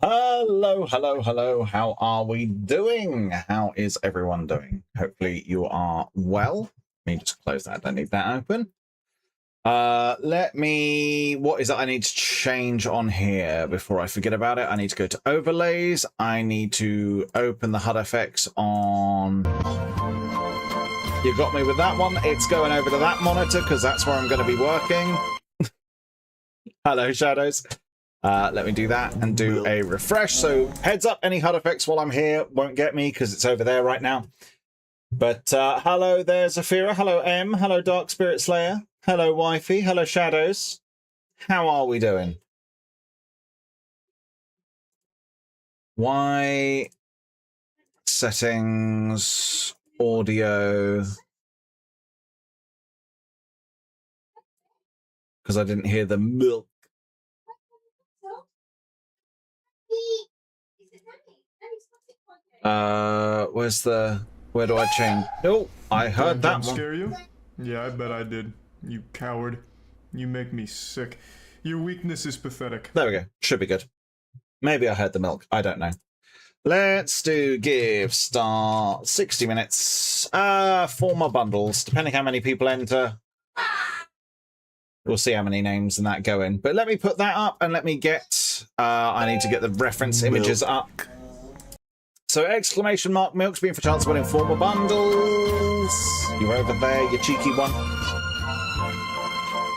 Hello, hello, hello. How are we doing? How is everyone doing? Hopefully you are well. Let me just close that. I don't need that open. What is it I need to change on here before I forget about it? I need to go to overlays. I need to open the HUD effects on... You got me with that one. It's going over to that monitor because that's where I'm going to be working. Hello, Shadows. Let me do that and do a refresh. So heads up, any HUD effects while I'm here won't get me because it's over there right now. But hello there, Zafira. Hello, M. Hello, Dark Spirit Slayer. Hello, Wifey. Hello, Shadows. How are we doing? Why settings, audio... Because I didn't hear the milk. Where do I change? Oh, I heard that one. Scare you? Yeah, I bet I did. You coward. You make me sick. Your weakness is pathetic. There we go. Should be good. Maybe I heard the milk. I don't know. Let's do give start 60 minutes. 4 more bundles, depending how many people enter. We'll see how many names and that go in. But let me put that up and let me get... I need to get the reference images up. So exclamation mark milk's been for chance of winning 4 more bundles. You're over there, you cheeky one.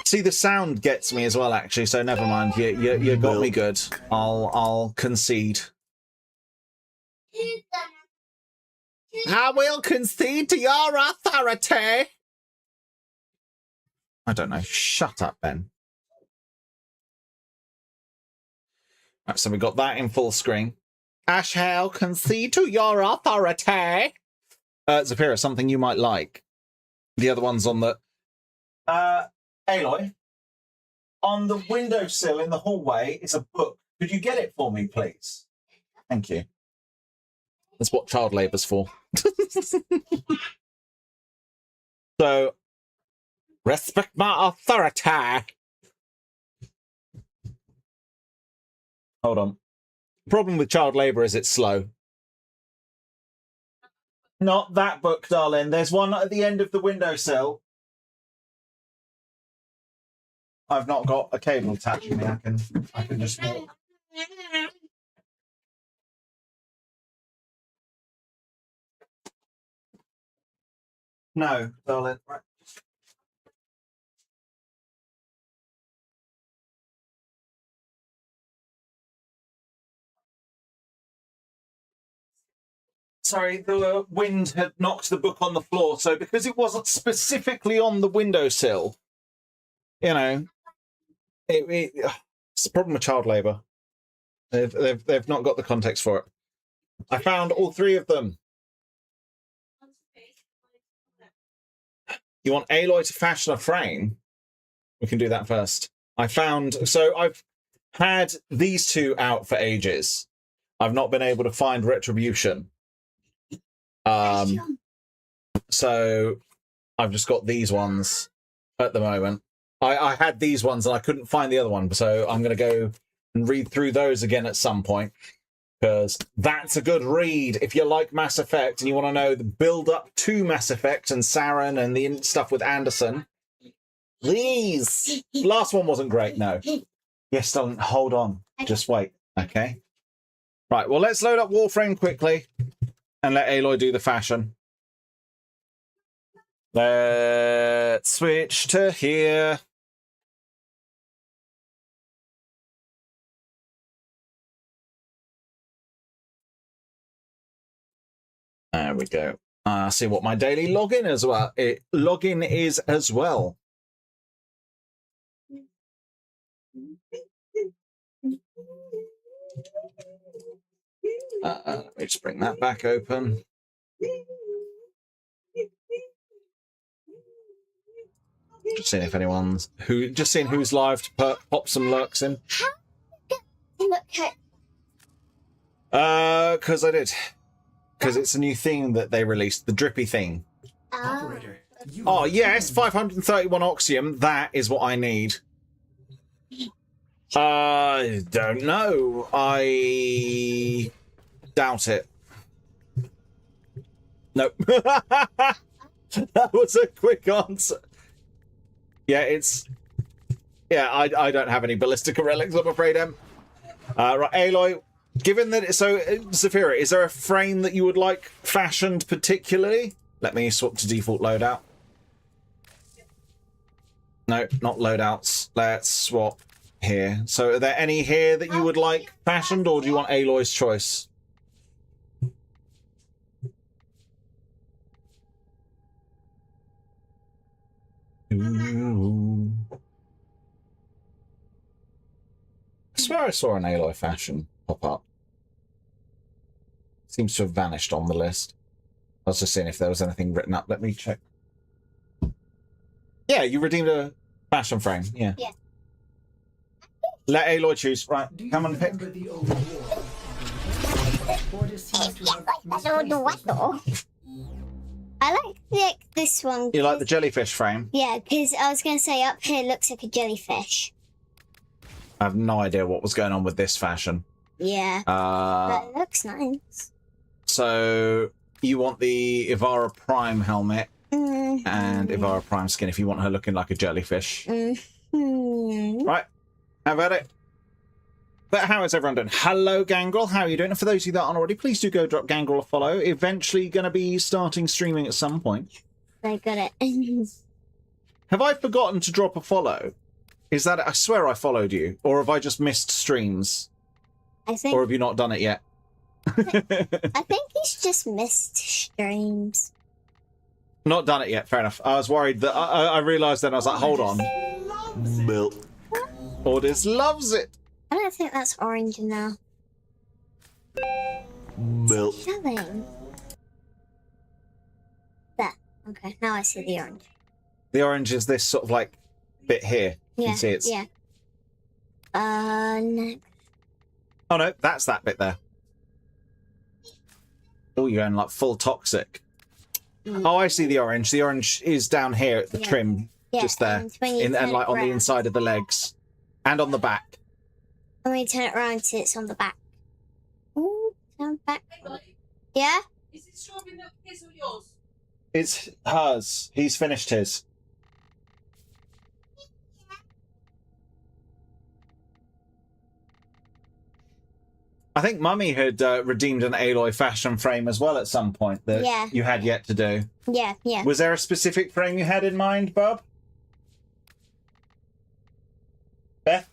See, the sound gets me as well, actually, so never mind. You got me good. I'll concede. I will concede to your authority. I don't know. Shut up, Ben. Right, so we got that in full screen. I shall concede to your authority. Zafira, something you might like. The other one's on the... Aloy, on the windowsill in the hallway is a book. Could you get it for me, please? Thank you. That's what child labour's for. So... Respect my authority. Hold on. Problem with child labour is it's slow. Not that book, darling. There's one at the end of the windowsill. I've not got a cable attached to me. I can just walk. No, darling. Right. Sorry, the wind had knocked the book on the floor, so because it wasn't specifically on the windowsill, you know, it's a problem with child labour. They've not got the context for it. I found all 3 of them. You want Aloy to fashion a frame? We can do that first. So I've had these 2 out for ages. I've not been able to find Retribution. So I've just got these ones at the moment. I had these ones and I couldn't find the other one, so I'm going to go and read through those again at some point, because that's a good read if you like Mass Effect and you want to know the build up to Mass Effect and Saren and the stuff with Anderson. Please. Last one wasn't great, no. Yes, darling, hold on. Just wait, okay? Right, well, let's load up Warframe quickly and let Aloy do the fashion. Let's switch to here. There we go. See what my daily login as well. Login is as well. Let me just bring that back open. Just seeing if anyone's just seeing who's live to pop some lurks in. Because I did. Because it's a new theme that they released, the drippy theme. Oh yes, 531 oxium. That is what I need. I don't know. I doubt it. Nope. That was a quick answer. Yeah, I don't have any ballistic relics, I'm afraid, Em. Right, Aloy, given that... So, Zafira, is there a frame that you would like fashioned particularly? Let me swap to default loadout. No, not loadouts. Let's swap here. So, are there any here that you would like fashioned, or do you want Aloy's choice? Ooh. I swear I saw an Aloy fashion pop up. Seems to have vanished on the list. I was just seeing if there was anything written up. Let me check. Yeah, you redeemed a fashion frame. Yeah. Yeah. Let Aloy choose. Right, come on, pick. I don't know what though. I like this one. You like the jellyfish frame? Yeah, because I was going to say up here looks like a jellyfish. I have no idea what was going on with this fashion. Yeah. But it looks nice. So you want the Ivara Prime helmet and Ivara Prime skin if you want her looking like a jellyfish. Right, how about it? But how is everyone doing? Hello, Gangrel. How are you doing? And for those of you that aren't already, please do go drop Gangrel a follow. Eventually going to be starting streaming at some point. I got it. Have I forgotten to drop a follow? Is that... I swear I followed you. Or have I just missed streams? I think... Or have you not done it yet? I think he's just missed streams. Not done it yet. Fair enough. I was worried that... I realised then I was like, hold on. Milk. Ordis loves it. I don't think that's orange now. Milk. Showing. There. Okay, now I see the orange. The orange is this sort of like bit here. You Yeah, can see it's... yeah. Next. Oh no, that's that bit there. Oh, you're going like full toxic. Oh, I see the orange. The orange is down here at the trim, just there, and like on the inside of the legs, and on the back. And when you turn it around, it's on the back. Ooh, turn back. Yeah? Is it strawberry milk his or yours? It's hers. He's finished his. I think Mummy had redeemed an Aloy fashion frame as well at some point that you had yet to do. Yeah, yeah. Was there a specific frame you had in mind, Bob? Beth?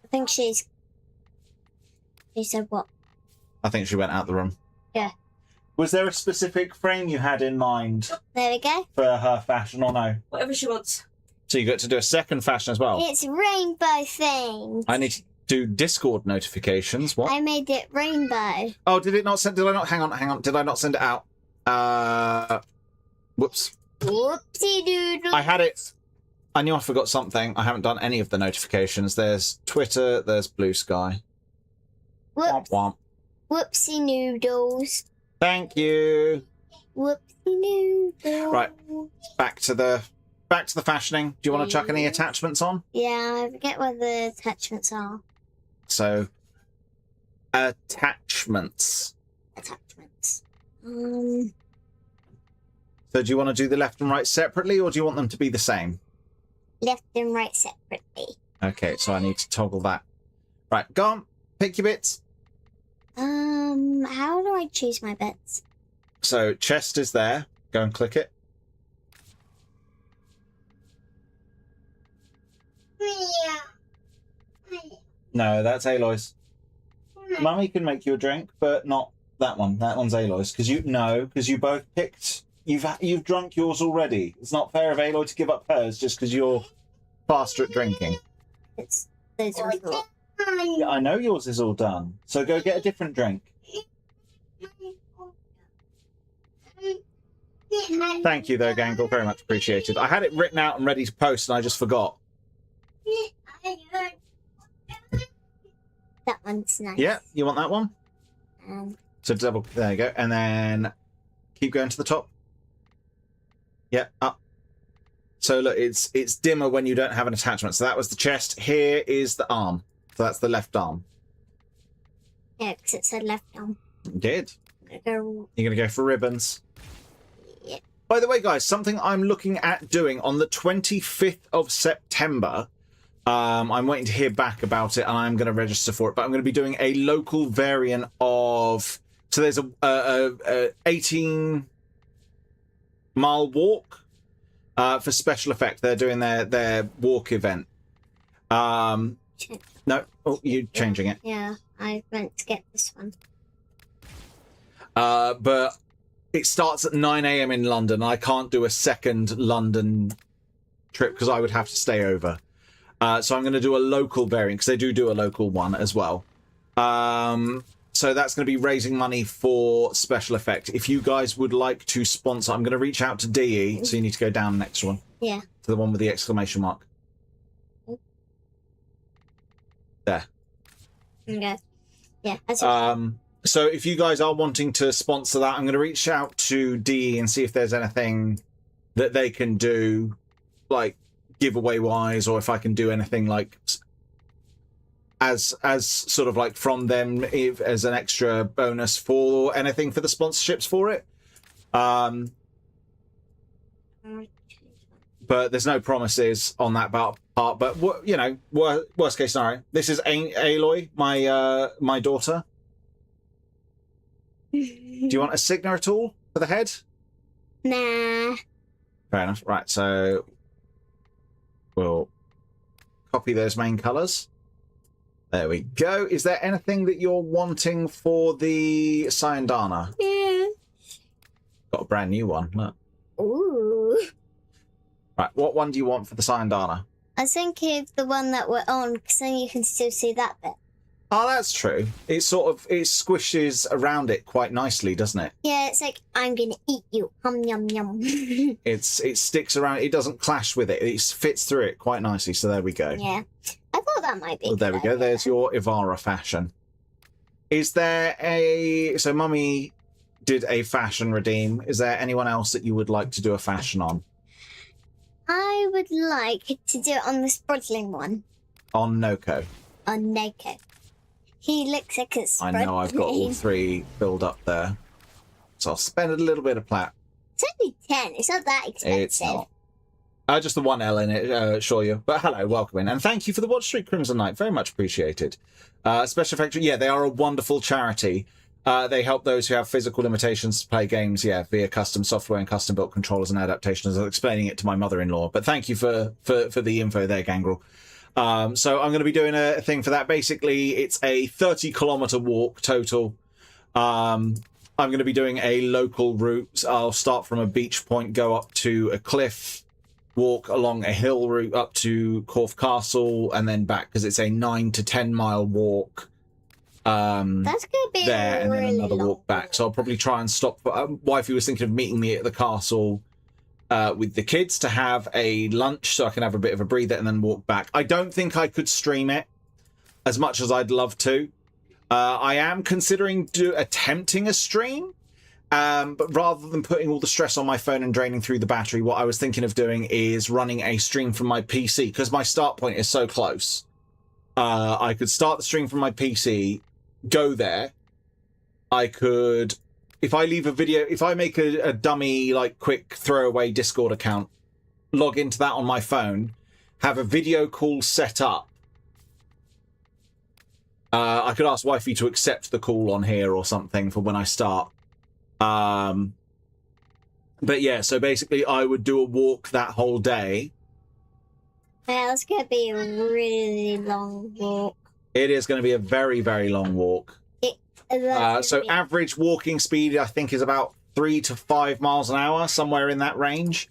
I think she said what? I think she went out the room. Yeah. Was there a specific frame you had in mind There we go. for her fashion or no? Whatever she wants. So you got to do a second fashion as well? It's rainbow themed. I need to do Discord notifications. What? I made it rainbow. Oh, did it not send... Did I not... Hang on. Did I not send it out? Whoops. Whoopsie doodle. I had it... I knew I forgot something. I haven't done any of the notifications. There's Twitter, there's Blue Sky. Womp womp. Whoopsie noodles. Thank you. Whoopsie noodles. Right. Back to the fashioning. Do you want to chuck any attachments on? Yeah, I forget what the attachments are. So, attachments. Attachments. So do you want to do the left and right separately, or do you want them to be the same? Left and right separately. Okay, so I need to toggle that. Right, go on. Pick your bits. How do I choose my bits? So, chest is there. Go and click it. No, that's Aloy's. Mummy can make you a drink, but not that one. That one's Aloy's. Because you both picked... You've drunk yours already. It's not fair of Aloy to give up hers just because you're faster at drinking. It's those are all. Yeah, I know yours is all done. So go get a different drink. Thank you, though, Gangle. Very much appreciated. I had it written out and ready to post, and I just forgot. That one's nice. Yeah, you want that one? So double... There you go. And then keep going to the top. Yeah, up. So look, it's dimmer when you don't have an attachment. So that was the chest. Here is the arm. So that's the left arm. Yeah, because it said left arm. You did. I'm gonna go. You're going to go for ribbons. Yeah. By the way, guys, something I'm looking at doing on the 25th of September. I'm waiting to hear back about it, and I'm going to register for it. But I'm going to be doing a local variant of. So there's a 18-mile walk for special effect. They're doing their walk event. No, oh, you changing it? Yeah, I meant to get this one. But it starts at 9 a.m. in London. I can't do a second London trip because I would have to stay over. So I'm going to do a local variant because they do a local one as well. So that's going to be raising money for special effect. If you guys would like to sponsor, I'm going to reach out to DE. So you need to go down the next one. Yeah. To the one with the exclamation mark. There. Okay. Yeah. So if you guys are wanting to sponsor that, I'm going to reach out to DE and see if there's anything that they can do, like giveaway wise, or if I can do anything like as sort of like from them as an extra bonus for anything for the sponsorships for it. But there's no promises on that part. But you know, worst case scenario, this is Aloy, my daughter. Do you want a signa at all for the head? Nah. Fair enough. Right, so we'll copy those main colours. There we go. Is there anything that you're wanting for the Syandana? Yeah. Got a brand new one. Look. Ooh. Right, what one do you want for the Syandana? I was thinking of the one that we're on, because then you can still see that bit. Oh, that's true. It squishes around it quite nicely, doesn't it? Yeah, it's like, I'm gonna eat you. Yum, yum. It sticks around. It doesn't clash with it. It fits through it quite nicely. So there we go. Yeah. I thought that might be Well, there we go. There's your Ivara fashion. Is there so Mummy did a fashion redeem. Is there anyone else that you would like to do a fashion on? I would like to do it on the Sprodling one. On Noko. On Neko. He looks like a Sprodling. I know I've got all three filled up there. So I'll spend a little bit of plat. It's only 10. It's not that expensive. It's not. Just the one L in it, sure you. But hello, welcome in. And thank you for the watch streak, Crimson Knight. Very much appreciated. Special Effects, yeah, they are a wonderful charity. They help those who have physical limitations to play games, via custom software and custom built controllers and adaptations. I was explaining it to my mother-in-law. But thank you for the info there, Gangrel. So I'm going to be doing a thing for that. Basically, it's a 30-kilometer walk total. I'm going to be doing a local route. I'll start from a beach point, go up to a cliff, walk along a hill route up to Corfe Castle, and then back, because it's a 9 to 10 mile walk. That's going to be there, and really then another long walk back. So I'll probably try and stop. Wifey was thinking of meeting me at the castle with the kids to have a lunch, so I can have a bit of a breather and then walk back. I don't think I could stream it as much as I'd love to. I am considering attempting a stream, but rather than putting all the stress on my phone and draining through the battery, what I was thinking of doing is running a stream from my PC, because my start point is so close. I could start the stream from my PC, go there. I could, if I leave a video, if I make a dummy, like, quick throwaway Discord account, log into that on my phone, have a video call set up. I could ask Wifey to accept the call on here or something for when I start. But yeah, so basically I would do a walk that whole day. Yeah, it's going to be a really long walk. It is going to be a very, very long walk. So average walking speed, I think, is about 3 to 5 miles an hour, somewhere in that range.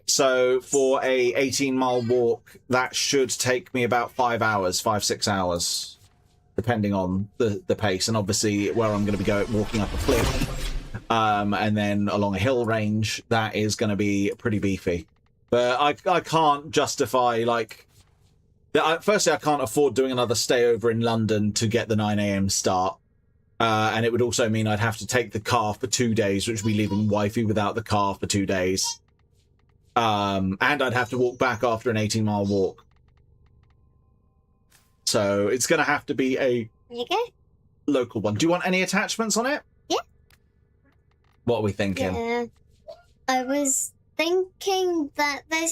So for a 18-mile walk, that should take me about 5 hours, 5-6 hours, depending on the pace. And obviously where I'm going to be walking up a cliff and then along a hill range, that is going to be pretty beefy. But I can't justify, like... Firstly, I can't afford doing another stay over in London to get the 9 a.m. start. And it would also mean I'd have to take the car for 2 days, which would be leaving Wifey without the car for 2 days. And I'd have to walk back after an 18-mile walk. So it's going to have to be a There you go. local one. Do you want any attachments on it? Yeah. What are we thinking? Yeah. I was thinking that there's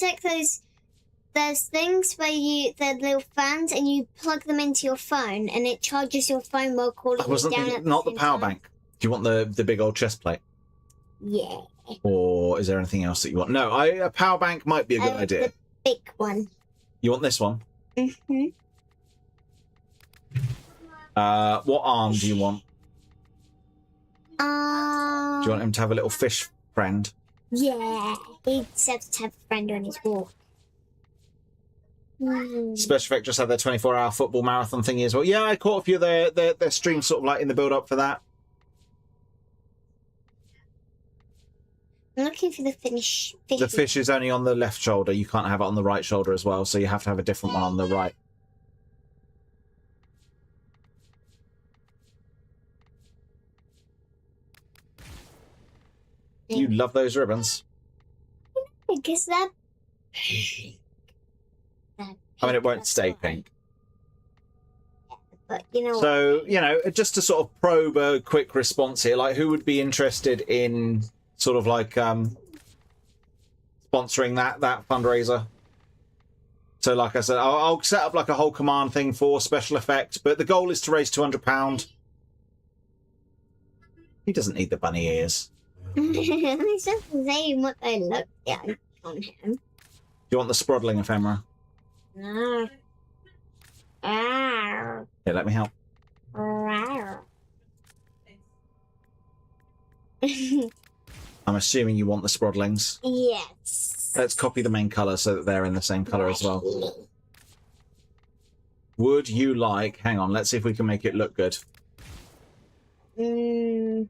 things where they're little fans and you plug them into your phone and it charges your phone while calling I wasn't you down thinking, at the not the same power time. bank. Do you want the big old chest plate? Yeah. Or is there anything else that you want? No, a power bank might be a good idea. The big one. You want this one? Mm-hmm. What arm do you want? Do you want him to have a little fish friend? Yeah. He'd have to have a friend on his walk. Special Effect just had their 24-hour football marathon thingy as well. Yeah, I caught a few of their streams sort of like in the build-up for that. I'm looking for the fish. The fish is only on the left shoulder. You can't have it on the right shoulder as well, so you have to have a different one on the right. You love those ribbons. I guess that. I mean, it won't stay pink. But you know. So, you know, just to sort of probe a quick response here, like who would be interested in sort of like sponsoring that fundraiser? So, like I said, I'll set up like a whole command thing for Special Effect, but the goal is to raise £200. He doesn't need the bunny ears. It's just saying what they look like on him. Do you want the Sprodling ephemera? No. Here, let me help. I'm assuming you want the Sprodlings. Yes. Let's copy the main colour so that they're in the same colour as well. Would you like... Hang on, let's see if we can make it look good. If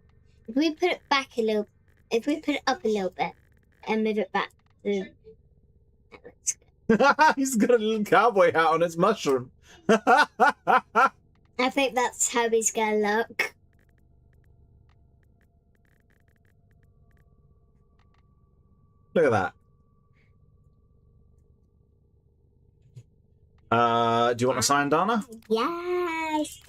we put it back a little, if we put it up a little bit and move it back, that looks good. He's got a little cowboy hat on his mushroom. I think that's how he's gonna look. Look at that. Do you want a sign, Dana? Yes.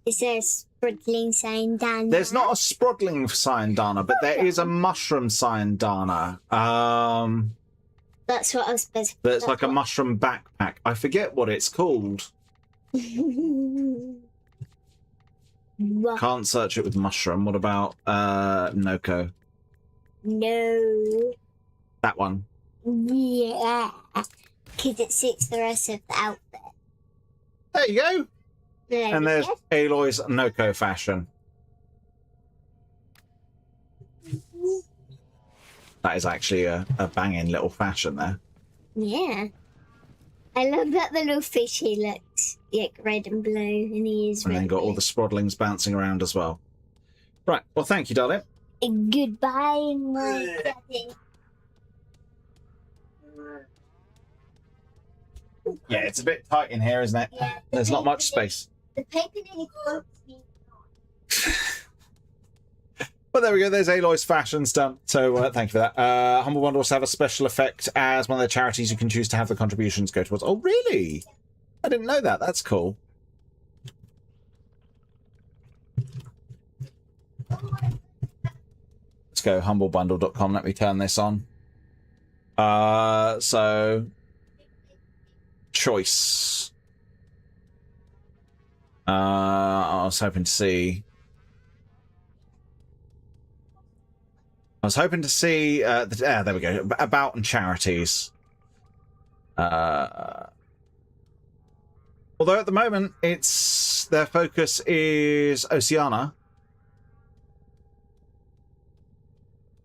Is there a sprinkling sign down there? There's not a Sprodling sign, Dana, but there is a mushroom sign, Dana. That's what I was supposed to. That's like a mushroom backpack. I forget what it's called. What? Can't search it with mushroom. What about Noko? No. That one. Yeah. Because it suits the rest of the outfit. There you go. There And we there's go. Aloy's Noko fashion. That is actually a banging little fashion there. Yeah. I love that the little fishy looks like red and blue, and he is And red. then got all the Sprodlings bouncing around as well. Right. Well, thank you, darling. Goodbye, my daddy. Yeah, it's a bit tight in here, isn't it? Yeah. There's not much space. The paper nearly floats me. But there we go. There's Aloy's fashions done. So thank you for that. Humble Bundle also have a special effect as one of the charities you can choose to have the contributions go towards. Oh, really? I didn't know that. That's cool. Let's go humblebundle.com. Let me turn this on. So choice. I was hoping to see. There we go. About and charities. Although at the moment, their focus is Oceania.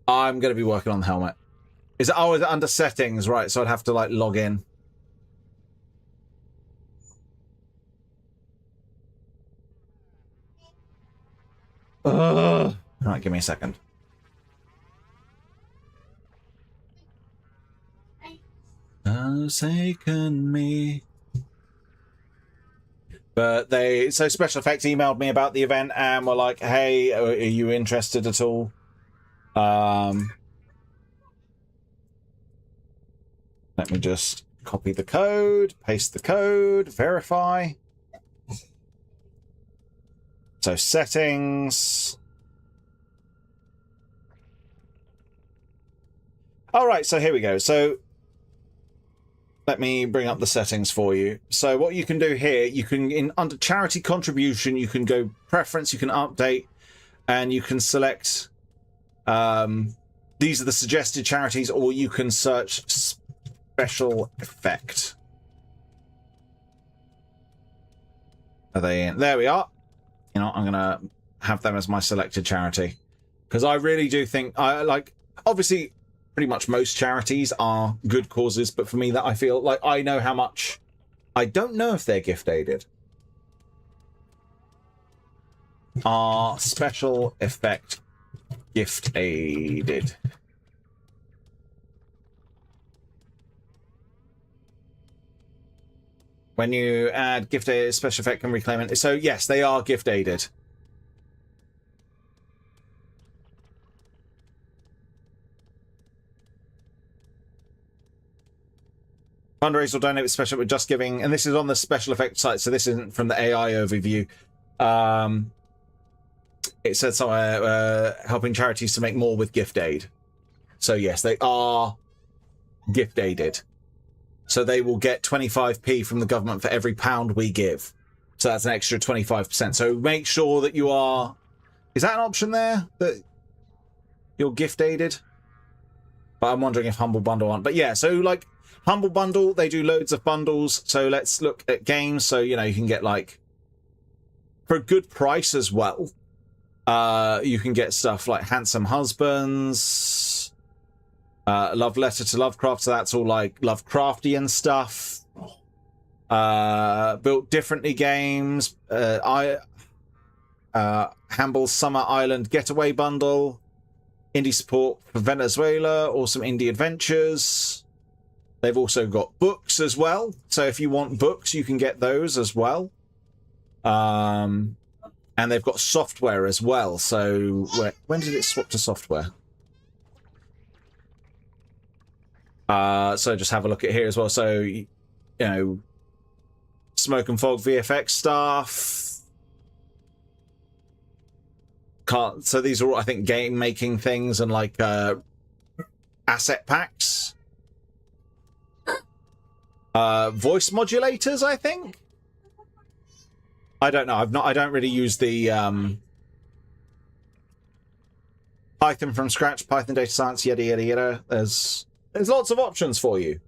I'm going to be working on the helmet. Is it under settings? Right, so I'd have to like log in. All right, give me a second. Forsaken me. But so Special Effects emailed me about the event and were like, hey, are you interested at all? Let me just copy the code, paste the code, verify. So settings. All right, so here we go. So let me bring up the settings for you. So what you can do here, you can, under charity contribution, you can go preference, you can update, and you can select, these are the suggested charities, or you can search special effect. Are they in? There we are. You know, I'm going to have them as my selected charity. Because I really do think, obviously, pretty much most charities are good causes, but for me, that I feel like I know how much. I don't know if they're gift aided. Are special effect gift aided? When you add gift aided, special effect can reclaim it. So yes, they are gift aided. Fundraise or donate with special with Just Giving, and this is on the special effects site, so this isn't from the AI overview. It said somewhere helping charities to make more with gift aid. So yes, they are gift aided. So they will get 25p from the government for every £1 we give. So that's an extra 25%. So make sure that you are. Is that an option there that you're gift aided? But I'm wondering if Humble Bundle aren't. But yeah, so like. Humble Bundle, they do loads of bundles. So let's look at games. So, you know, you can get like, for a good price as well, you can get stuff like Handsome Husbands, Love Letter to Lovecraft. So that's all like Lovecraftian stuff. Built Differently games. Hamble's Summer Island Getaway Bundle. Indie support for Venezuela. Awesome Indie Adventures. They've also got books as well. So if you want books, you can get those as well. And they've got software as well. So when did it swap to software? So just have a look at here as well. So, you know, Smoke and Fog VFX stuff. So these are all, I think, game making things and like asset packs. Voice modulators, I think. I don't know. I don't really use the Python from scratch, Python data science, yada yada yada. There's lots of options for you.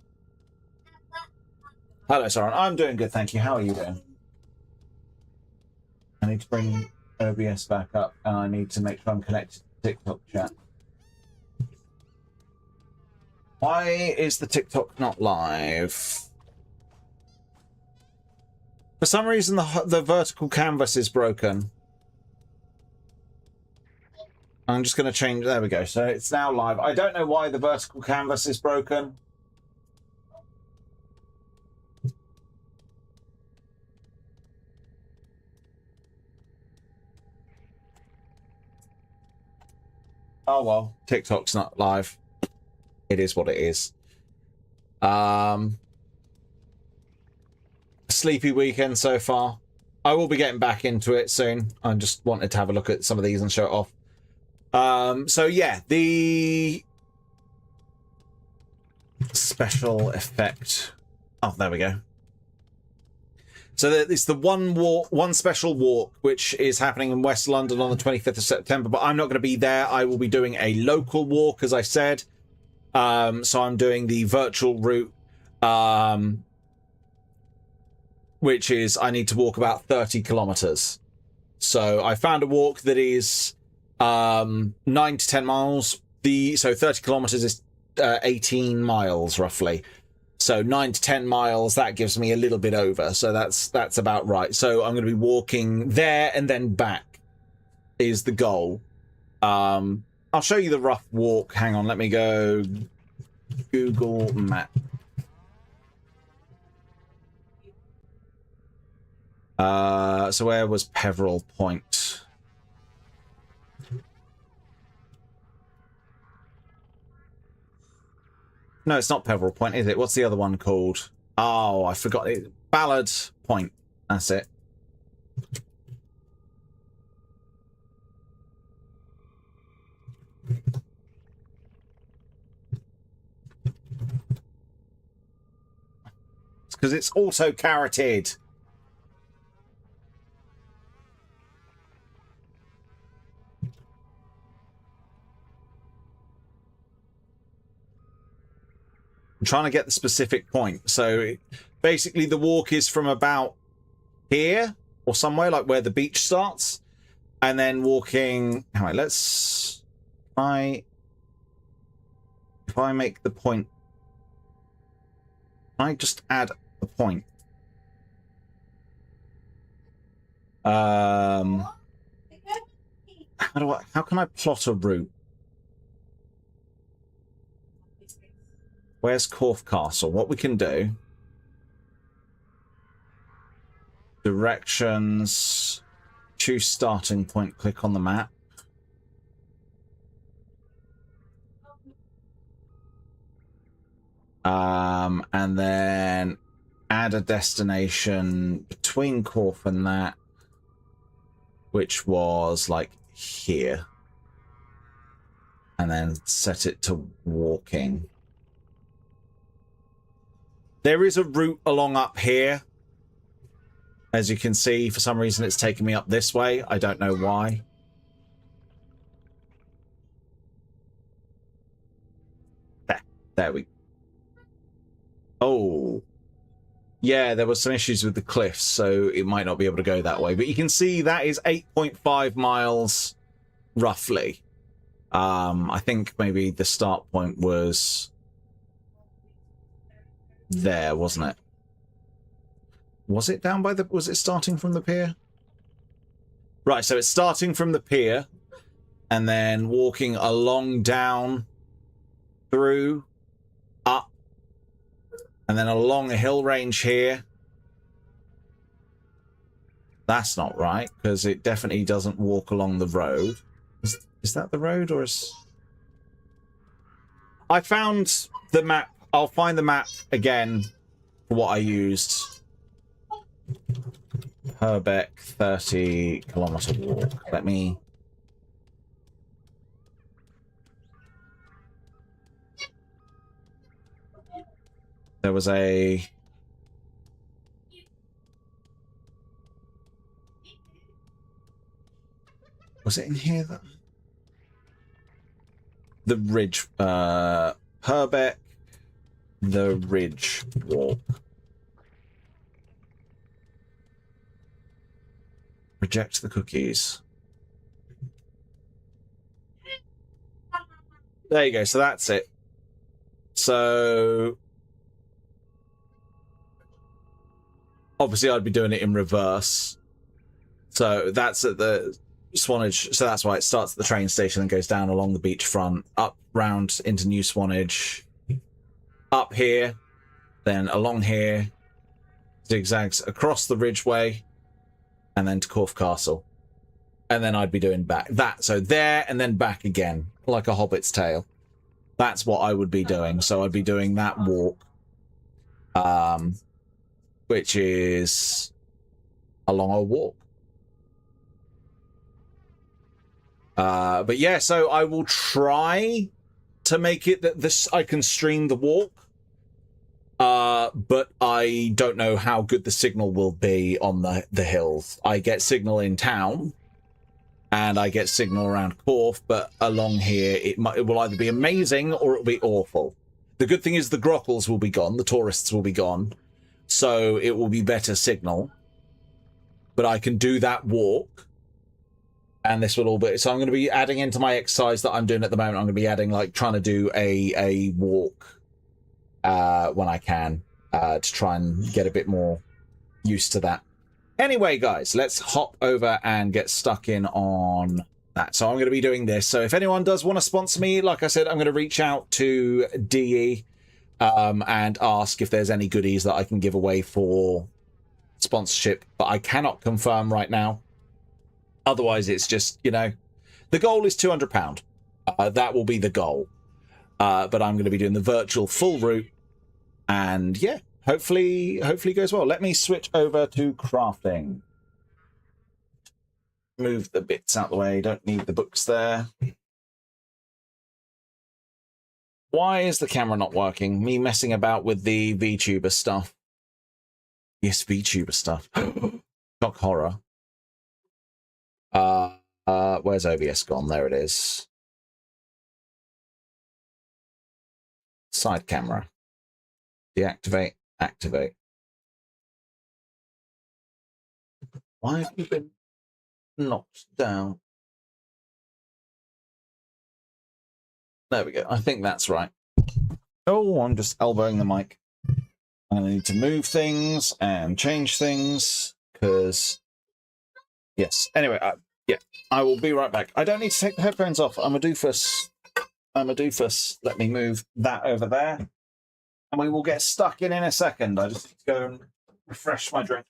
Hello, Soren. I'm doing good, thank you. How are you doing? I need to bring OBS back up, and I need to make sure I'm connected to TikTok chat. Why is the TikTok not live? For some reason, the vertical canvas is broken. I'm just going to change. There we go. So it's now live. I don't know why the vertical canvas is broken. Oh, well, TikTok's not live. It is what it is. Sleepy weekend so far. I will be getting back into it soon. I just wanted to have a look at some of these and show it off. So yeah, the special effect. Oh, there we go. So it's the one special walk, which is happening in West London on the 25th of September, but I'm not going to be there. I will be doing a local walk, as I said. So I'm doing the virtual route, which is I need to walk about 30 kilometers. So I found a walk that is 9 to 10 miles. So 30 kilometers is 18 miles roughly. So 9 to 10 miles, that gives me a little bit over. So that's about right. So I'm going to be walking there and then back is the goal. I'll show you the rough walk. Hang on, let me go Google Map. So where was Peveril Point? No, it's not Peveril Point, is it? What's the other one called? Oh, I forgot it. Ballard Point. That's it. It's because it's auto carroted. I'm trying to get the specific point. So basically the walk is from about here or somewhere like where the beach starts, and then walking. All right, let's if I make the point, I just add a point. How can I plot a route? Where's Corfe Castle? What we can do. Directions. Choose starting point. Click on the map. And then add a destination between Corfe and that, which was like here. And then set it to walking. There is a route along up here. As you can see, for some reason it's taking me up this way. I don't know why. There we go. Oh. Yeah, there was some issues with the cliffs, so it might not be able to go that way. But you can see that is 8.5 miles, roughly. I think maybe the start point was there, wasn't it? Was it down by the... Was it starting from the pier? Right, so it's starting from the pier and then walking along down, through, up, and then along a hill range here. That's not right, because it definitely doesn't walk along the road. Is that the road, or is... I found the map. I'll find the map again for what I used. Herbeck 30-kilometer walk. Let me... There was a... Was it in here? The Ridge... Herbeck... The Ridge Walk. Reject the cookies. There you go. So that's it. So obviously I'd be doing it in reverse. So that's at the Swanage. So that's why it starts at the train station and goes down along the beachfront, up round into New Swanage, up here, then along here, zigzags across the Ridgeway, and then to Corfe Castle. And then I'd be doing back that. So there and then back again, like a Hobbit's tale. That's what I would be doing. So I'd be doing that walk, which is a longer walk. But yeah, so I will try to make it that this I can stream the walk. But I don't know how good the signal will be on the hills. I get signal in town, and I get signal around Corfe, but along here it will either be amazing or it'll be awful. The good thing is the grockles will be gone, the tourists will be gone, so it will be better signal. But I can do that walk, and this will all be... So I'm going to be adding into my exercise that I'm doing at the moment. I'm going to be adding, like, trying to do a walk when I can, to try and get a bit more used to that. Anyway, guys, let's hop over and get stuck in on that. So I'm going to be doing this. So if anyone does want to sponsor me, like I said, I'm going to reach out to DE and ask if there's any goodies that I can give away for sponsorship. But I cannot confirm right now. Otherwise, it's just, you know, the goal is £200. That will be the goal. but I'm going to be doing the virtual full route. And yeah, hopefully goes well. Let me switch over to crafting. Move the bits out the way. Don't need the books there. Why is the camera not working? Me messing about with the VTuber stuff. Yes, VTuber stuff. Shock horror. Where's OBS gone? There it is. Side camera. Deactivate, activate. Why have you been knocked down? There we go. I think that's right. Oh, I'm just elbowing the mic. I need to move things and change things because, yes. Anyway, yeah, I will be right back. I don't need to take the headphones off. I'm a doofus. Let me move that over there. And we will get stuck in a second. I just need to go and refresh my drink.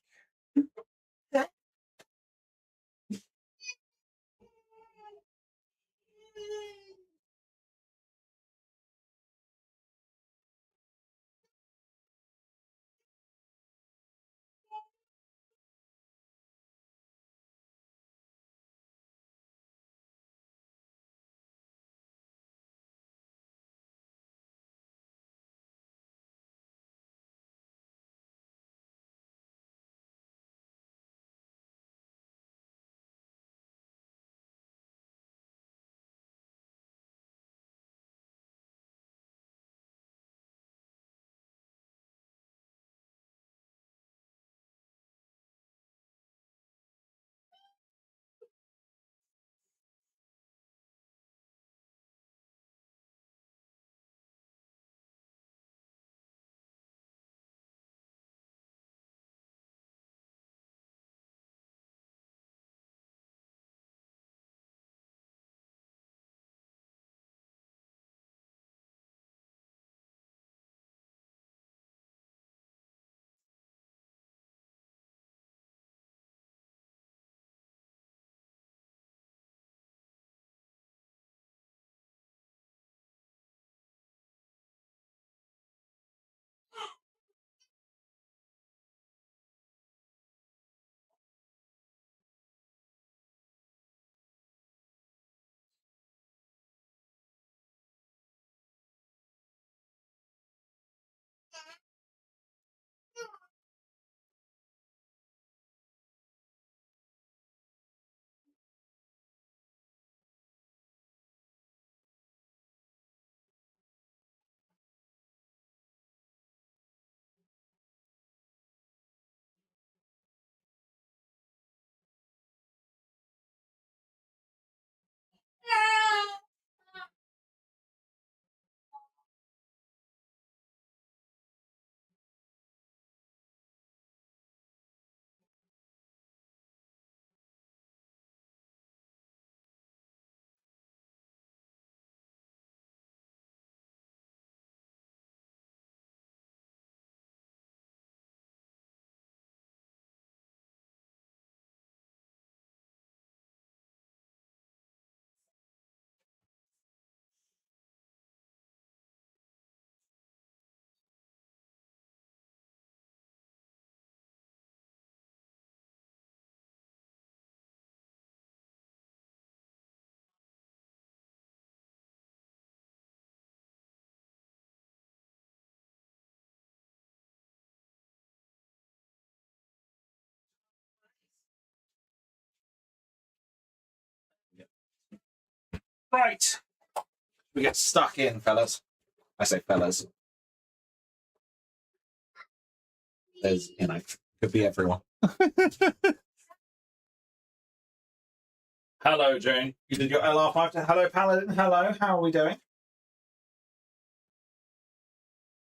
Right. We get stuck in, fellas. I say fellas. There's, could be everyone. Hello, Jane. You did your LR5 hello, Paladin. Hello, how are we doing?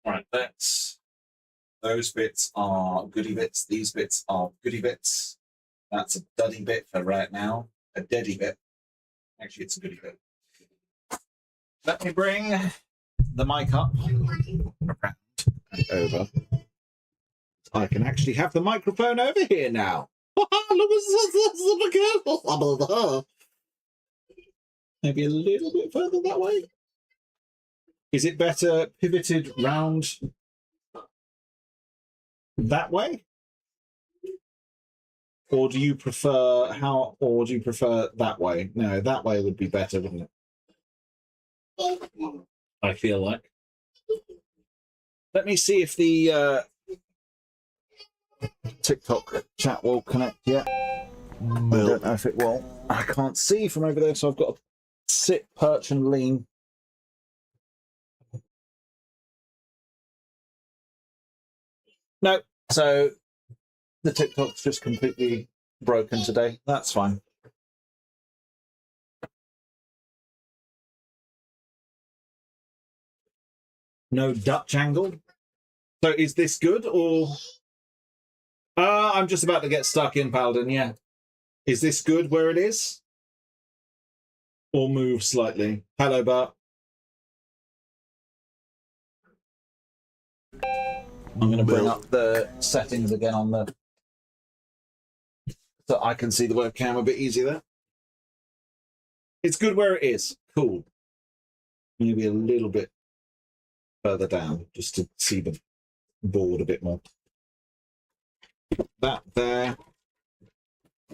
Right, those bits are goodie bits. These bits are goodie bits. That's a duddy bit for right now. A deady bit. Actually, it's a goodie bit. Let me bring the mic up around and over. I can actually have the microphone over here now. Look at maybe a little bit further that way. Is it better pivoted round that way? Or do you prefer that way? No, that way would be better, wouldn't it? I feel like. Let me see if the TikTok chat will connect yet. I don't know if it will. I can't see from over there, so I've got to sit, perch, and lean. No, so the TikTok's just completely broken today. That's fine. No Dutch angle. So is this good or? I'm just about to get stuck in, Paladin. Yeah. Is this good where it is? Or move slightly? Hello, Bart. I'm going to bring up the settings again on the, so I can see the webcam a bit easier there. It's good where it is. Cool. Maybe a little bit further down just to see the board a bit more. That there.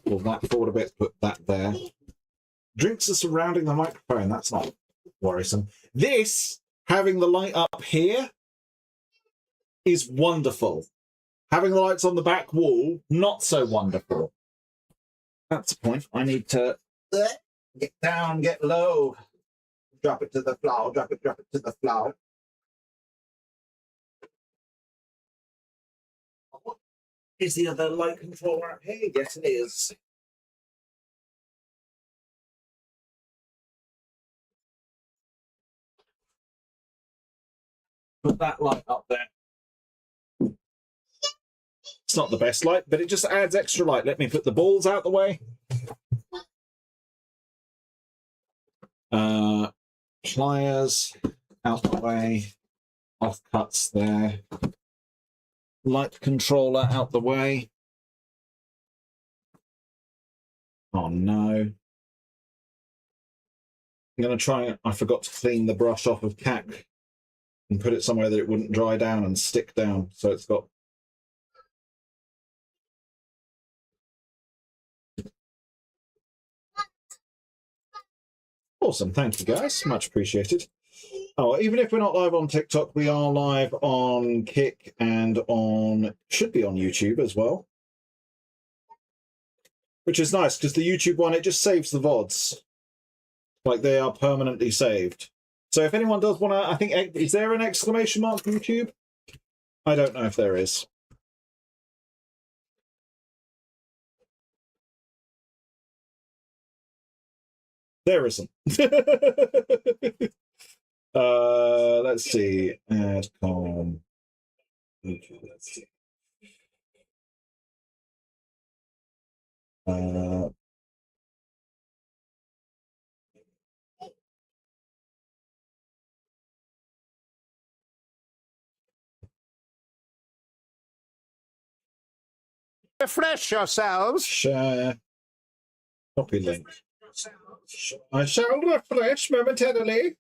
Pull that forward a bit, put that there. Drinks are surrounding the microphone. That's not worrisome. This, having the light up here, is wonderful. Having the lights on the back wall, not so wonderful. That's the point. I need to get down, get low. Drop it to the floor, drop it to the floor. Is the other light controller up here? Yes, it is. Put that light up there. It's not the best light, but it just adds extra light. Let me put the balls out the way. Pliers out the way. Offcuts there. Light controller out the way. Oh no. I'm going to try, I forgot to clean the brush off of CAC and put it somewhere that it wouldn't dry down and stick down. So it's got. Awesome. Thank you guys. Much appreciated. Oh, even if we're not live on TikTok, we are live on Kick and should be on YouTube as well. Which is nice because the YouTube one, it just saves the VODs. Like they are permanently saved. So if anyone does want to, I think, is there an exclamation mark on YouTube? I don't know if there is. There isn't. Let's see. Adcom. Okay, let's see. Refresh yourselves. Share. Copy link. I shall refresh momentarily.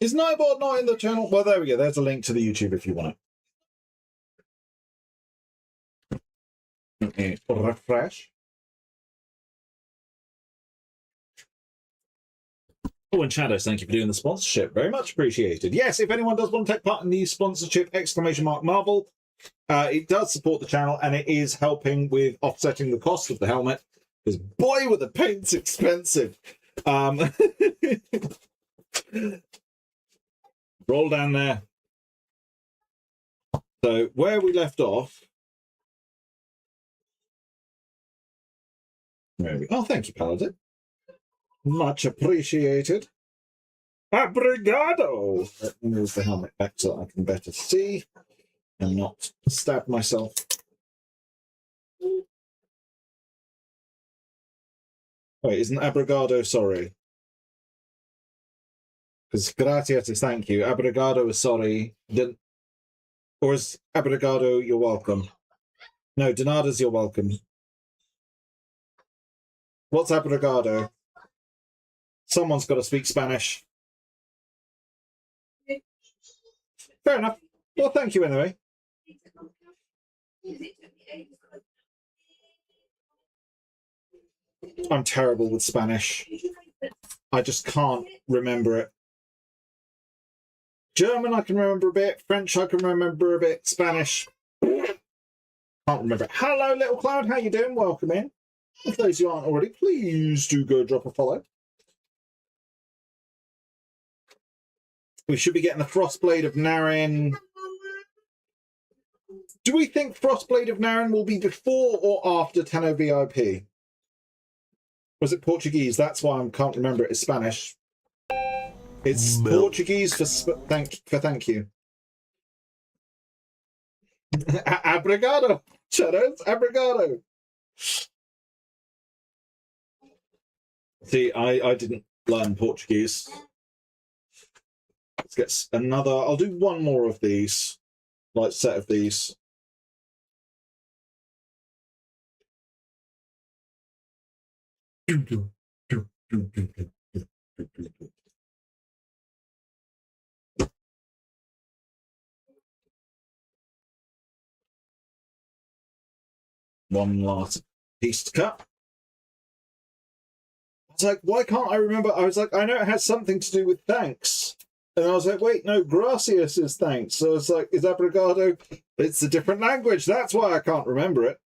Is Nightbot not in the channel? Well, there we go. There's a link to the YouTube if you want it. Okay, refresh. Oh, and Shadows, thank you for doing the sponsorship. Very much appreciated. Yes, if anyone does want to take part in the sponsorship, !Marvel, it does support the channel and it is helping with offsetting the cost of the helmet. Because boy, were the paints expensive. Roll down there. So where we left off. There we go. Oh, thank you, Paladin. Much appreciated. Obrigado. Let me move the helmet back so that I can better see and not stab myself. Wait, isn't abrigado sorry? Because gracias is thank you. Abrigado is sorry. Or is abrigado you're welcome? No, Donadas, you're welcome. What's abrigado? Someone's got to speak Spanish. Fair enough. Well, thank you anyway. I'm terrible with Spanish. I just can't remember it. German, I can remember a bit. French, I can remember a bit. Spanish, can't remember it. Hello, Little Cloud. How you doing? Welcome in. If those who aren't already, please do go drop a follow. We should be getting the Frostblade of Narin. Do we think Frostblade of Narin will be before or after Tenno VIP? Was it Portuguese? That's why I can't remember it. It's Spanish. It's Portuguese for thank you. Abrigado. Shadows. Abrigado. See, I didn't learn Portuguese. Let's get another. I'll do one more of these, like set of these. One last piece to cut. I was like, why can't I remember? I was like, I know it has something to do with thanks. And I was like, wait, no, gracias is thanks. So it's like, is abrigado? It's a different language. That's why I can't remember it.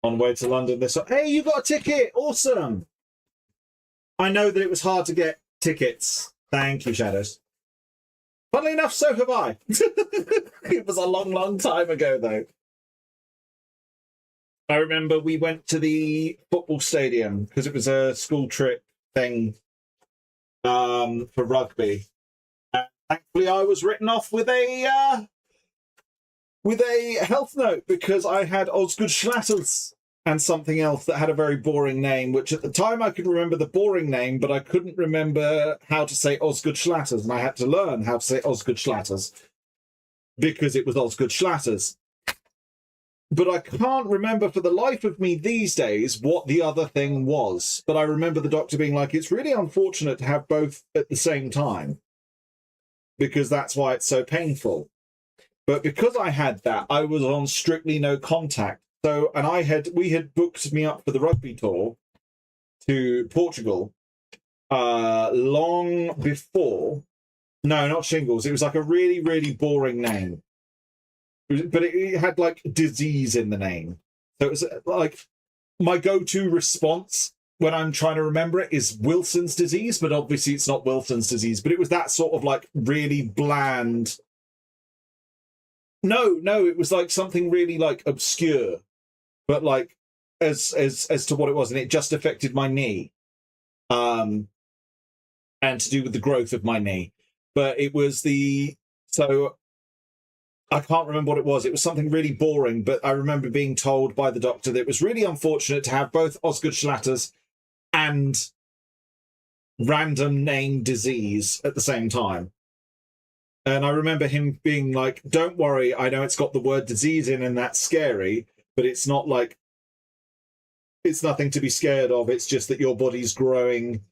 On way to London this. Hey, you got a ticket! Awesome! I know that it was hard to get tickets. Thank you, Shadows. Funnily enough, so have I. It was a long, long time ago, though. I remember we went to the football stadium because it was a school trip thing for rugby. And thankfully, I was written off with a health note because I had Osgood Schlatters and something else that had a very boring name, which at the time I could remember the boring name, but I couldn't remember how to say Osgood Schlatters, and I had to learn how to say Osgood Schlatters because it was Osgood Schlatters. But I can't remember for the life of me these days what the other thing was. But I remember the doctor being like, it's really unfortunate to have both at the same time because that's why it's so painful. But because I had that, I was on strictly no contact. So, and we had booked me up for the rugby tour to Portugal long before. No, not Shingles. It was like a really, really boring name. But it had like disease in the name. So it was like my go-to response when I'm trying to remember it is Wilson's disease, but obviously it's not Wilson's disease. But it was that sort of like really bland. No, it was like something really like obscure, but like as to what it was, and it just affected my knee, and to do with the growth of my knee. But it was so I can't remember what it was. It was something really boring, but I remember being told by the doctor that it was really unfortunate to have both Osgood Schlatters and random name disease at the same time. And I remember him being like, don't worry, I know it's got the word disease in and that's scary, but it's not like, it's nothing to be scared of. It's just that your body's growing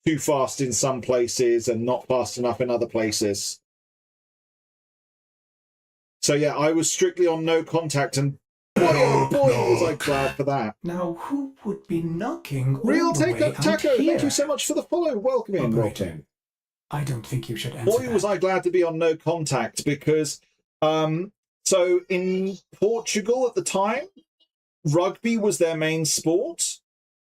too fast in some places and not fast enough in other places. So yeah, I was strictly on no contact, and boy, oh boy, was I glad for that. Now, who would be knocking Real all the Take way Up out Taco, here? thank you so much for the follow. Welcome in, Operator, Rotten. I don't think you should answer Boy, was I glad to be on no contact because, so in Portugal at the time, rugby was their main sport,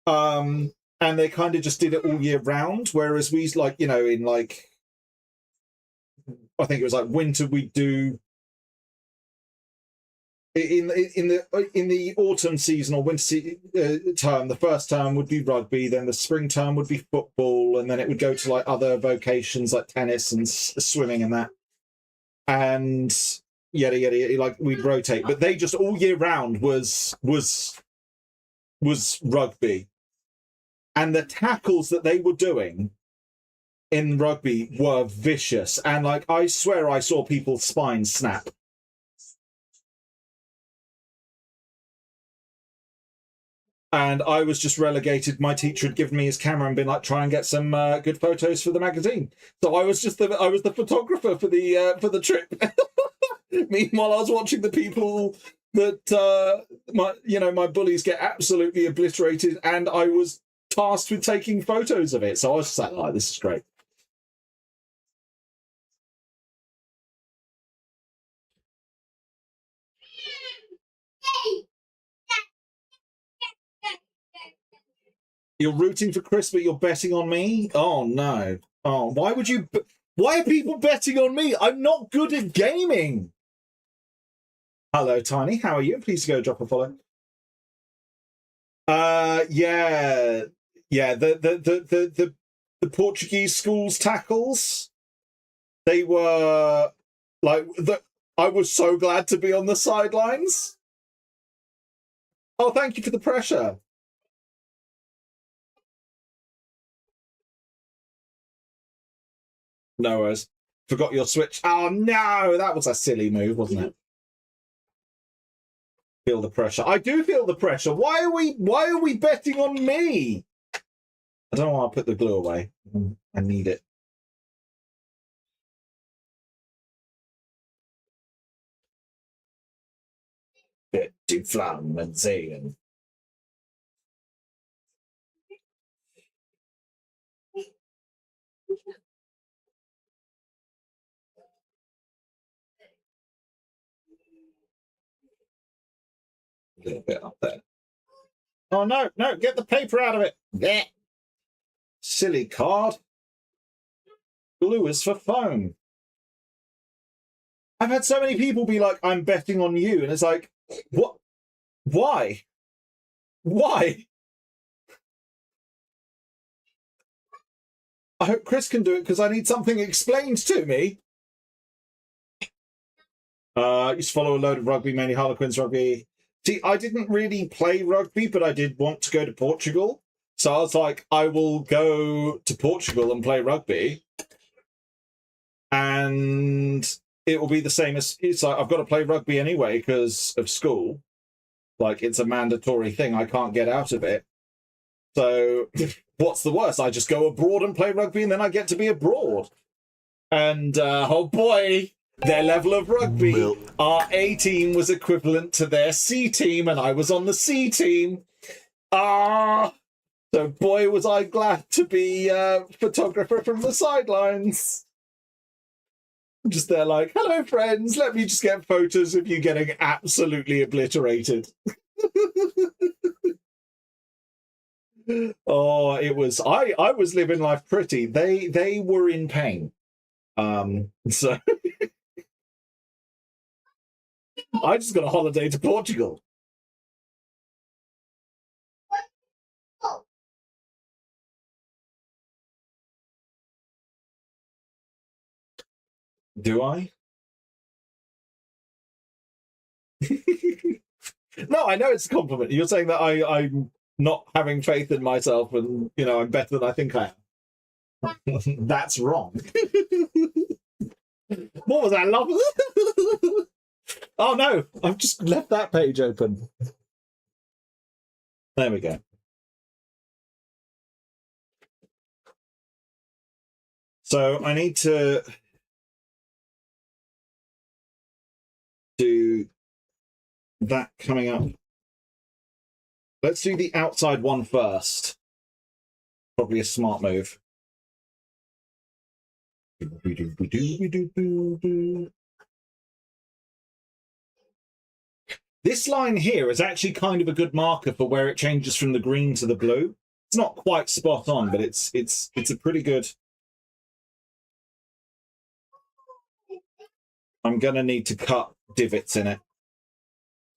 and they kind of just did it all year round. Whereas we, like, you know, in like, I think it was like winter, we'd do. In the autumn season or winter term, the first term would be rugby, then the spring term would be football, and then it would go to like other vocations like tennis and swimming and that, and yada yada, like we'd rotate. But they just all year round was was rugby, and the tackles that they were doing in rugby were vicious, and like I swear I saw people's spines snap. And I was just relegated. My teacher had given me his camera and been like, try and get some good photos for the magazine. So I was the photographer for the trip. Meanwhile, I was watching the people that my bullies get absolutely obliterated, and I was tasked with taking photos of it. So I was just like, oh, this is great. You're rooting for Chris, but you're betting on me? Oh, no. Oh, why would you... Why are people betting on me? I'm not good at gaming. Hello, Tiny. How are you? Please go drop a follow. Yeah. Yeah, the Portuguese schools tackles, they were... Like, I was so glad to be on the sidelines. Oh, thank you for the pressure. No worries. Forgot your switch. Oh no, that was a silly move, wasn't it? Feel the pressure. I do feel the pressure. Why are we betting on me? I don't know why I put the glue away. I need it. Bitte Flammen sehen. A little bit up there. Oh no, no, get the paper out of it. There. Silly card. Glue is for foam. I've had so many people be like, I'm betting on you. And it's like, what? Why? Why? I hope Chris can do it because I need something explained to me. Used to follow a load of rugby, mainly Harlequins rugby. See, I didn't really play rugby, but I did want to go to Portugal. So I was like, I will go to Portugal and play rugby. And it will be the same as... It's like, I've got to play rugby anyway because of school. Like, it's a mandatory thing. I can't get out of it. So what's the worst? I just go abroad and play rugby and then I get to be abroad. And, oh boy... Their level of rugby, our A team was equivalent to their C team, and I was on the C team. So boy, was I glad to be a photographer from the sidelines. I'm just there like, hello friends, let me just get photos of you getting absolutely obliterated. Oh, it was, I was living life pretty. They were in pain. So... I just got a holiday to Portugal. Do I? No, I know it's a compliment. You're saying that I'm not having faith in myself and, you know, I'm better than I think I am. That's wrong. What was that, love? Oh no, I've just left that page open. There we go. So I need to do that coming up. Let's do the outside one first. Probably a smart move. This line here is actually kind of a good marker for where it changes from the green to the blue. It's not quite spot on, but it's a pretty good... I'm going to need to cut divots in it.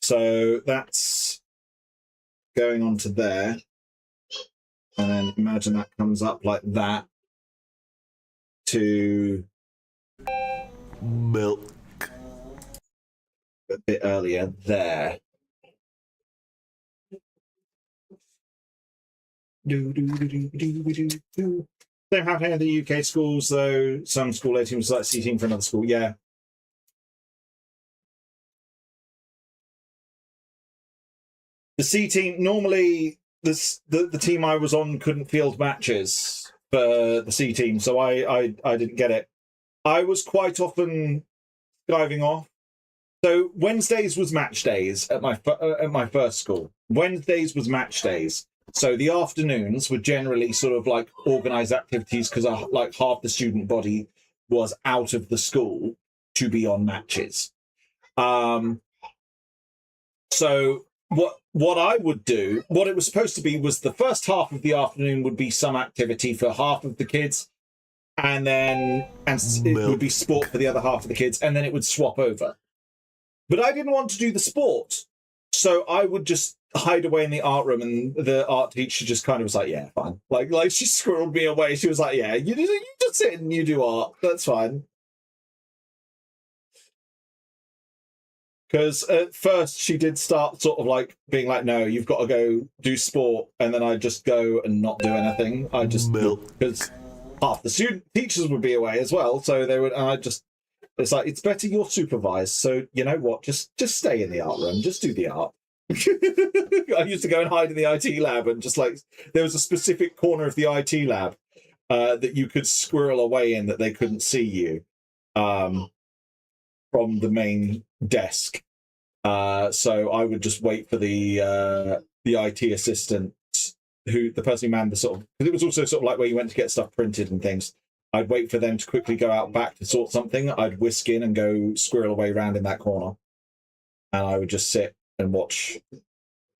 So that's going on to there. And then imagine that comes up like that to... milk. A bit earlier there. Same happening in the UK schools, though. Some school A teams like C team for another school. Yeah. The C team, normally the team I was on couldn't field matches for the C team, so I didn't get it. I was quite often skiving off. So Wednesdays was match days at my first school. Wednesdays was match days. So the afternoons were generally sort of like organised activities because like half the student body was out of the school to be on matches. So what I would do, what it was supposed to be was the first half of the afternoon would be some activity for half of the kids, and then it would be sport for the other half of the kids, and then it would swap over. But I didn't want to do the sport, so I would just hide away in the art room, and the art teacher just kind of was like, yeah, fine. Like she squirreled me away. She was like, yeah, you just sit and you do art. That's fine. Because at first she did start sort of like being like, no, you've got to go do sport. And then I'd just go and not do anything. I just, because half the teachers would be away as well. So they would, and it's like, it's better you're supervised. So you know what, just stay in the art room, just do the art. I used to go and hide in the IT lab, and just like, there was a specific corner of the IT lab that you could squirrel away in that they couldn't see you from the main desk. So I would just wait for the IT assistant, the person who manned the sort of, because it was also sort of like where you went to get stuff printed and things. I'd wait for them to quickly go out back to sort something. I'd whisk in and go squirrel away around in that corner, and I would just sit and watch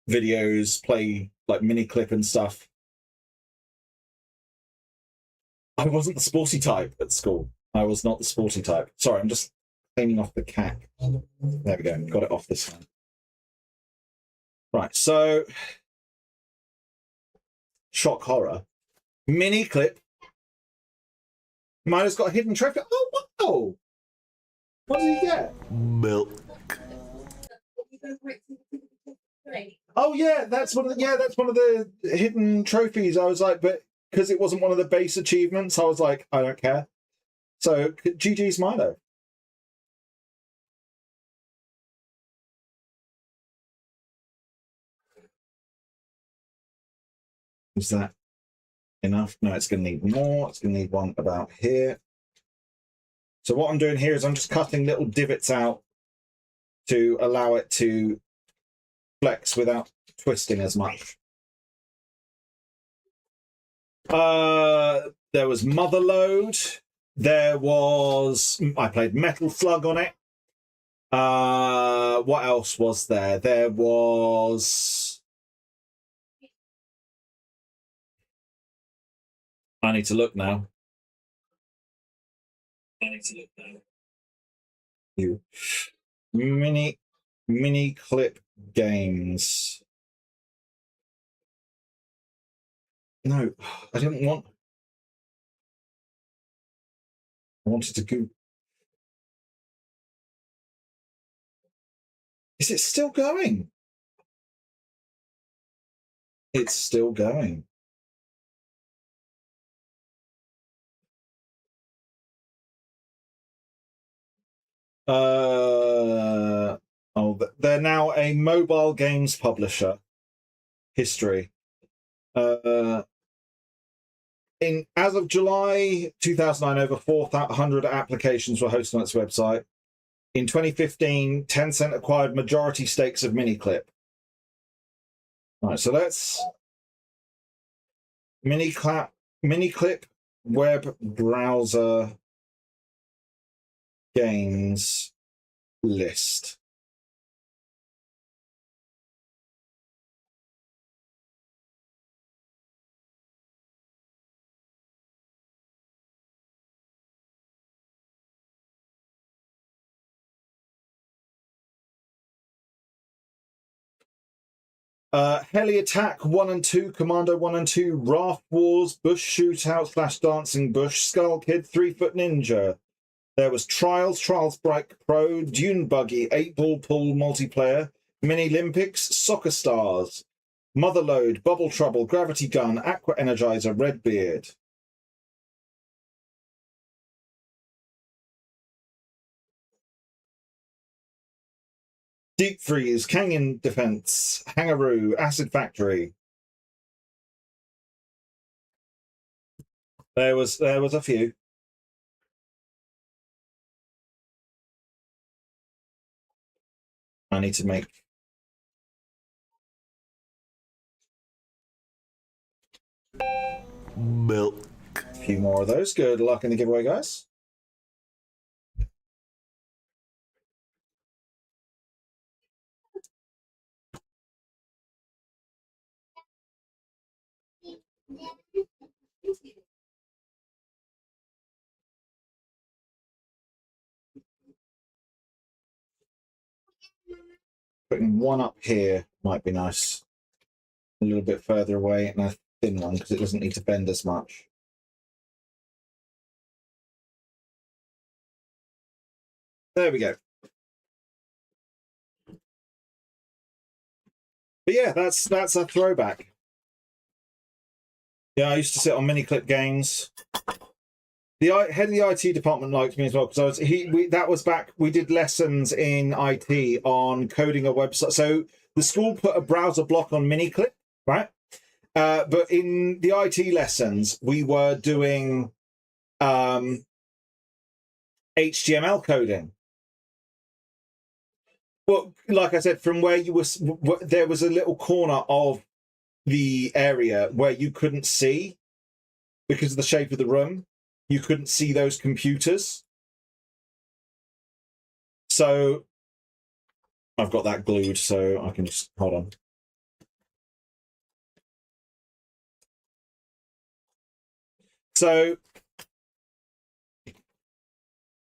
videos, play like mini clip and stuff. I wasn't the sporty type at school. I was not the sporty type. Sorry, I'm just cleaning off the cat. There we go. Got it off this one. Right, so shock horror. Mini clip. Miner's got a hidden trophy. Oh, wow! What did he get? Milk. Oh yeah, that's one of the hidden trophies. I was like, but because it wasn't one of the base achievements, I was like, I don't care. So GG's Milo. Is that enough? No, it's going to need more. It's going to need one about here. So what I'm doing here is I'm just cutting little divots out to allow it to flex without twisting as much. There was Motherload. There was, I played Metal Slug on it. What else was there? There was, I need to look now. You mini clip games. No, I didn't want. I wanted to go. Is it still going? It's still going. They're now a mobile games publisher. History. As of July 2009, over 400 applications were hosted on its website. In 2015, Tencent acquired majority stakes of Miniclip. Right, so let's Miniclip web browser games list. Heli Attack 1 and 2, Commando 1 and 2, Raft Wars, Bush Shootout / Dancing Bush, Skull Kid, 3-Foot Ninja. There was Trials Break Pro, Dune Buggy, 8-Ball Pool Multiplayer, Mini Olympics, Soccer Stars, Motherlode, Bubble Trouble, Gravity Gun, Aqua Energizer, Redbeard. Deep Freeze, Canyon Defense, Hangaroo, Acid Factory. There was a few. I need to make Milk. a few more of those. Good luck in the giveaway, guys. Putting one up here might be nice. A little bit further away, and a thin one because it doesn't need to bend as much. There we go. But yeah, that's a throwback. Yeah, I used to sit on mini clip games. The head of the IT department liked me as well because that was back. We did lessons in IT on coding a website. So the school put a browser block on miniclip, right? But in the IT lessons, we were doing HTML coding. Well, like I said, from where you were, there was a little corner of the area where you couldn't see because of the shape of the room. You couldn't see those computers. So I've got that glued, so I can just hold on. So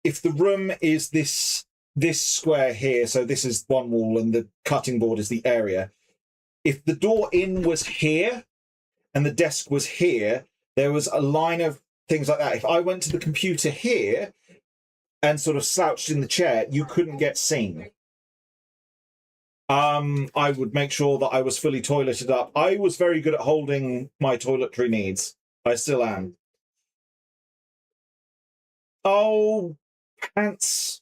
if the room is this square here, so this is one wall and the cutting board is the area. If the door in was here and the desk was here, there was a line of things like that. If I went to the computer here and sort of slouched in the chair, you couldn't get seen. I would make sure that I was fully toileted up. I was very good at holding my toiletry needs. I still am. Oh, pants.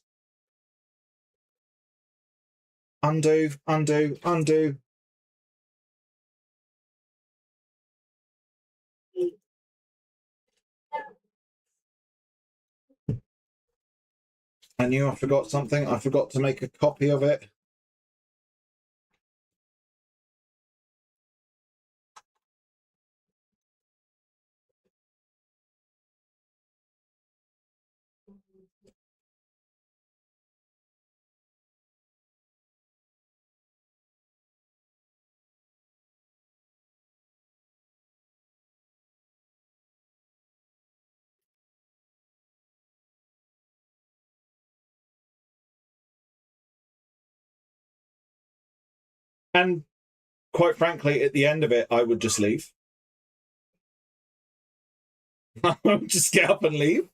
Undo, undo, undo. I knew I forgot something. I forgot to make a copy of it. And quite frankly, at the end of it, I would just leave. I would just get up and leave.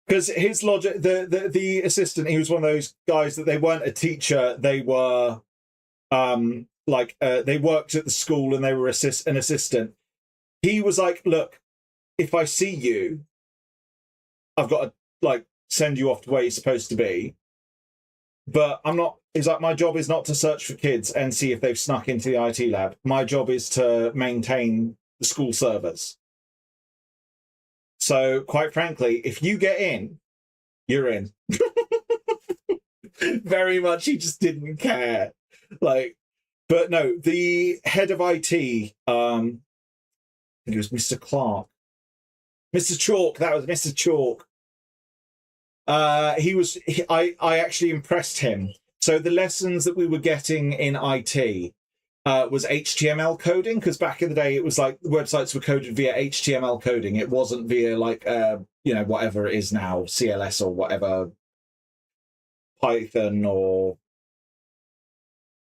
Because his logic, the assistant, he was one of those guys that they weren't a teacher. They were they worked at the school and they were an assistant. He was like, look, if I see you, I've got to send you off to where you're supposed to be. But I'm not. He's like, my job is not to search for kids and see if they've snuck into the IT lab. My job is to maintain the school servers. So, quite frankly, if you get in, you're in. Very much, he just didn't care. But no, the head of IT, I think it was Mr. Clark. Mr. Chalk, that was Mr. Chalk. I actually impressed him. So the lessons that we were getting in IT was HTML coding, because back in the day it was like websites were coded via HTML coding. It wasn't via whatever it is now, CLS or whatever, Python or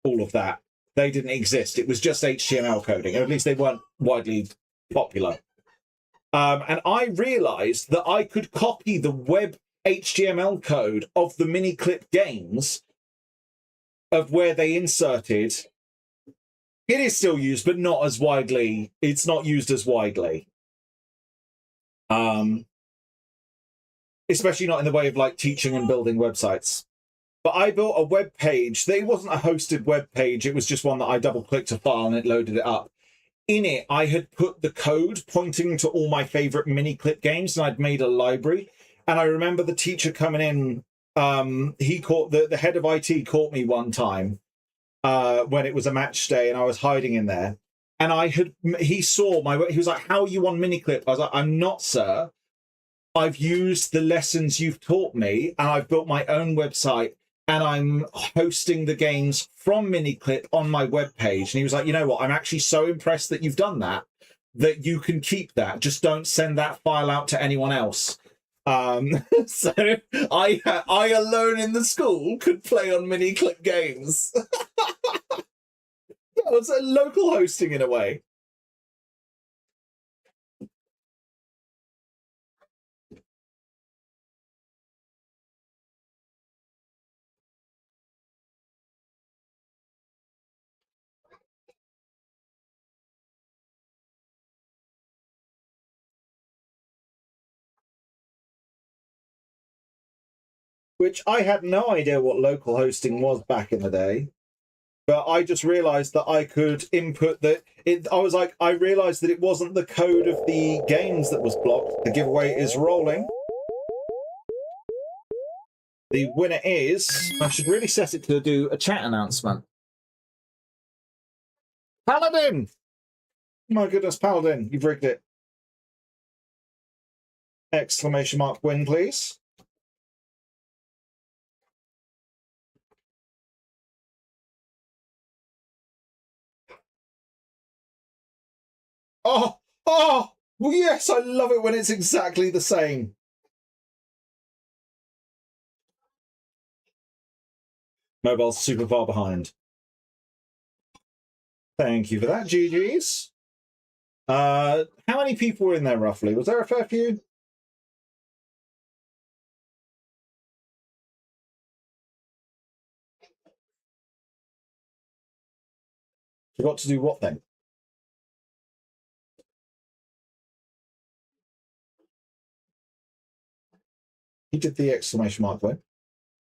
all of that. They didn't exist. It was just HTML coding, or at least they weren't widely popular. And I realized that I could copy the web HTML code of the mini clip games of where they inserted, it is still used, but not as widely. It's not used as widely. Especially not in the way of like teaching and building websites. But I built a web page. It wasn't a hosted web page. It was just one that I double-clicked a file and it loaded it up. In it, I had put the code pointing to all my favorite mini-clip games, and I'd made a library. And I remember the teacher coming in. He caught the head of IT caught me one time when it was a match day, and I was hiding in there. And he saw my. He was like, "How are you on mini-clip?" I was like, "I'm not, sir. I've used the lessons you've taught me, and I've built my own website, and I'm hosting the games from Miniclip on my webpage." And he was like, "You know what? I'm actually so impressed that you've done that you can keep that. Just don't send that file out to anyone else." So I alone in the school could play on Miniclip games. That was a local hosting in a way. Which I had no idea what local hosting was back in the day. But I just realized that I could input that. I realized that it wasn't the code of the games that was blocked. The giveaway is rolling. The winner is. I should really set it to do a chat announcement. Paladin! My goodness, Paladin, you've rigged it. Exclamation mark win, please. Oh, well, yes, I love it when it's exactly the same. Mobile's super far behind. Thank you for that, GG's. How many people were in there roughly? Was there a fair few? Forgot to do what then? He did the exclamation mark win.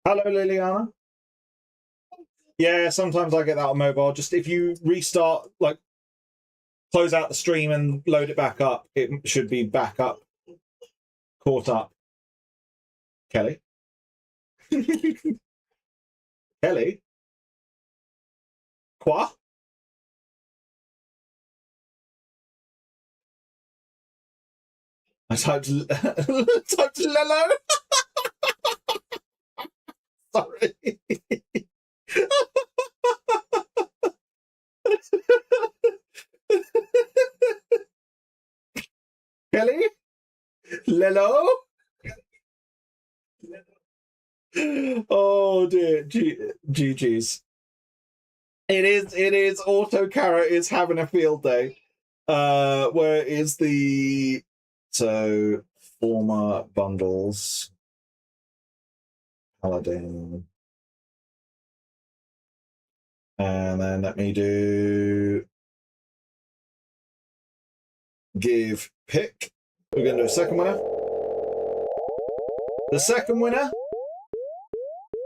Hello, Liliana. Yeah, sometimes I get that on mobile. Just if you restart, like, close out the stream and load it back up, it should be back up, caught up. Kelly? Kelly? Quoi? I typed Lello. Sorry. Kelly? Lello? Oh dear. GG's. It is Auto Carrot is having a field day. Where is the former bundles? Paladin. And then let me do give pick. We're going to do a second winner. The second winner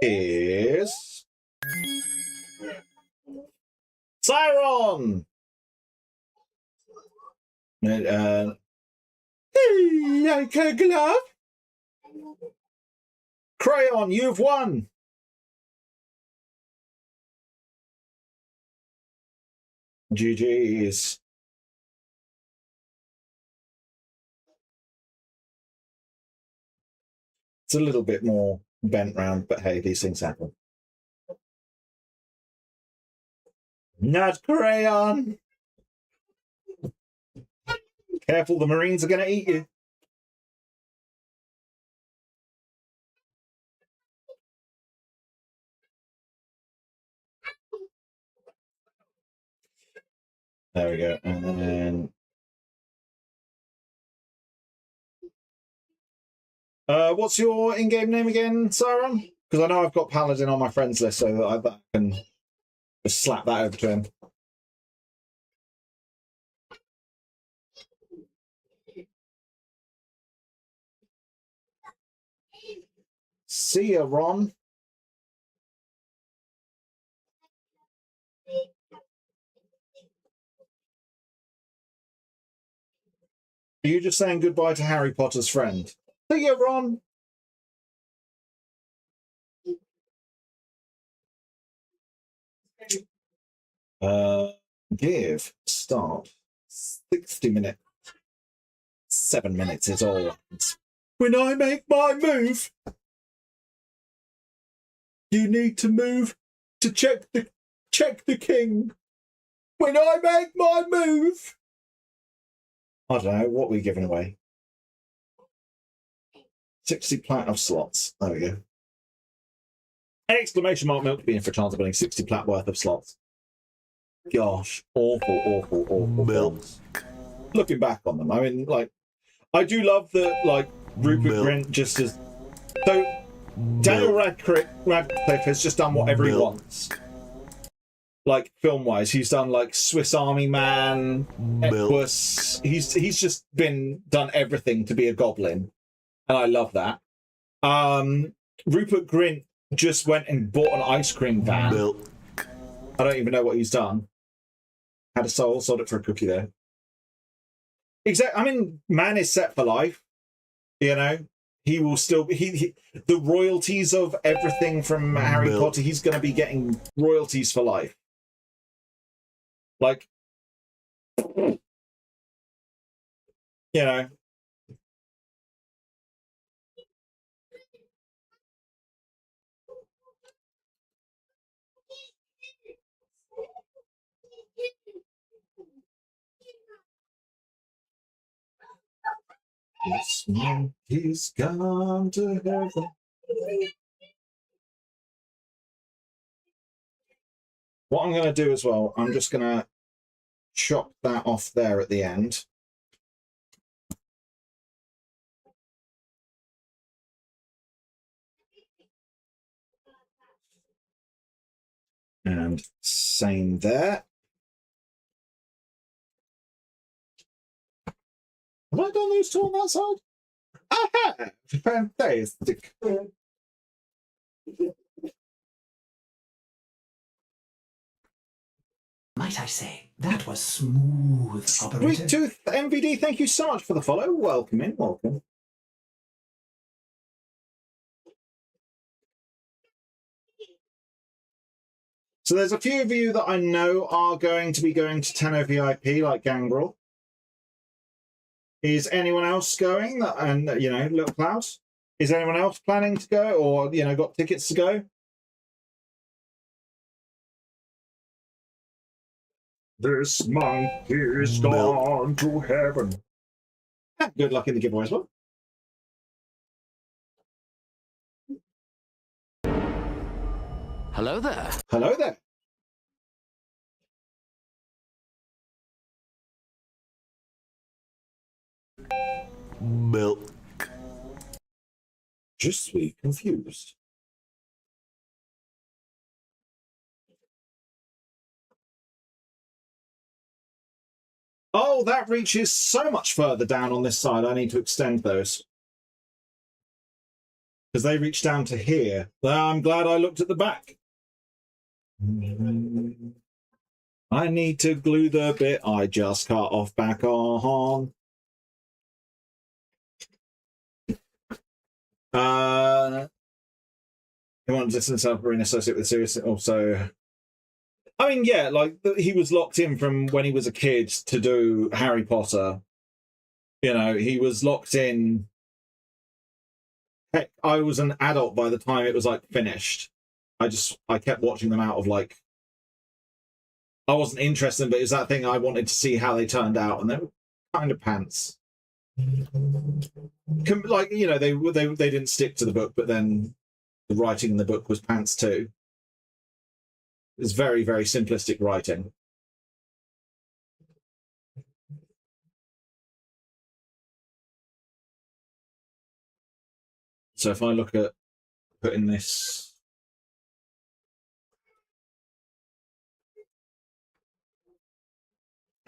is Siron. Like a glove. Crayon, you've won. GG's. It's a little bit more bent round, but hey, these things happen. Not crayon. Careful, the Marines are going to eat you. There we go. And then what's your in-game name again, Siron? Because I know I've got Paladin on my friends list, so that I can just slap that over to him. See ya, Ron. Are you just saying goodbye to Harry Potter's friend? See ya, Ron. Give start 60 minutes. 7 minutes is all. When I make my move, you need to move to check the king. When I make my move. I don't know what we're giving away. 60 platinum slots. There we go. Exclamation mark milk bean for a chance of winning 60 plat worth of slots. Gosh, awful. Milk. Looking back on them, I mean, like, I do love that, like, Rupert Grint just as... So, Daniel Radcliffe has just done whatever he wants. Like, film-wise, he's done, like, Swiss Army Man, Equus. He's just done everything to be a goblin. And I love that. Rupert Grint just went and bought an ice cream van. I don't even know what he's done. Had a soul, sold it for a cookie there. Exactly. I mean, man is set for life. You know, he will still be the royalties of everything from Harry Potter. He's going to be getting royalties for life. Like, you know. This monkey's gone to heaven. What I'm going to do as well, I'm just going to chop that off there at the end. And same there. Have I done those two on that side? I have! Fantastic. Might I say, that was smooth, operator. Sweet Tooth MVD, thank you so much for the follow. Welcome in, welcome. So there's a few of you that I know are going to be going to Tenno VIP, like Gangrel. Is anyone else going? And, you know, Little Klaus? Is anyone else planning to go or, you know, got tickets to go? This monkey's gone to heaven. Good luck in the giveaway as well. Hello there. Hello there. Milk. Je suis confused. Oh, that reaches so much further down on this side. I need to extend those. Because they reach down to here. I'm glad I looked at the back. I need to glue the bit I just cut off back on. He wanted to distance himself and associate with serious. Also, I mean, yeah, like he was locked in from when he was a kid to do Harry Potter. You know, he was locked in. Heck, I was an adult by the time it was like finished. I kept watching them out of like. I wasn't interested, but it was that thing I wanted to see how they turned out, and they were kind of pants. Like, you know, they didn't stick to the book, but then the writing in the book was pants too. It was very, very simplistic writing. So if I look at putting this.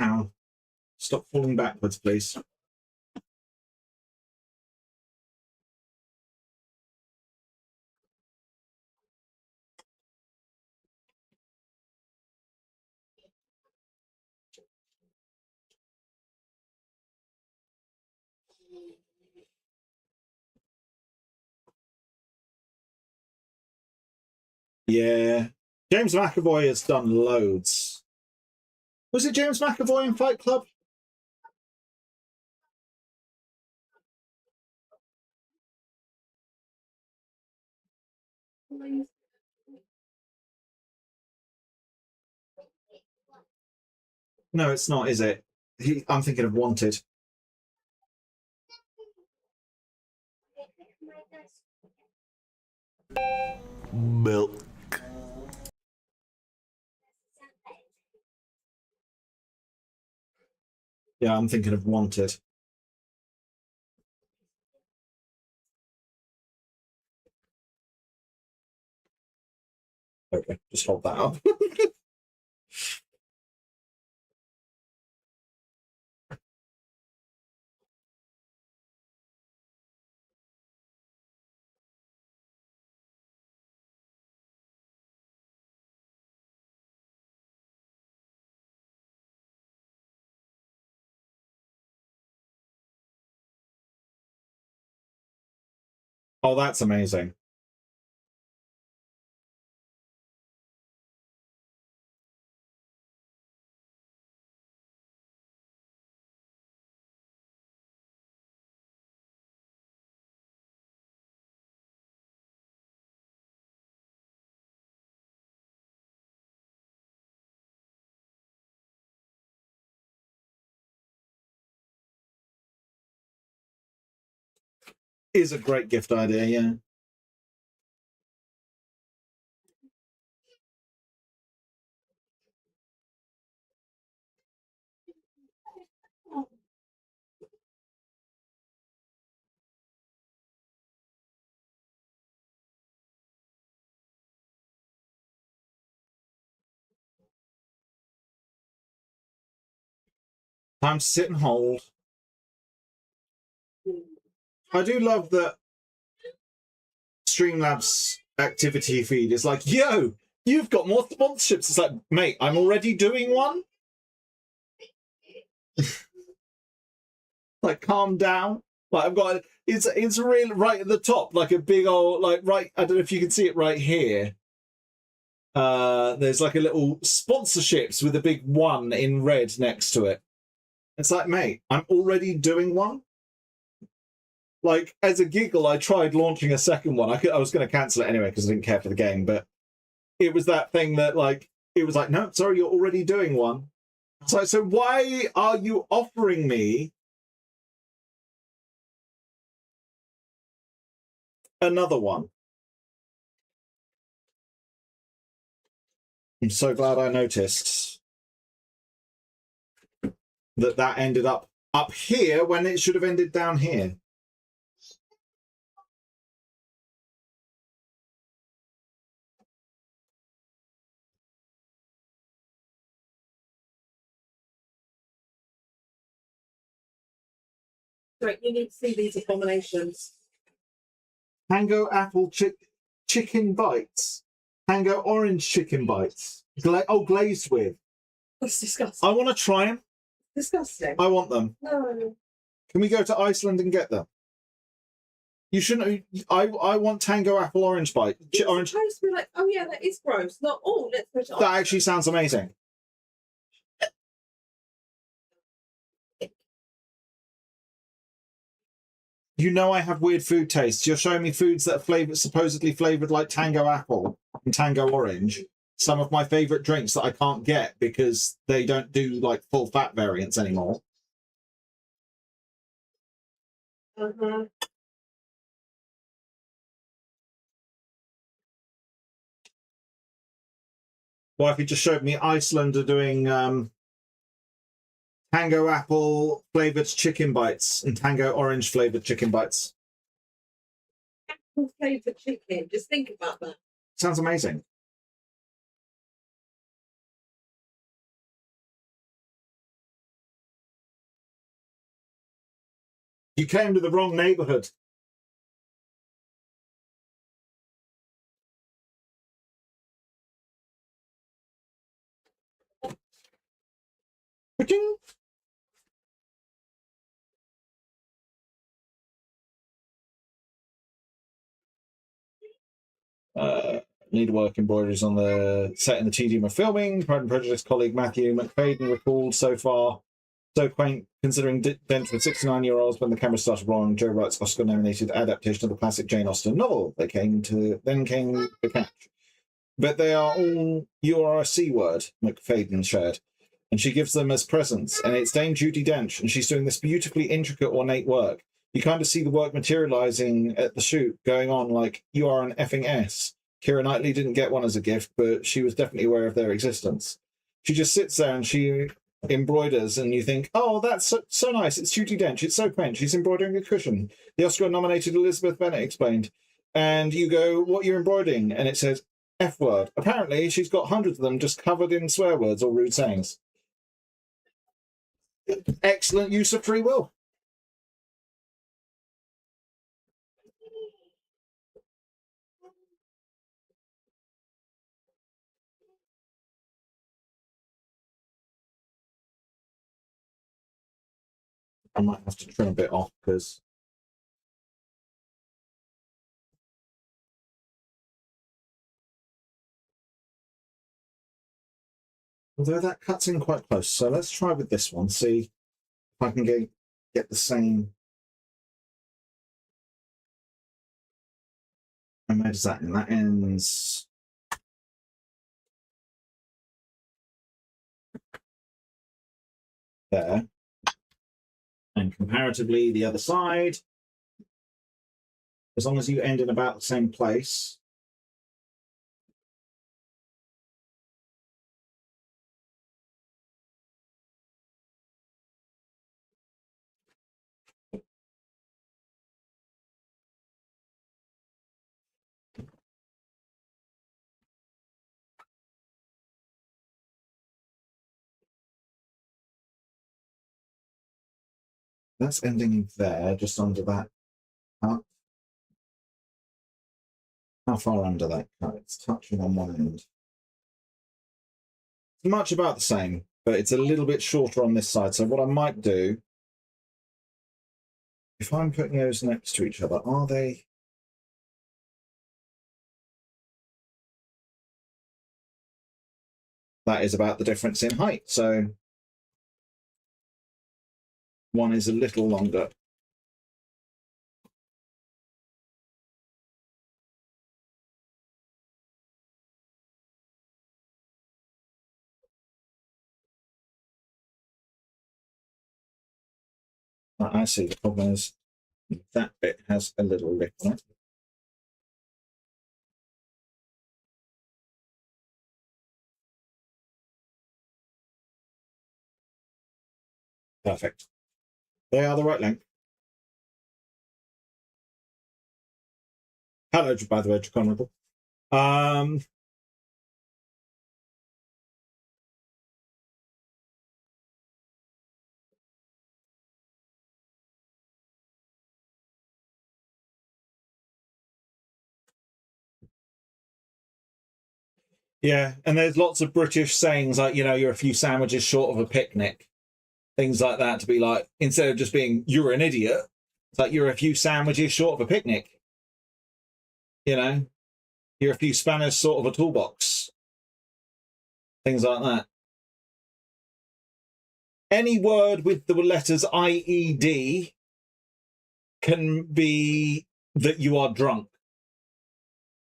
Ow. Stop falling backwards, please. Yeah. James McAvoy has done loads. Was it James McAvoy in Fight Club? No, it's not, is it? I'm thinking of Wanted. Milk. Yeah, I'm thinking of Wanted. Okay, just hold that up. Oh, that's amazing. Is a great gift idea, yeah. Time to sit and hold. I do love that Streamlabs activity feed is like, yo, you've got more sponsorships. It's like, mate, I'm already doing one. Like, calm down. Like, I've got it's really right at the top, like a big old, like, right. I don't know if you can see it right here. There's like a little sponsorships with a big 1 in red next to it. It's like, mate, I'm already doing one. Like, as a giggle, I tried launching a second one. I was going to cancel it anyway because I didn't care for the game, but it was that thing that, like, it was like, no, sorry, you're already doing one. It's like, so why are you offering me another one? I'm so glad I noticed that ended up here when it should have ended down here. Right, you need to see these abominations. Tango apple chicken bites. Tango orange chicken bites. Glazed with. That's disgusting. I want to try them. Disgusting. I want them. No. Can we go to Iceland and get them? You shouldn't. I want Tango apple orange bite. You're supposed to be like, oh yeah, that is gross. Not all. Let's put it on. That actually sounds amazing. You know I have weird food tastes. You're showing me foods that are supposedly flavored like Tango apple and Tango orange. Some of my favorite drinks that I can't get because they don't do like full fat variants anymore. Uh-huh. Well, if you just showed me Iceland are doing Tango apple flavored chicken bites and Tango orange flavored chicken bites. Full flavour chicken. Just think about that. Sounds amazing. You came to the wrong neighborhood. Ka-ching. Needlework embroideries on the set in the tedium of filming. Pride and Prejudice colleague Matthew McFadden recalled so far. So quaint, considering Dent with 69-year-olds when the camera started rolling. Joe Wright's Oscar-nominated adaptation of the classic Jane Austen novel. Then came the catch. But they are all, you are a C word, McFadden shared. And she gives them as presents. And it's Dame Judi Dench, and she's doing this beautifully intricate, ornate work. You kind of see the work materializing at the shoot, going on like, you are an effing S. Keira Knightley didn't get one as a gift, but she was definitely aware of their existence. She just sits there and she embroiders, and you think, oh, that's so nice. It's Judi Dench. It's so quaint. She's embroidering a cushion. The Oscar-nominated Elizabeth Bennet explained. And you go, what are you embroidering? And it says, F word. Apparently, she's got hundreds of them just covered in swear words or rude sayings. Excellent use of free will. I might have to trim a bit off because although that cuts in quite close. So let's try with this one, see if I can get the same. And where does that end? That ends there. And comparatively, the other side, as long as you end in about the same place. That's ending there, just under that cut. How far under that cut? It's touching on one end. It's much about the same, but it's a little bit shorter on this side. So what I might do, if I'm putting those next to each other, are they? That is about the difference in height. So one is a little longer. I see. The problem is that bit has a little lip on it. Perfect. They are the right length. Hello, by the way, Honourable. Yeah, and there's lots of British sayings like, you know, you're a few sandwiches short of a picnic. Things like that, to be like, instead of just being, you're an idiot, it's like, you're a few sandwiches short of a picnic. You know, you're a few spanners short of a toolbox. Things like that. Any word with the letters IED can be that you are drunk.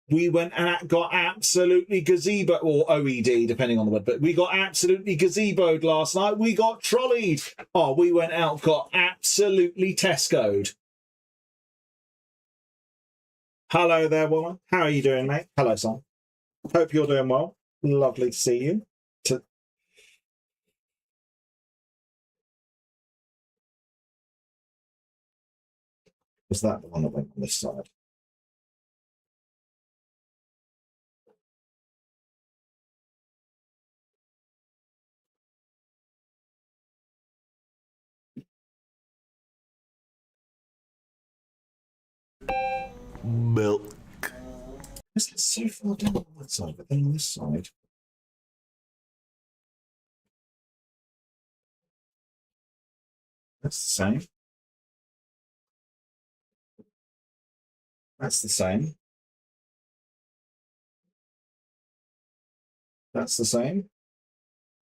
We went and got absolutely gazebo, or OED, depending on the word, but we got absolutely gazeboed last night. We got trolleyed. Oh, we went out, got absolutely Tesco'd. Hello there, woman. How are you doing, mate? Hello, son. Hope you're doing well. Lovely to see you. Was that the one that went on this side? milk. It's so far down on that side, but then on this side. That's the same. That's the same. That's the same.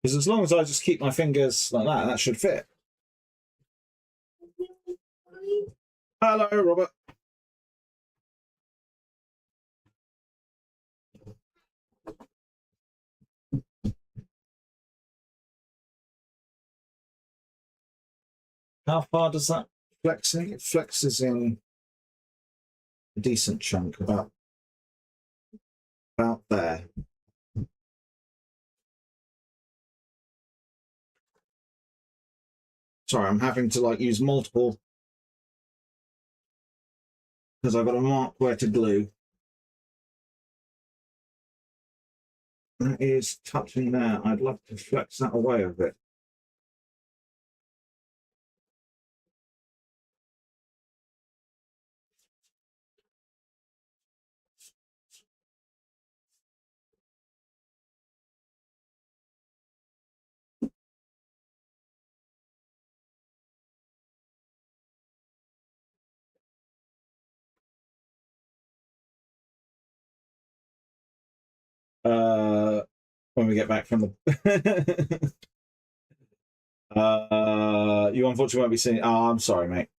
Because as long as I just keep my fingers like that, that should fit. Hello, Robert. How far does that flex in? It flexes in a decent chunk, about there. Sorry, I'm having to like use multiple because I've got to mark where to glue. That is touching there. I'd love to flex that away a bit. When we get back from the you unfortunately won't be seeing. Oh, I'm sorry, mate.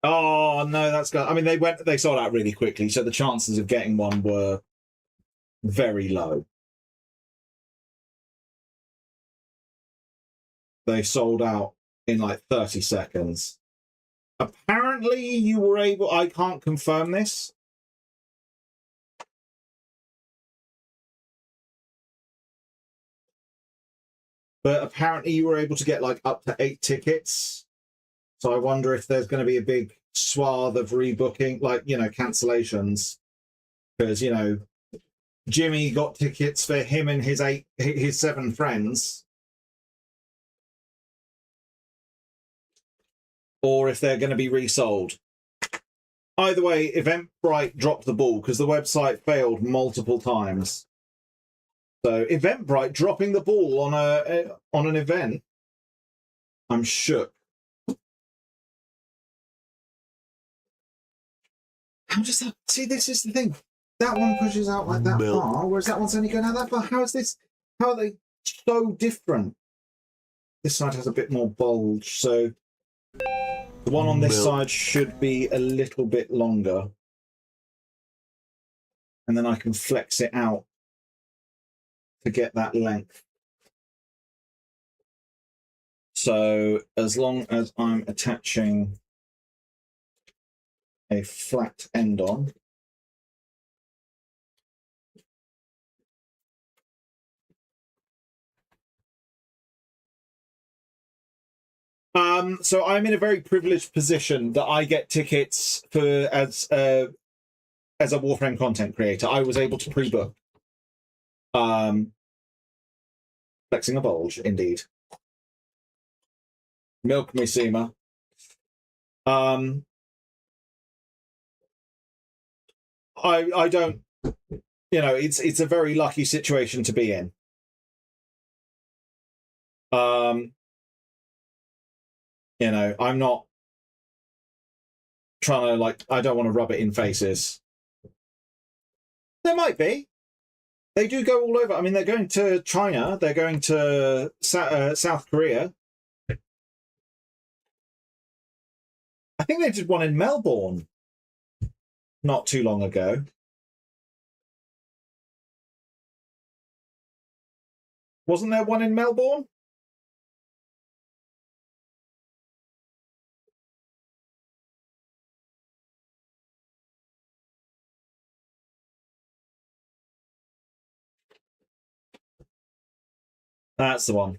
Oh no, that's good. I mean, they sold out really quickly, so the chances of getting one were very low. They sold out in like 30 seconds. Apparently you were able, I can't confirm this, but apparently you were able to get like up to 8 tickets. So I wonder if there's going to be a big swath of rebooking, like, you know, cancellations. Because, you know, Jimmy got tickets for him and his 7 friends. Or if they're going to be resold. Either way, Eventbrite dropped the ball because the website failed multiple times. So Eventbrite dropping the ball on an event, I'm shook. How does that? See, this is the thing. That one pushes out like that far, whereas that one's only going out that far. How is this? How are they so different? This side has a bit more bulge, so the one on this side should be a little bit longer. And then I can flex it out to get that length. So as long as I'm attaching a flat end on, so I'm in a very privileged position that I get tickets for as a Warframe content creator. I was able to pre-book. Flexing a bulge, indeed. Milk me, Seema. I don't, you know, it's a very lucky situation to be in. You know, I'm not trying to, like, I don't want to rub it in faces. There might be. They do go all over. I mean, they're going to China. They're going to South Korea. I think they did one in Melbourne not too long ago. Wasn't there one in Melbourne? That's the one.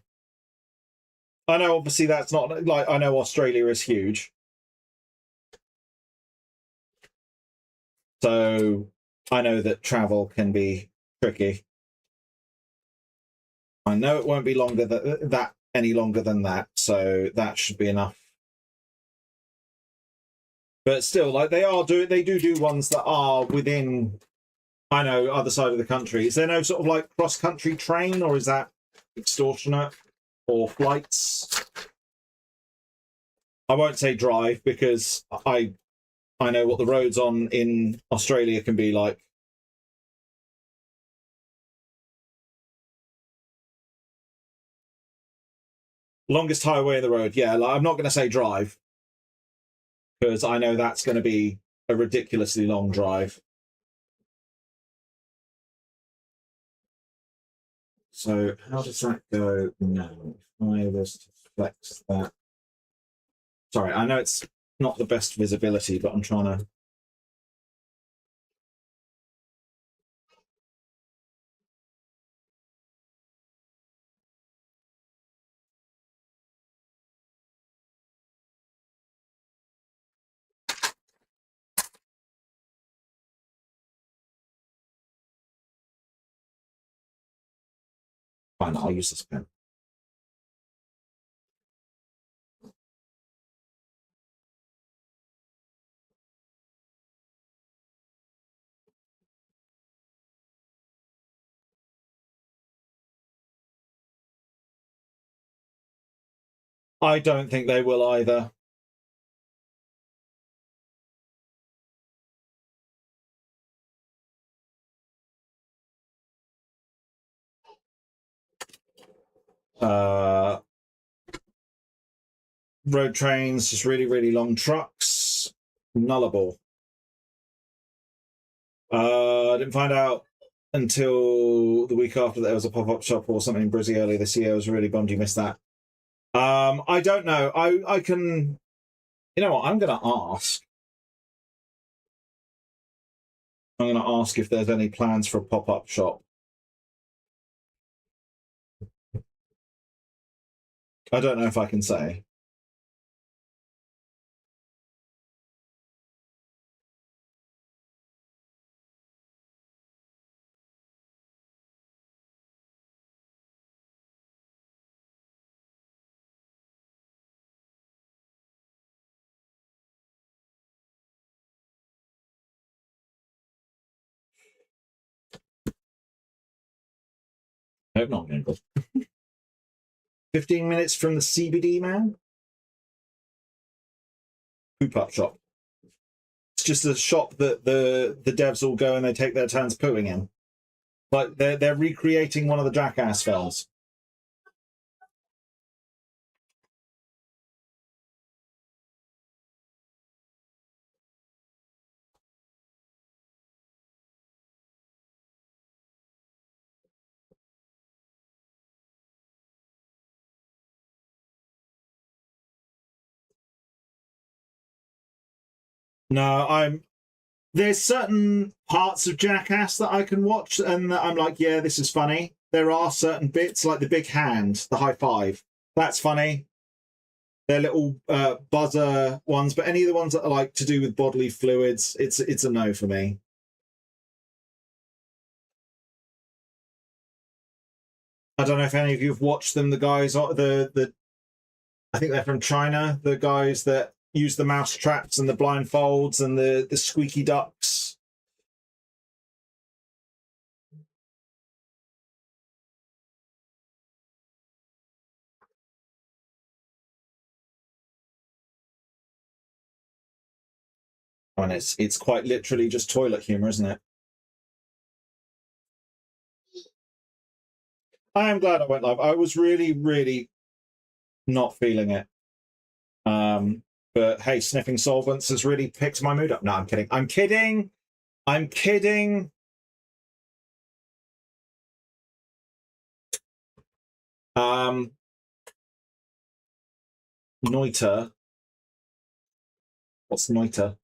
I know, obviously, that's not, like, I know Australia is huge. So I know that travel can be tricky. I know it won't be longer that any longer than that, so that should be enough But still, like they do ones that are within, I know, other side of the country. Is there no sort of like cross-country train, or is that extortionate, or flights? I won't say drive because I know what the roads in Australia can be like. Longest highway in the road, yeah. Like, I'm not going to say drive because I know that's going to be a ridiculously long drive. So how does that go now? If I was to flex that. Sorry, I know it's not the best visibility, but I'm trying to. Fine, I'll use this pen. I don't think they will either. Road trains, just really, really long trucks, nullable. I didn't find out until the week after that there was a pop-up shop or something in Brizzy earlier this year. I was really bummed you missed that. I don't know. I can, you know what? I'm going to ask. I'm going to ask if there's any plans for a pop-up shop. I don't know if I can say. I hope not, Google. 15 minutes from the CBD, man. Poop-up shop. It's just a shop that the devs all go and they take their turns pooing in. Like they're recreating one of the Jackass films. No, there's certain parts of Jackass that I can watch and I'm like, yeah, this is funny. There are certain bits like the big hand, the high five. That's funny. They're little buzzer ones, but any of the ones that are like to do with bodily fluids, it's a no for me. I don't know if any of you have watched them. The guys, I think they're from China. The guys that use the mouse traps and the blindfolds and the squeaky ducks. And it's quite literally just toilet humor, isn't it? I am glad I went live. I was really, really not feeling it. But hey, sniffing solvents has really picked my mood up. No, I'm kidding. I'm kidding. I'm kidding. Noiter. What's Noiter?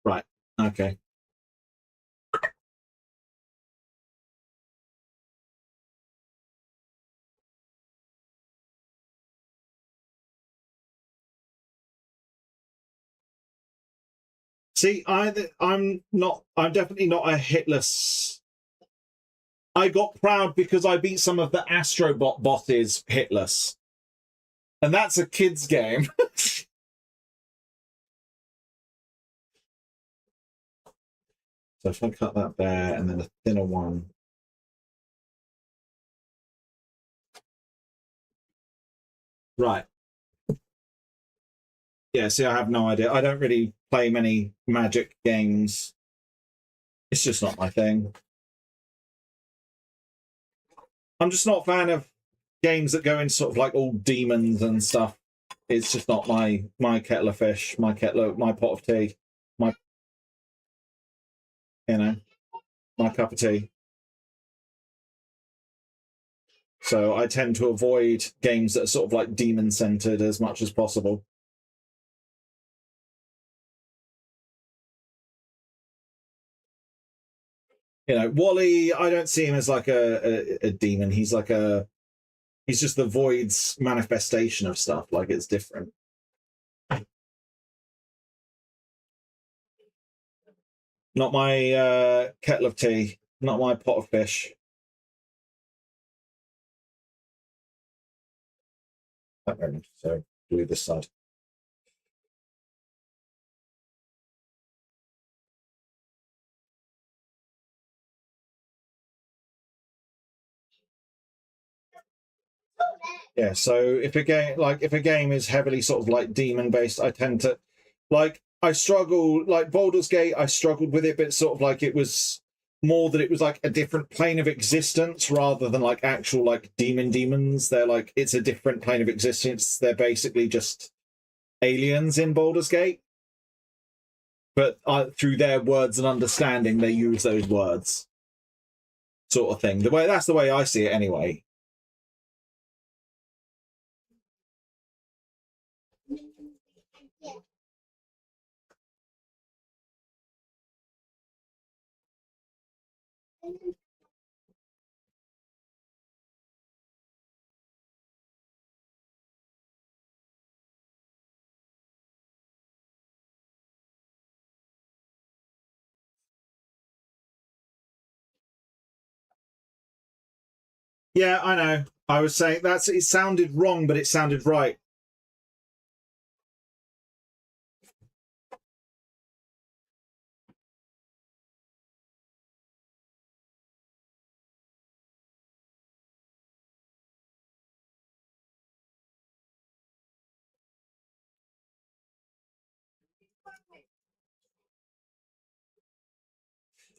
Right. Okay. See, I'm definitely not a hitless. I got proud because I beat some of the Astrobot bosses hitless. And that's a kid's game. So if I cut that there and then a thinner one. Right. Yeah, see, I have no idea. I don't really play many Magic games. It's just not my thing. I'm just not a fan of games that go into sort of like all demons and stuff. It's just not my kettle of fish, my pot of tea, my cup of tea. So I tend to avoid games that are sort of like demon centered as much as possible. Wally, I don't see him as like a demon. He's just the void's manifestation of stuff. Like, it's different. Not my kettle of tea. Not my pot of fish. So do this side. Yeah, so if a game is heavily sort of like demon based, I tend to I struggle, like Baldur's Gate, I struggled with it, but sort of like it was more that it was like a different plane of existence rather than like actual like demons. They're like, it's a different plane of existence. They're basically just aliens in Baldur's Gate. But through their words and understanding, they use those words, sort of thing. That's the way I see it anyway. Yeah, I know. I was saying it sounded wrong, but it sounded right.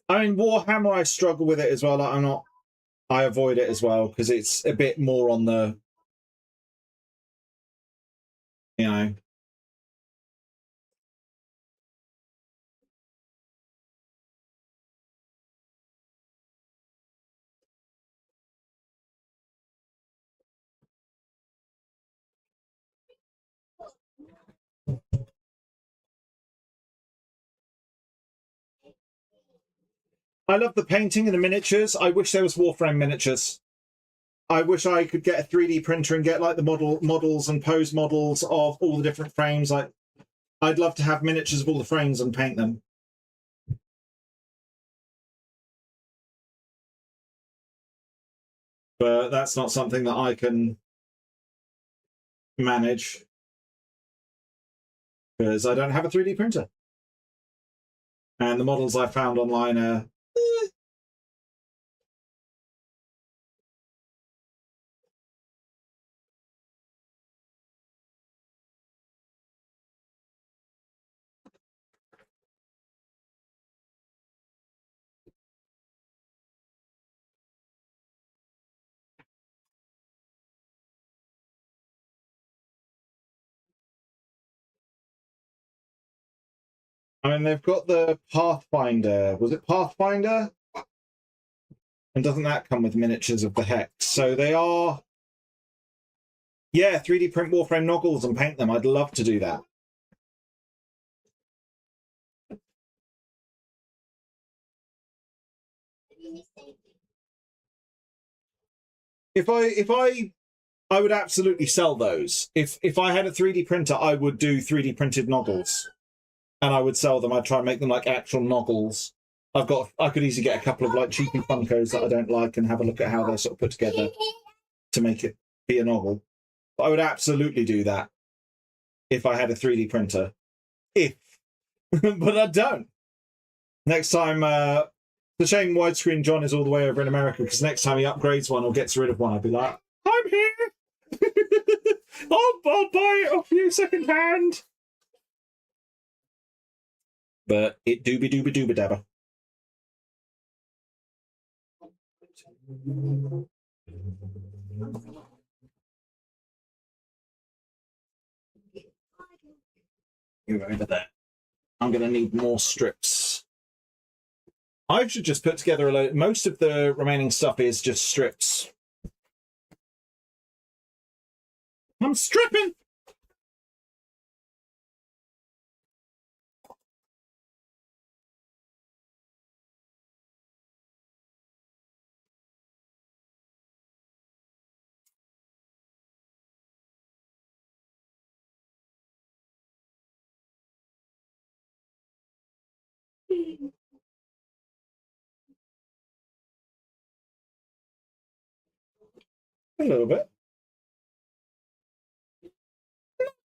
I mean, Warhammer, I struggle with it as well. I avoid it as well because it's a bit more on the, I love the painting and the miniatures. I wish there was Warframe miniatures. I wish I could get a 3D printer and get like the models and pose models of all the different frames. I'd love to have miniatures of all the frames and paint them. But that's not something that I can manage because I don't have a 3D printer. And the models I found online are I mean, they've got the Pathfinder. Was it Pathfinder? And doesn't that come with miniatures of the Hex? So they are... Yeah, 3D print Warframe noggles and paint them. I'd love to do that. I would absolutely sell those. If I had a 3D printer, I would do 3D printed noggles. and I would sell them. I'd try and make them like actual noggles. I could easily get a couple of like cheapy Funkos that I don't like and have a look at how they're sort of put together to make it be a noggle. But I would absolutely do that if I had a 3D printer. But I don't. Next time, the shame widescreen John is all the way over in America, because next time he upgrades one or gets rid of one, I'd be like, I'm here. I'll buy it off you second hand. But it dooby dooby dooba dabba. You're over there. I'm going to need more strips. I should just put together a load. Most of the remaining stuff is just strips. I'm stripping! A little bit.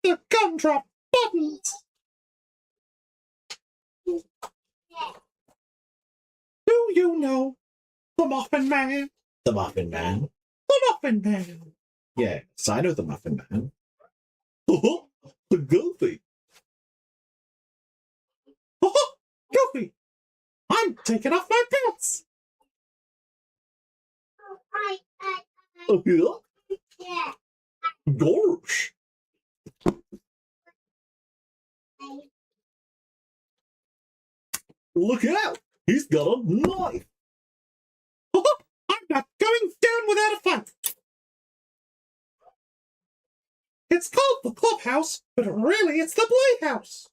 The gumdrop buttons! Do you know the Muffin Man? The Muffin Man? The Muffin Man! Yes, I know the Muffin Man. Oh, the Goofy! Oh, Goofy! I'm taking off my pants! Oh, yeah? Gosh! Look out! He's got a knife! Oh, I'm not going down without a fight! It's called the clubhouse, but really it's the playhouse!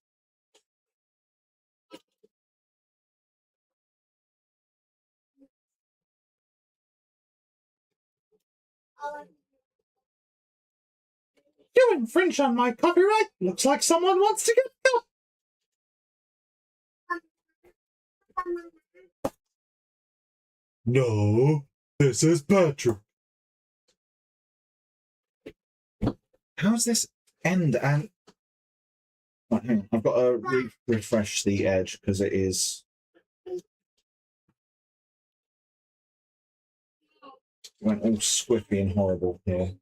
You infringe on my copyright. Looks like someone wants to get killed. No, this is Patrick. How's this end? And oh, hang on. I've got to refresh the edge because it is. Went all squiffy and horrible here.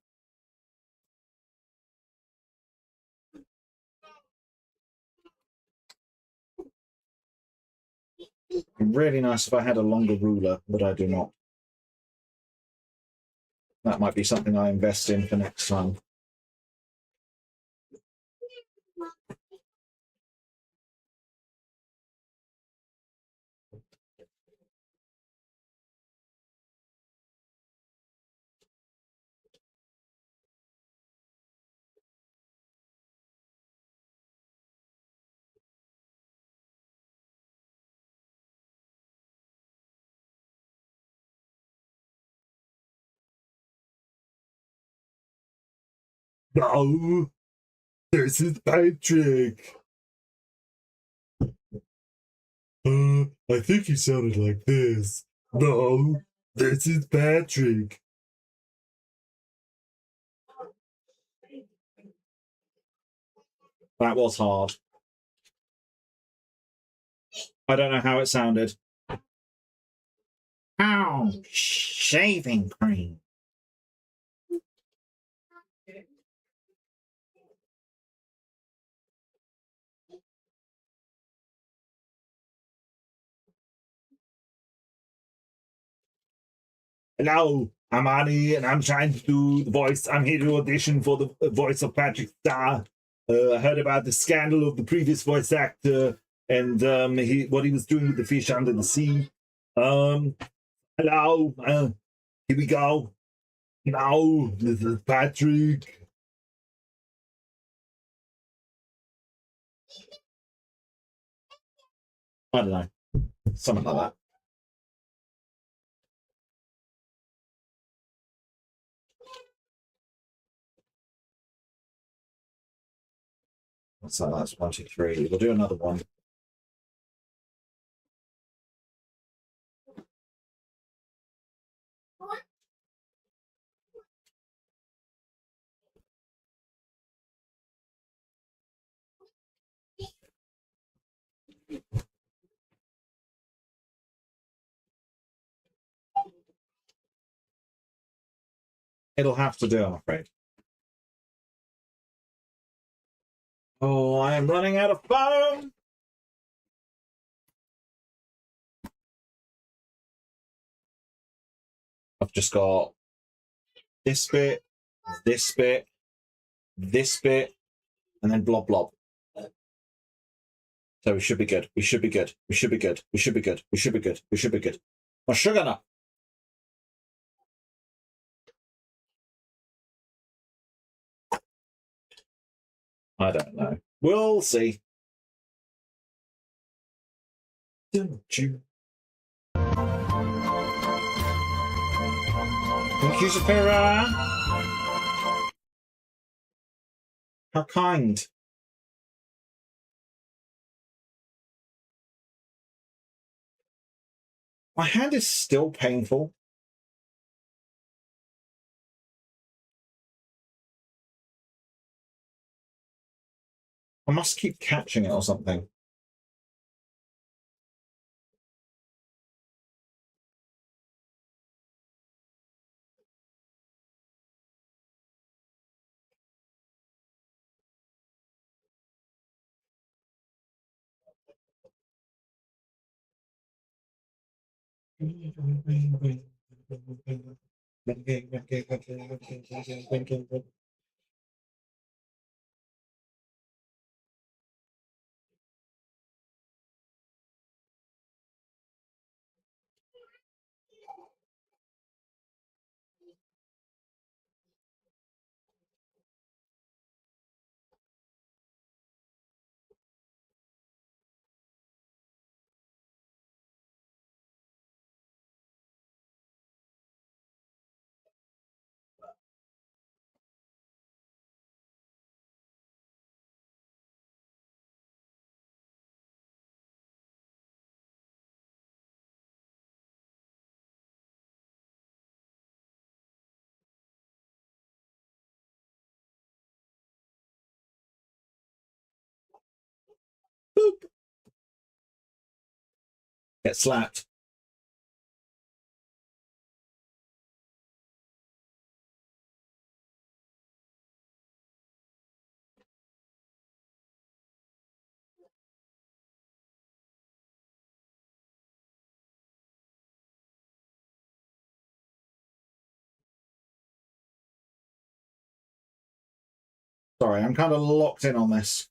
Really nice if I had a longer ruler, but I do not. That might be something I invest in for next time. No, this is Patrick. I think he sounded like this. No, this is Patrick. That was hard. I don't know how it sounded. Ow, shaving cream. Hello, I'm Annie, and I'm trying to do the voice. I'm here to audition for the voice of Patrick Star. I heard about the scandal of the previous voice actor and what he was doing with the fish under the sea. Hello, here we go. No, this is Patrick. I don't know, something like that. So that's 1, 2, 3. We'll do another one. It'll have to do, I'm afraid. Oh, I am running out of foam. I've just got this bit, this bit, this bit, and then blob blob. So we should be good. We should be good. We should be good. We should be good. We should be good. We should be good. Oh, sugar nut. I don't know. We'll see. Don't you? Thank you, Sapphira. How kind. My hand is still painful. I must keep catching it or something. Boop. Get slapped. Sorry, I'm kind of locked in on this.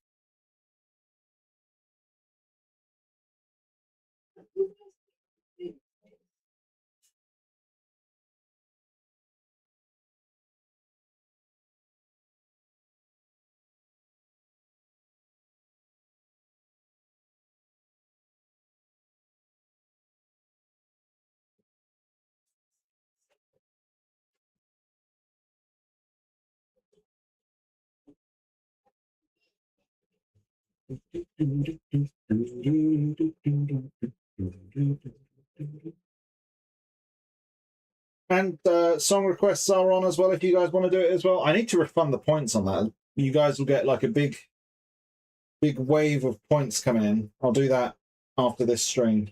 And song requests are on as well if you guys want to do it as well. I need to refund the points on that. You guys will get like a big wave of points coming in. I'll do that after this stream.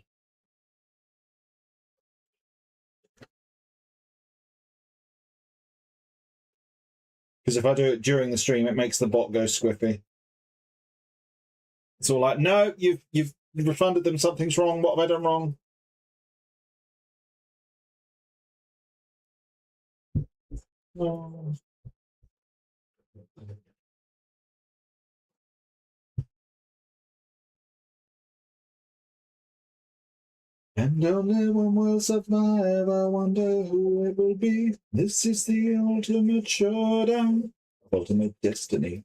Because if I do it during the stream, it makes the bot go squiffy. It's all like, no, you've refunded them. Something's wrong. What have I done wrong? Oh. And only one will survive. I wonder who it will be. This is the ultimate showdown, ultimate destiny.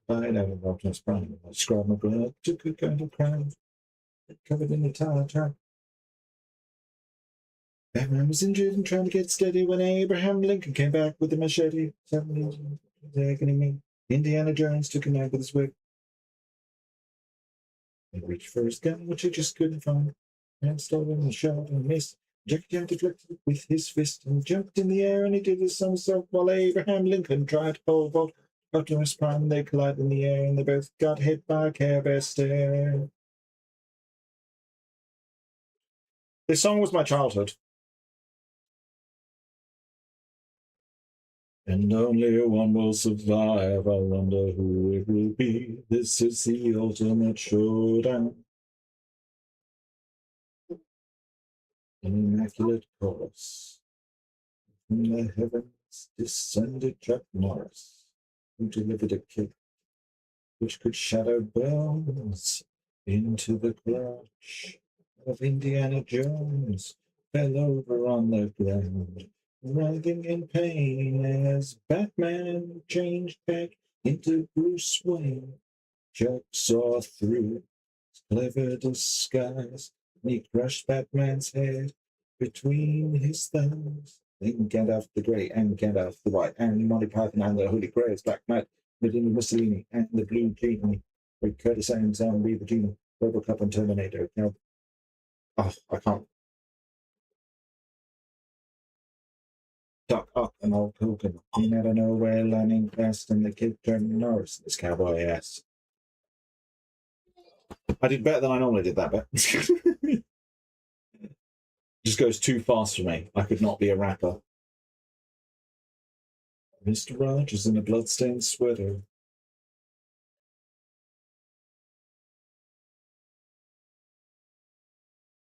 I never walked on Prime. I scrubbed my blood, took a kind of crown, covered in the tire track. Batman was injured and trying to get steady when Abraham Lincoln came back with a machete. Indiana Jones took him out with his whip. He reached for his gun, which he just couldn't find. And stolen and shot and missed. Jackie Chan deflected with his fist and jumped in the air, and he did his somersault while Abraham Lincoln tried to pole vault. Optimus Prime, they collided in the air, and they both got hit by a Care Bear stare. This song was my childhood. And only one will survive. I wonder who it will be. This is the ultimate showdown. An immaculate chorus. From the heavens descended Chuck Norris, who delivered a kick which could shadow bones into the crotch of Indiana Jones. Fell over on the ground, writhing in pain as Batman changed back into Bruce Wayne. Chuck saw through his clever disguise, and he crushed Batman's head between his thumbs. Then Gandalf the Grey and Gandalf the White and Monty Python and the Holy Grails, Black Knight, Medina Mussolini and the Blue Genie, with Curtis and Zombie the Genie, Robocop and Terminator. Now, oh, I can't. Duck up and old Hogan. He never know where learning best, and the kid turned Norris, this cowboy ass. I did better than I normally did that bit. Just goes too fast for me. I could not be a rapper. Mr. Rogers in a bloodstained sweater.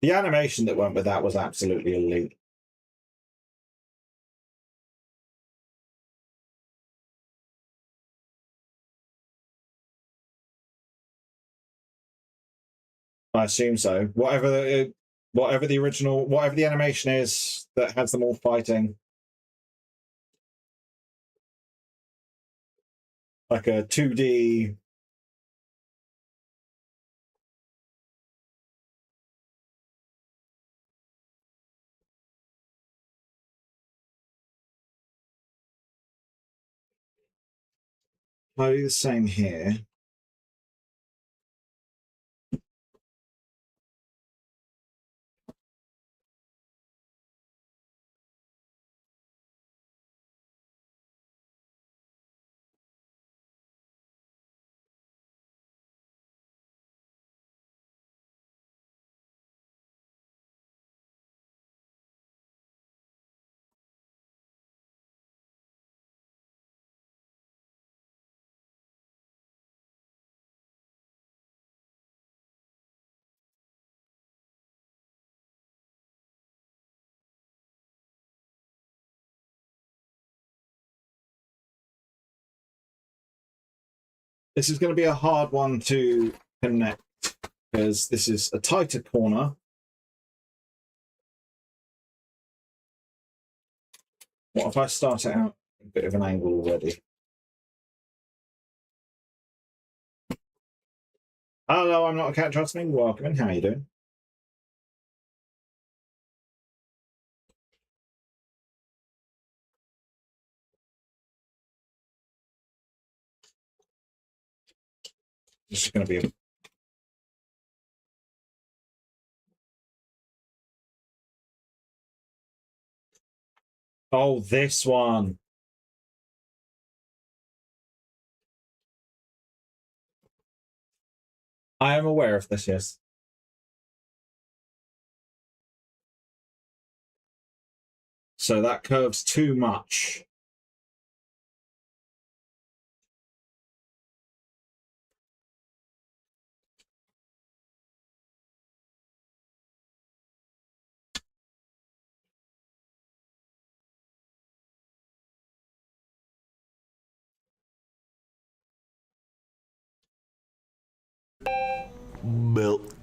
The animation that went with that was absolutely elite. I assume so. Whatever the original, whatever the animation is that has them all fighting, like a 2D. I'll do the same here. This is going to be a hard one to connect because this is a tighter corner. What if I start it out a bit of an angle already? Hello, I'm not a cat, trust me. Welcome in. How are you doing? This is going to be a... Oh, this one. I am aware of this, yes. So that curves too much. Milk.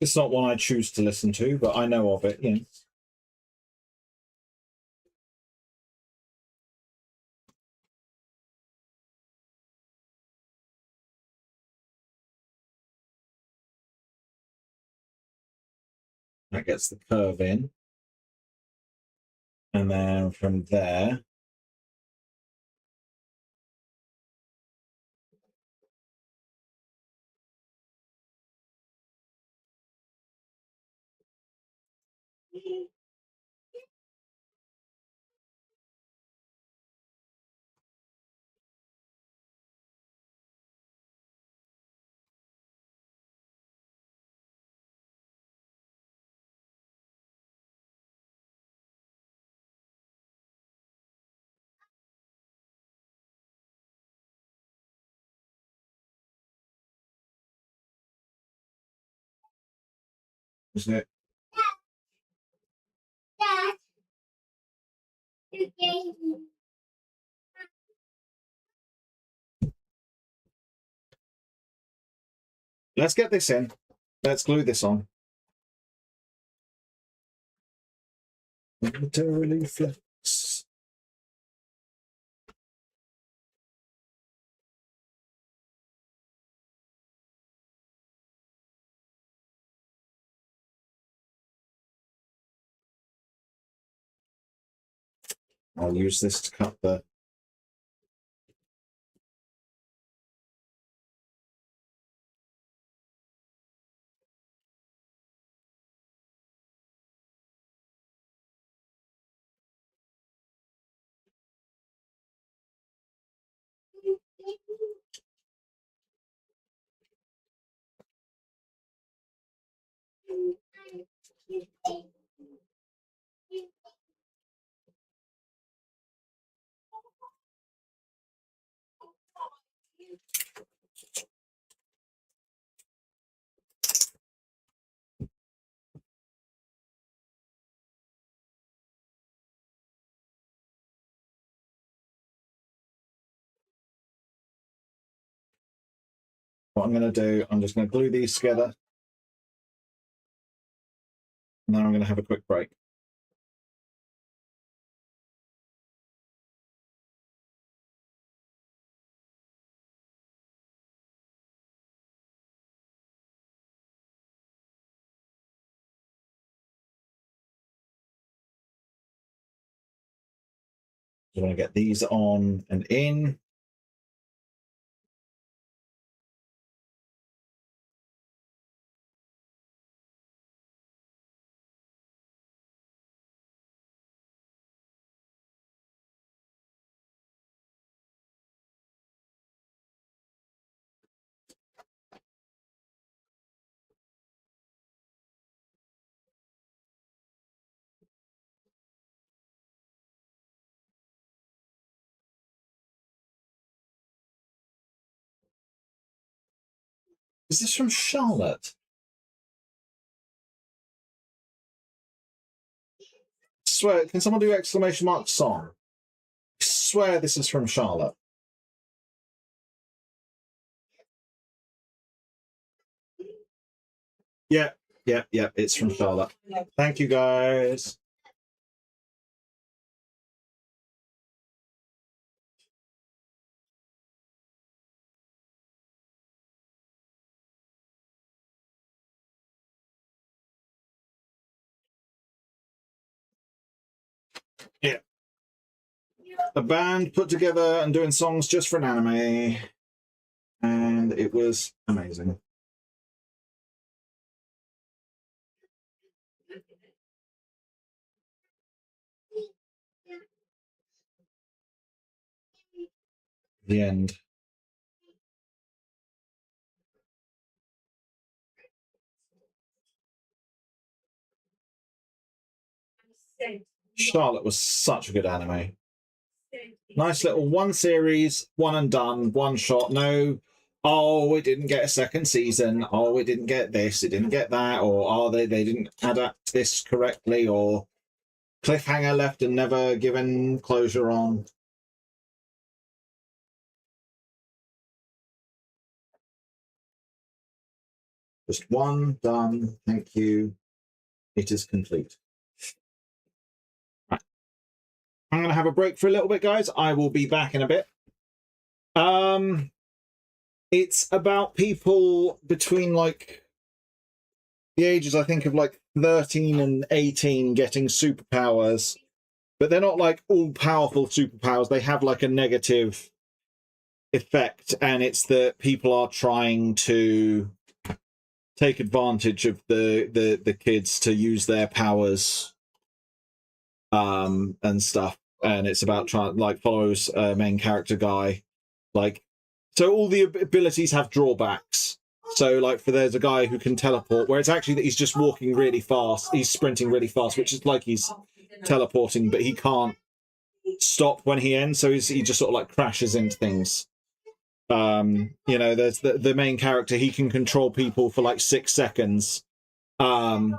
It's not one I choose to listen to, but I know of it, yes. That gets the curve in. And then from there, isn't it? Let's get this in. Let's glue this on. Momentarily flex. I'll use this to cut the... What I'm going to do, I'm just going to glue these together. And then I'm going to have a quick break. So I'm going to get these on and in. Is this from Charlotte? I swear, can someone do exclamation mark song? I swear this is from Charlotte. Yeah, it's from Charlotte. Thank you, guys. Yeah. A band put together and doing songs just for an anime. And it was amazing. The end. Charlotte was such a good anime. Nice little one series, one and done, one shot. No, oh, it didn't get a second season. Oh, it didn't get this, it didn't get that. Or oh, they didn't adapt this correctly. Or cliffhanger left and never given closure on. Just one done. Thank you. It is complete. Right. I'm going to have a break for a little bit, guys. I will be back in a bit. It's about people between like the ages, I think, of like 13 and 18 getting superpowers, but they're not like all powerful superpowers. They have like a negative effect, and it's that people are trying to take advantage of the kids to use their powers and stuff. And it's about trying, like, follows a main character guy, like, so all the abilities have drawbacks. So like, for there's a guy who can teleport, where it's actually that he's just walking really fast, he's sprinting really fast, which is like he's teleporting, but he can't stop when he ends, so he just sort of like crashes into things. You know, there's the main character, he can control people for like 6 seconds, but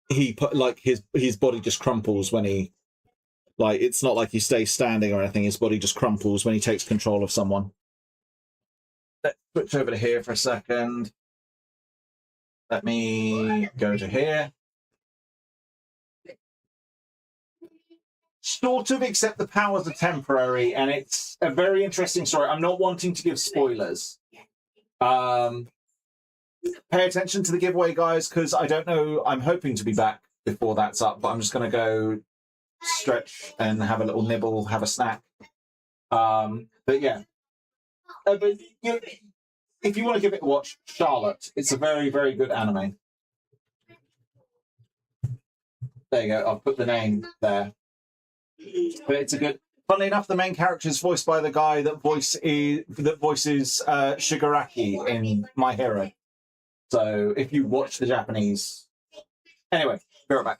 he put like his body just crumples when he, like, it's not like he stays standing or anything, his body just crumples when he takes control of someone. Let's switch over to here for a second. Let me go to here. Sort of, except the powers are temporary, and it's a very interesting story. I'm not wanting to give spoilers. Pay attention to the giveaway, guys, because I don't know. I'm hoping to be back before that's up, but I'm just going to go stretch and have a little nibble, have a snack. But yeah. But, you know, if you want to give it a watch, Charlotte. It's a very, very good anime. There you go. I'll put the name there. But it's a good. Funnily enough, the main character is voiced by the guy that voices Shigaraki in My Hero. So if you watch the Japanese, anyway, be right back.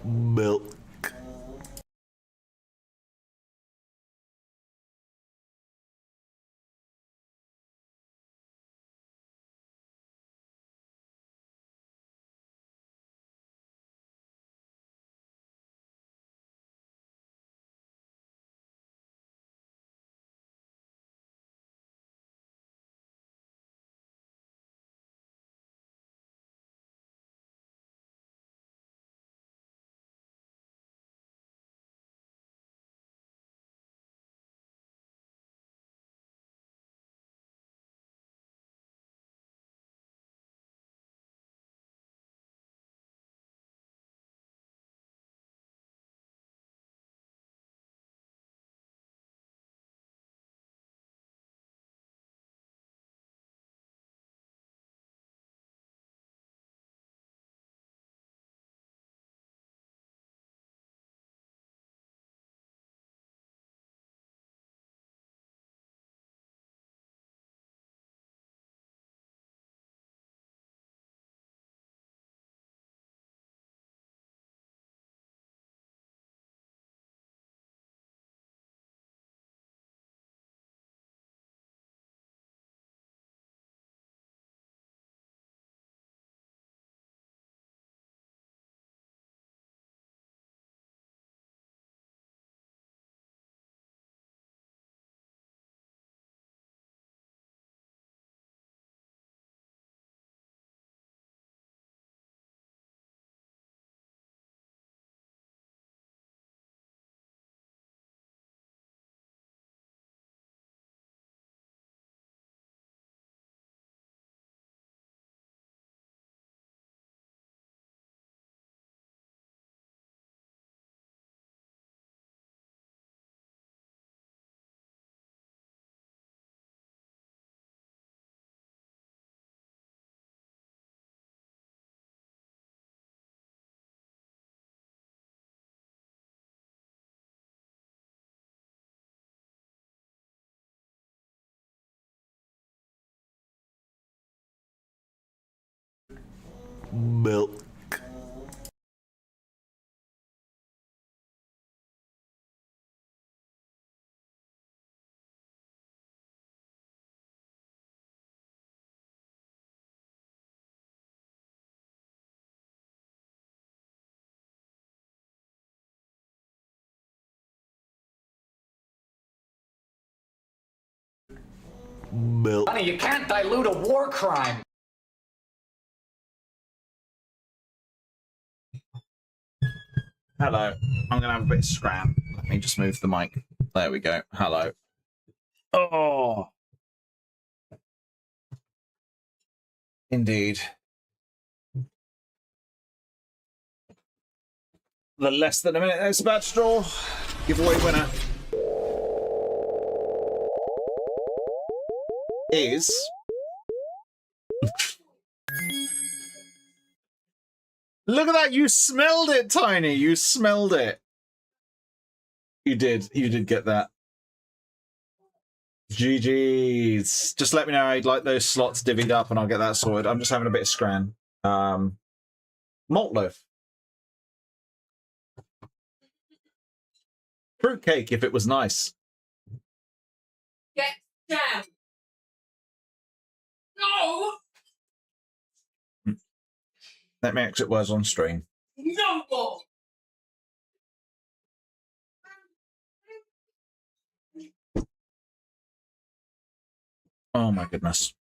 milk. Milk. Milk. Honey, you can't dilute a war crime. Hello. I'm going to have a bit of scram. Let me just move the mic. There we go. Hello. Oh. Indeed. The less than a minute that's about to draw. Giveaway winner is... Look at that! You smelled it, Tiny! You smelled it! You did. You did get that. GG's. Just let me know I'd like those slots divvied up and I'll get that sorted. I'm just having a bit of scran. Malt loaf. Fruit cake if it was nice. Get down. No! Let me exit words on stream. No more! Oh my goodness.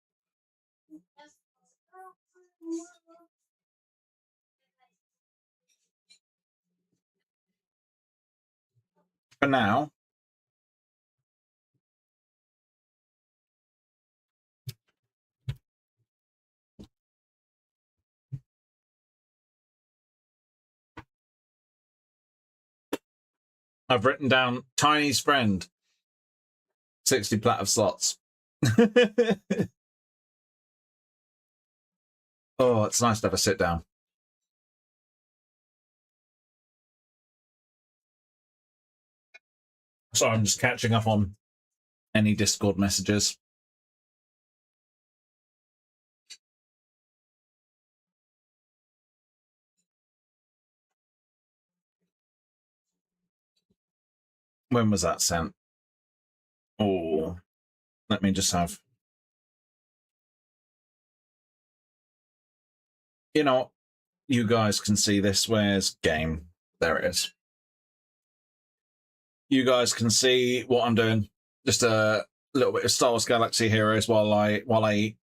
For now, I've written down Tiny's friend. 60 plat of slots. Oh, it's nice to have a sit down. So I'm just catching up on any Discord messages. When was that sent? Oh, let me just have... You know, you guys can see this. Where's game? There it is. You guys can see what I'm doing. Just a little bit of Star Wars Galaxy Heroes while I eat.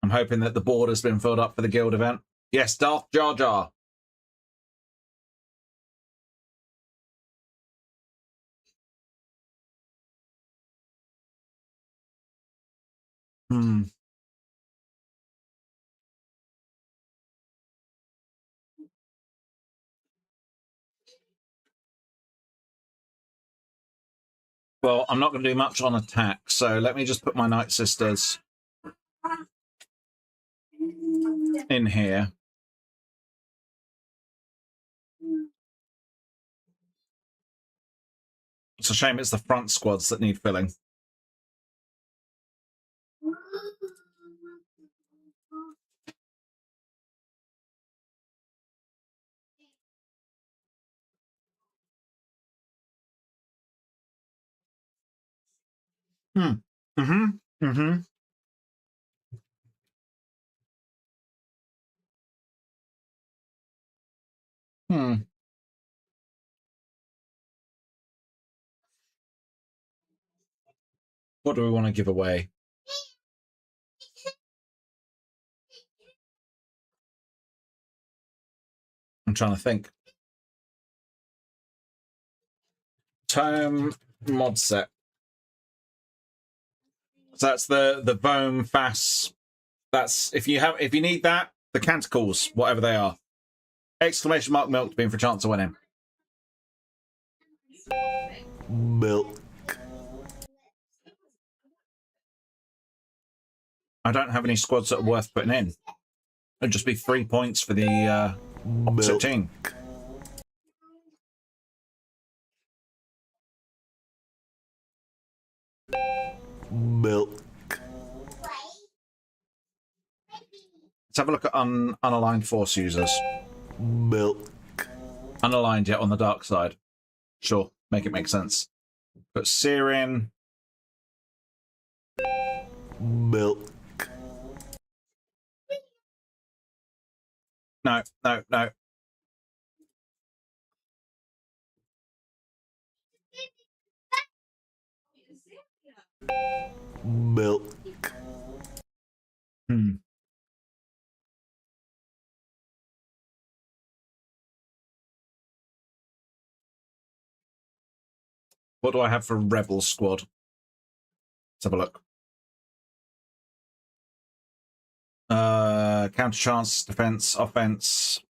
I'm hoping that the board has been filled up for the guild event. Yes, Darth Jar Jar. Well, I'm not going to do much on attack, so let me just put my Night Sisters in here. It's a shame it's the front squads that need filling. What do we want to give away? I'm trying to think. Tome mod set. So that's the Bome Fass. That's if you need that, the canticles, whatever they are. Exclamation mark milk to be in for a chance of winning. Milk. I don't have any squads that are worth putting in. It'd just be 3 points for the opposite team. Milk. Let's have a look at unaligned force users. Milk. Unaligned yet on the dark side. Sure, make it make sense. Put Sear in. Milk. No. Milk. What do I have for Rebel squad? Let's have a look. Counter chance, defense, offense.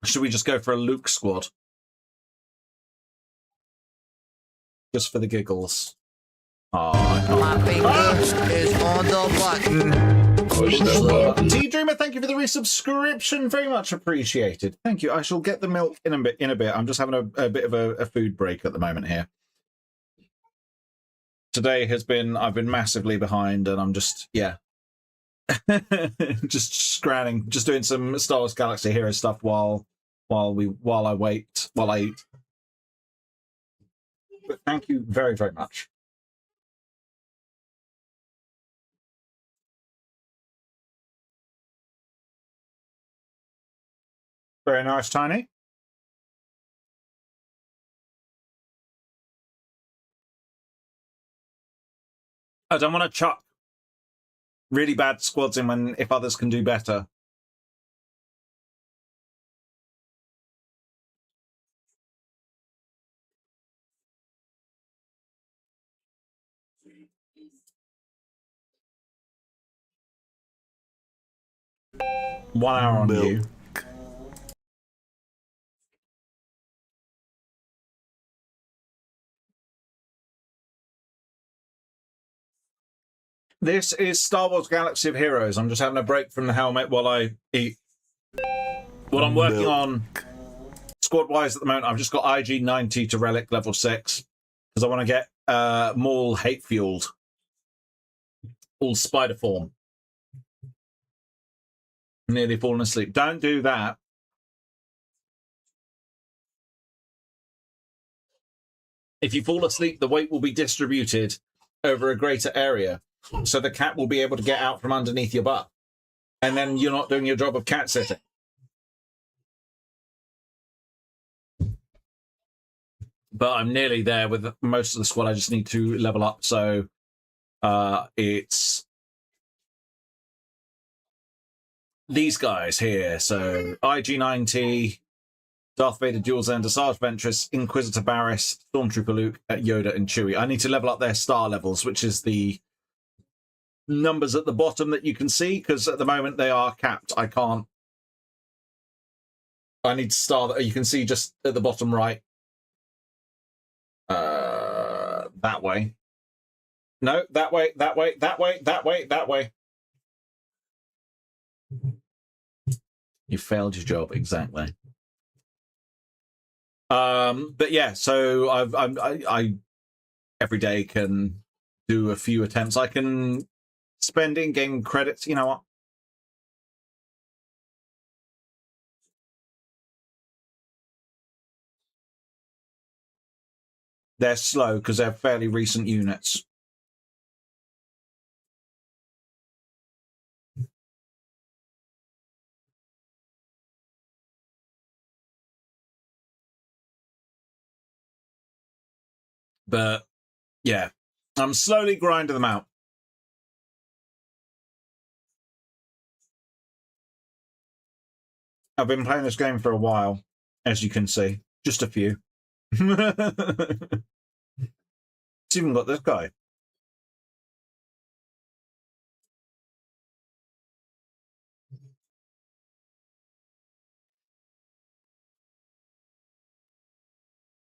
Should we just go for a Luke squad? Just for the giggles. My finger is on the button. T-Dreamer, thank you for the resubscription. Very much appreciated. Thank you. I shall get the milk in a bit. I'm just having a bit of a food break at the moment here. Today I've been massively behind, and I'm just, yeah. just scranning, just doing some Star Wars Galaxy Hero stuff while I eat. But thank you very, very much. Very nice, Tiny. I don't want to chuck really bad squads in if others can do better. One hour on you. This is Star Wars Galaxy of Heroes. I'm just having a break from the helmet while I eat. What I'm working on squad-wise at the moment, I've just got IG 90 to Relic level 6 because I want to get Maul hate-fueled. all spider form. Nearly fallen asleep. Don't do that. If you fall asleep, the weight will be distributed over a greater area. So the cat will be able to get out from underneath your butt. And then you're not doing your job of cat sitting. But I'm nearly there with most of the squad. I just need to level up. So it's these guys here. So IG-90, Darth Vader, Dual Zen, Sarge Ventress, Inquisitor Barriss, Stormtrooper Luke, Yoda, and Chewie. I need to level up their star levels, which is the numbers at the bottom that you can see, because at the moment they are capped. I can't. I need to star that. You can see just at the bottom right. That way. No, that way, that way, that way, that way, that way. You failed your job, exactly. But yeah, so I every day can do a few attempts. I can spend in-game credits. You know what? They're slow because they're fairly recent units. But yeah, I'm slowly grinding them out. I've been playing this game for a while, as you can see. Just a few. It's even got this guy.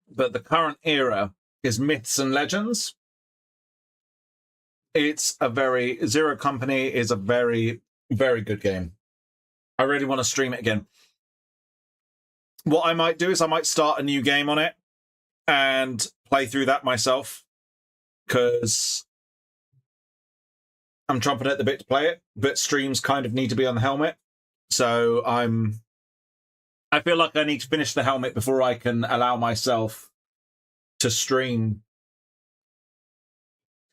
But the current era is Myths and Legends. It's a very... Zero Company is a very, very good game. I really want to stream it again. What I might do is I might start a new game on it and play through that myself, because I'm chomping at the bit to play it, but streams kind of need to be on the helmet. So I feel like I need to finish the helmet before I can allow myself to stream.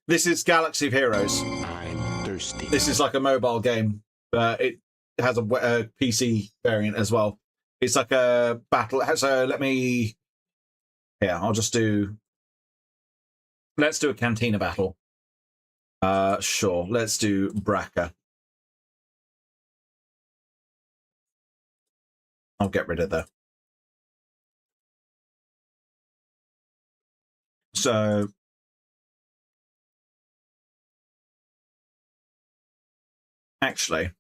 This is Galaxy of Heroes. I'm thirsty. This is like a mobile game, but it has a PC variant as well. It's like a battle. So let me... Yeah, I'll just do... Let's do a Cantina battle. Sure, let's do Braca. I'll get rid of the... So... Actually...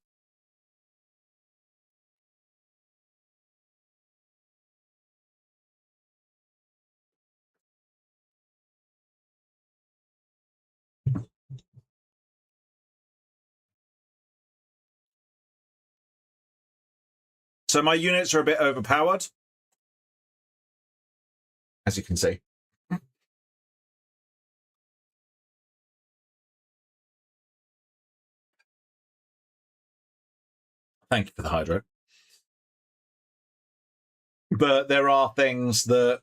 So my units are a bit overpowered, as you can see. Thank you for the hydro. But there are things that...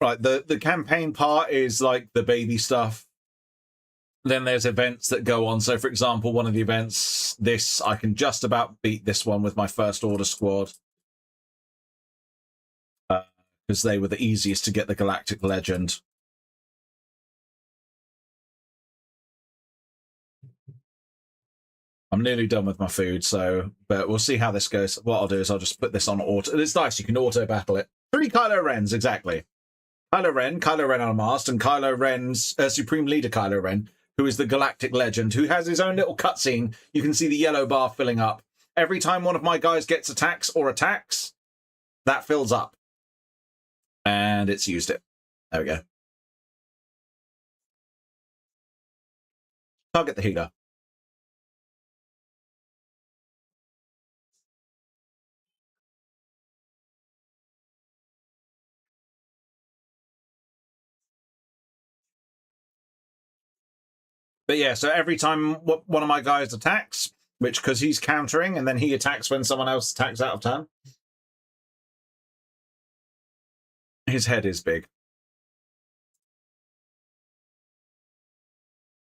Right, the campaign part is like the baby stuff. Then there's events that go on. So, for example, one of the events, I can just about beat this one with my First Order squad. Because they were the easiest to get the Galactic Legend. I'm nearly done with my food, but we'll see how this goes. What I'll do is I'll just put this on auto. It's nice, you can auto battle it. 3 Kylo Rens, exactly. Kylo Ren unmasked, and Kylo Ren's Supreme Leader Kylo Ren, who is the Galactic Legend, who has his own little cutscene. You can see the yellow bar filling up. Every time one of my guys gets attacks, that fills up. And it's used it. There we go. Target the healer. But yeah, so every time one of my guys attacks, which because he's countering, and then he attacks when someone else attacks out of turn. His head is big.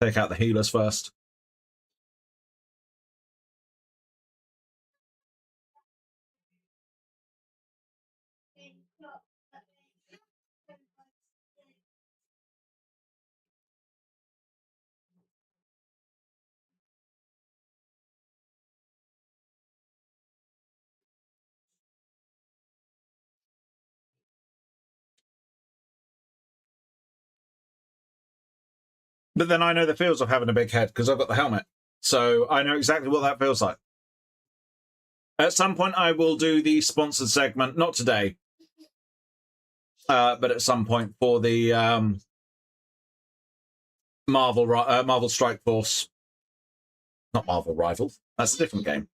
Take out the healers first. But then I know the feels of having a big head because I've got the helmet. So I know exactly what that feels like. At some point, I will do the sponsored segment, not today, but at some point for the Marvel Strike Force. Not Marvel Rivals. That's a different game.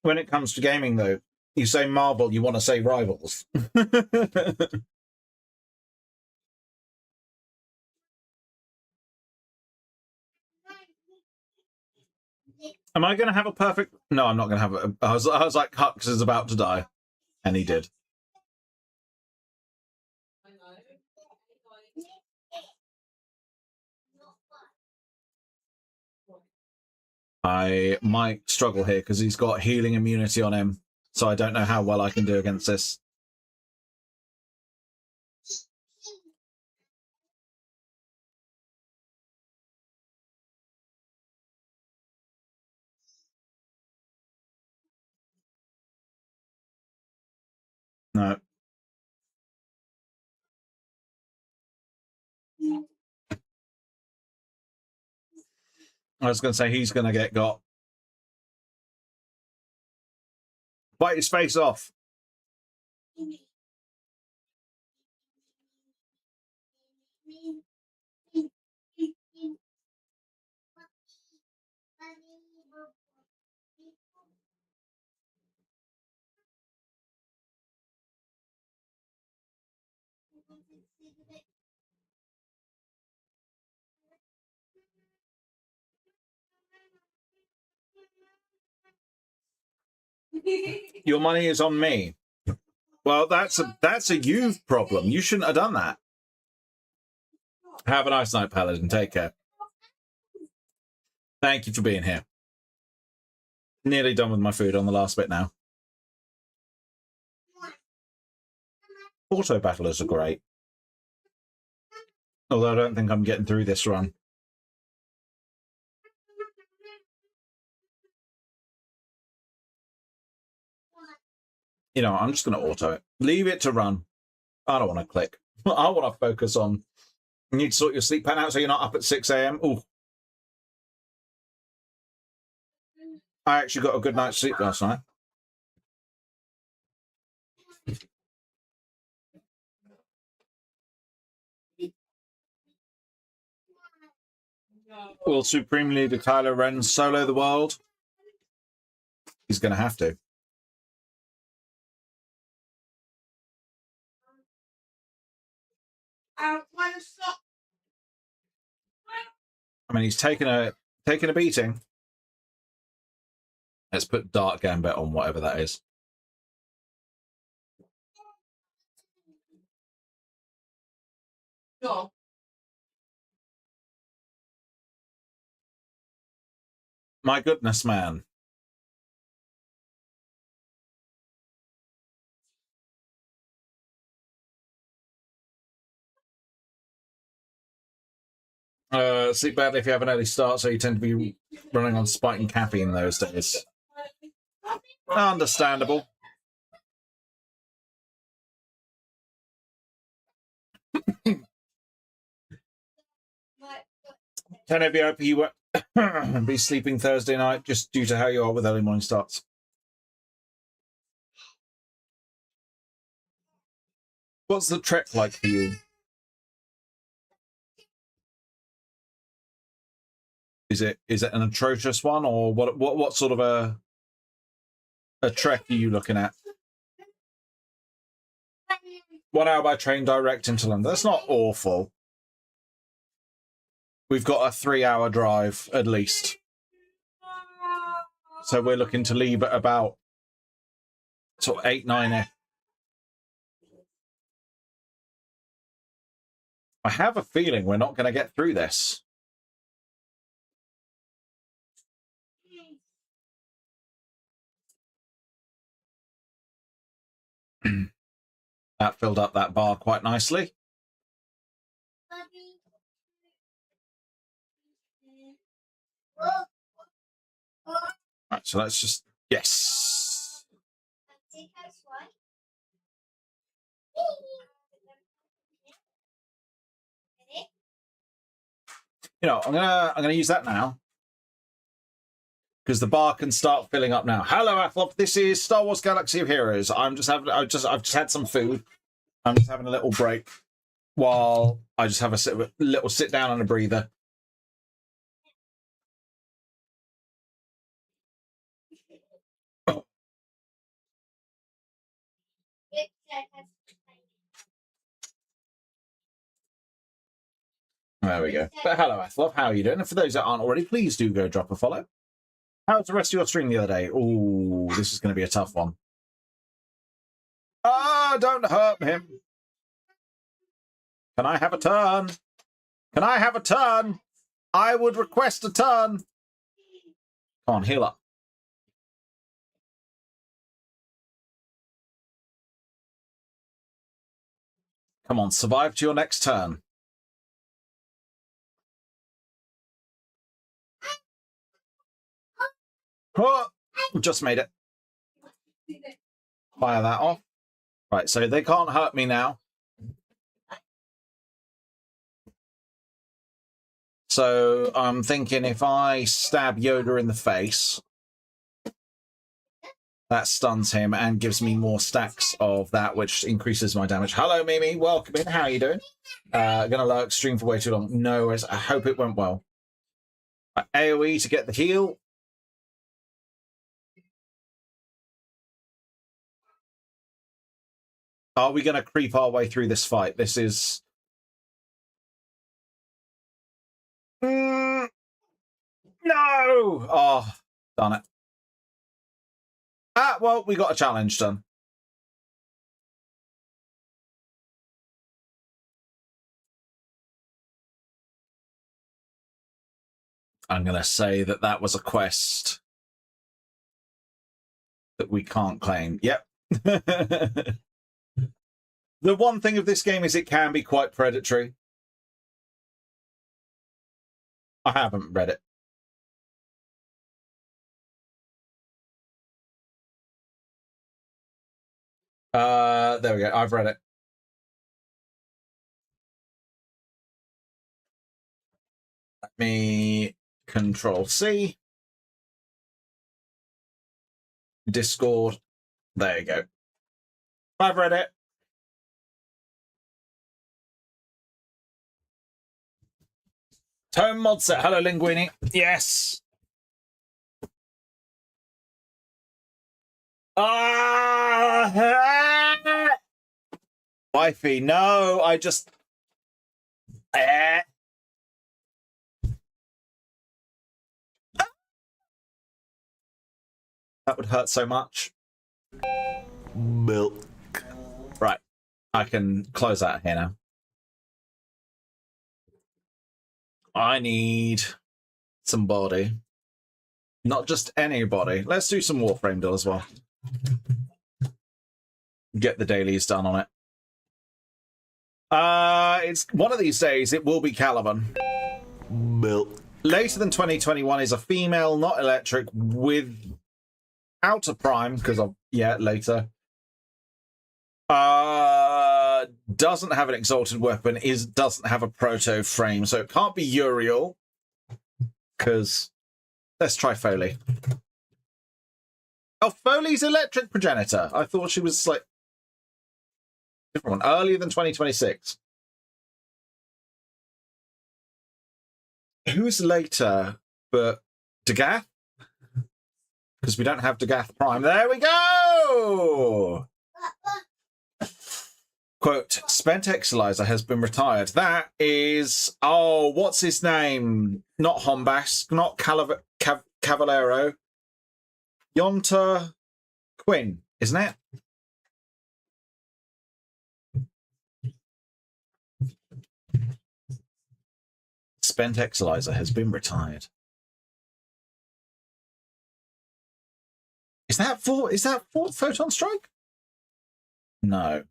When it comes to gaming, though, you say Marvel, you want to say Rivals. Am I going to have a perfect... No, I'm not going to have it. I was like, Hux is about to die. And he did. I might struggle here because he's got healing immunity on him. So I don't know how well I can do against this. No. I was going to say he's going to get got. Bite his face off. Your money is on me. Well, that's a you problem. You shouldn't have done that. Have a nice night, Paladin. Take care. Thank you for being here. Nearly done with my food on the last bit now. Auto battlers are great. Although I don't think I'm getting through this run. You know, I'm just going to auto it. Leave it to run. I don't want to click. I want to focus on... You need to sort your sleep pattern out so you're not up at 6 a.m. Ooh. I actually got a good night's sleep last night. Will Supreme Leader Kylo Ren solo the world? He's going to have to. I mean, he's taken a beating. Let's put Dark Gambit on whatever that is. Sure. My goodness, man. Sleep badly if you have an early start, so you tend to be running on spike and caffeine those days. Understandable. Ten of you won't be sleeping Thursday night just due to how you are with early morning starts. What's the trek like for you? Is it an atrocious one, or what sort of a trek are you looking at? 1 hour by train direct into London. That's not awful. We've got a 3-hour drive at least. So we're looking to leave at about sort of 8, 9. I have a feeling we're not going to get through this. That filled up that bar quite nicely. Right, so let's just... Yes! You know, I'm gonna use that now. Because the bar can start filling up now. Hello, Athlop. This is Star Wars Galaxy of Heroes. I've just had some food. I'm just having a little break while I just have a little sit down and a breather. There we go. But hello, Athlop. How are you doing? And for those that aren't already, please do go drop a follow. How was the rest of your stream the other day? Oh, this is going to be a tough one. Ah, don't hurt him. Can I have a turn? Can I have a turn? I would request a turn. Come on, heal up. Come on, survive to your next turn. Oh, just made it. Fire that off. Right, so they can't hurt me now. So I'm thinking if I stab Yoda in the face, that stuns him and gives me more stacks of that, which increases my damage. Hello, Mimi. Welcome in. How are you doing? Gonna lurk stream for way too long. No worries. I hope it went well. AoE to get the heal. Are we going to creep our way through this fight? This is... No! Oh, darn it. Ah, well, we got a challenge done. I'm going to say that that was a quest that we can't claim. Yep. The one thing of this game is it can be quite predatory. I haven't read it. There we go. I've read it. Let me Control C. Discord. There you go. I've read it. Tone mod set. Hello, Linguini. Yes. Ah! Wifey, no, I just... That would hurt so much. Milk. Right. I can close out here now. I need somebody. Not just anybody. Let's do some Warframe deal as well. Get the dailies done on it. It's one of these days, it will be Caliban. Milk. Later than 2021 is a female, not electric, without a prime, because of, yeah, later. Doesn't have an exalted weapon, doesn't have a proto frame, so it can't be Uriel. Because let's try Foley. Oh, Foley's electric progenitor. I thought she was like different one, earlier than 2026. Who's later but Dagath? Because we don't have Dagath Prime. There we go! Quote, spent Exilizer has been retired. That is, oh, what's his name? Not Hombas, not Cavallero. Yonta Quinn, isn't it? Spent Exilizer has been retired. Is that for Photon Strike? No.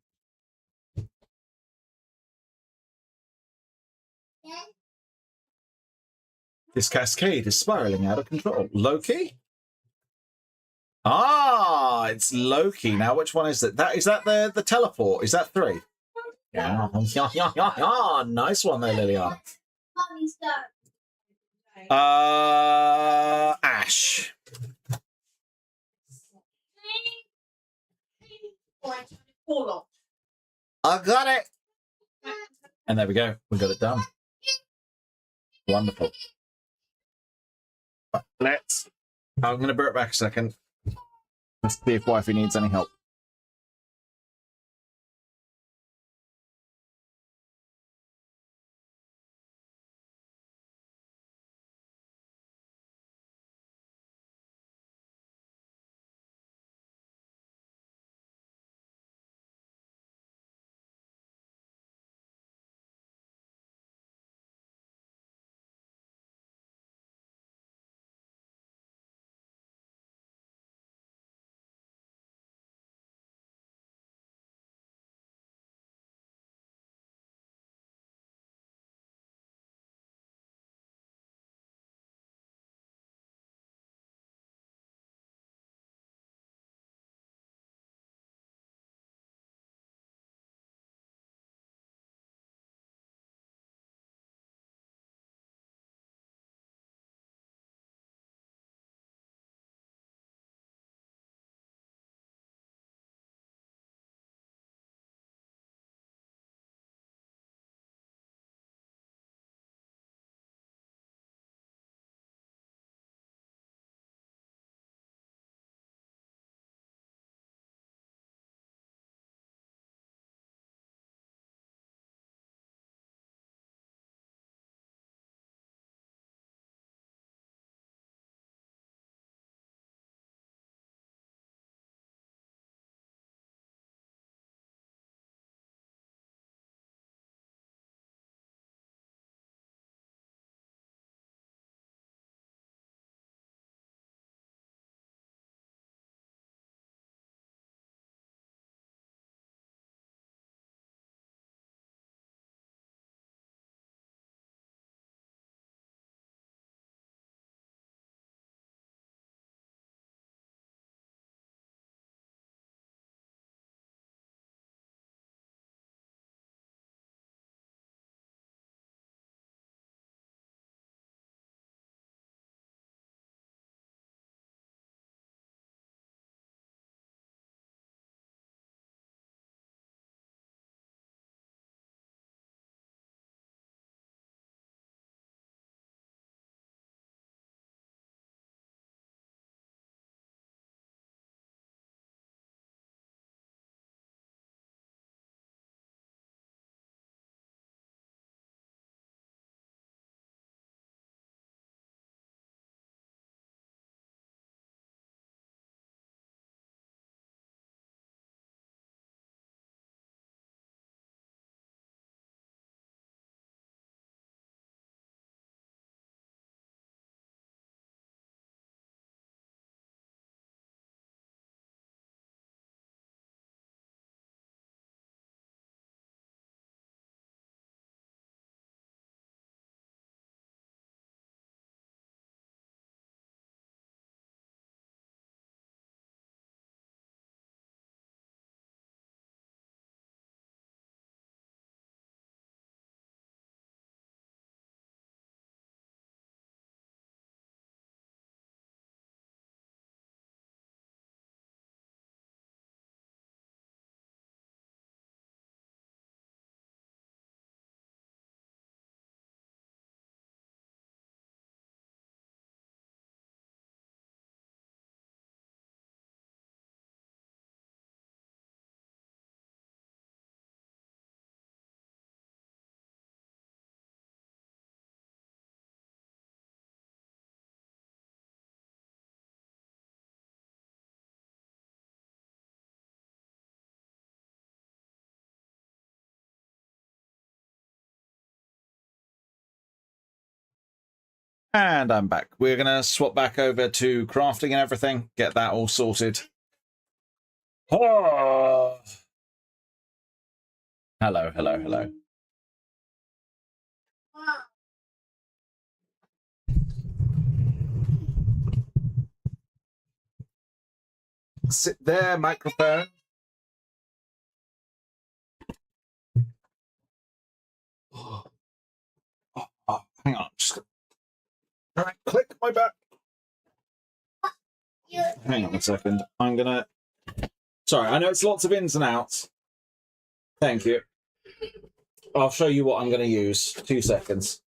This cascade is spiraling out of control. Loki? Ah, it's Loki. Now, which one is it? Is that the teleport? Is that 3? Yeah. Nice one there, Liliana. Ash. I got it. And there we go. We got it done. Wonderful. I'm going to bring it back a second. Let's see if wifey needs any help. And I'm back. We're going to swap back over to crafting and everything, get that all sorted. Oh. Hello, hello, hello. Sit there, microphone. Oh, hang on. Just gonna click my back. Hang on a second. I'm going to... Sorry, I know it's lots of ins and outs. Thank you. I'll show you what I'm going to use. 2 seconds.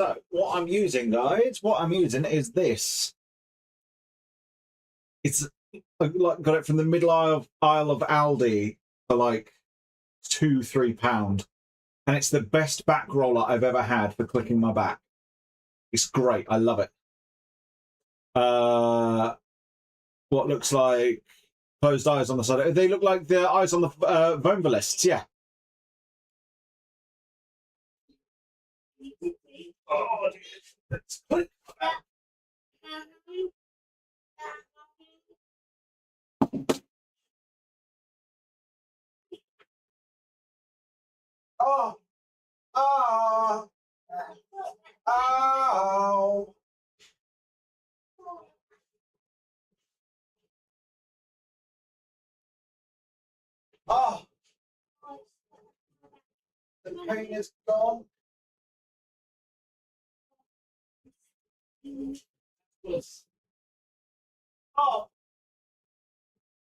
So, what I'm using, guys, what I'm using is this. It's like got it from the middle aisle of Aldi for like £2-3, and it's the best back roller I've ever had for clicking my back. It's great. I love it. What looks like closed eyes on the side. They look like the eyes on the Vomvalists, yeah. Oh, let's click. Oh, oh, oh. Oh, the pain is gone. Oh,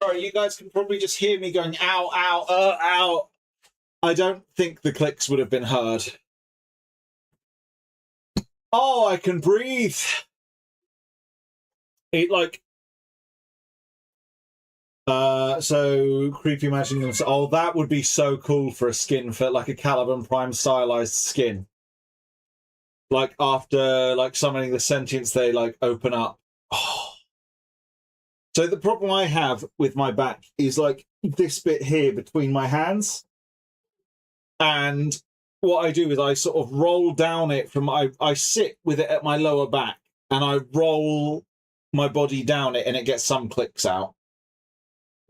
sorry, you guys can probably just hear me going, ow, ow, ow. I don't think the clicks would have been heard. Oh, I can breathe. It like... so creepy imagining them. Oh, that would be so cool for a skin, for like a Caliban Prime stylized skin. Like after like summoning the sentience, they like open up. Oh. So the problem I have with my back is like this bit here between my hands. And what I do is I sort of roll down it from I sit with it at my lower back and I roll my body down it and it gets some clicks out.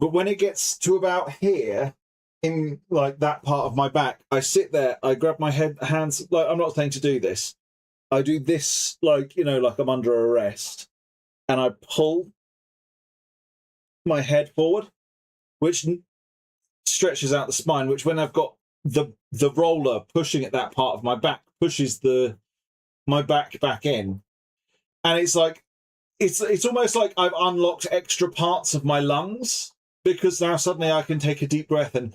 But when it gets to about here, in like that part of my back, I sit there, I grab my hands, like I'm not saying to do this. I do this like, you know, like I'm under arrest, and I pull my head forward, which stretches out the spine, which when I've got the roller pushing at that part of my back, pushes my back in. And it's like, it's almost like I've unlocked extra parts of my lungs, because now suddenly I can take a deep breath and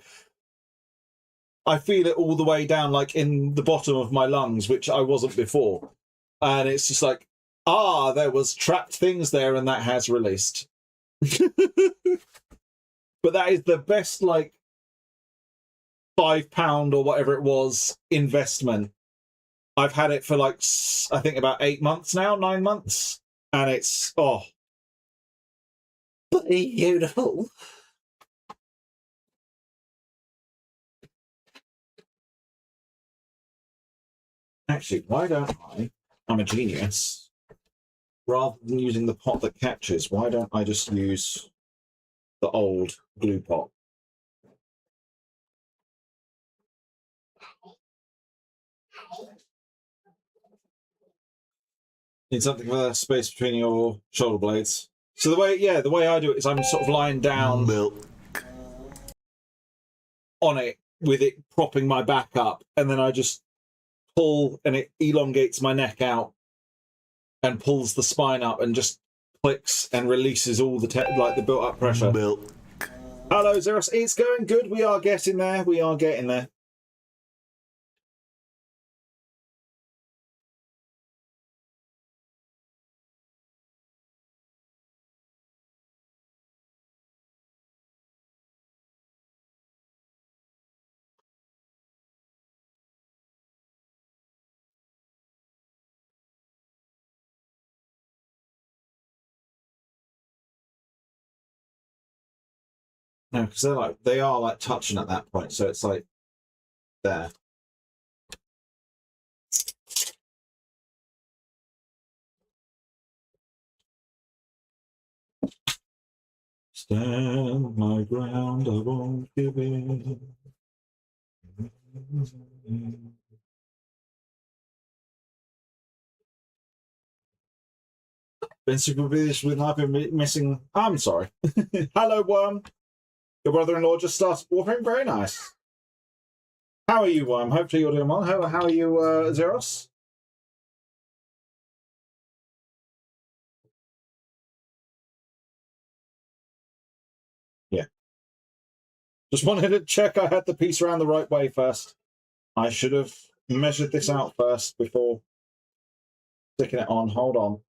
I feel it all the way down, like in the bottom of my lungs, which I wasn't before. And it's just like, there was trapped things there and that has released. But that is the best, like, £5 or whatever it was investment. I've had it for like, I think about 8 months now, 9 months. And it's, beautiful. Actually, why don't I'm a genius. Rather than using the pot that catches, why don't I just use the old glue pot? Need something for the space between your shoulder blades. So the way I do it is I'm sort of lying down on it with it propping my back up, and then I just pull and it elongates my neck out and pulls the spine up and just clicks and releases all the like the built-up pressure. Milk. Hello, Zeros. It's going good. We are getting there. We are getting there. No, because they are like touching at that point, so it's like there. Stand my ground, I won't give in. Been super busy with I've been missing. I'm sorry. Hello, Worm. Your brother-in-law just started warping. Very nice. How are you, Worm? Hopefully you're doing well. How are you, Zeros? Yeah. Just wanted to check I had the piece around the right way first. I should have measured this out first before sticking it on. Hold on.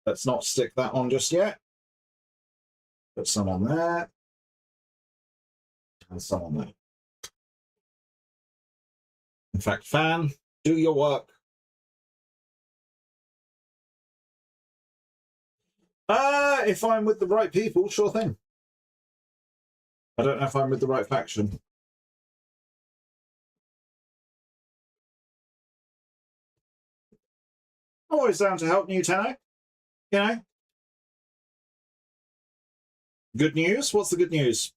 Let's not stick that on just yet. Put some on there. And some on there. In fact, fan, do your work. If I'm with the right people, sure thing. I don't know if I'm with the right faction. Always down to help, new tenor. You know? Good news? What's the good news?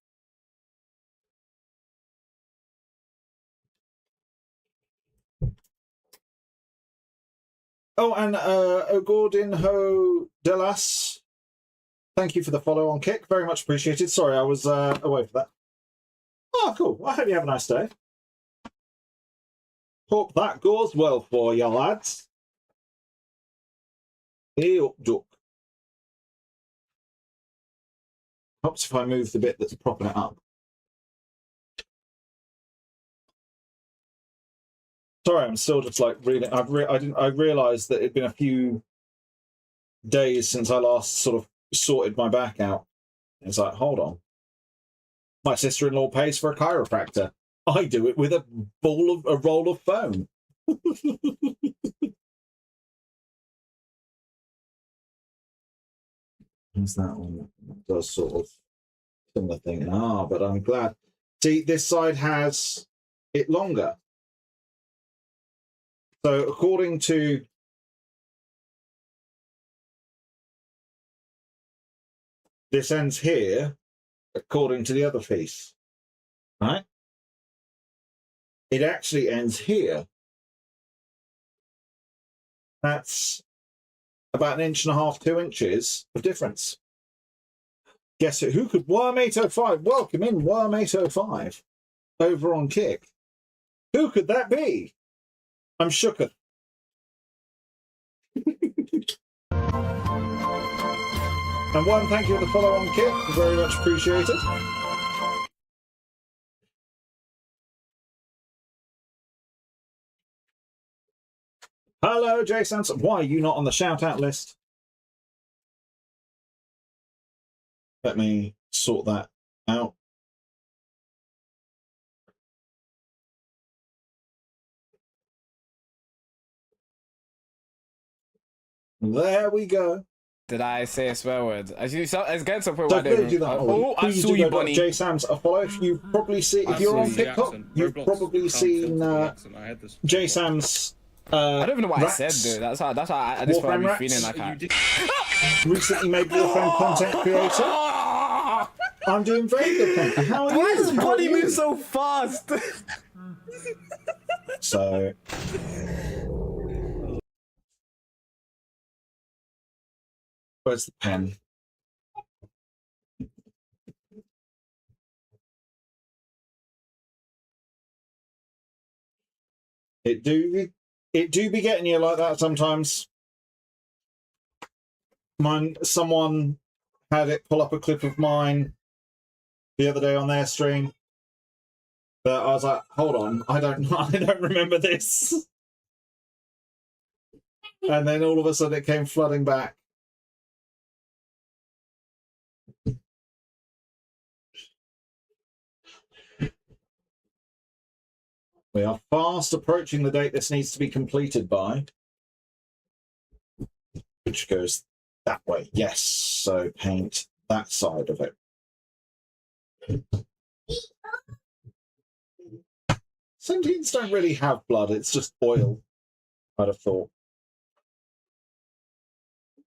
Oh, and Ogordinho Delas, thank you for the follow on Kick. Very much appreciated. Sorry, I was away for that. Oh, cool. Well, I hope you have a nice day. Hope that goes well for you, lads. Hey up, duck. Helps if I move the bit that's propping it up. Sorry, I'm still just like reading. I realised that it'd been a few days since I last sort of sorted my back out. It's like, hold on. My sister-in-law pays for a chiropractor. I do it with a roll of foam. What's that one? It does sort of similar thing. But I'm glad. See, this side has it longer. So according to this ends here, according to the other piece, right? It actually ends here. That's about 1.5 to 2 inches of difference. Guess who could? Worm805. Welcome in, Worm805, over on Kick. Who could that be? I'm shooketh. And one, thank you for the follow on Kick. Very much appreciated. Hello, Jason. Why are you not on the shout out list? Let me sort that out. There we go. Did I say a swear word? Actually, so, it's getting to a point So where I please don't. do that. Oh, I Please saw do you, go Bonnie. J Sam's a follow. If you probably see, if you're on TikTok, you've probably seen J Sam's. I don't even know what Rats. I said, dude. That's how at this point Warframe I'm feeling Rats. like I. Recently made Warframe content creator. I'm doing very good, thank you. How are Why you? does How are Bonnie you? move so fast? So. Where's the pen? It do be getting you like that sometimes. Someone had it pull up a clip of mine the other day on their stream. But I was like, hold on, I don't remember this. And then all of a sudden it came flooding back. We are fast approaching the date this needs to be completed by. Which goes that way. Yes. So paint that side of it. Sentients don't really have blood, it's just oil, I'd have thought.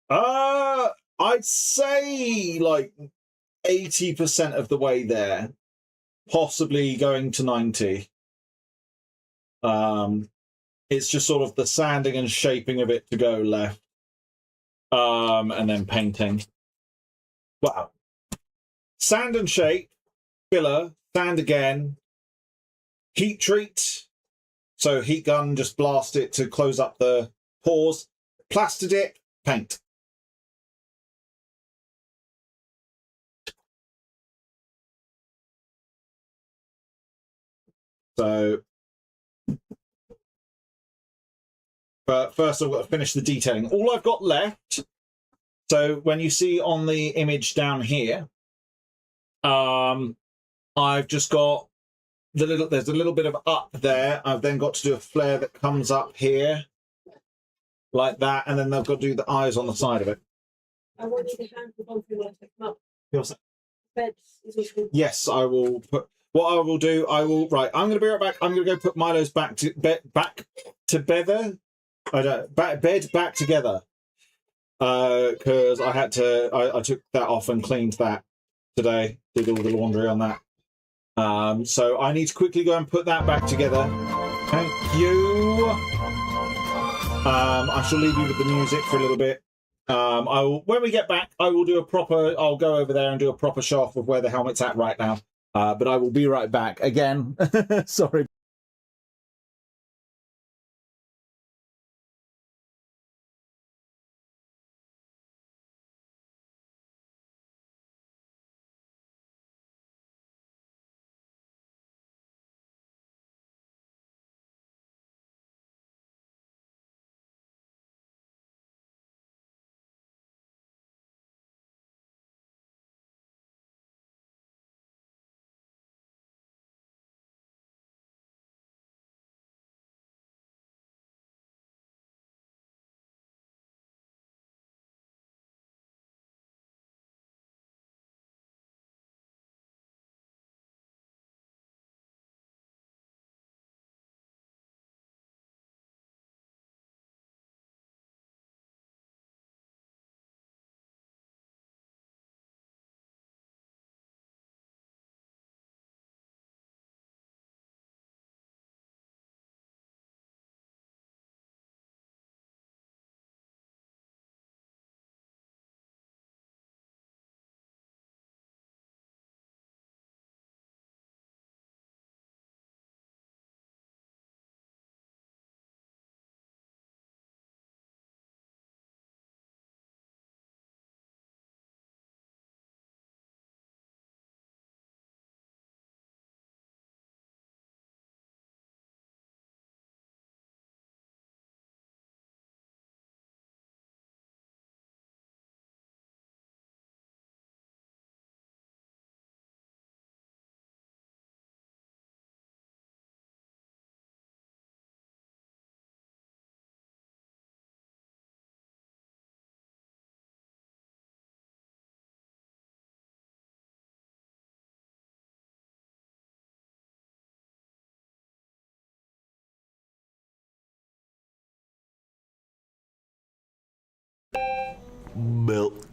I'd say like 80% of the way there, possibly going to 90. It's just sort of the sanding and shaping of it to go left. And then painting. Wow. Sand and shape, filler, sand again, heat treat. So heat gun, just blast it to close up the pores. Plaster dip, paint. So, but first I've got to finish the detailing. All I've got left, so when you see on the image down here, I've just got there's a little bit of up there. I've then got to do a flare that comes up here, like that, and then I've got to do the eyes on the side of it. I want you to hand the one through when I pick them up. Yours. Beds is equal. Yes, I will put. What I will do, right. I'm going to be right back. I'm going to go put Milo's back together. Bed back together. Because I had to. I took that off and cleaned that today. Did all the laundry on that. So I need to quickly go and put that back together. Thank you. I shall leave you with the music for a little bit. I will, when we get back, I will do a proper. I'll go over there and do a proper show off of where the helmet's at right now. But I will be right back again. Sorry. milk.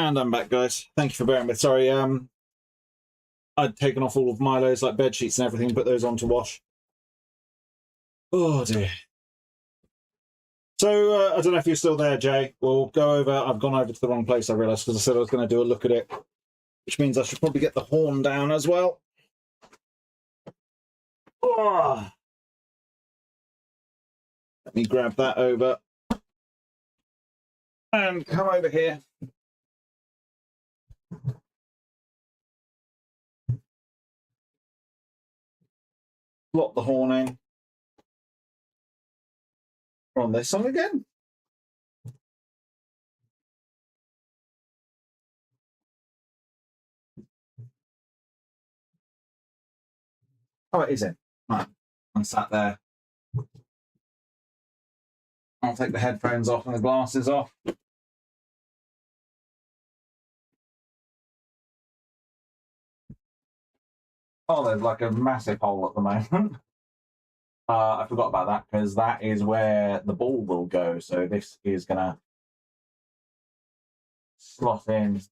And I'm back, guys. Thank you for bearing with. Sorry, I'd taken off all of Milo's like bed sheets and everything, put those on to wash. Oh dear. So I don't know if you're still there, Jay. We'll go over. I've gone over to the wrong place, I realised, because I said I was going to do a look at it, which means I should probably get the horn down as well. Oh. Let me grab that over and come over here. Slot the horn in. We're on this one again. Oh, it is in. Right, I'm sat there. I'll take the headphones off and the glasses off. Oh, there's like a massive hole at the moment. I forgot about that because that is where the ball will go. So this is going to slot in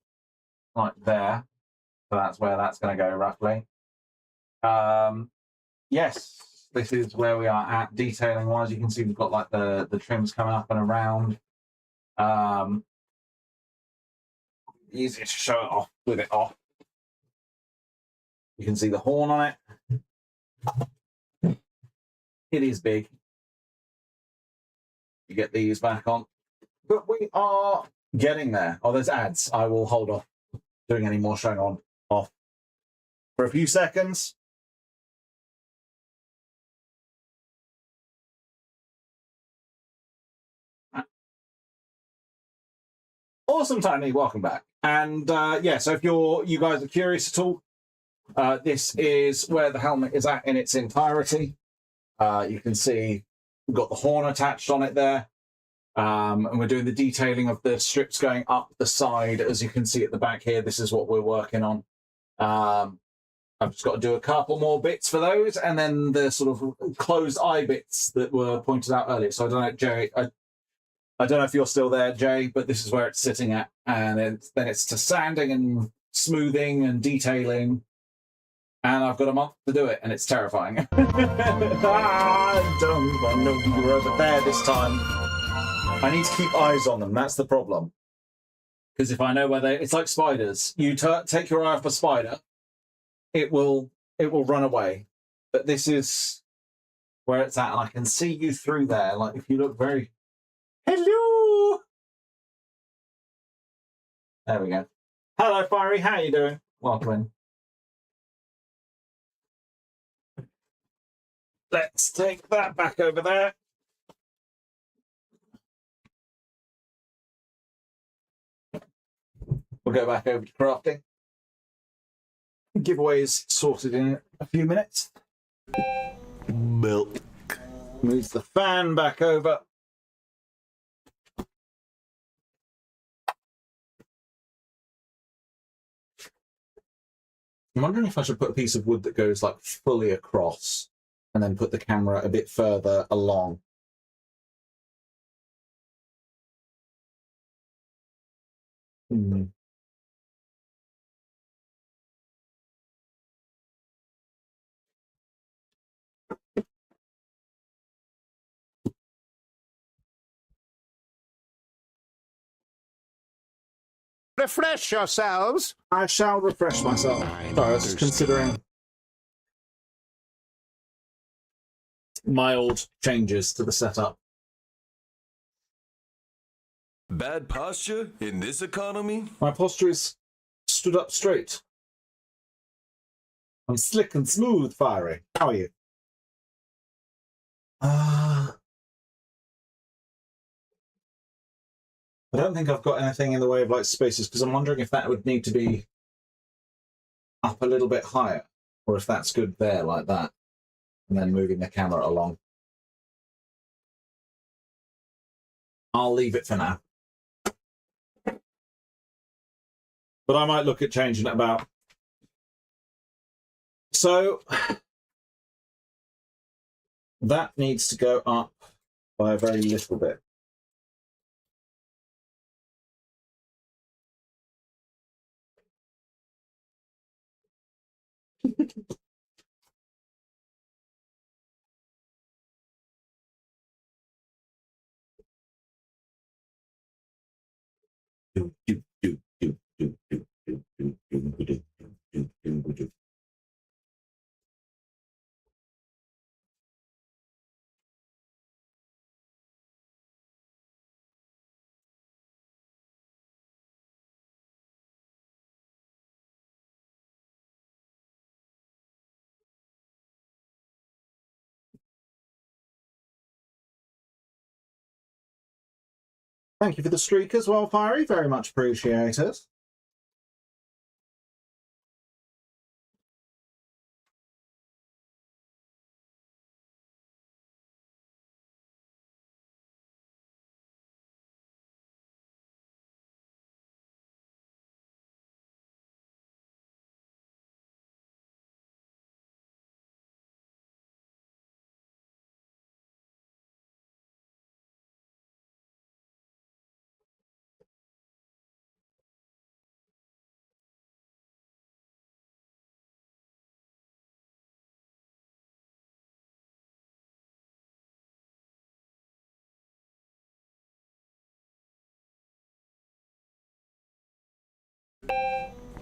like there. So that's where that's going to go roughly. Yes, this is where we are at detailing wise. You can see we've got like the trims coming up and around. Easier to show it off with it off. You can see the horn on it. It is big. You get these back on. But we are getting there. Oh, there's ads. I will hold off doing any more showing on off for a few seconds. Awesome, Tiny. Welcome back. And yeah, so if you guys are curious at all, this is where the helmet is at in its entirety. You can see we've got the horn attached on it there. And we're doing the detailing of the strips going up the side. As you can see at the back here, this is what we're working on. I've just got to do a couple more bits for those, and then the sort of closed eye bits that were pointed out earlier. So I don't know, Jerry, I don't know if you're still there, Jay, but this is where it's sitting at. And then it's to sanding and smoothing and detailing. And I've got a month to do it, and it's terrifying. I don't know you were over there this time. I need to keep eyes on them. That's the problem. Because if I know where it's like spiders. You take your eye off a spider, it will run away. But this is where it's at, and I can see you through there. Like if you look very, hello. There we go. Hello, Fiery. How are you doing? Welcome in. Let's take that back over there. We'll go back over to crafting. Giveaways sorted in a few minutes. Milk. Move the fan back over. I'm wondering if I should put a piece of wood that goes like fully across and then put the camera a bit further along. Refresh yourselves. I shall refresh myself. Sorry, I was just considering mild changes to the setup. Bad posture in this economy? My posture is stood up straight. I'm slick and smooth, Fiery. How are you? I don't think I've got anything in the way of like spaces, because I'm wondering if that would need to be up a little bit higher, or if that's good there like that, and then moving the camera along. I'll leave it for now. But I might look at changing it about. So that needs to go up by a very little bit. Thank you for the streak as well, Fiery. Very much appreciated.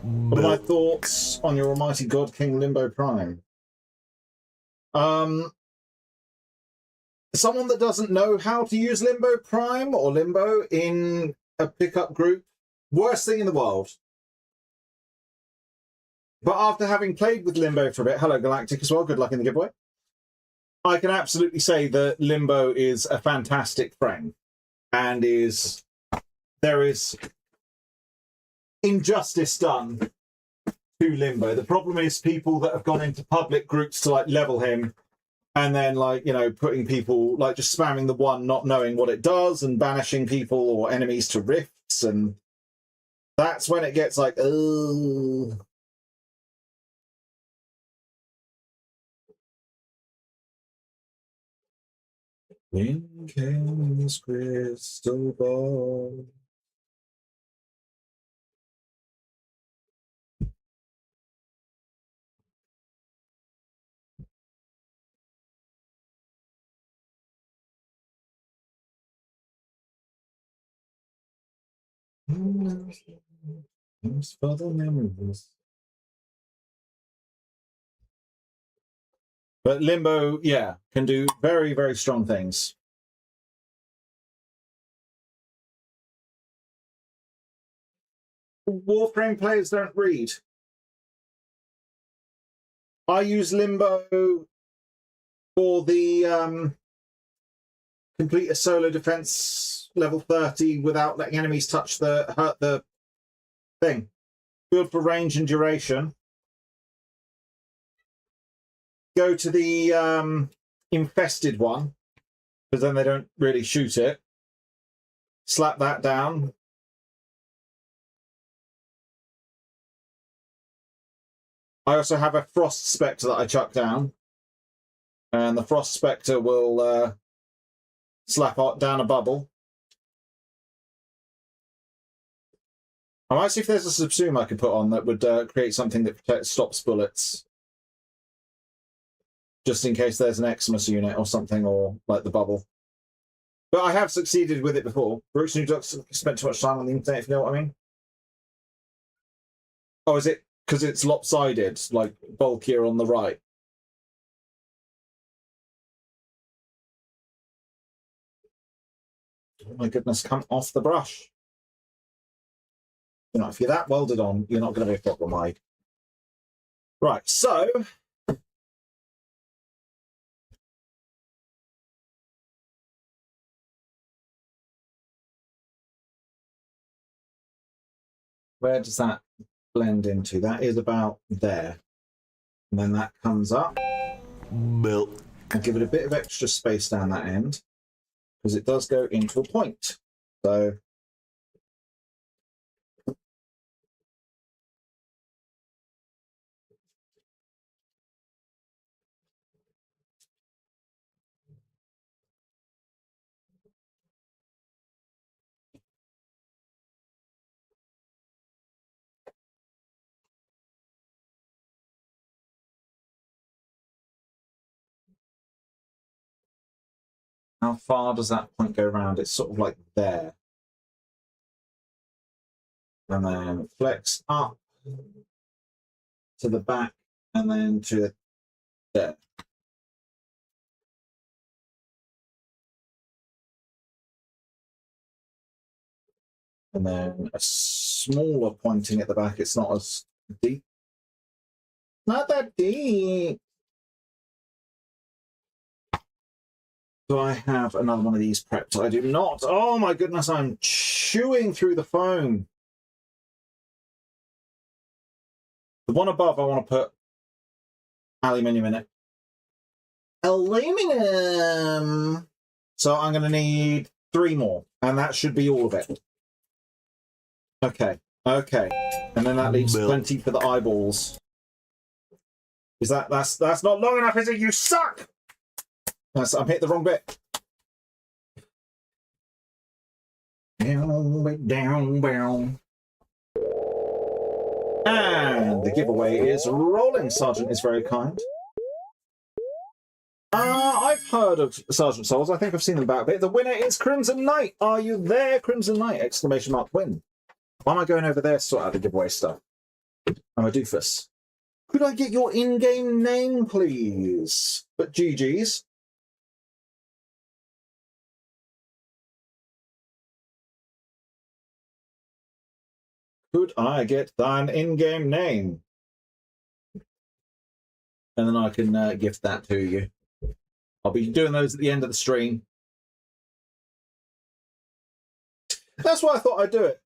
What are my thoughts on your almighty God King Limbo Prime? Someone that doesn't know how to use Limbo Prime or Limbo in a pickup group, worst thing in the world. But after having played with Limbo for a bit, hello Galactic as well, good luck in the giveaway, I can absolutely say that Limbo is a fantastic friend and there is injustice done to Limbo. The problem is people that have gone into public groups to like level him and then like, you know, putting people like just spamming the one, not knowing what it does and banishing people or enemies to rifts, and that's when it gets like, oh. When came this crystal ball? Thanks for the memories. But Limbo, yeah, can do very, very strong things. Warframe players don't read. I use Limbo for the complete a solo defense level 30 without letting enemies touch hurt the thing. Good for range and duration. Go to the infested one, because then they don't really shoot it. Slap that down. I also have a Frost Spectre that I chuck down. And the Frost Spectre will slap down a bubble. I might see if there's a subsume I could put on that would create something that stops bullets. Just in case there's an Xmas unit or something, or like the bubble. But I have succeeded with it before. Brooks New Ducks spent too much time on the internet, if you know what I mean. Oh, is it because it's lopsided, like bulkier on the right? Oh my goodness, come off the brush. You know, if you're that welded on, you're not going to be a problem, Mike. Right, so where does that blend into? That is about there. And then that comes up. Milk. And give it a bit of extra space down that end, because it does go into a point. So How far does that point go around? It's sort of like there. And then flex up to the back and then to there. And then a smaller pointing at the back. It's not as deep. Not that deep. Do I have another one of these prepped? I do not. Oh my goodness, I'm chewing through the phone. The one above, I want to put aluminium in it. Aluminum! So I'm going to need 3 more, and that should be all of it. Okay, okay. And then that leaves plenty for the eyeballs. Is that's not long enough, is it? You suck! I'm hitting the wrong bit. Down. And the giveaway is rolling. Sergeant is very kind. I've heard of Sergeant Souls. I think I've seen them about a bit. The winner is Crimson Knight. Are you there, Crimson Knight? Exclamation mark win. Why am I going over there to sort out the giveaway stuff? I'm a doofus. Could I get your in-game name, please? But GG's. Could I get thine in-game name? And then I can gift that to you. I'll be doing those at the end of the stream. That's why I thought I'd do it.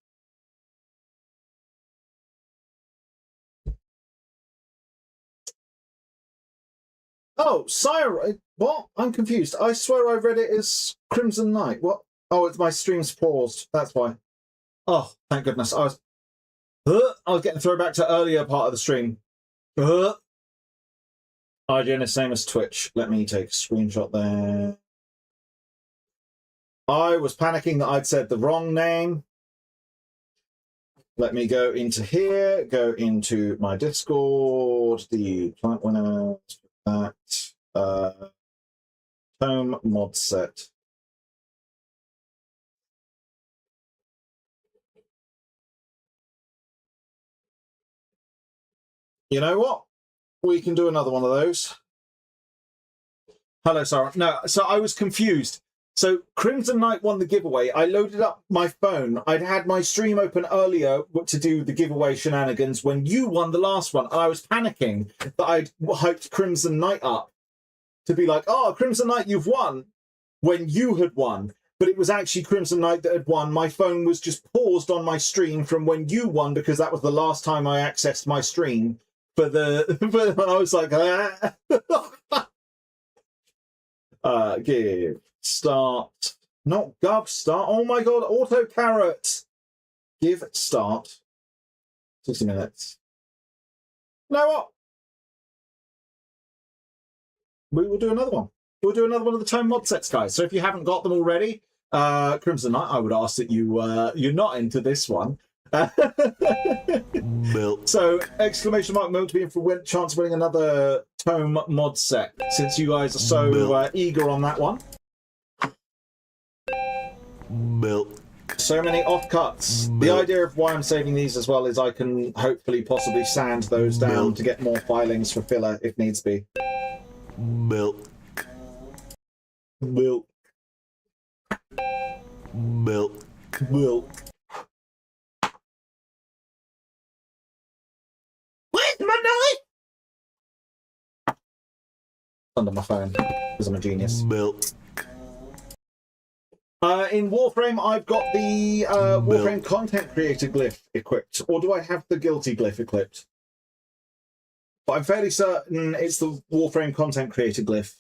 Oh, Siren. What? I'm confused. I swear I read it as Crimson Knight. What? Oh, it's my stream's paused. That's why. Oh, thank goodness. I was getting thrown back to earlier part of the stream. IGN is same as Twitch. Let me take a screenshot there. I was panicking that I'd said the wrong name. Let me go into here, go into my Discord, the client winner, that, tome mod set. You know what? We can do another one of those. Hello, Sarah. No, so I was confused. So Crimson Knight won the giveaway. I loaded up my phone. I'd had my stream open earlier to do the giveaway shenanigans when you won the last one. And I was panicking that I'd hyped Crimson Knight up to be like, oh, Crimson Knight, you've won, when you had won. But it was actually Crimson Knight that had won. My phone was just paused on my stream from when you won because that was the last time I accessed my stream. And I was like, give, start, not gov, start. Oh my god, auto carrot. Give, start. 60 minutes. You know what? We will do another one. We'll do another one of the tome mod sets, guys. So if you haven't got them already, Crimson Knight, I would ask that you're not into this one. Milk. So exclamation mark milk to be in for chance of winning another tome mod set, since you guys are so eager on that one. Milk. So many offcuts. The idea of why I'm saving these as well is I can hopefully possibly sand those down to get more filings for filler if needs be. Milk. Milk. Milk. Milk. Where's my knife? Under my phone, because I'm a genius. Milk. In Warframe, I've got the Warframe content creator glyph equipped. Or do I have the guilty glyph equipped? But I'm fairly certain it's the Warframe content creator glyph.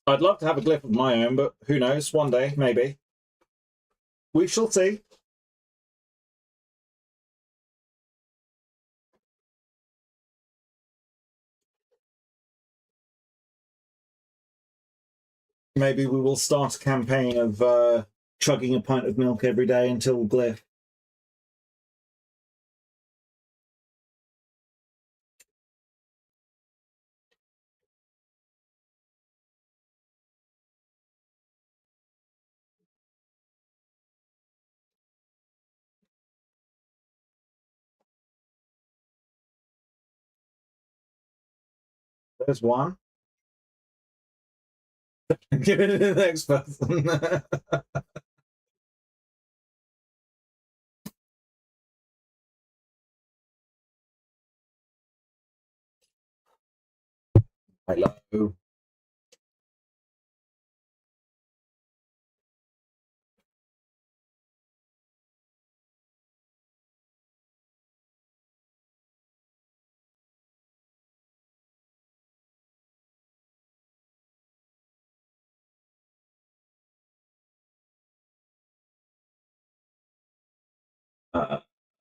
I'd love to have a glyph of my own, but who knows? One day, maybe. We shall see. Maybe we will start a campaign of chugging a pint of milk every day until glyph. There's one. Give it to the next person. Hello.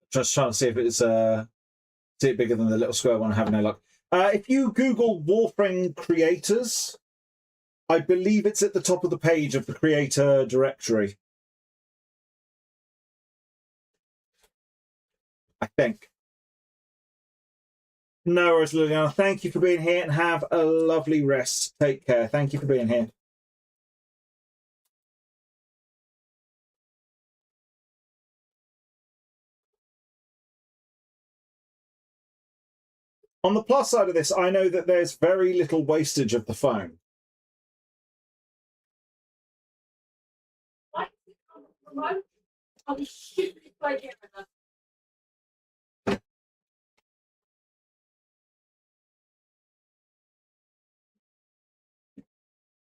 Just trying to see if it's see it bigger than the little square one. Having no luck. If you Google Warframe creators, I believe it's at the top of the page of the creator directory. I think. No worries, Liliana. Thank you for being here and have a lovely rest. Take care. Thank you for being here. On the plus side of this, I know that there's very little wastage of the phone.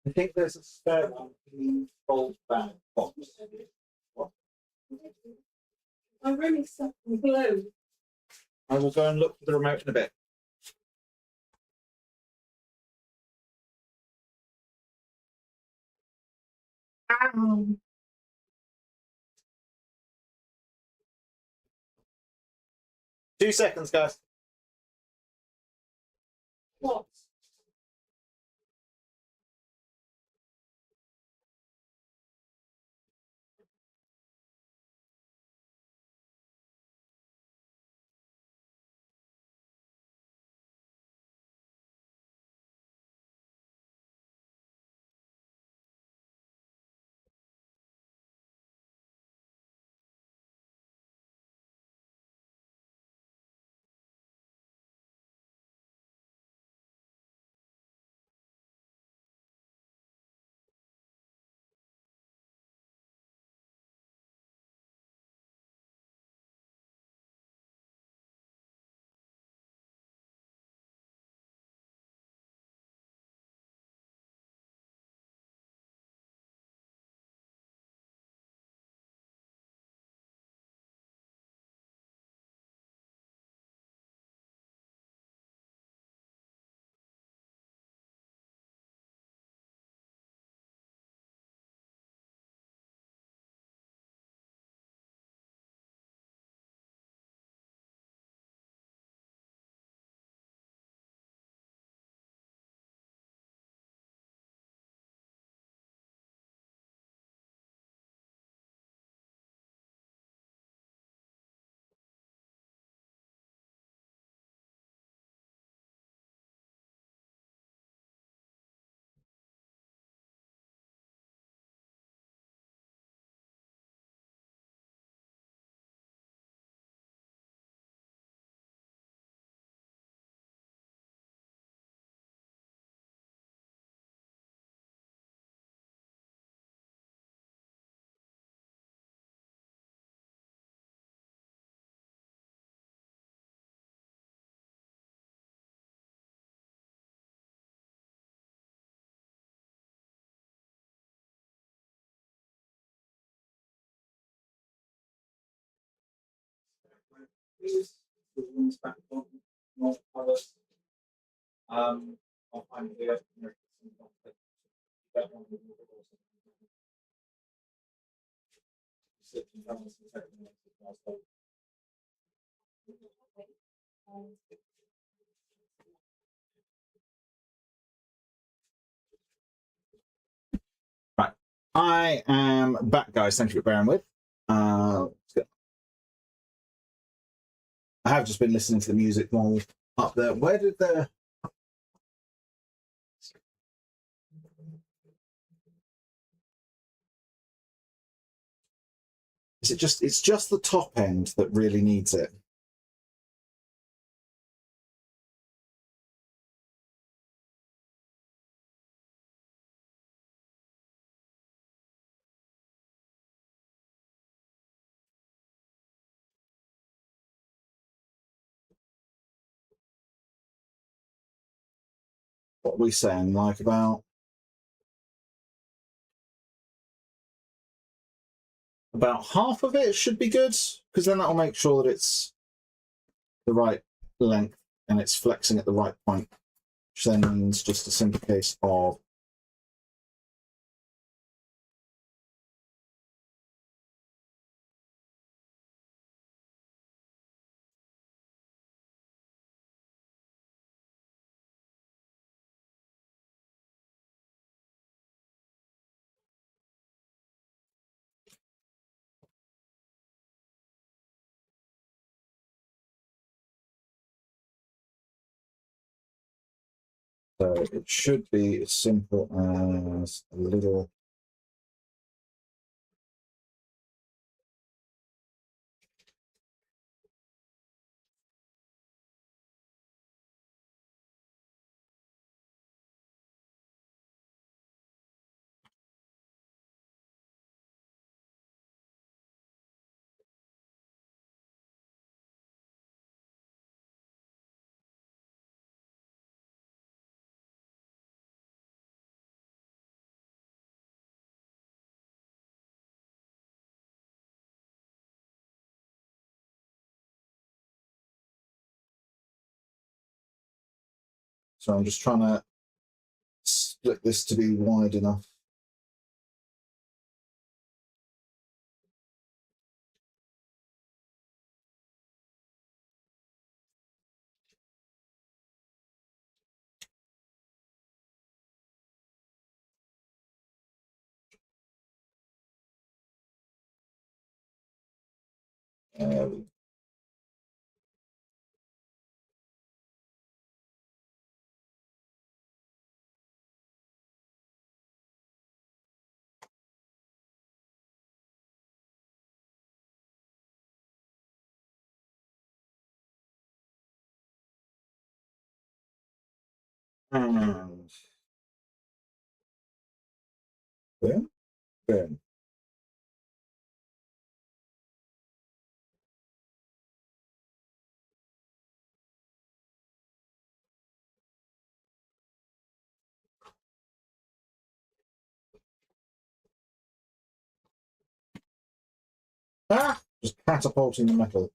I think there's a spare one in the fold back box. My room is so blue. I will go and look for the remote in a bit. Ow. 2 seconds, guys. What? I'll find the Right. I am back, guys. Thank you for bearing with. I have just been listening to the music while up there. Where did the... Is it just... It's just the top end that really needs it. What are we saying? Like about half of it should be good, because then that'll make sure that it's the right length and it's flexing at the right point, which then means just a simple case of so it should be as simple as a little so I'm just trying to split this to be wide enough. Um, and boom, boom. Ah! Just catapulting the metal.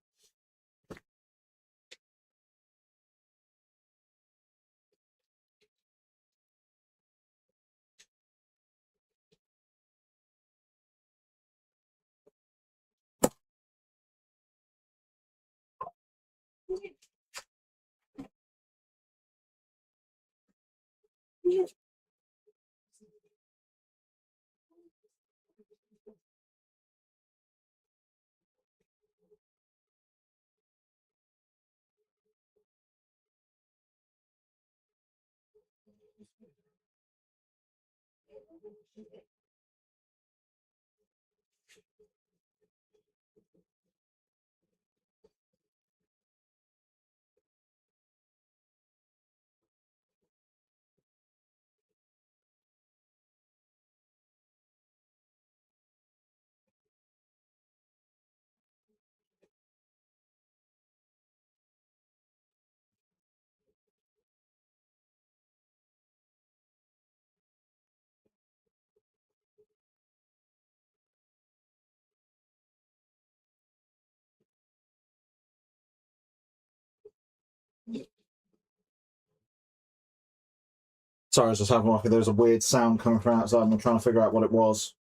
Sorry, I was just having like there was a weird sound coming from outside and I'm trying to figure out what it was.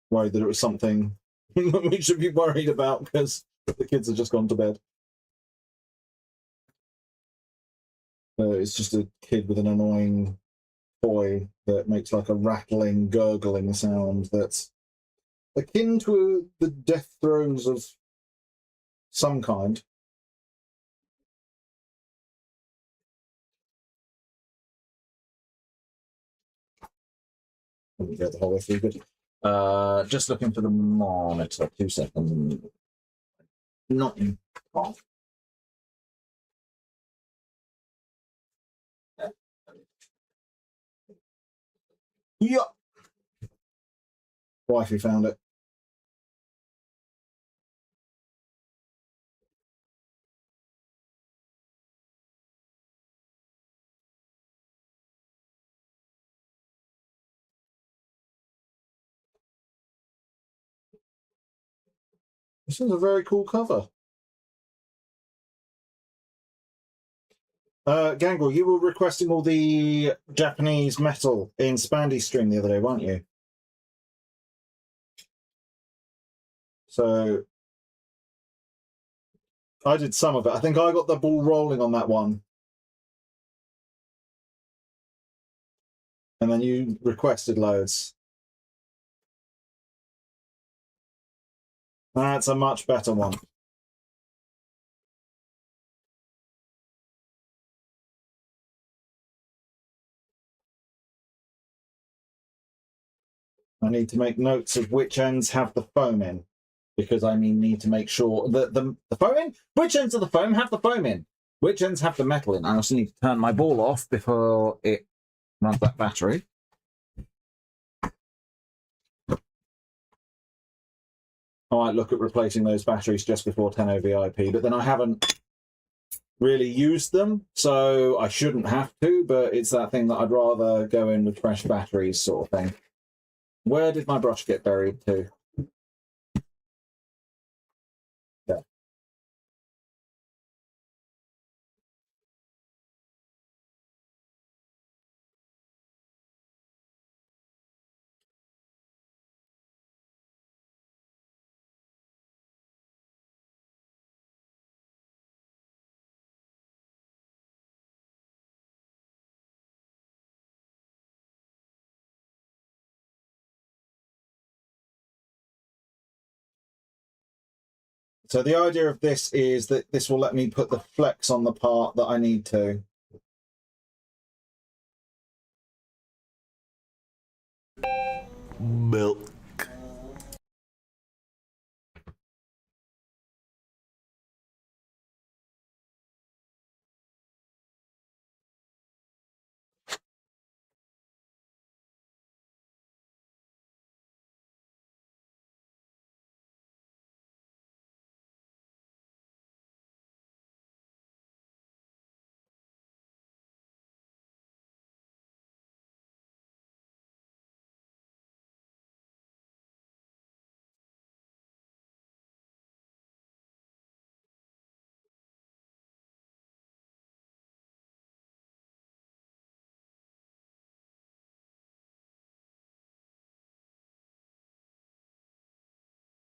Worried that it was something that we should be worried about because the kids have just gone to bed. It's just a kid with an annoying toy that makes like a rattling, gurgling sound that's akin to the death throes of some kind. Didn't go the whole way through, good. Just looking for the monitor. 2 seconds. Not in. Oh. Yeah. Wifey found it. This is a very cool cover. Gangrel, you were requesting all the Japanese metal in Spandy string the other day, weren't you? So I did some of it. I think I got the ball rolling on that one. And then you requested loads. That's a much better one. I need to make notes of which ends have the foam in, because I need to make sure that the foam in? Which ends of the foam have the foam in? Which ends have the metal in? I also need to turn my ball off before it runs that battery. I might look at replacing those batteries just before 10 VIP, but then I haven't really used them, so I shouldn't have to, but it's that thing that I'd rather go in with fresh batteries sort of thing. Where did my brush get buried to? There. So the idea of this is that this will let me put the flex on the part that I need to. Milk.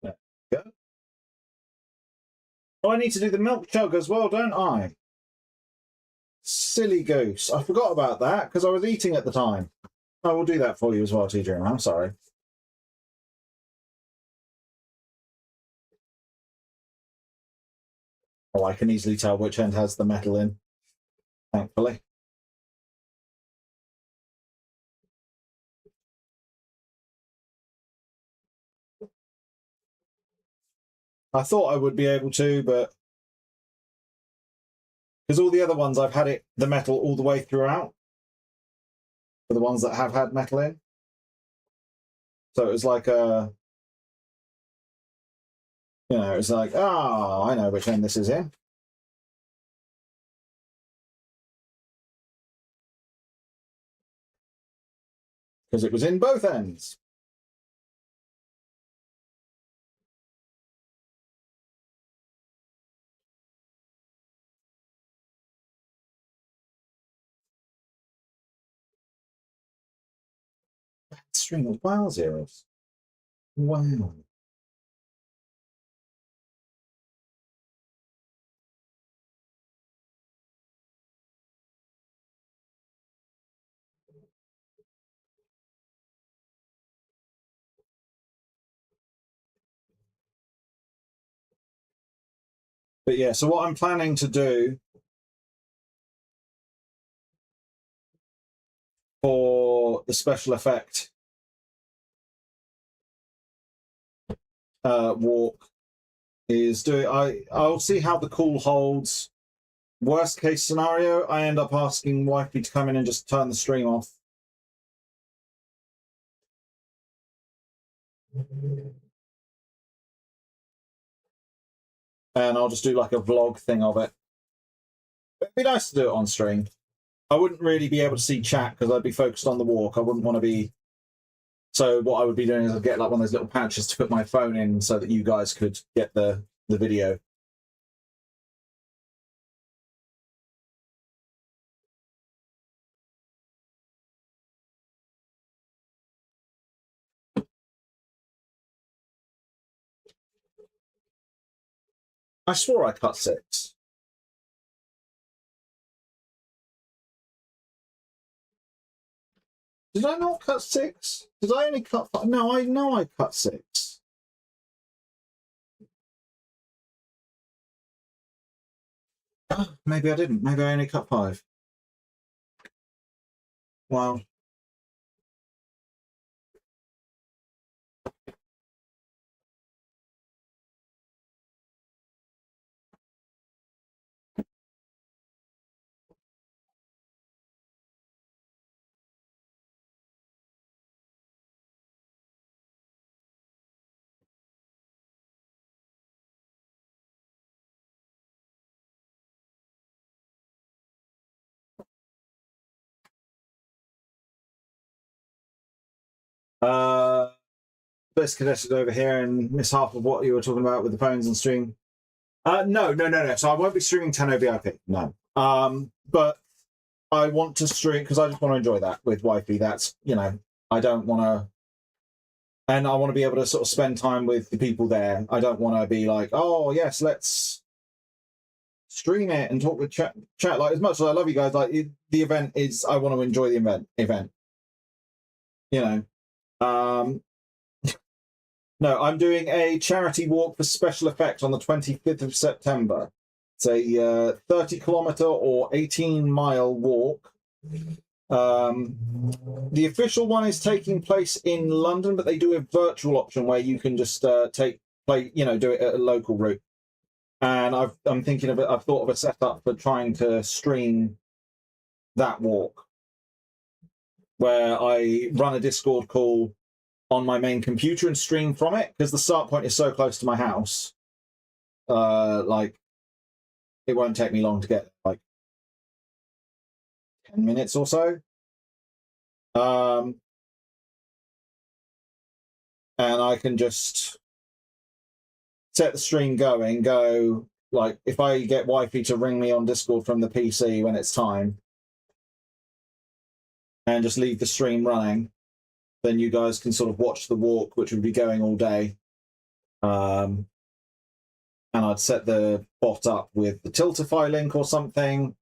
There we go. Oh, I need to do the milk chug as well, don't I? Silly goose. I forgot about that because I was eating at the time. I will do that for you as well, TJ. I'm sorry. Oh, I can easily tell which end has the metal in, thankfully. I thought I would be able to, but because all the other ones I've had the metal all the way throughout, for the ones that have had metal in. So it was like it's like, oh, I know which end this is in. Because it was in both ends. String of wow zeros. Wow. But yeah, so what I'm planning to do for the special effect walk is I'll see how the call holds. Worst case scenario, I end up asking wifey to come in and just turn the stream off. And I'll just do like a vlog thing of it. It'd be nice to do it on stream. I wouldn't really be able to see chat because I'd be focused on the walk. I wouldn't want to be... So what I would be doing is I'd get like one of those little pouches to put my phone in so that you guys could get the video. I swore I cut 6. Did I not cut 6? Did I only cut 5? No, I know I cut 6. Maybe I didn't. Maybe I only cut 5. Wow. Best contested over here and miss half of what you were talking about with the phones and stream. No. So I won't be streaming 10 VIP. No. But I want to stream because I just want to enjoy that with wifey. That's, you know, I don't want to, and I want to be able to sort of spend time with the people there. I don't want to be like, oh yes, let's stream it and talk with chat. Like, as much as I love you guys, like the event is, I want to enjoy the event. You know. No, I'm doing a charity walk for special effect on the 25th of September. It's a 30-kilometer or 18-mile walk. The official one is taking place in London, but they do a virtual option where you can just do it at a local route. And I'm thinking of it. I've thought of a setup for trying to stream that walk, where I run a Discord call on my main computer and stream from it, because the start point is so close to my house. Like, it won't take me long to get, like, 10 minutes or so. And I can just set the stream going, like, if I get wifey to ring me on Discord from the PC when it's time, and just leave the stream running, then you guys can sort of watch the walk, which would be going all day. And I'd set the bot up with the Tiltify link or something.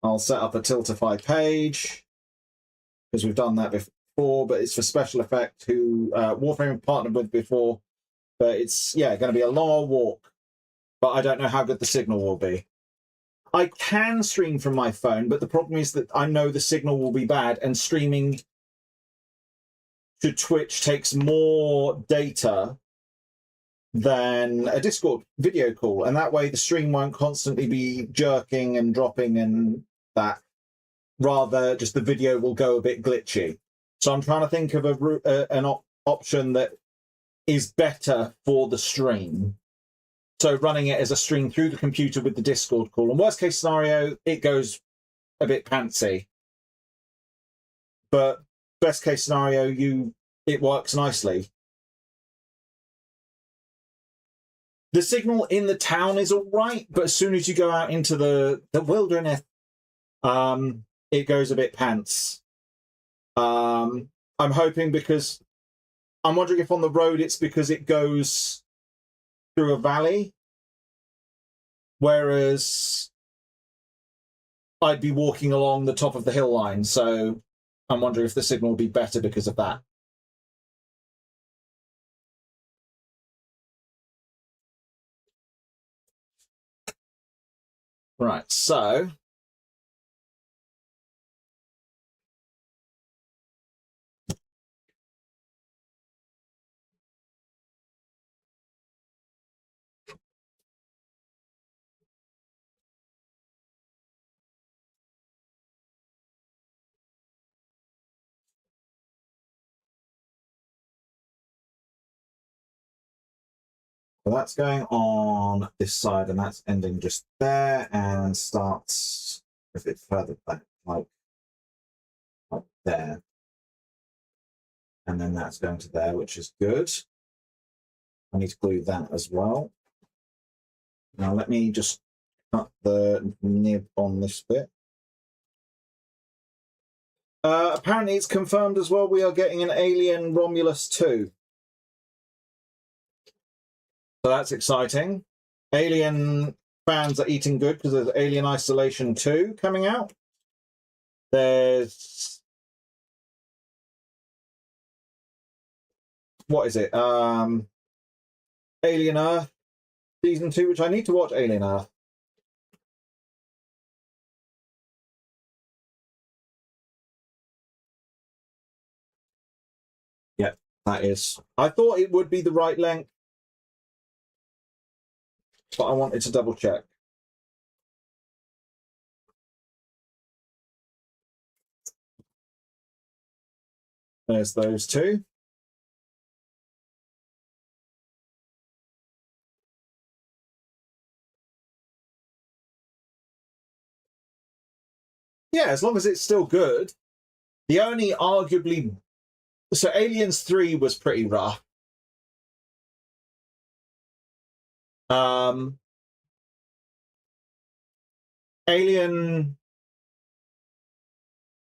I'll set up a Tiltify page, because we've done that before, but it's for Special Effect, who Warframe partnered with before. But it's, yeah, going to be a long walk, but I don't know how good the signal will be. I can stream from my phone, but the problem is that I know the signal will be bad, and streaming to Twitch takes more data than a Discord video call, and that way the stream won't constantly be jerking and dropping and that. Rather, just the video will go a bit glitchy. So I'm trying to think of an option that is better for the stream. So running it as a stream through the computer with the Discord call. And worst case scenario, it goes a bit pantsy. But best case scenario, it works nicely. The signal in the town is all right, but as soon as you go out into the wilderness, it goes a bit pants. I'm hoping, because I'm wondering if on the road it's because it goes through a valley, whereas I'd be walking along the top of the hill line, so I'm wondering if the signal will be better because of that. Right, so that's going on this side, and that's ending just there, and starts a bit further back, like there. And then that's going to there, which is good. I need to glue that as well. Now let me just cut the nib on this bit. Apparently it's confirmed as well we are getting an Alien Romulus 2. So that's exciting. Alien fans are eating good because there's Alien Isolation 2 coming out. There's... what is it? Alien Earth Season 2, which I need to watch Alien Earth. Yeah, that is. I thought it would be the right length, but I wanted to double check. There's those two. Yeah, as long as it's still good. The only arguably... so Aliens 3 was pretty rough. Alien...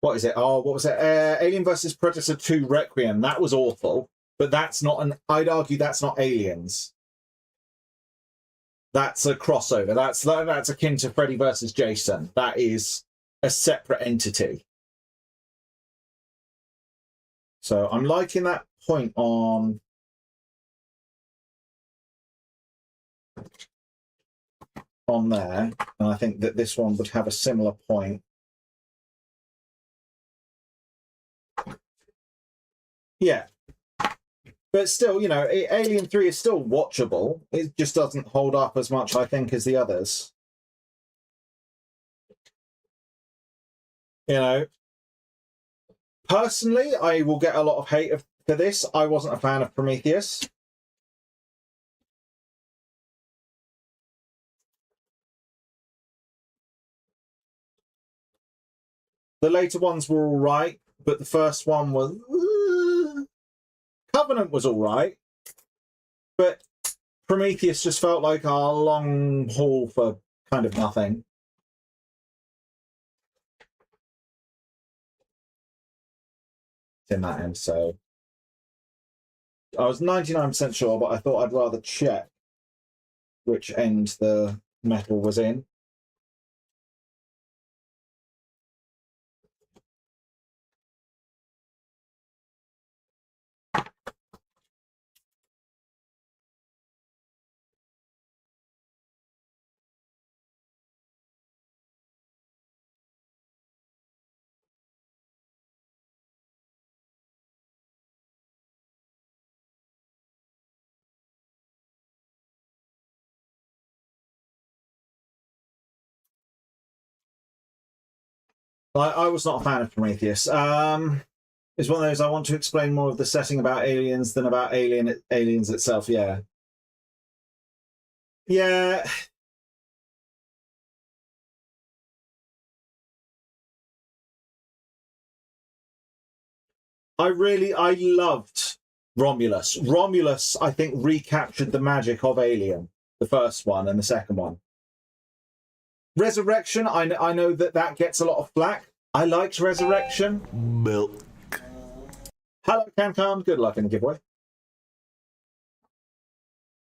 what is it? Oh, what was it? Alien vs. Predator 2 Requiem. That was awful. But that's not an... I'd argue that's not Aliens. That's a crossover. That's akin to Freddy versus Jason. That is a separate entity. So I'm liking that point on there, and I think that this one would have a similar point. Yeah. But still, you know, Alien 3 is still watchable. It just doesn't hold up as much, I think, as the others. You know, personally, I will get a lot of hate for this. I wasn't a fan of Prometheus. The later ones were all right, but the first one was... Covenant was all right, but Prometheus just felt like a long haul for kind of nothing. In that end, so I was 99% sure, but I thought I'd rather check which end the metal was in. I was not a fan of Prometheus. It's one of those, I want to explain more of the setting about aliens than about aliens itself, yeah. Yeah. I loved Romulus. Romulus, I think, recaptured the magic of Alien, the first one and the second one. Resurrection, I know that gets a lot of flack. I liked Resurrection. Milk. Hello, CanCon. Good luck in the giveaway.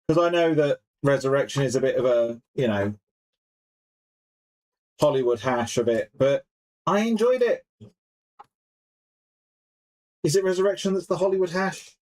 Because I know that Resurrection is a bit of a, you know, Hollywood hash of it, but I enjoyed it. Is it Resurrection that's the Hollywood hash?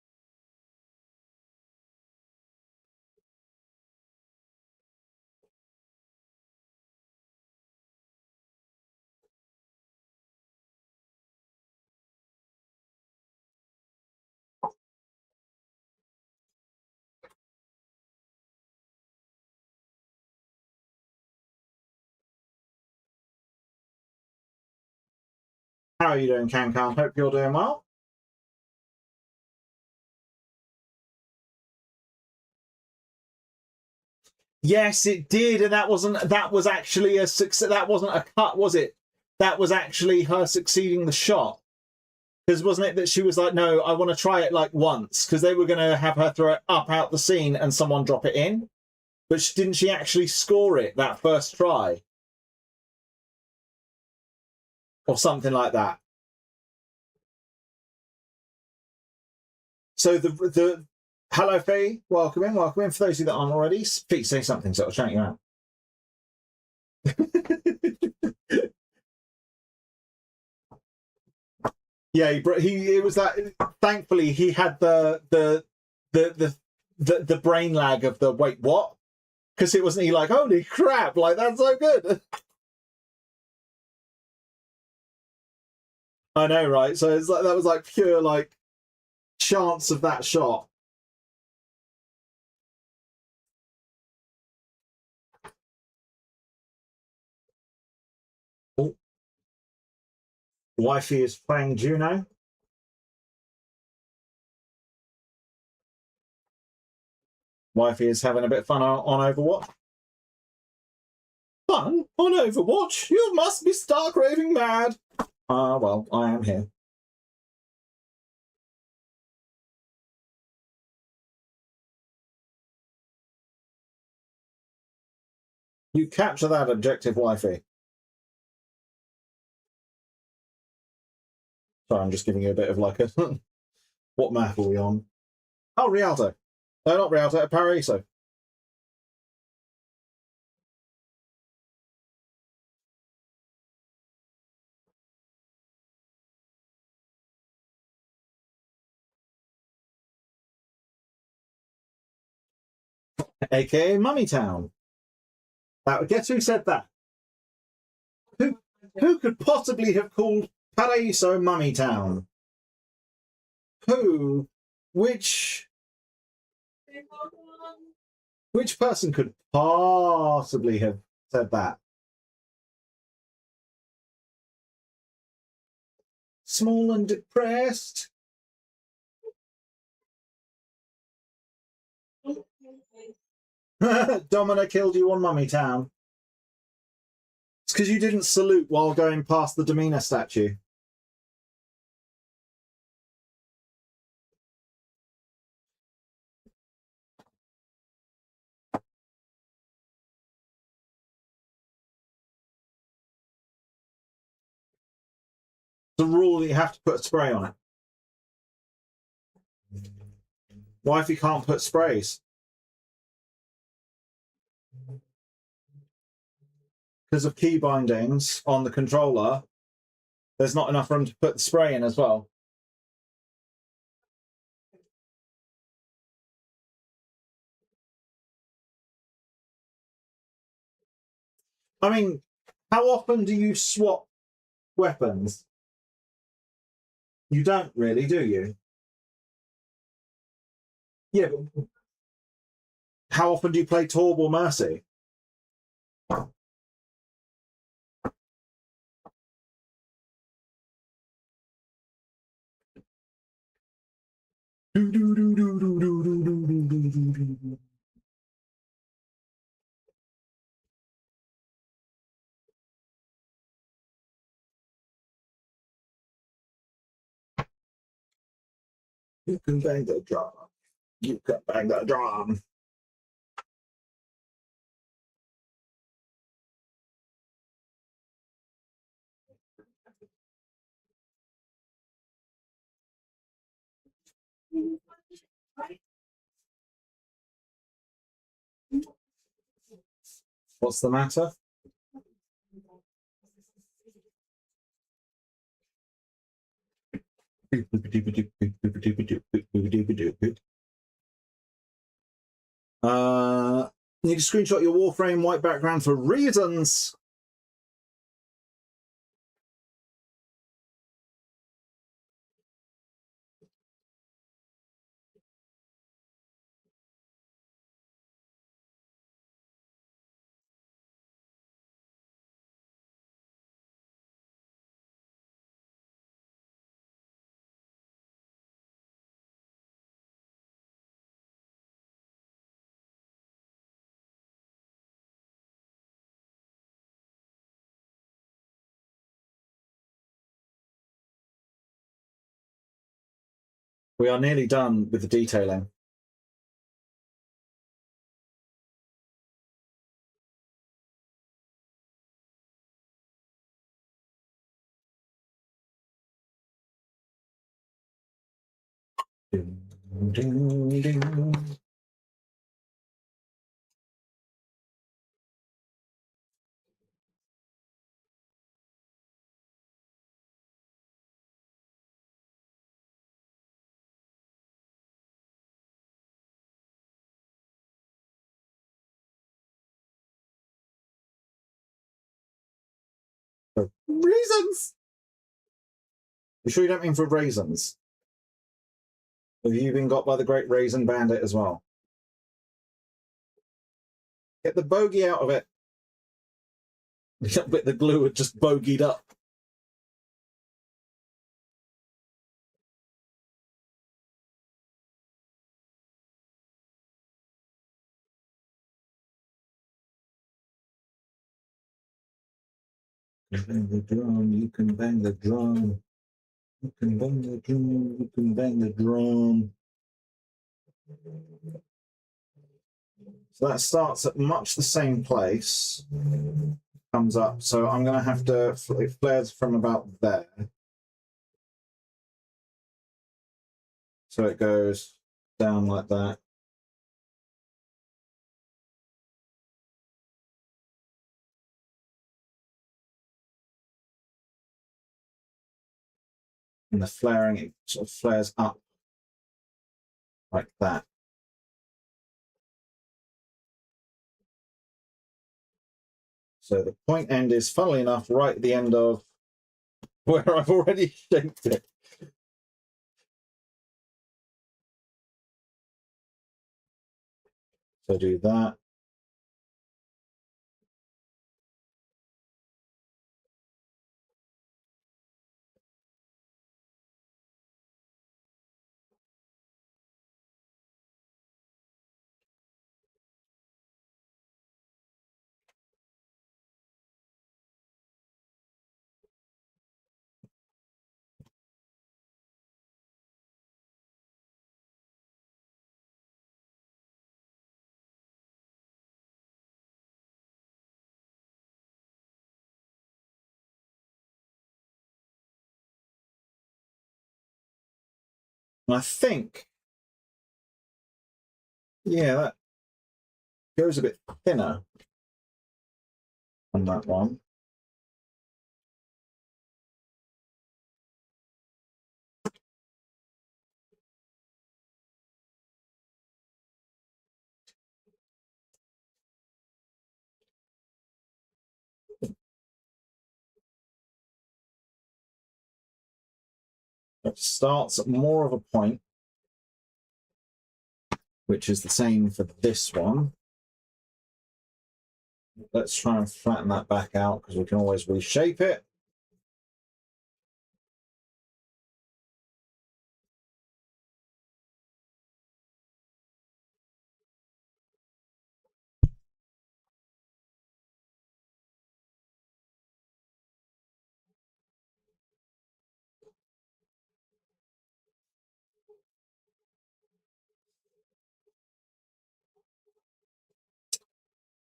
How are you doing, Kankan? Hope you're doing well. Yes, it did, and that was actually a success. That wasn't a cut, was it? That was actually her succeeding the shot. Because wasn't it that she was like, no, I want to try it like once, because they were going to have her throw it up out the scene and someone drop it in. But didn't she actually score it that first try? Or something like that. So the hello, Faye. Welcome in, welcome in. For those of you that aren't already, Faye, say something, so I'll shout you out. Yeah, it was that. Thankfully, he had the brain lag of the wait, what? Because it wasn't he like, holy crap, like that's so good. I know, right? So it's like that was like pure like chance of that shot. Oh. Wifey is playing Juno. Wifey is having a bit of fun on Overwatch. Fun on Overwatch? You must be stark raving mad. Well, I am here. You capture that objective, Wifey. Sorry, I'm just giving you a bit of like a... What map are we on? Oh, Rialto. No, not Rialto, Paraiso. AKA Mummy Town. Guess who said that? Who could possibly have called Paraiso Mummy Town? Who? Which person could possibly have said that? Small and depressed. Domina killed you on Mummy Town. It's because you didn't salute while going past the Domina statue. It's a rule that you have to put a spray on it. Why if you can't put sprays? Because of key bindings on the controller, there's not enough room to put the spray in as well. I mean, how often do you swap weapons? You don't really, do you? Yeah, but how often do you play Torb or Mercy? You can bang the drum. You can bang the drum. What's the matter? Need to screenshot your Warframe white background for reasons. We are nearly done with the detailing. Ding, ding, ding. For reasons. You sure you don't mean for raisins? Have you been got by the Great Raisin Bandit as well? Get the bogey out of it. That bit the glue had just bogeyed up. You can bang the drum, you can bang the drum. You can bang the drum, you can bang the drum. So that starts at much the same place. Comes up. So I'm going to have to, it flares from about there. So it goes down like that. And the flaring, it sort of flares up like that. So the point end is, funnily enough, right at the end of where I've already shaped it. So do that. And I think, yeah, that goes a bit thinner on that one. It starts at more of a point, which is the same for this one. Let's try and flatten that back out because we can always reshape it.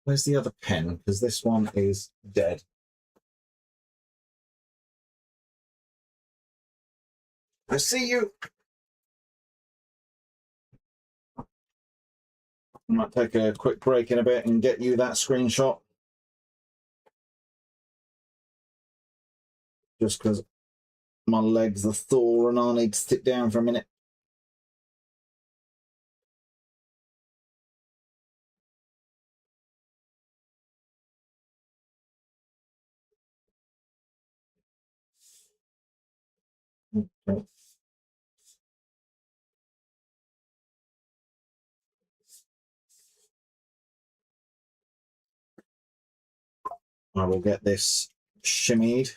Where's the other pen? Because this one is dead. I see you. I might take a quick break in a bit and get you that screenshot. Just because my legs are sore and I need to sit down for a minute. Okay. I will get this shimmied.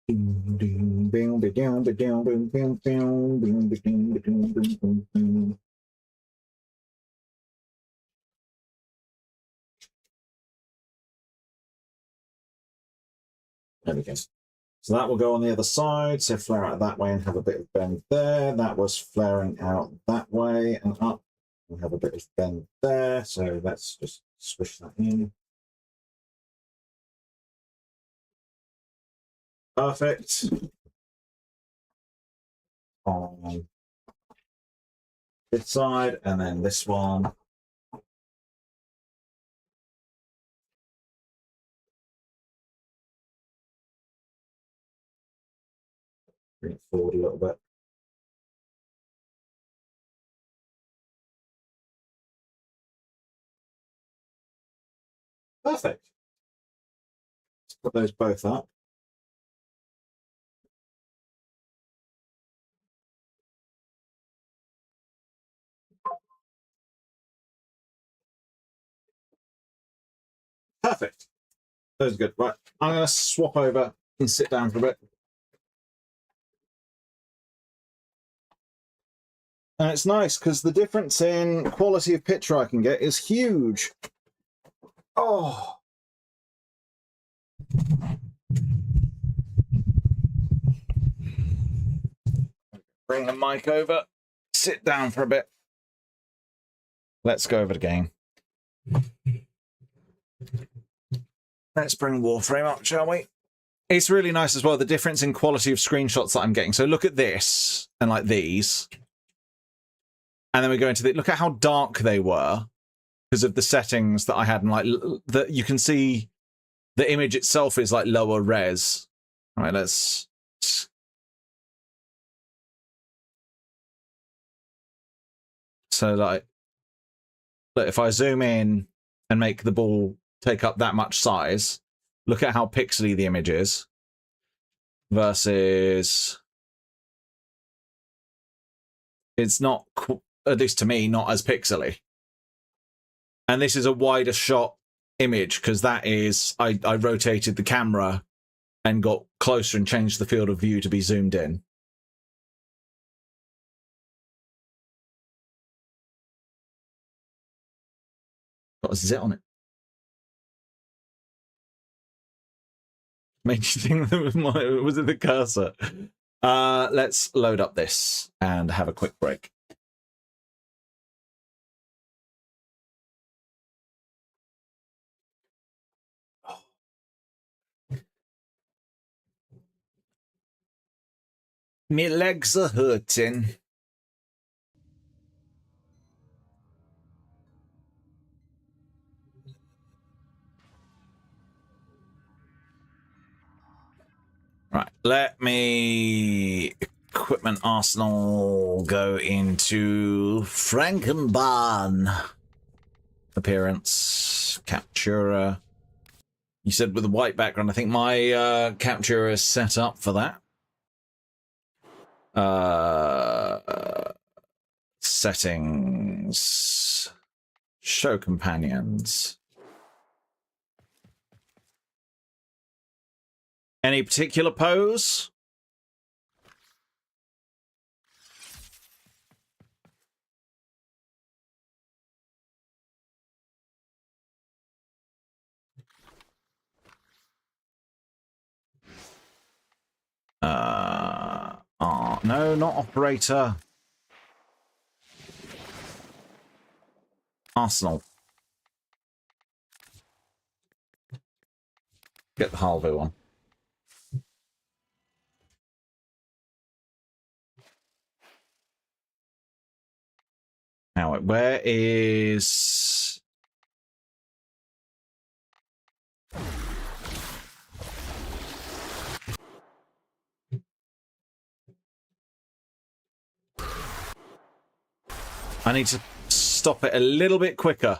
There we go. So that will go on the other side. So flare out that way and have a bit of bend there. That was flaring out that way and up. And have a bit of bend there. So let's just squish that in. Perfect. On this side and then this one. Bring it forward a little bit. Perfect. Let's put those both up. Perfect. Those are good. Right. I'm going to swap over and sit down for a bit. And it's nice because the difference in quality of picture I can get is huge. Oh. Bring the mic over. Sit down for a bit. Let's go over the game. Let's bring Warframe up, shall we? It's really nice as well, the difference in quality of screenshots that I'm getting. So look at this, and like these. And then we go into the... Look at how dark they were because of the settings that I had. And like, you can see the image itself is like lower res. All right, let's... So like, look, if I zoom in and make the ball take up that much size, look at how pixely the image is versus it's not, at least to me, not as pixely. And this is a wider shot image because that is, I rotated the camera and got closer and changed the field of view to be zoomed in. Got a zit on it. Made you think that was it the cursor? Let's load up this and have a quick break. My legs are hurting. Right, let me equipment arsenal go into Frankenbahn. Appearance, Capturer. You said with a white background. I think my Capturer is set up for that. Settings. Show companions. Any particular pose? No, not operator. Arsenal. Get the Harvey one. Now, where is... I need to stop it a little bit quicker.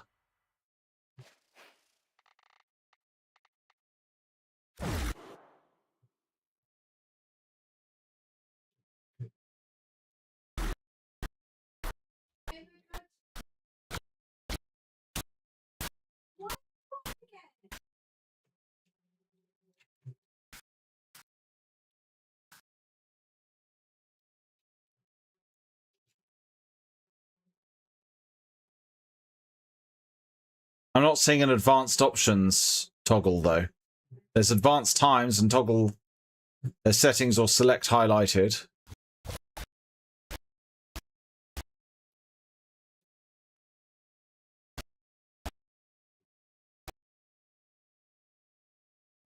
I'm not seeing an advanced options toggle, though. There's advanced times and toggle settings or select highlighted.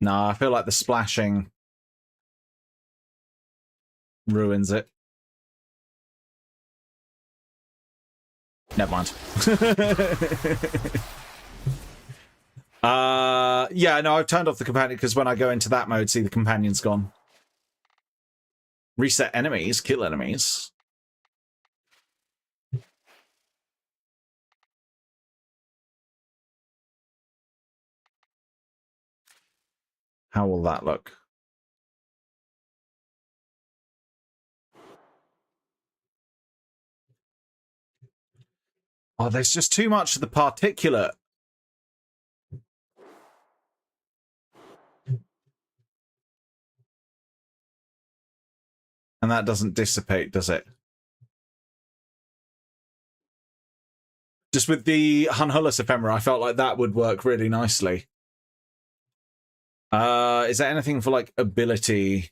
No, I feel like the splashing ruins it. Never mind. Yeah, no, I've turned off the companion because when I go into that mode, see, the companion's gone. Reset enemies, kill enemies. How will that look? Oh, there's just too much of the particulate. And that doesn't dissipate, does it? Just with the Hunhulus ephemera, I felt like that would work really nicely. Is there anything for, like, ability?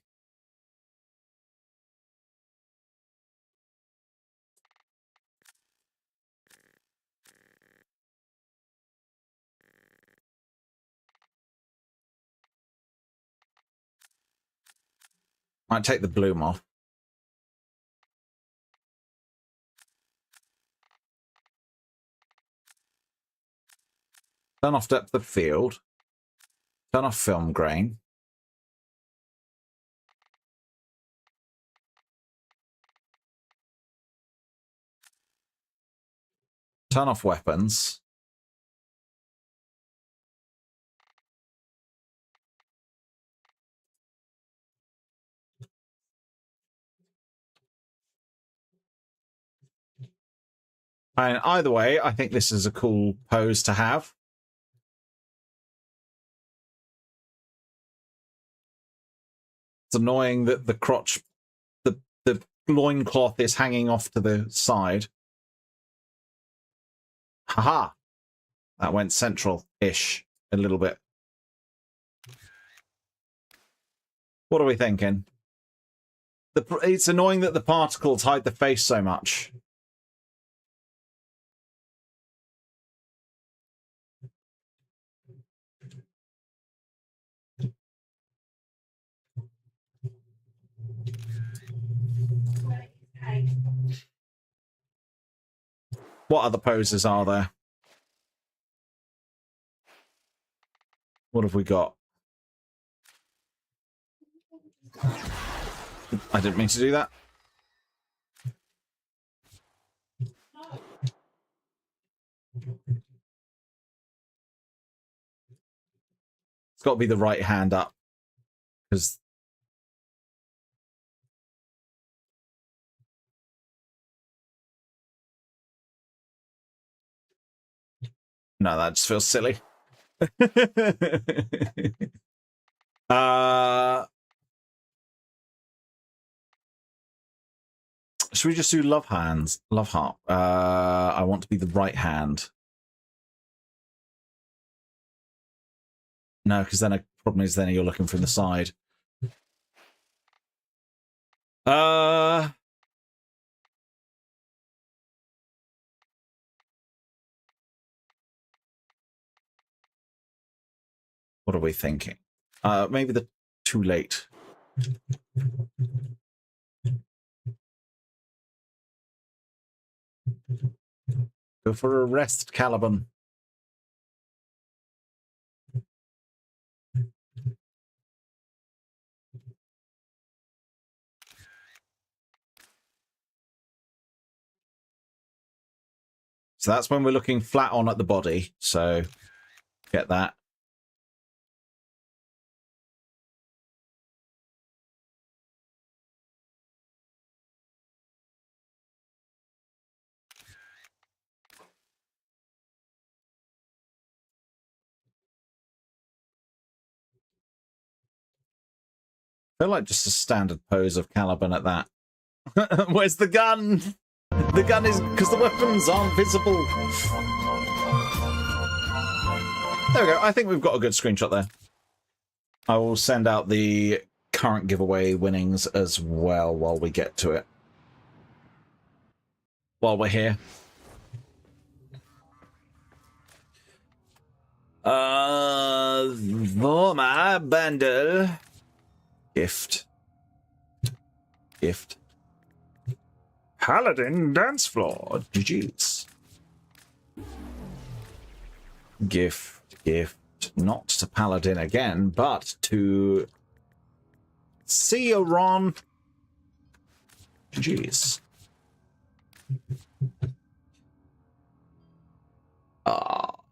Might take the bloom off. Turn off depth of field. Turn off film grain. Turn off weapons. And either way, I think this is a cool pose to have. It's annoying that the crotch, the loincloth is hanging off to the side. Haha! That went central-ish a little bit. What are we thinking? It's annoying that the particles hide the face so much. What other poses are there? What have we got? I didn't mean to do that. It's got to be the right hand up, because no, that just feels silly. Should we just do love hands? Love heart. I want to be the right hand. No, because then a problem is then you're looking from the side. What are we thinking? Maybe the too late. Go for a rest, Caliban. So that's when we're looking flat on at the body. So get that. I feel like just a standard pose of Caliban at that. Where's the gun? The gun is because the weapons aren't visible. There we go. I think we've got a good screenshot there. I will send out the current giveaway winnings as well while we get to it. While we're here. Vorma bundle. Gift. Gift. Paladin dance floor. GG's. Gift. Not to Paladin again, but to Ron. GG's.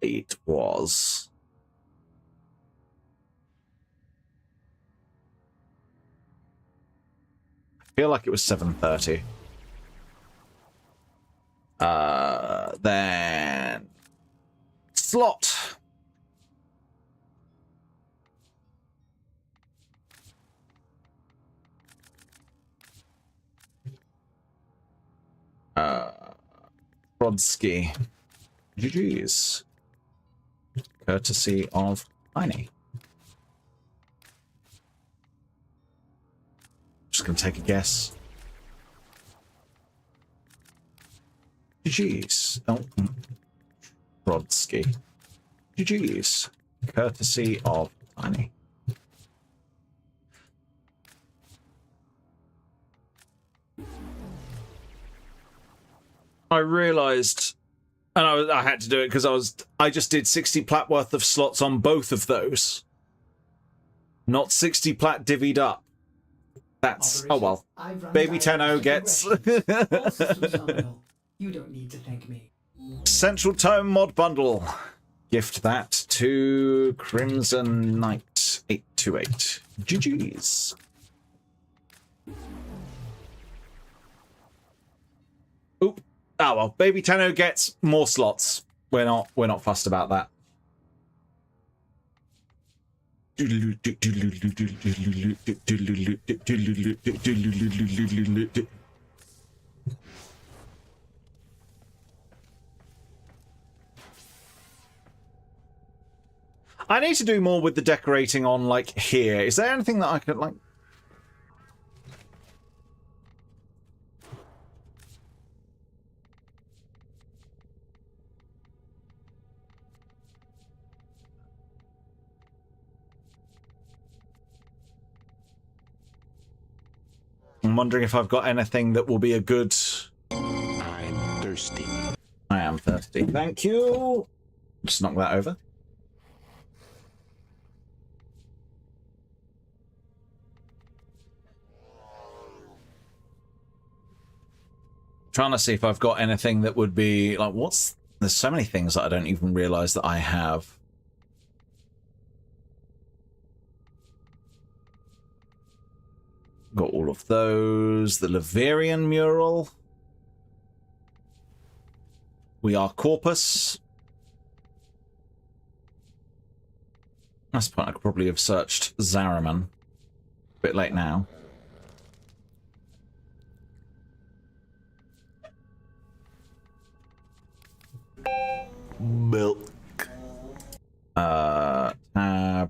It was. I feel like it was 7:30. Then slot. Brodsky. GG's. Courtesy of Tiny. Just gonna take a guess. GG's. Oh. Brodsky. GG's. Courtesy of Tiny. I realized, and I had to do it because I just did 60 plat worth of slots on both of those, not 60 plat divvied up. That's oh well. Baby Tenno gets You don't need to thank me. Central Tome mod bundle. Gift that to Crimson Knight 828. GG's. Oop. Oh well, Baby Tenno gets more slots. We're not fussed about that. I need to do more with the decorating on, like, here. Is there anything that I could, like... I'm wondering if I've got anything that will be a good... I'm thirsty. I am thirsty. Thank you. Just knock that over. Trying to see if I've got anything that would be like, what's... There's so many things that I don't even realize that I have. Got all of those. The Leverian mural. We are Corpus. That's the point. I could probably have searched Zaraman. A bit late now. Milk. Tab.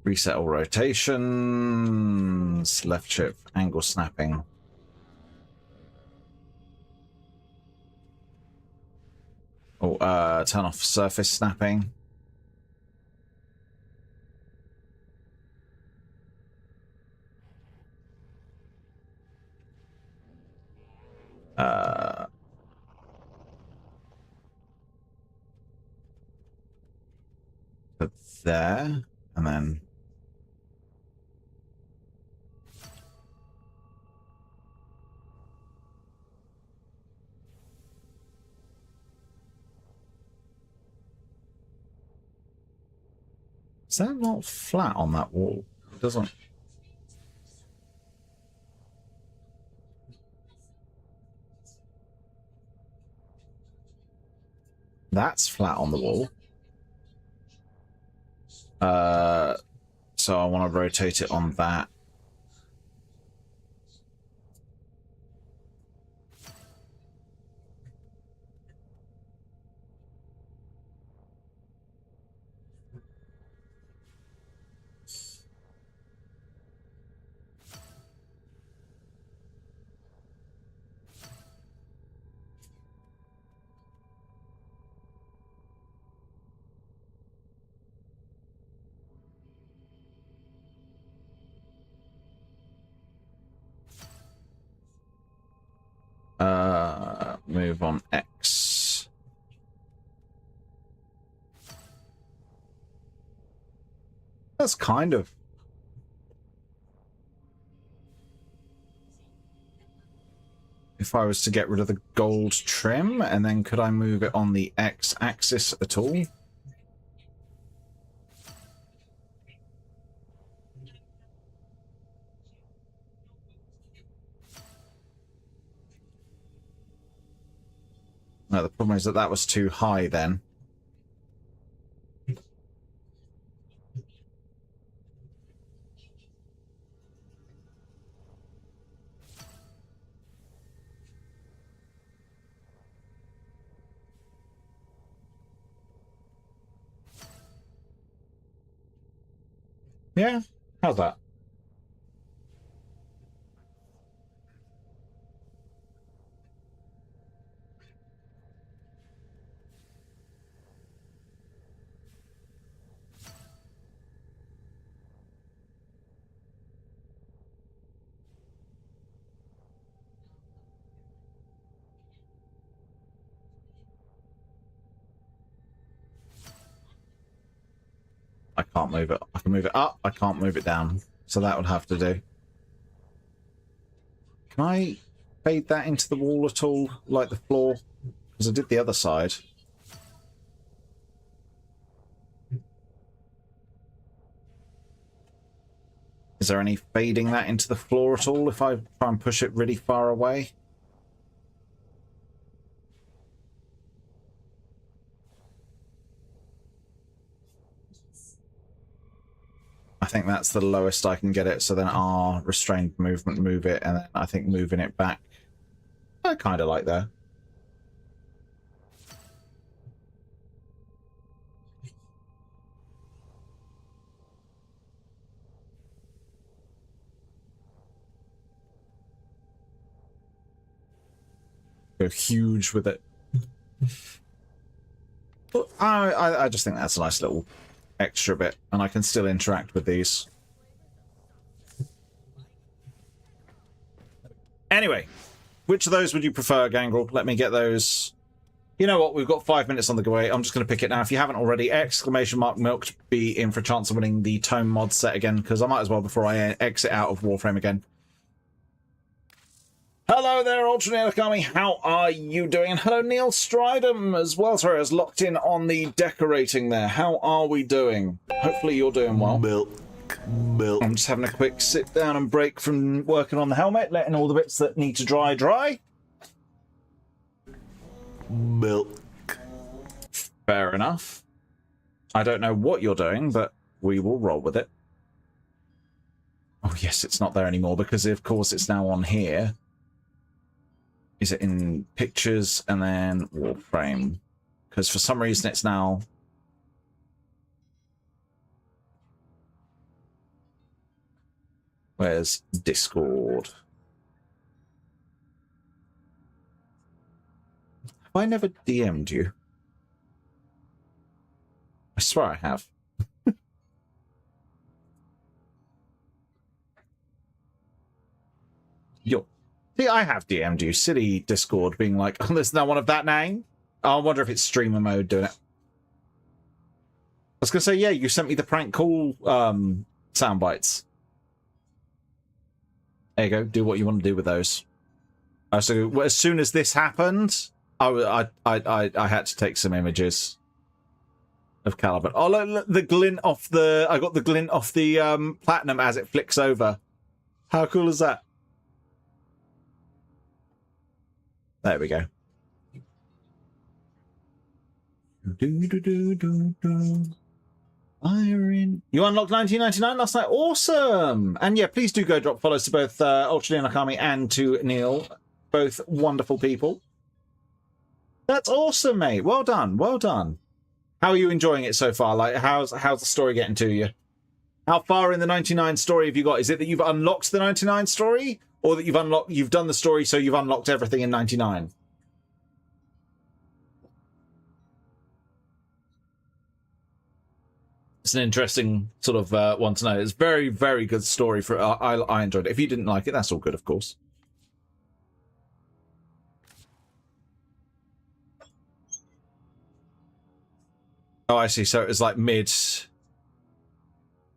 Reset all rotations. Left shift. Angle snapping. Oh, turn off surface snapping. Put there, and then is that not flat on that wall? It doesn't. That's flat on the wall. So I want to rotate it on that. move on X. That's kind of... If I was to get rid of the gold trim, and then could I move it on the X-axis at all? No, the problem is that that was too high then. Yeah, how's that? I can't move it. I can move it up. I can't move it down. So that would have to do. Can I fade that into the wall at all, like the floor? Because I did the other side. Is there any fading that into the floor at all if I try and push it really far away? I think that's the lowest I can get it, so then R, restrained movement, move it, and then I think moving it back. I kind of like that. Go huge with it. But I just think that's a nice little extra bit, and I can still interact with these. Anyway, which of those would you prefer, Gangrel? Let me get those. You know what? We've got 5 minutes on the way. I'm just going to pick it now. If you haven't already, exclamation mark milk to be in for a chance of winning the Tome mod set again, because I might as well before I exit out of Warframe again. Hello there, Ultra Army. How are you doing? And hello, Neil Stridham as well. Sorry, I was locked in on the decorating there. How are we doing? Hopefully you're doing well. Milk. I'm just having a quick sit down and break from working on the helmet, letting all the bits that need to dry. Milk. Fair enough. I don't know what you're doing, but we will roll with it. Oh yes, it's not there anymore because of course it's now on here. Is it in pictures and then Warframe? Because for some reason it's now... Where's Discord? Have I never DM'd you? I swear I have. Yo. See, I have DM'd you, silly Discord, being like, oh, there's no one of that name. I wonder if it's streamer mode doing it. I was going to say, yeah, you sent me the prank call sound bites. There you go. Do what you want to do with those. So as soon as this happened, I had to take some images of Caliban. Oh, look, the glint off the... I got the glint off the platinum as it flicks over. How cool is that? There we go. Iron. You unlocked 1999 last night. Awesome! And yeah, please do go drop follows to both Ultra Nakami and to Neil. Both wonderful people. That's awesome, mate. Well done. Well done. How are you enjoying it so far? Like, how's the story getting to you? How far in the 99 story have you got? Is it that you've unlocked the 99 story? Or that you've done the story, so you've unlocked everything in 99? It's an interesting sort of one to know. It's very, very good story. I enjoyed it. If you didn't like it, that's all good, of course. Oh, I see. So it was like mid.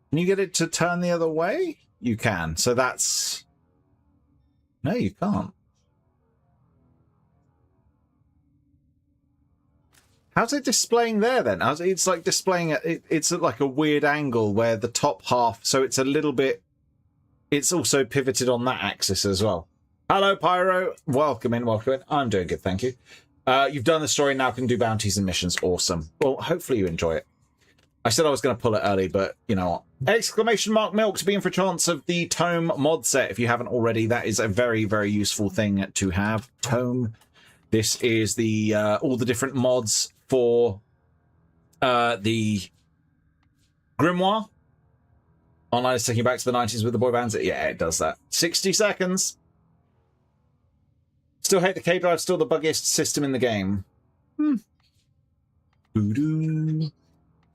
Can you get it to turn the other way? You can. So that's... No, you can't. How's it displaying there then? It's like displaying it's at like a weird angle where the top half, so it's a little bit, it's also pivoted on that axis as well. Hello, Pyro. Welcome in, welcome in. I'm doing good, thank you. You've done the story, now can do bounties and missions. Awesome. Well, hopefully you enjoy it. I said I was going to pull it early, but you know what? Exclamation mark milk to be in for a chance of the Tome mod set. If you haven't already, that is a very, very useful thing to have. Tome. This is the all the different mods for the Grimoire. Online is taking you back to the 90s with the boy bands. Yeah, it does that. 60 seconds. Still hate the K-Drive, still the buggiest system in the game.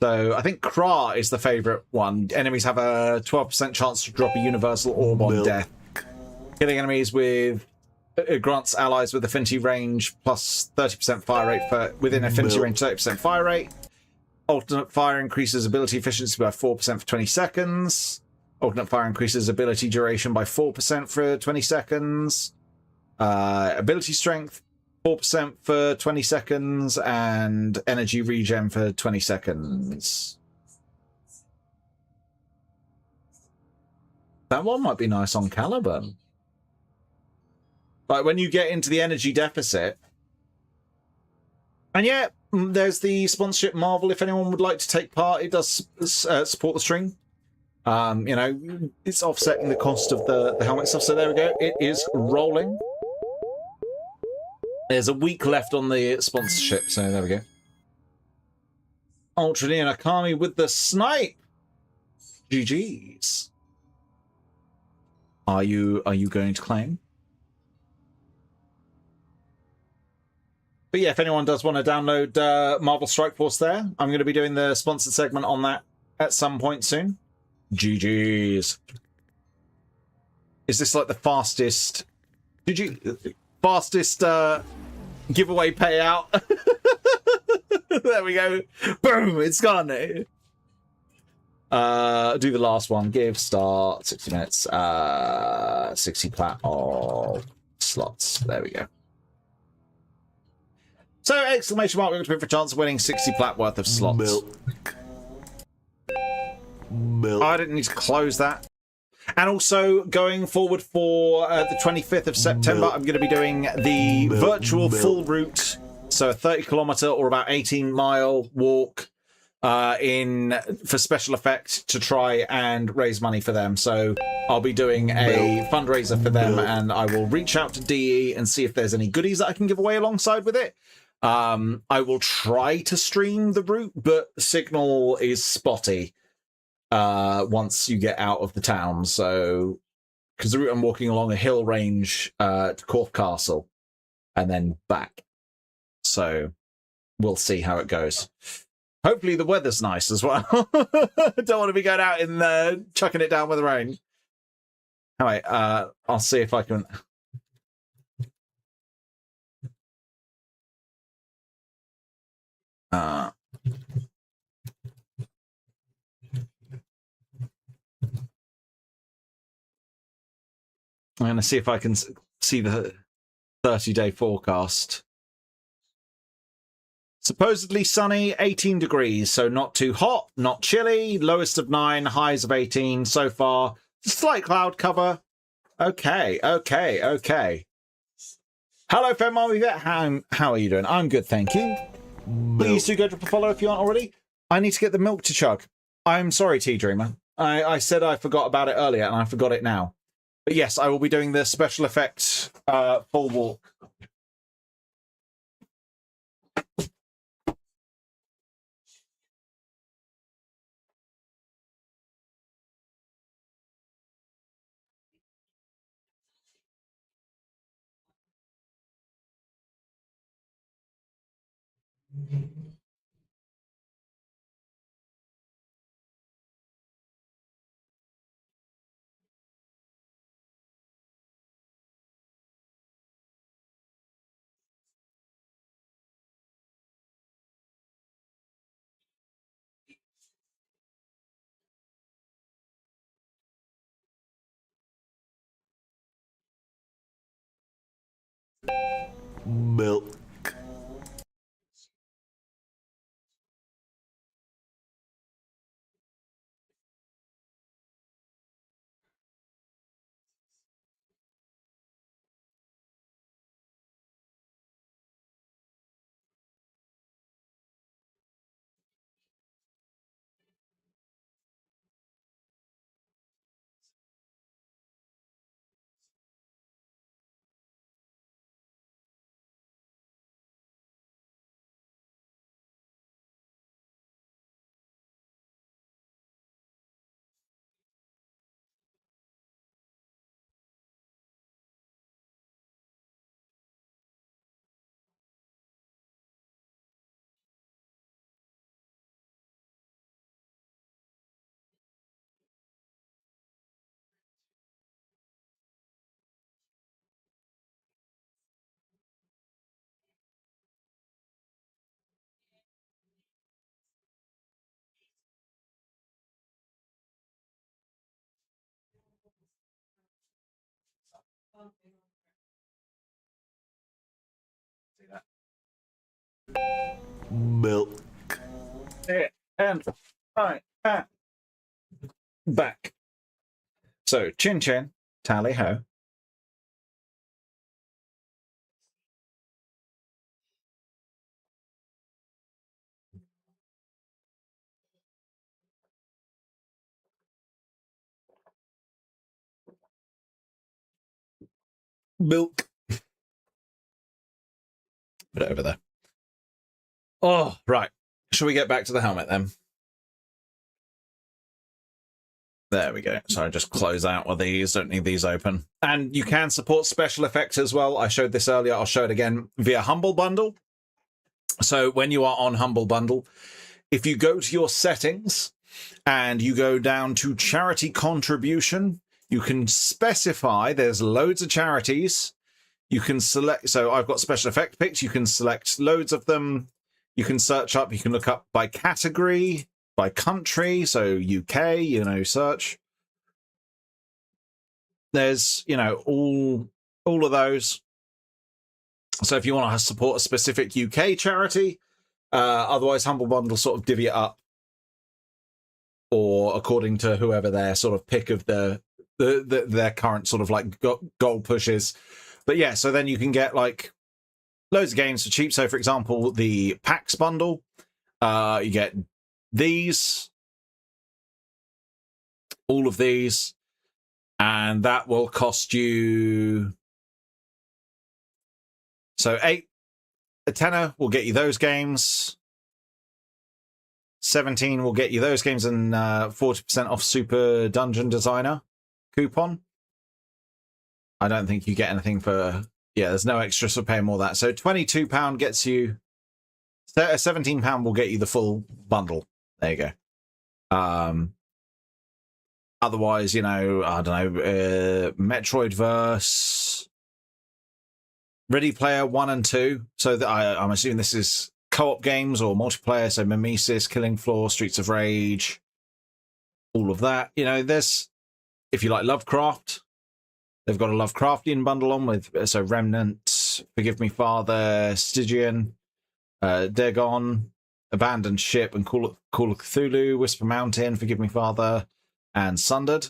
So I think Kra is the favourite one. Enemies have a 12% chance to drop a universal orb on death. Killing enemies with grants allies with affinity range plus 30% fire rate for within affinity range, 30% fire rate. Alternate fire increases ability efficiency by 4% for 20 seconds. Alternate fire increases ability duration by 4% for 20 seconds. Ability strength 4% for 20 seconds and energy regen for 20 seconds. That one might be nice on Caliban. Like when you get into the energy deficit. And yeah, there's the sponsorship Marvel. If anyone would like to take part, it does support the stream. You know, it's offsetting the cost of the helmet stuff. So there we go. It is rolling. There's a week left on the sponsorship, so there we go. Ultra Neon Akami with the snipe. GG's. Are you going to claim? But yeah, if anyone does want to download Marvel Strike Force there, I'm going to be doing the sponsored segment on that at some point soon. GG's. Is this like the fastest... Fastest giveaway payout? There we go. Boom! It's gone. Do the last one. Give start 60 minutes. 60 plat of slots. There we go. So exclamation mark, we're going to be for a chance of winning 60 plat worth of slots. Milk. I didn't need to close that. And also, going forward for the 25th of September, I'm going to be doing the virtual full route, so a 30-kilometer or about 18-mile walk for special effect to try and raise money for them. So I'll be doing a fundraiser for them, and I will reach out to DE and see if there's any goodies that I can give away alongside with it. I will try to stream the route, but signal is spotty once you get out of the town. So, because the route I'm walking along a hill range to Corfe Castle and then back. So, we'll see how it goes. Hopefully the weather's nice as well. Don't want to be going out and chucking it down with the rain. All right, I'll see if I can... I'm going to see if I can see the 30-day forecast. Supposedly sunny, 18 degrees, so not too hot, not chilly, lowest of 9, highs of 18 so far. Slight cloud cover. Okay. Hello, Fair Mommy Vet. How are you doing? I'm good, thank you. Please do go drop a follow if you aren't already. I need to get the milk to chug. I'm sorry, Tea Dreamer. I said I forgot about it earlier, and I forgot it now. But yes, I will be doing the special effects full walk. Milk. Milk. And I am back. So, chin chin, tally ho. Milk. Put it over there. Oh, right. Shall we get back to the helmet then? There we go. So I just close out with these. Don't need these open. And you can support special effects as well. I showed this earlier. I'll show it again via Humble Bundle. So when you are on Humble Bundle, if you go to your settings and you go down to charity contribution, you can specify, there's loads of charities. You can select, so I've got special effect picks. You can select loads of them. You can search up, you can look up by category, by country, so UK, search. There's, all of those. So if you want to support a specific UK charity, otherwise Humble Bundle sort of divvy it up, or according to whoever their sort of pick of their current sort of like goal pushes. But yeah, so then you can get like loads of games for cheap. So for example, the PAX bundle, you get these, all of these, and that will cost you. So a tenner will get you those games. 17 will get you those games, and 40% off Super Dungeon Designer coupon. I don't think you get anything for. Yeah, there's no extras for paying more than that. So £22 gets you. £17 will get you the full bundle. There you go. Otherwise, I don't know, Metroidverse, Ready Player 1 and 2. So I'm assuming this is co-op games or multiplayer. So Mimesis, Killing Floor, Streets of Rage, all of that. There's, if you like Lovecraft, they've got a Lovecraftian bundle on with, so Remnant, Forgive Me Father, Stygian, Dagon, Abandoned Ship, and Call of Cthulhu, Whisper Mountain, Forgive Me Father, and Sundered.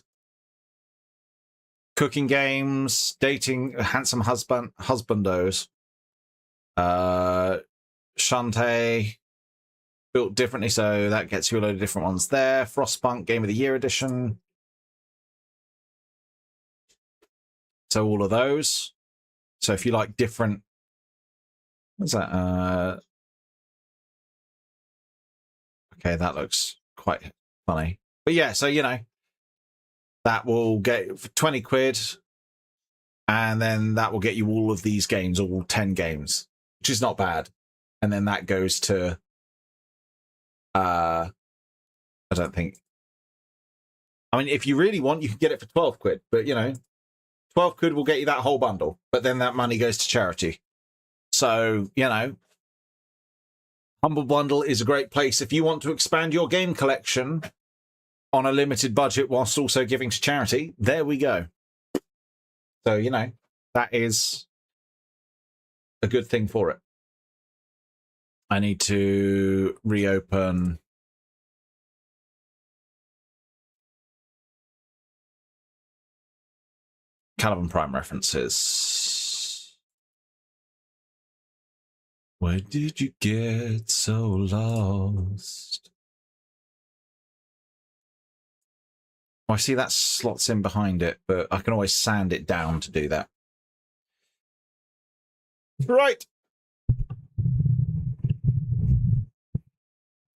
Cooking games, dating, handsome husbandos. Shantae, built differently, so that gets you a load of different ones there. Frostpunk, Game of the Year edition. So all of those. So if you like different, what's that? Okay, that looks quite funny. But yeah, so that will get for 20 quid, and then that will get you all of these games, all 10 games, which is not bad. And then that goes to I don't think, I mean, if you really want, you can get it for 12 quid, but 12 quid will get you that whole bundle, but then that money goes to charity. So, Humble Bundle is a great place if you want to expand your game collection on a limited budget whilst also giving to charity. There we go. So, that is a good thing for it. I need to reopen Caliban Prime references. Where did you get so lost? Oh, I see that slots in behind it, but I can always sand it down to do that. Right.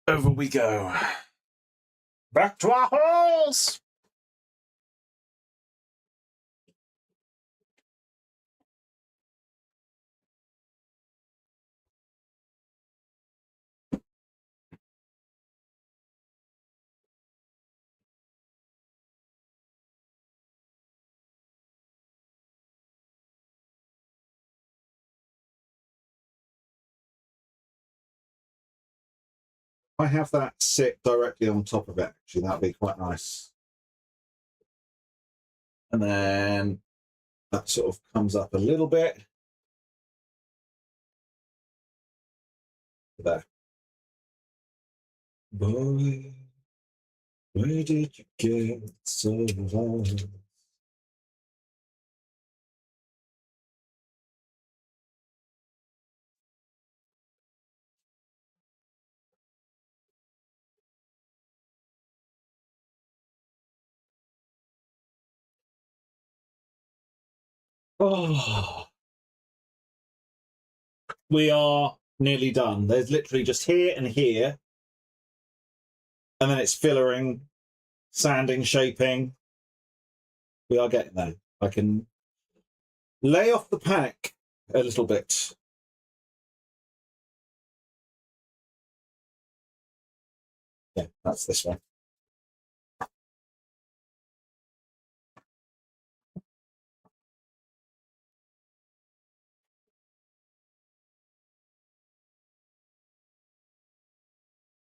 Over we go. Back to our holes! I have that sit directly on top of it, actually. That'd be quite nice. And then that sort of comes up a little bit. There. Boy, where did you get so lost? Oh, we are nearly done. There's literally just here and here. And then it's fillering, sanding, shaping. We are getting there. I can lay off the panic a little bit. Yeah, that's this one.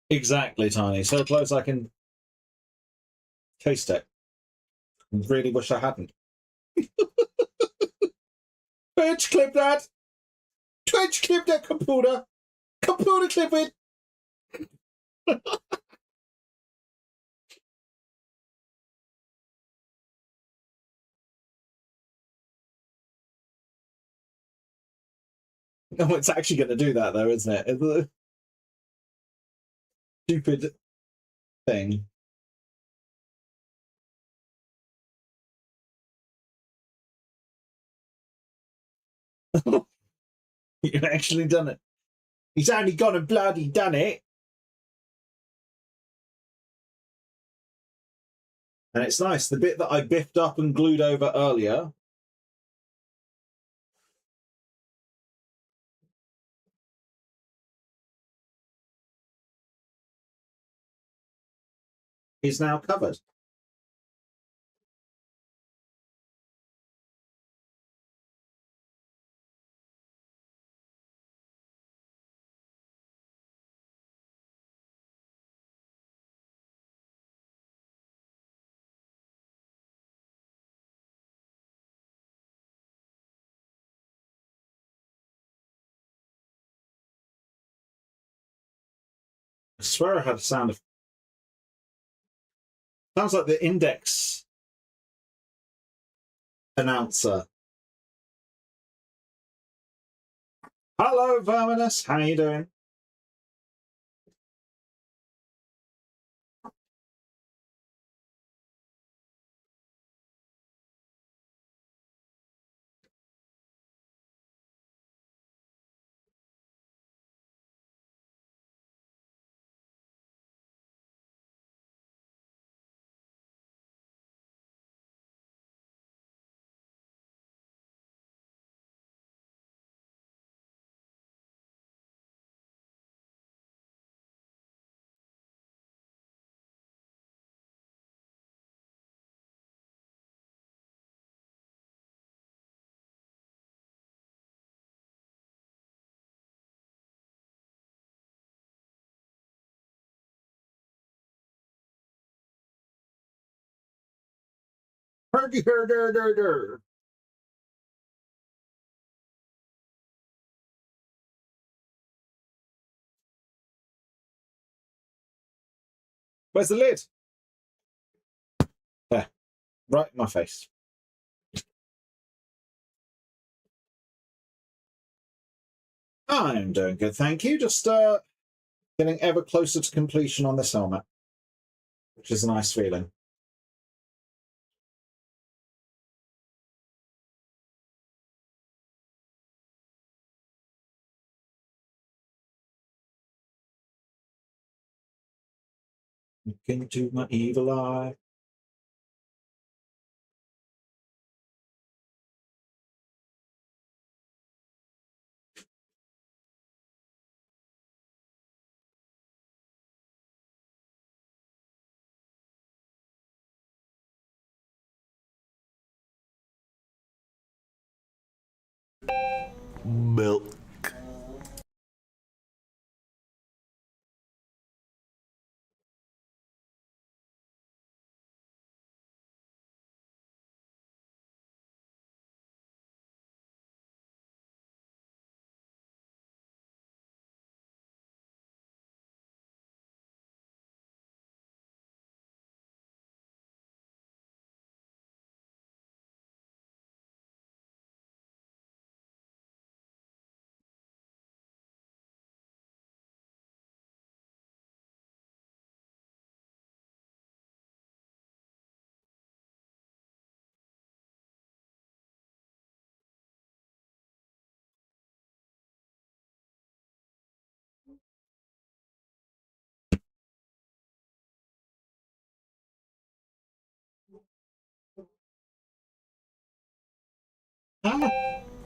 Exactly, Tiny. So close I can taste it. Really wish I hadn't. Twitch, clip that! Twitch, clip that computer! Computer, clip it! No, it's actually going to do that, though, isn't it? It's a stupid thing. You've actually done it. He's only gone and bloody done it. And it's nice. The bit that I biffed up and glued over earlier is now covered. I swear I had a sound of... Sounds like the Index announcer. Hello, Verminous. How you doing? Where's the lid? There. Right in my face. I'm doing good, thank you. Just getting ever closer to completion on this helmet, which is a nice feeling. Look into my evil eye. Milk.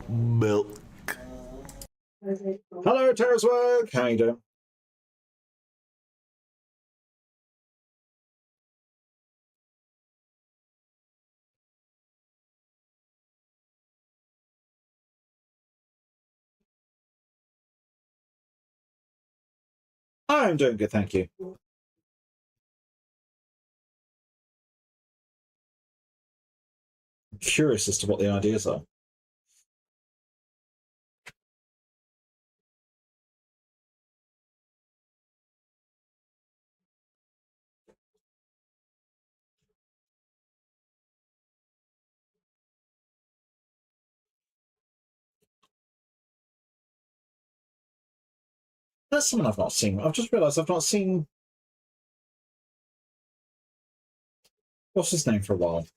Milk. Hello, Terra's Work. How you doing? I'm doing good, thank you. I'm curious as to what the ideas are. That's someone I've not seen. I've just realised I've not seen... What's his name for a while?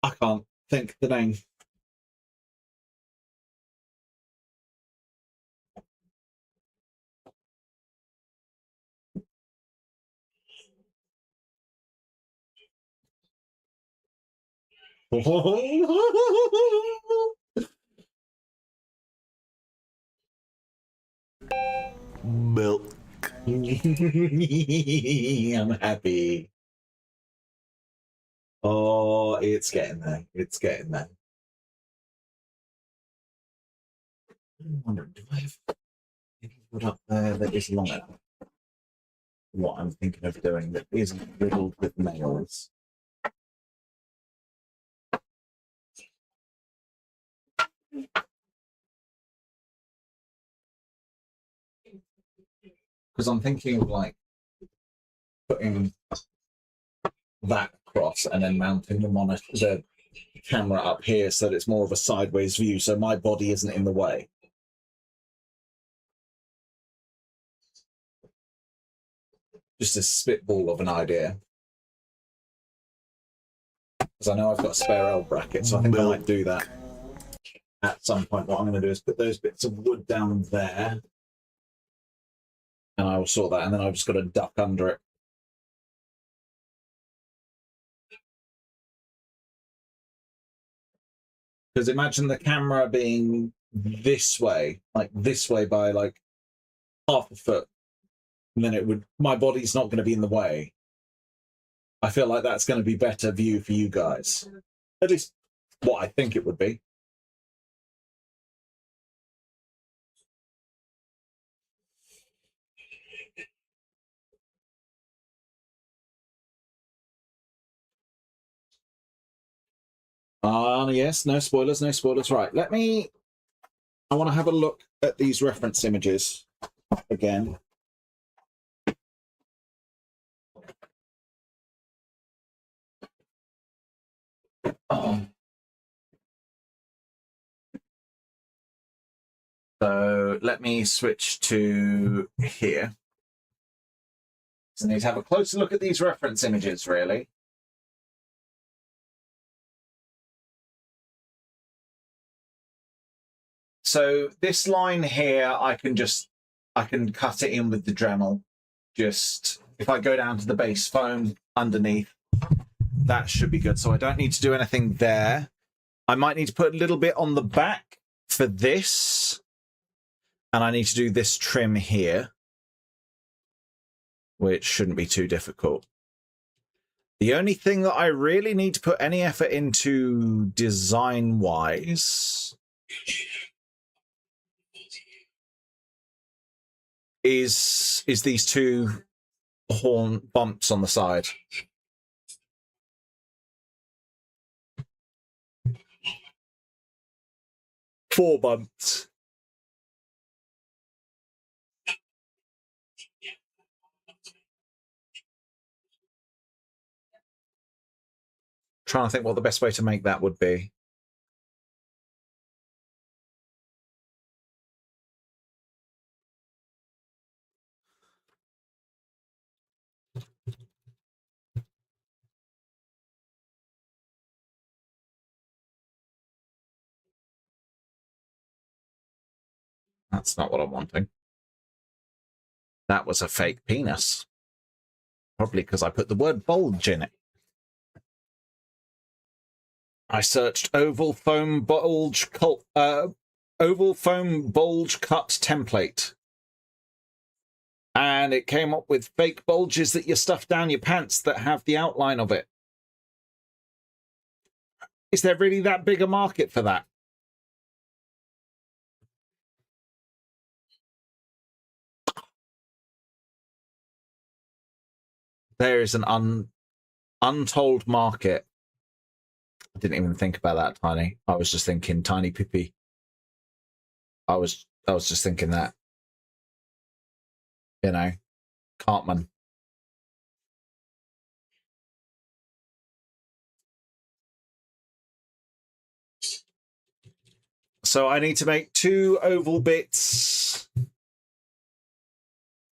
I can't think the name. Milk. I'm happy. Oh, it's getting there. It's getting there. I'm wondering, do I have any wood up there that is long enough? What I'm thinking of doing that isn't riddled with nails. Because I'm thinking of like putting that across and then mounting the monitor, the camera up here so that it's more of a sideways view so my body isn't in the way. Just a spitball of an idea. Because I know I've got a spare L bracket, so I think I might do that at some point. What I'm going to do is put those bits of wood down there. And I will sort that, and then I've just got to duck under it. Because imagine the camera being this way by like half a foot. And then it would, my body's not going to be in the way. I feel like that's going to be better view for you guys. At least what I think it would be. Yes, no spoilers, no spoilers. Right, I want to have a look at these reference images again. So let me switch to here. So I need to have a closer look at these reference images, really. So this line here, I can cut it in with the Dremel. Just if I go down to the base foam underneath, that should be good. So I don't need to do anything there. I might need to put a little bit on the back for this. And I need to do this trim here, which shouldn't be too difficult. The only thing that I really need to put any effort into design-wise is these two horn bumps on the side. Four bumps. Trying to think what the best way to make that would be. That's not what I'm wanting. That was a fake penis. Probably because I put the word bulge in it. I searched oval foam bulge cut template. And it came up with fake bulges that you stuff down your pants that have the outline of it. Is there really that big a market for that? There is an untold market. I didn't even think about that, Tiny. I was just thinking Tiny Pippi. I was just thinking that. You know, Cartman. So I need to make two oval bits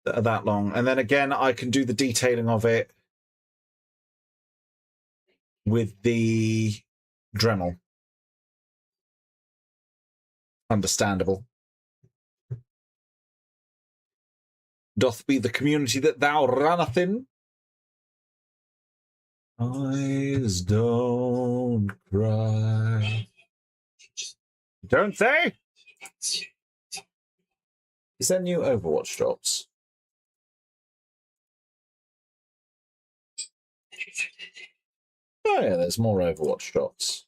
that are that long. And then again, I can do the detailing of it with the Dremel. Understandable. Doth be the community that thou runneth in. Eyes don't cry. Don't they? Is there new Overwatch drops? Oh yeah, there's more Overwatch drops.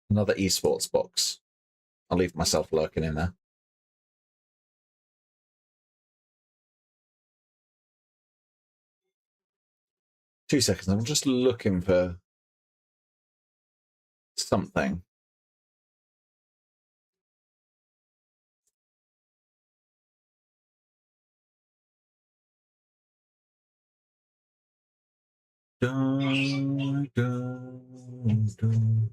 Another esports box. I'll leave myself lurking in there. Two seconds, I'm just looking for something. Dun, dun, dun.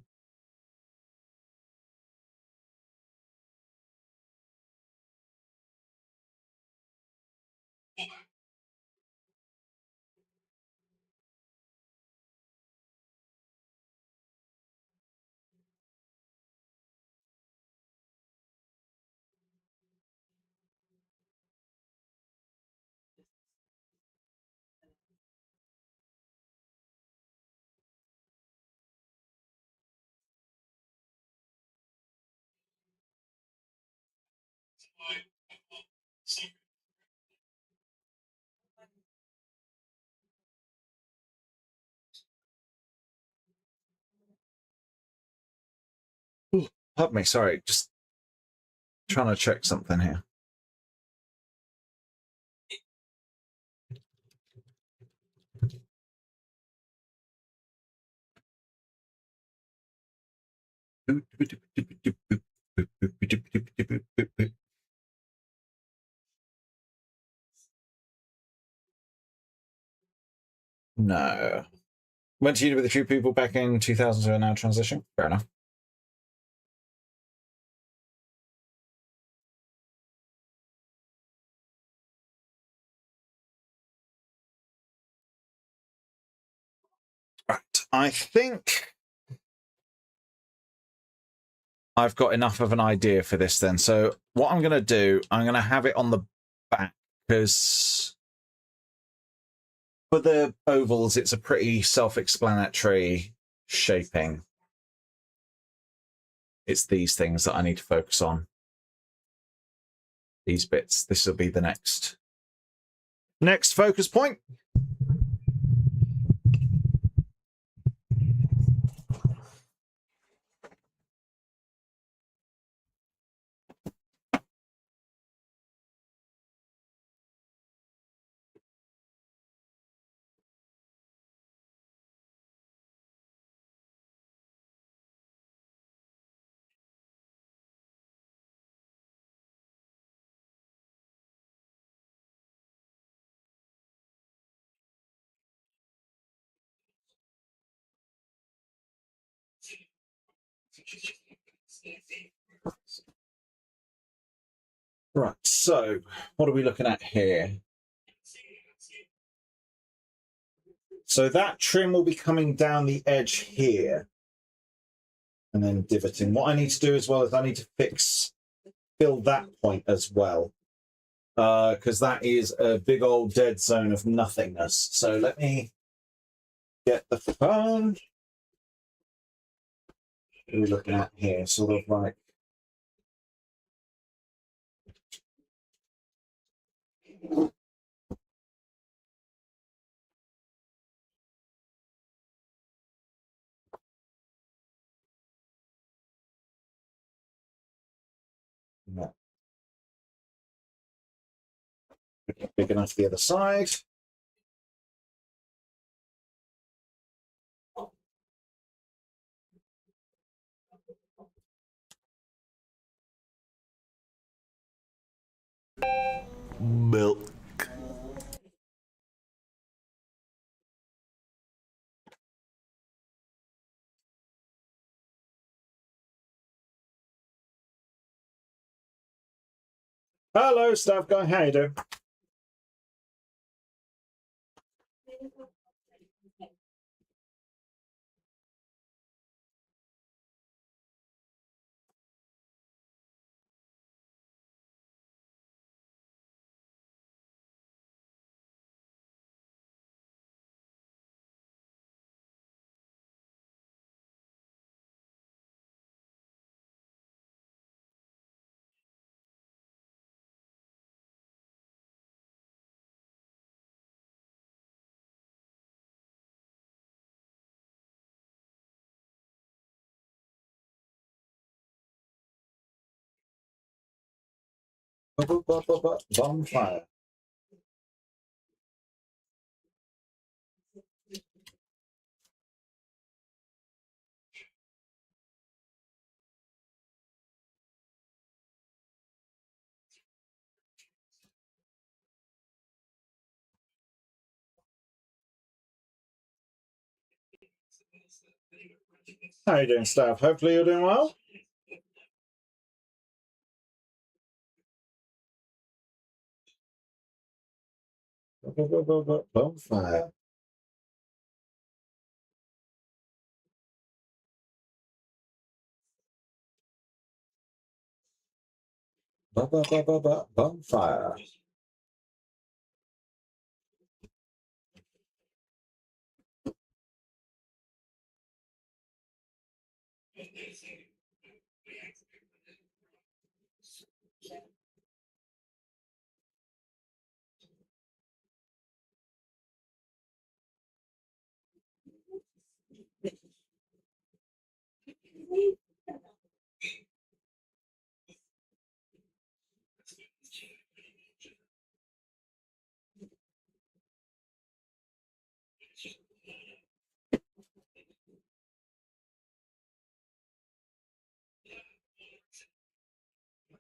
Ooh, pardon me, sorry, just trying to check something here. No. Went to uni with a few people back in 2000, so now transition. Fair enough. Right. I think I've got enough of an idea for this then. So what I'm going to do, I'm going to have it on the back because for the ovals, it's a pretty self-explanatory shaping. It's these things that I need to focus on. These bits. This will be the next focus point. Right, so what are we looking at here? So that trim will be coming down the edge here and then divoting. What I need to do as well is I need to fill that point as well, because that is a big old dead zone of nothingness. So let me get the phone. What are we looking at here? Sort of like no. Big enough for the other side. Milk. Hello, staff guy. How you doing? Bonfire. How you doing, staff? Hopefully you're doing well. Bonfire. Bonfire.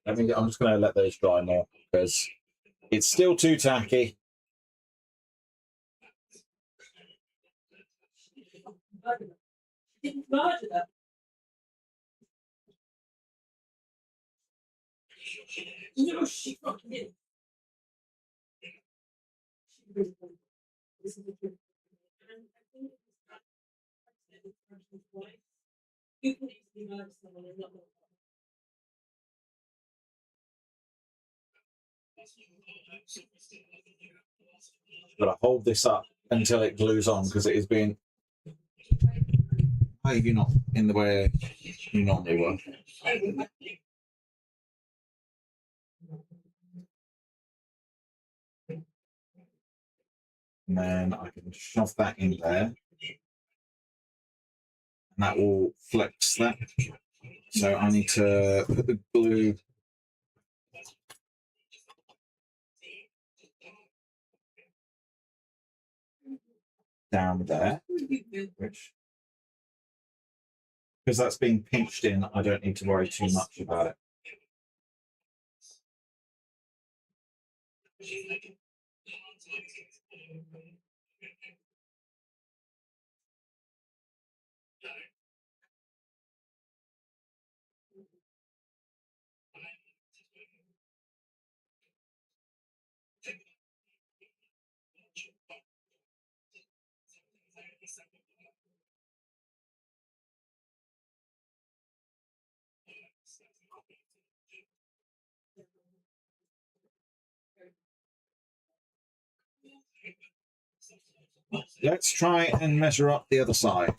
I think I'm just going to let those dry more because it's still too tacky. Didn't murder them. No, she fucking did. You can easily murder someone and not know. Gotta hold this up until it glues on because it is being. Why are you not in the way you normally were? And then I can shove that in there. And that will flex that. So I need to put the glue down there, which, because that's being pinched in, I don't need to worry too much about it. Let's try and measure up the other side.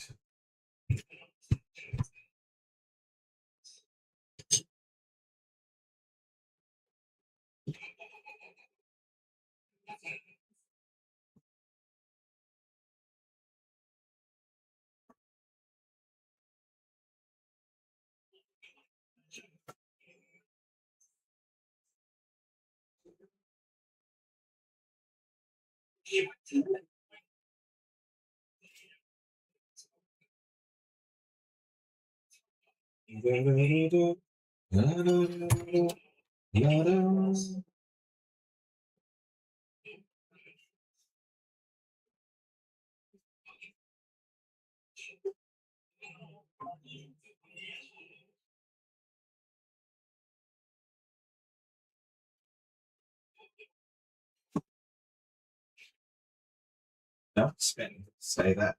No, spin. Say that.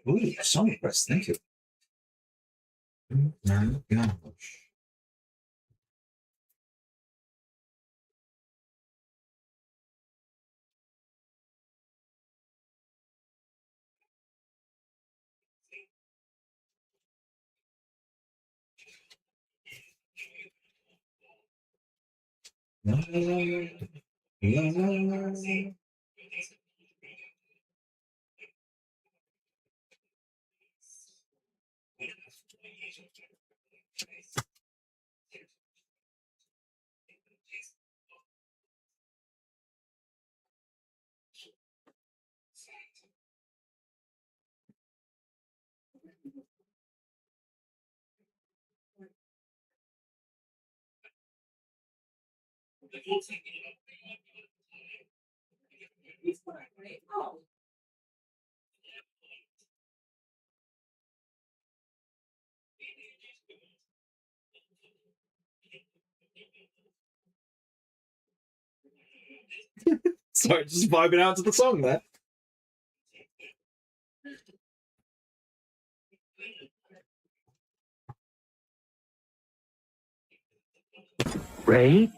Ooh, song press. Thank you. My gosh. Oh. Sorry, just vibing out to the song there. Ray?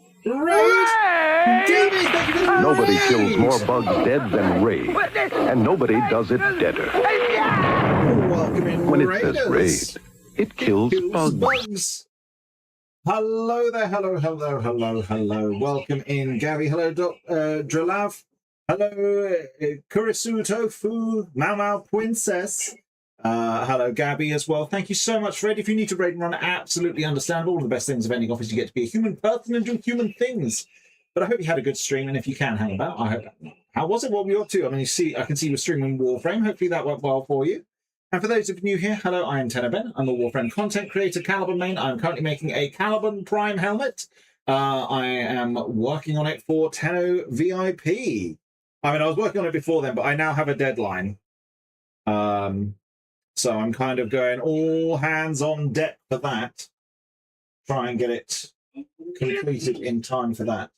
Nobody kills more bugs dead than Ray, and nobody does it deader. When it says raid, it kills bugs. Hello there, hello. Welcome in, Gary. Hello, Dralav. Hello, Kurisu Tofu, Mau Princess. Hello, Gabby, as well. Thank you so much, Fred. If you need to raid and run, absolutely understandable. One of the best things of ending off is you get to be a human person and do human things. But I hope you had a good stream, and if you can hang about, I hope. How was it? What were you up to? I mean, I can see you were streaming Warframe. Hopefully that went well for you. And for those of you new here, hello, I am Tenor Ben. I'm a Warframe content creator, Caliban main. I'm currently making a Caliban Prime helmet. I am working on it for Tenno VIP. I mean, I was working on it before then, but I now have a deadline. So I'm kind of going all hands on deck for that. Try and get it completed in time for that.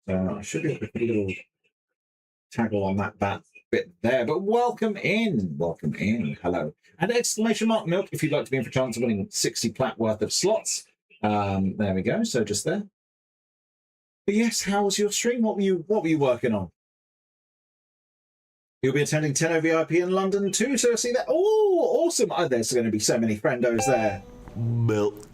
So I should be able to put a little taggle on that bit there. But welcome in. Welcome in. Hello. And exclamation mark milk if you'd like to be in for a chance of winning 60 plat worth of slots. There we go. So just there. But yes, how was your stream? What were you working on? You'll be attending 10 VIP in London too, so see that. Oh, awesome. Oh, there's going to be so many friendos there. Milk.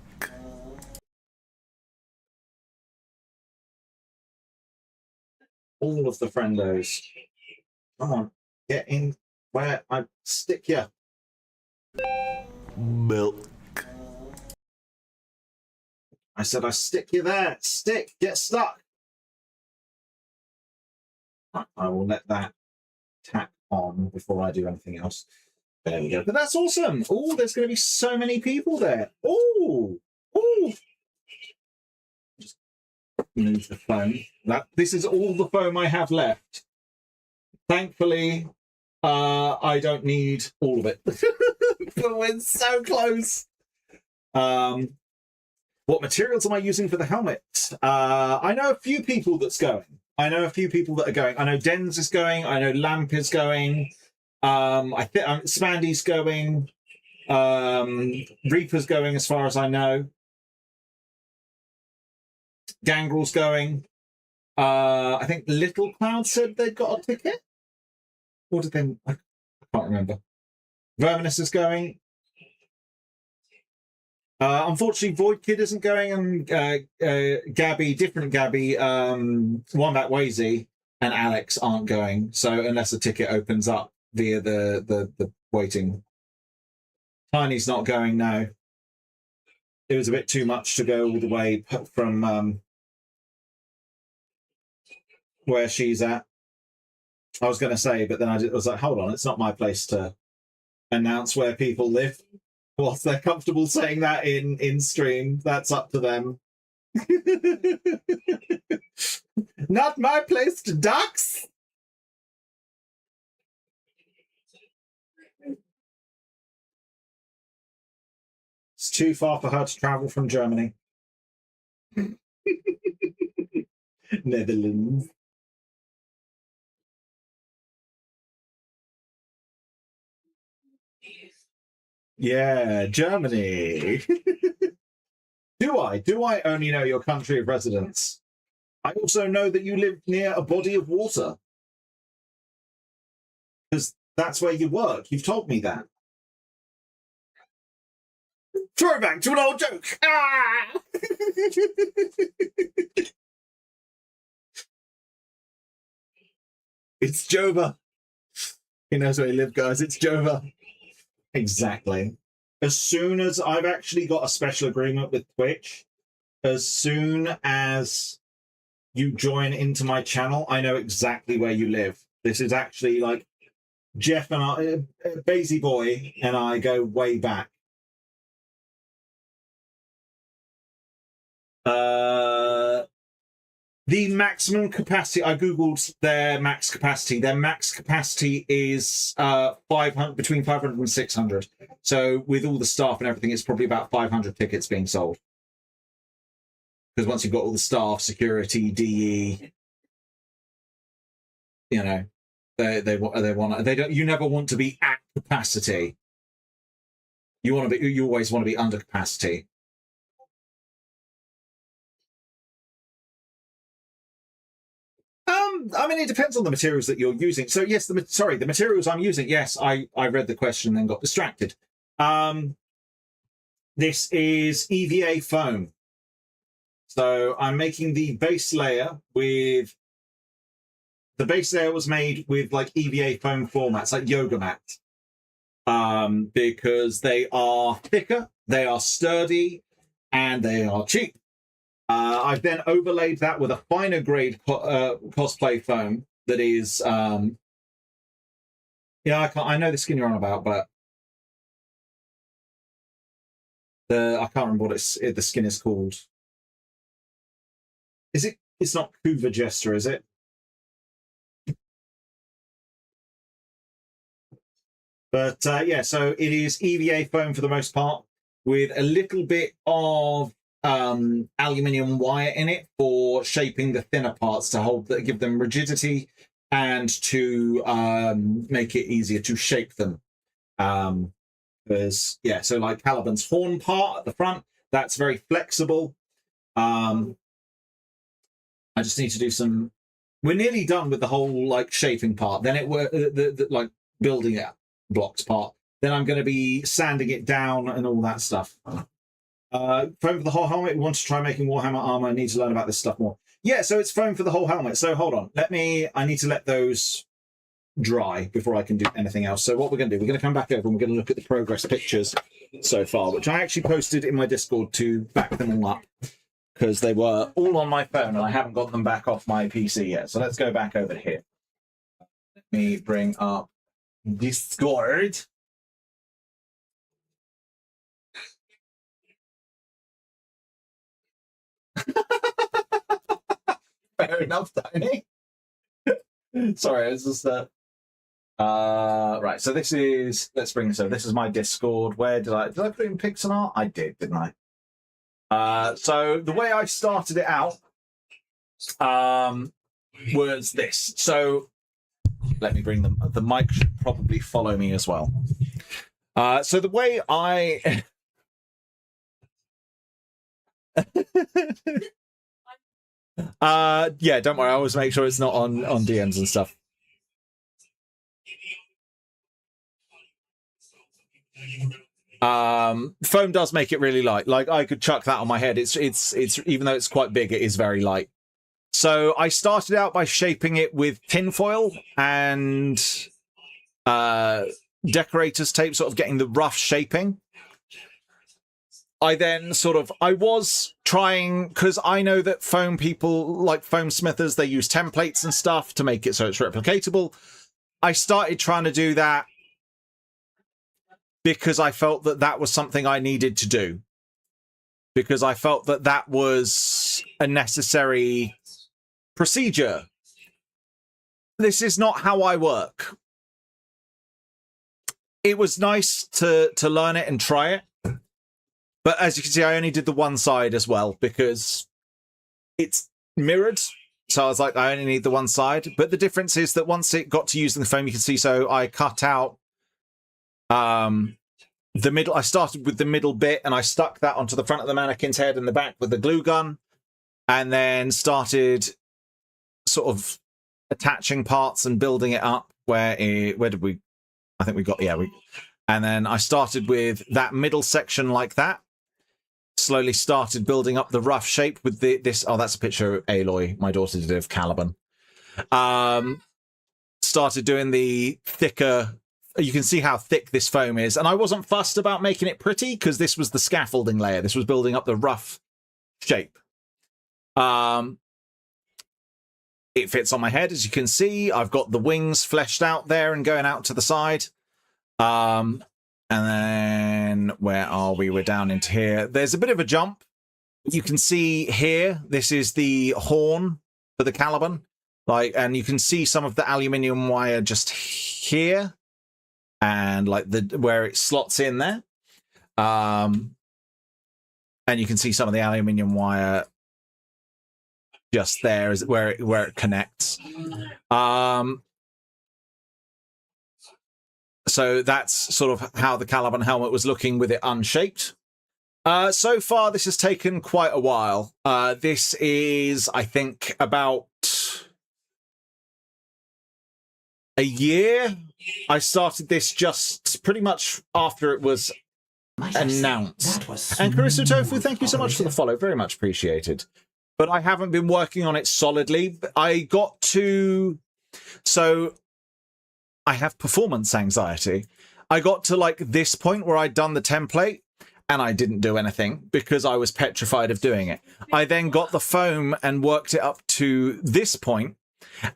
All of the friendos. Come on, get in where I stick you. Milk. I said I stick you there. Stick, get stuck. I will let that tack on before I do anything else. There we go. But that's awesome. Oh, there's going to be so many people there. Oh, oh. Just move the phone. This is all the foam I have left. Thankfully, I don't need all of it. But we're so close. What materials am I using for the helmet? I know a few people that's going. I know Dens is going. I know Lamp is going. I think Spandy's going. Reaper's going, as far as I know. Gangrel's going. I think Little Cloud said they'd got a ticket. Or did they? I can't remember. Verminous is going. Unfortunately, Void Kid isn't going, and Gabby, different Gabby, Wombat Wazy, and Alex aren't going. So unless a ticket opens up via the waiting, Tiny's not going now. It was a bit too much to go all the way from where she's at. I was going to say, but then I was like, hold on, it's not my place to announce where people live. Whilst they're comfortable saying that in stream, that's up to them. Not my place to dox. It's too far for her to travel from Germany. Netherlands. Yeah, Germany. Do I only know your country of residence? I also know that you live near a body of water. Because that's where you work. You've told me that. Throwback to an old joke. Ah! It's Jova. He knows where he lives, guys. It's Jova. Exactly. As soon as I've actually got a special agreement with Twitch, as soon as you join into my channel, I know exactly where you live. This is actually like Jeff and I, Basie Boy and I go way back. The maximum capacity, I googled their max capacity. Their max capacity is 500, between 500 and 600. So with all the staff and everything, it's probably about 500 tickets being sold. Because once you've got all the staff, security, DE, you know, they don't. You never want to be at capacity. You always want to be under capacity. I mean, it depends on the materials that you're using. So yes, the materials I'm using. Yes, I read the question and then got distracted. This is EVA foam. So I'm making the base layer with. The base layer was made with like EVA foam formats, like yoga mats, because they are thicker, they are sturdy, and they are cheap. I've then overlaid that with a finer grade cosplay foam that is, yeah, I know the skin you're on about, but I can't remember what the skin is called. Is it? It's not Couva Jester, is it? But yeah, so it is EVA foam for the most part, with a little bit of aluminium wire in it for shaping the thinner parts to hold, that give them rigidity and to make it easier to shape them. Because yeah, so like Caliban's horn part at the front, that's very flexible. I just need to do some. We're nearly done with the whole like shaping part. Then it were the like building it blocks part. Then I'm going to be sanding it down and all that stuff. Foam for the whole helmet. We want to try making Warhammer armor. I need to learn about this stuff more. Yeah, so it's foam for the whole helmet. So hold on. I need to let those dry before I can do anything else. So what we're going to do, we're going to come back over and we're going to look at the progress pictures so far, which I actually posted in my Discord to back them all up, because they were all on my phone and I haven't got them back off my PC yet. So let's go back over here. Let me bring up Discord. Fair enough, Tony. Sorry, it's just right. So this is, let's bring this over. This is my Discord. Where did I put it in Pixel Art? I did, didn't I? So the way I started it out was this. So let me bring them. The mic should probably follow me as well. So the way I yeah, don't worry, I always make sure it's not on DMs and stuff. Foam does make it really light. Like I could chuck that on my head. It's even though it's quite big, it is very light. So I started out by shaping it with tinfoil and decorator's tape, sort of getting the rough shaping. I then I was trying, because I know that foam people, like foam smithers, they use templates and stuff to make it so it's replicatable. I started trying to do that because I felt that that was something I needed to do. Because I felt that that was a necessary procedure. This is not how I work. It was nice to learn it and try it. But as you can see, I only did the one side as well because it's mirrored. So I was like, I only need the one side. But the difference is that once it got to using the foam, you can see, so I cut out the middle. I started with the middle bit and I stuck that onto the front of the mannequin's head and the back with the glue gun. And then started sort of attaching parts and building it up. Where did we? I think we got, yeah. And then I started with that middle section like that. Slowly started building up the rough shape with this. Oh, that's a picture of Aloy, my daughter did of Caliban. Started doing the thicker. You can see how thick this foam is. And I wasn't fussed about making it pretty because this was the scaffolding layer. This was building up the rough shape. It fits on my head, as you can see. I've got the wings fleshed out there and going out to the side. And then where are we? We're down into here. There's a bit of a jump. You can see here, this is the horn for the Caliban. And you can see some of the aluminium wire just here. And like where it slots in there. And you can see some of the aluminium wire just there is where it connects. So that's sort of how the Caliban helmet was looking with it unshaped. So far, this has taken quite a while. This is, I think, about a year. I started this just pretty much after it was announced. And Carissa Tofu, thank you so much for the follow. Very much appreciated. But I haven't been working on it solidly. So I have performance anxiety. I got to like this point where I'd done the template and I didn't do anything because I was petrified of doing it. I then got the foam and worked it up to this point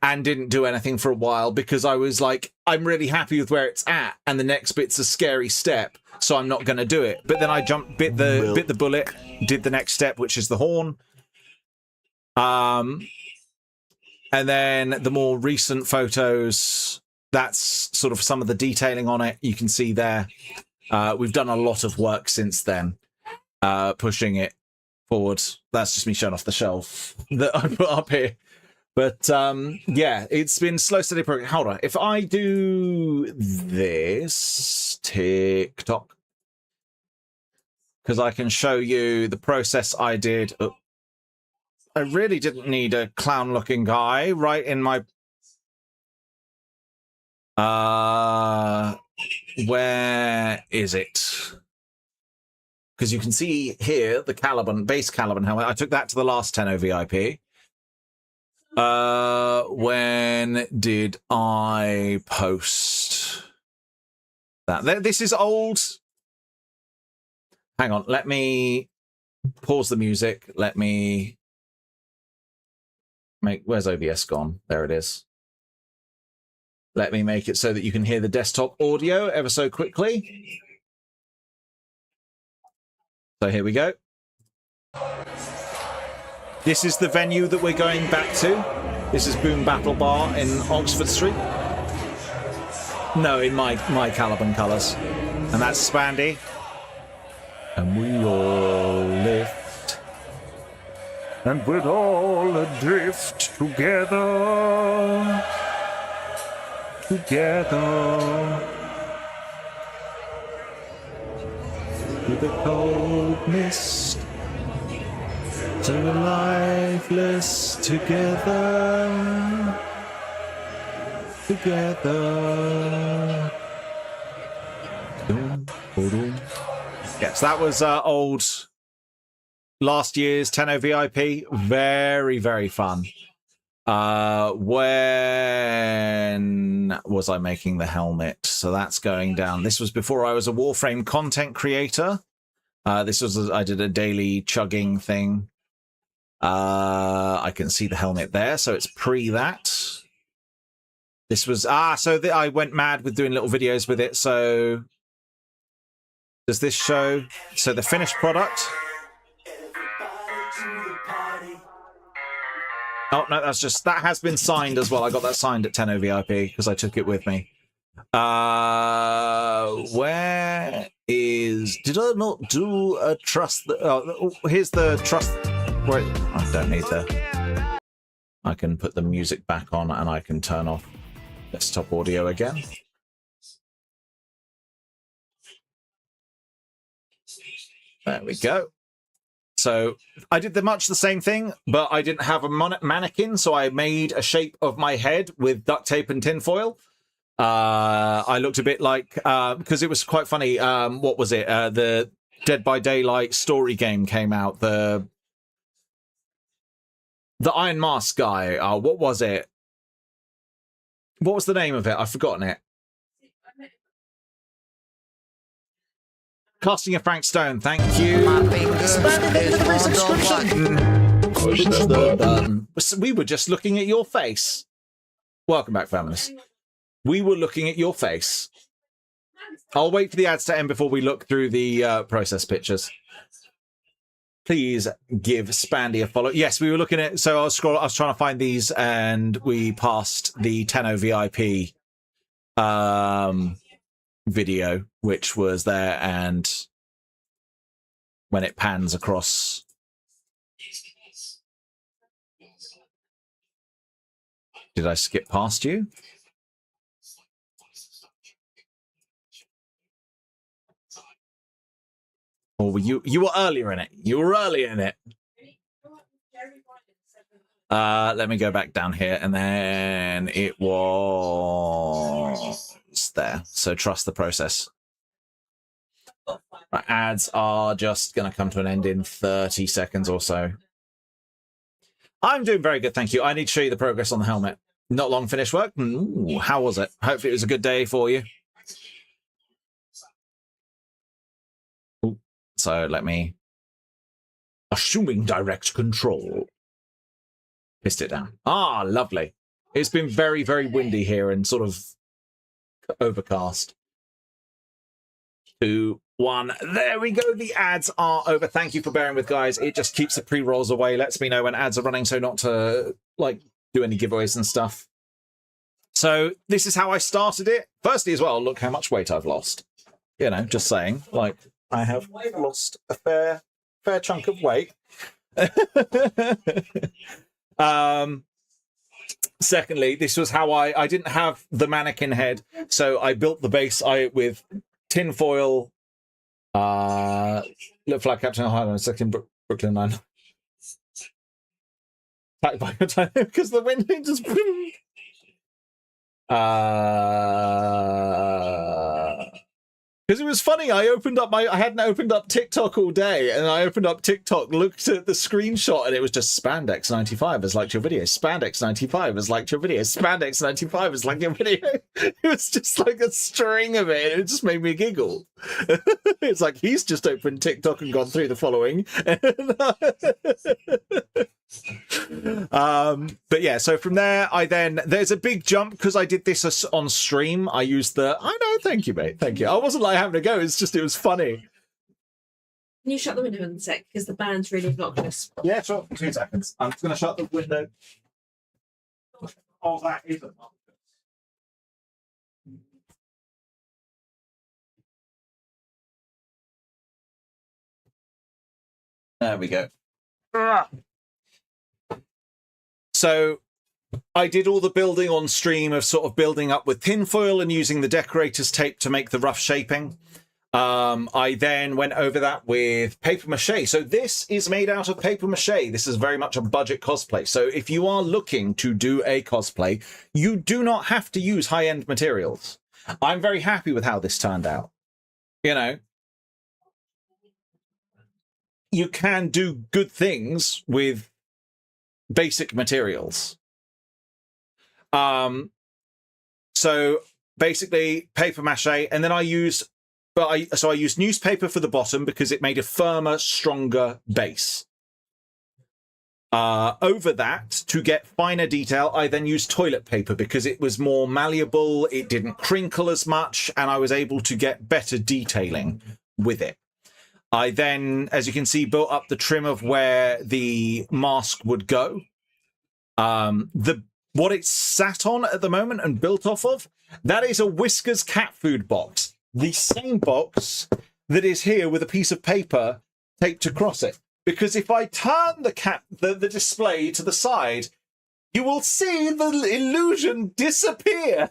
and didn't do anything for a while because I was like, I'm really happy with where it's at and the next bit's a scary step, so I'm not going to do it. But then I bit the bullet, did the next step, which is the horn. And then the more recent photos, that's sort of some of the detailing on it. You can see there. We've done a lot of work since then, pushing it forward. That's just me showing off the shelf that I put up here. But yeah, it's been slow, steady progress. Hold on. If I do this, TikTok, because I can show you the process I did. Oh, I really didn't need a clown-looking guy right in my... where is it? Because you can see here the Caliban, base Caliban helmet. I took that to the last 10 VIP. When did I post that? This is old. Hang on, let me pause the music. Let me make... Where's OBS gone? There it is. Let me make it so that you can hear the desktop audio ever so quickly. So here we go. This is the venue that we're going back to. This is Boom Battle Bar in Oxford Street. No, in my Caliban colours. And that's Spandy. And we all lift. And we're all adrift together. Together. With a cold mist. So we're lifeless together. Together. Yes, that was old last year's 10 VIP. Very, very fun. When was I making the helmet? So that's going down. This was before I was a Warframe content creator. This was I did a daily chugging thing. I can see the helmet there, so it's pre that. This was I went mad with doing little videos with it. So does this show? So the finished product. Oh no, that has been signed as well. I got that signed at 10 VIP because I took it with me. Where is... Did I not do a trust... here's the trust... Wait, I don't need the... I can put the music back on and I can turn off desktop audio again. There we go. So I did much the same thing, but I didn't have a mannequin, so I made a shape of my head with duct tape and tinfoil. I looked a bit like, because it was quite funny, what was it? The Dead by Daylight story game came out. The Iron Mask guy, what was it? What was the name of it? I've forgotten it. Casting a Frank Stone, thank you. Push the button. We were just looking at your face. Welcome back, feminists. We were looking at your face. I'll wait for the ads to end before we look through the process pictures. Please give Spandy a follow. Yes, we were looking at... So I was trying to find these, and we passed the 10 VIP video, which was there, and when it pans across... Did I skip past you? Or were you were earlier in it? You were earlier in it. Let me go back down here, and then it was there. So trust the process. Right, ads are just going to come to an end in 30 seconds or so. I'm doing very good, thank you. I need to show you the progress on the helmet. Not long finished work. Ooh, how was it? Hopefully it was a good day for you. Ooh, so let me... Assuming direct control. Pissed it down. Ah, lovely. It's been very, very windy here and sort of overcast. 2, 1. There we go. The ads are over. Thank you for bearing with, guys. It just keeps the pre-rolls away. Lets me know when ads are running, so not to like do any giveaways and stuff. So this is how I started it. Firstly, as well, look how much weight I've lost. You know, just saying. Like, I have lost a fair chunk of weight. Secondly, this was how I didn't have the mannequin head, so I built the base with tin foil. Look like Captain Ohio, second Brooklyn Nine. Attacked by a time because the wind just. Because it was funny, I hadn't opened up TikTok all day, and I opened up TikTok, looked at the screenshot, and it was just Spandex95 has liked your video, Spandex95 has liked your video, Spandex95 has liked your video. It was just like a string of it, and it just made me giggle. It's like, he's just opened TikTok and gone through the following. But yeah, so from there, there's a big jump because I did this on stream. I used thank you, mate, thank you. I wasn't like having a go, it was funny. Can you shut the window in a sec, because the band's really obnoxious. Yeah, sure, 2 seconds. I'm just going to shut the window. Oh, that is obnoxious. There we go. So I did all the building on stream of sort of building up with tinfoil and using the decorator's tape to make the rough shaping. I then went over that with paper mache. So this is made out of paper mache. This is very much a budget cosplay. So if you are looking to do a cosplay, you do not have to use high-end materials. I'm very happy with how this turned out. You know, you can do good things with basic materials. So basically paper mache, and then I used newspaper for the bottom because it made a firmer, stronger base. Over that, to get finer detail, I then used toilet paper because it was more malleable, it didn't crinkle as much, and I was able to get better detailing with it. I then, as you can see, built up the trim of where the mask would go. What it's sat on at the moment and built off of, that is a Whiskers cat food box. The same box that is here with a piece of paper taped across it. Because if I turn the display to the side, you will see the illusion disappear.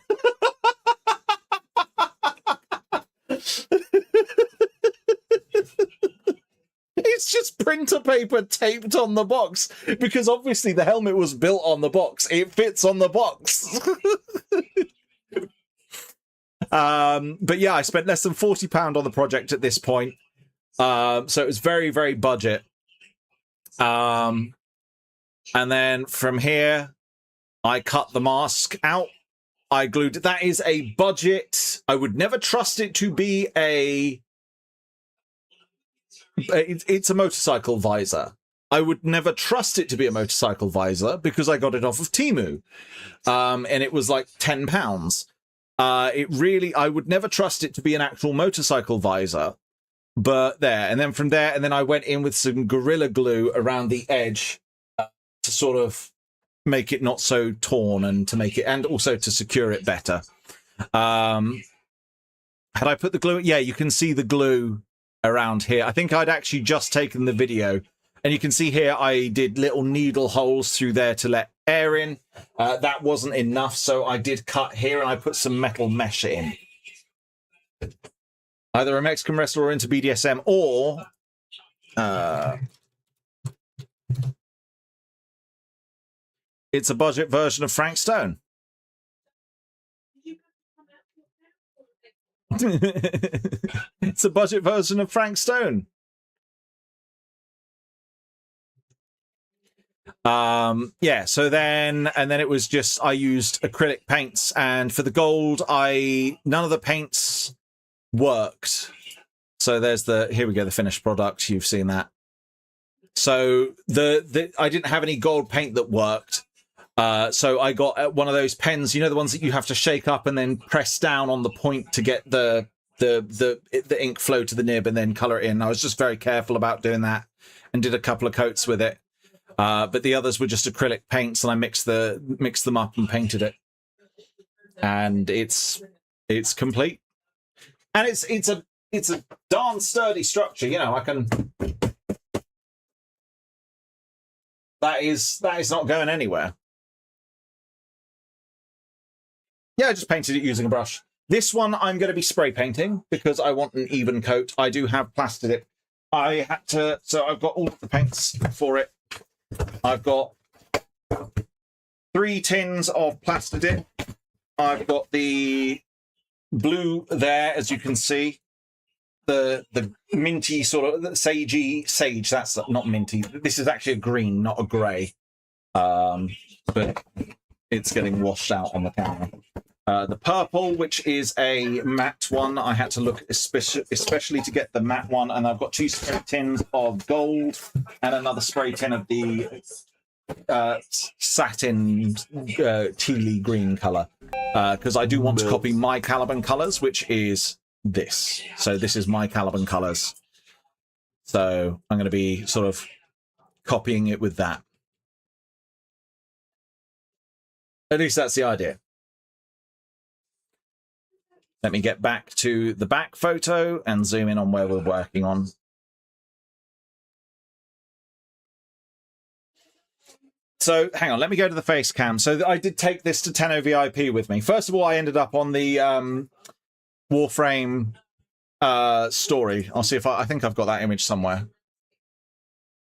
It's just printer paper taped on the box because obviously the helmet was built on the box. It fits on the box. But yeah, I spent less than £40 on the project at this point. So it was very, very budget. And then from here, I cut the mask out. I glued it. That is a budget. I would never trust it to be it's a motorcycle visor. I would never trust it to be a motorcycle visor because I got it off of Temu. And it was like £10. I would never trust it to be an actual motorcycle visor. But there, and then from there, and then I went in with some Gorilla Glue around the edge to sort of make it not so torn and to make it, and also to secure it better. Had I put the glue? Yeah, you can see the glue around here. I think I'd actually just taken the video, and you can see here I did little needle holes through there to let air in. That wasn't enough, so I did cut here and I put some metal mesh in. Either a Mexican wrestler or into BDSM, or it's a budget version of Frank Stone. It's a budget version of Frank Stone. Yeah, so then, and then it was just, I used acrylic paints, and for the gold, none of the paints worked. So there's here we go, the finished product. You've seen that. So I didn't have any gold paint that worked. So I got one of those pens, you know, the ones that you have to shake up and then press down on the point to get the ink flow to the nib and then color it in. I was just very careful about doing that and did a couple of coats with it. But the others were just acrylic paints, and I mixed them up and painted it. and it's complete, and it's a darn sturdy structure. You know, I can. That is not going anywhere. Yeah, I just painted it using a brush. This one I'm going to be spray painting because I want an even coat. I do have plastered it. I had to, so I've got all of the paints for it. I've got 3 tins of plastered it. I've got the blue there, as you can see. The minty sort of sagey sage. That's not minty. This is actually a green, not a grey. But it's getting washed out on the camera. The purple, which is a matte one. I had to look especially to get the matte one, and I've got 2 spray tins of gold and another spray tin of the satin tealy green color, because I do want to copy my Caliban colors, which is this. So this is my Caliban colors. So I'm going to be sort of copying it with that. At least that's the idea. Let me get back to the back photo and zoom in on where we're working on. So hang on, let me go to the face cam. So I did take this to Tenno VIP with me. First of all, I ended up on the Warframe story. I'll see if I think I've got that image somewhere.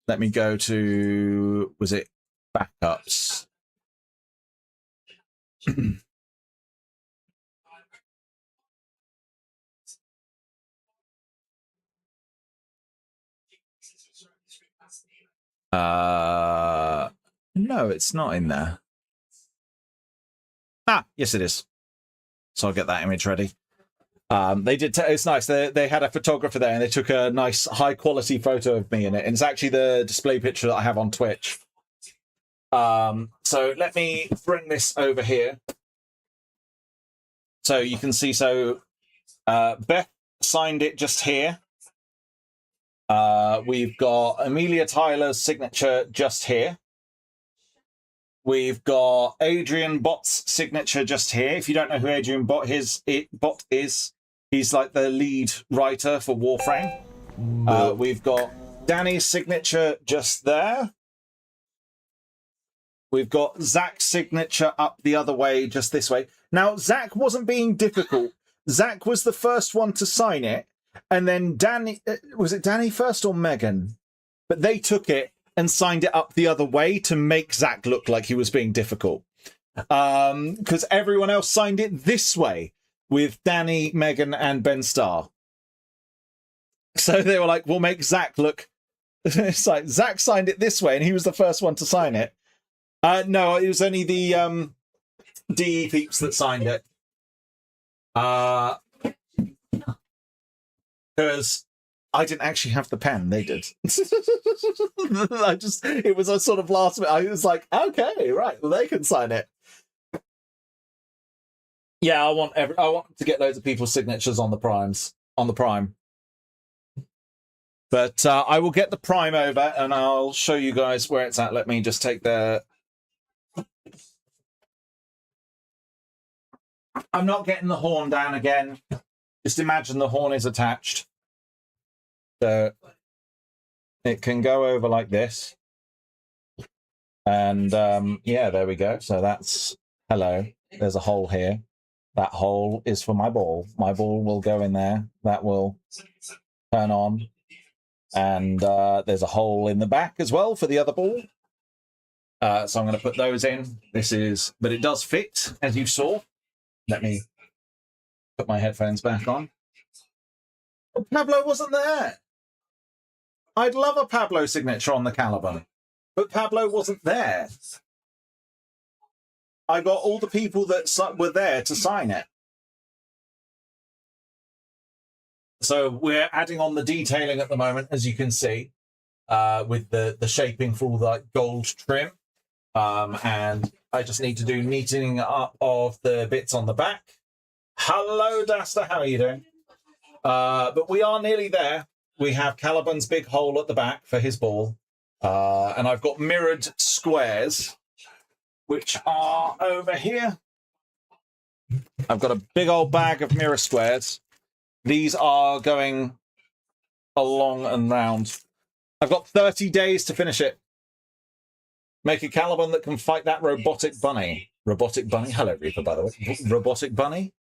Let me go to, was it backups? No, it's not in there. Ah, yes, it is. So I'll get that image ready. They did. It's nice. They had a photographer there, and they took a nice, high-quality photo of me in it. And it's actually the display picture that I have on Twitch. So let me bring this over here, so you can see. So Beth signed it just here. We've got Amelia Tyler's signature just here. We've got Adrian Bott's signature just here. If you don't know who Adrian Bott is, he's like the lead writer for Warframe. We've got Danny's signature just there. We've got Zach's signature up the other way, just this way. Now, Zach wasn't being difficult. Zach was the first one to sign it. And then Danny, was it Danny first or Megan? But they took it and signed it up the other way to make Zach look like he was being difficult. Because everyone else signed it this way with Danny, Megan, and Ben Starr. So they were like, we'll make Zach look... It's like, Zach signed it this way and he was the first one to sign it. No, it was only the DE peeps that signed it. Because I didn't actually have the pen, they did. It was a sort of last minute. I was like, okay, right, well, they can sign it. Yeah, I want to get loads of people's signatures on the primes, on the Prime. But I will get the Prime over and I'll show you guys where it's at. Let me just take the... I'm not getting the horn down again. Just imagine the horn is attached. So it can go over like this. And yeah, there we go. So that's, hello, there's a hole here. That hole is for my ball. My ball will go in there. That will turn on. And there's a hole in the back as well for the other ball. So I'm going to put those in. This is, but it does fit, as you saw. Let me put my headphones back on. Oh, Pablo wasn't there. I'd love a Pablo signature on the Caliban, but Pablo wasn't there. I got all the people that were there to sign it. So we're adding on the detailing at the moment, as you can see, with the shaping for all the gold trim. And I just need to do neatening up of the bits on the back. Hello, Dasta, how are you doing? But we are nearly there. We have Caliban's big hole at the back for his ball. And I've got mirrored squares, which are over here. I've got a big old bag of mirror squares. These are going along and round. I've got 30 days to finish it. Make a Caliban that can fight that robotic bunny. Robotic bunny? Hello, Reaper, by the way. Robotic bunny?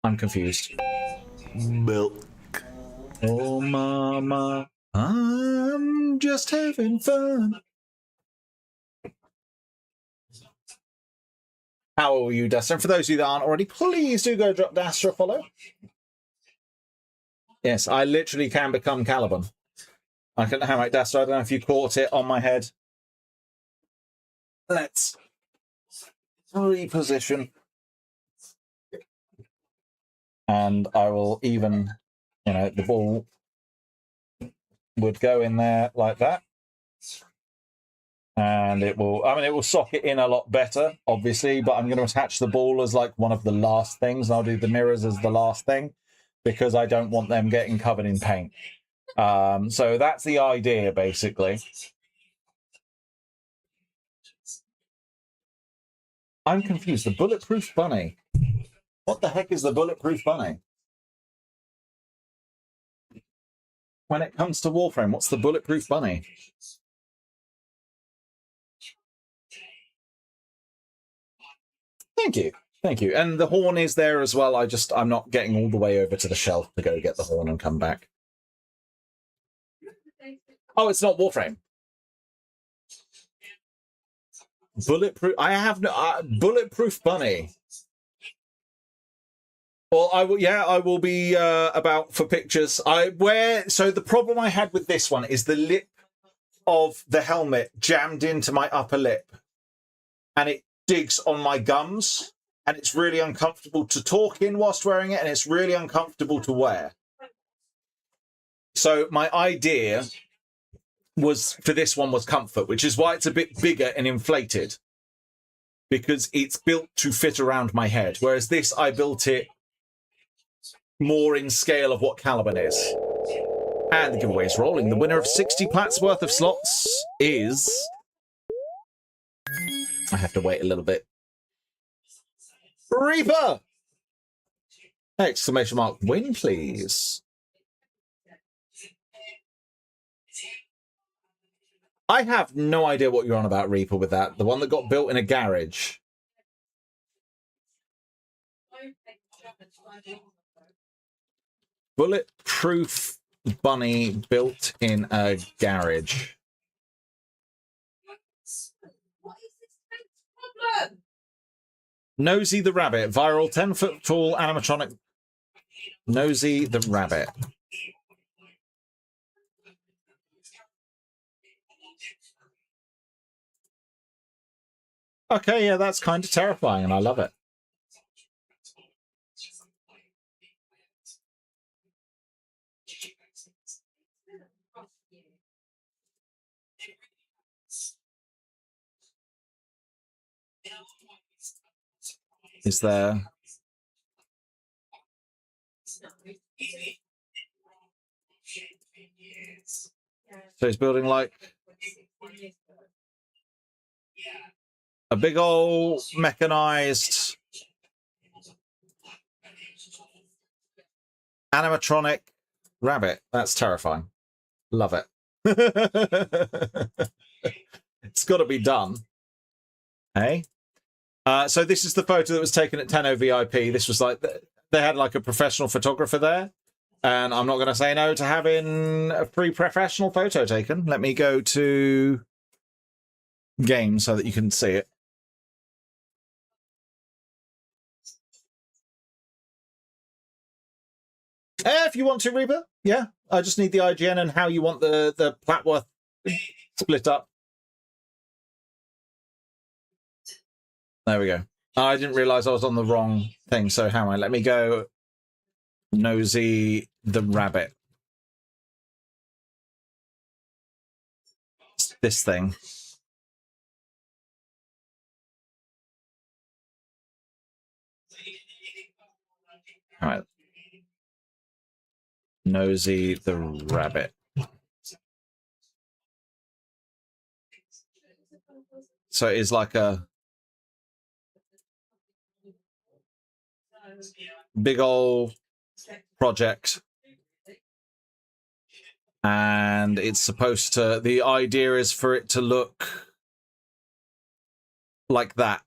I'm confused. Milk. Oh, mama, I'm just having fun. How are you, Dustin? And for those of you that aren't already, please do go drop Dastra a follow. Yes, I literally can become Caliban. I can hammer it, Dastra. I don't know if you caught it on my head. Let's reposition. And I will even, you know, the ball would go in there like that. And it will, I mean, it will socket in a lot better, obviously, but I'm going to attach the ball as like one of the last things. I'll do the mirrors as the last thing because I don't want them getting covered in paint. So that's the idea, basically. I'm confused. The bulletproof bunny. What the heck is the bulletproof bunny? When it comes to Warframe, what's the bulletproof bunny? Thank you. Thank you. And the horn is there as well. I'm not getting all the way over to the shelf to go get the horn and come back. Oh, it's not Warframe. Bulletproof. I have no bulletproof bunny. Well, I will. Yeah, I will be about for pictures. So the problem I had with this one is the lip of the helmet jammed into my upper lip, and it digs on my gums, and it's really uncomfortable to talk in whilst wearing it, and it's really uncomfortable to wear. So my idea was for this one was comfort, which is why it's a bit bigger and inflated, because it's built to fit around my head. Whereas this, I built it more in scale of what Caliban is. And the giveaway is rolling. The winner of 60 plats worth of slots is... I have to wait a little bit. Reaper! Exclamation mark win, please. I have no idea what you're on about, Reaper, with that. The one that got built in a garage. Bulletproof bunny built in a garage. What is this problem? Nosy the rabbit, viral 10-foot tall animatronic. Nosy the rabbit. Okay, yeah, that's kind of terrifying, and I love it. Is there... So he's building like a big old mechanized animatronic rabbit. That's terrifying. Love it. It's got to be done. Hey? So this is the photo that was taken at 10 VIP. This was like, they had like a professional photographer there. And I'm not going to say no to having a free professional photo taken. Let me go to game so that you can see it. If you want to, Reaper, yeah. I just need the IGN and how you want the Platworth split up. There we go. I didn't realize I was on the wrong thing, so how am I? Let me go Nosy the rabbit. This thing. All right. Nosy the rabbit. So it is like a... big old project. And it's supposed to, the idea is for it to look like that.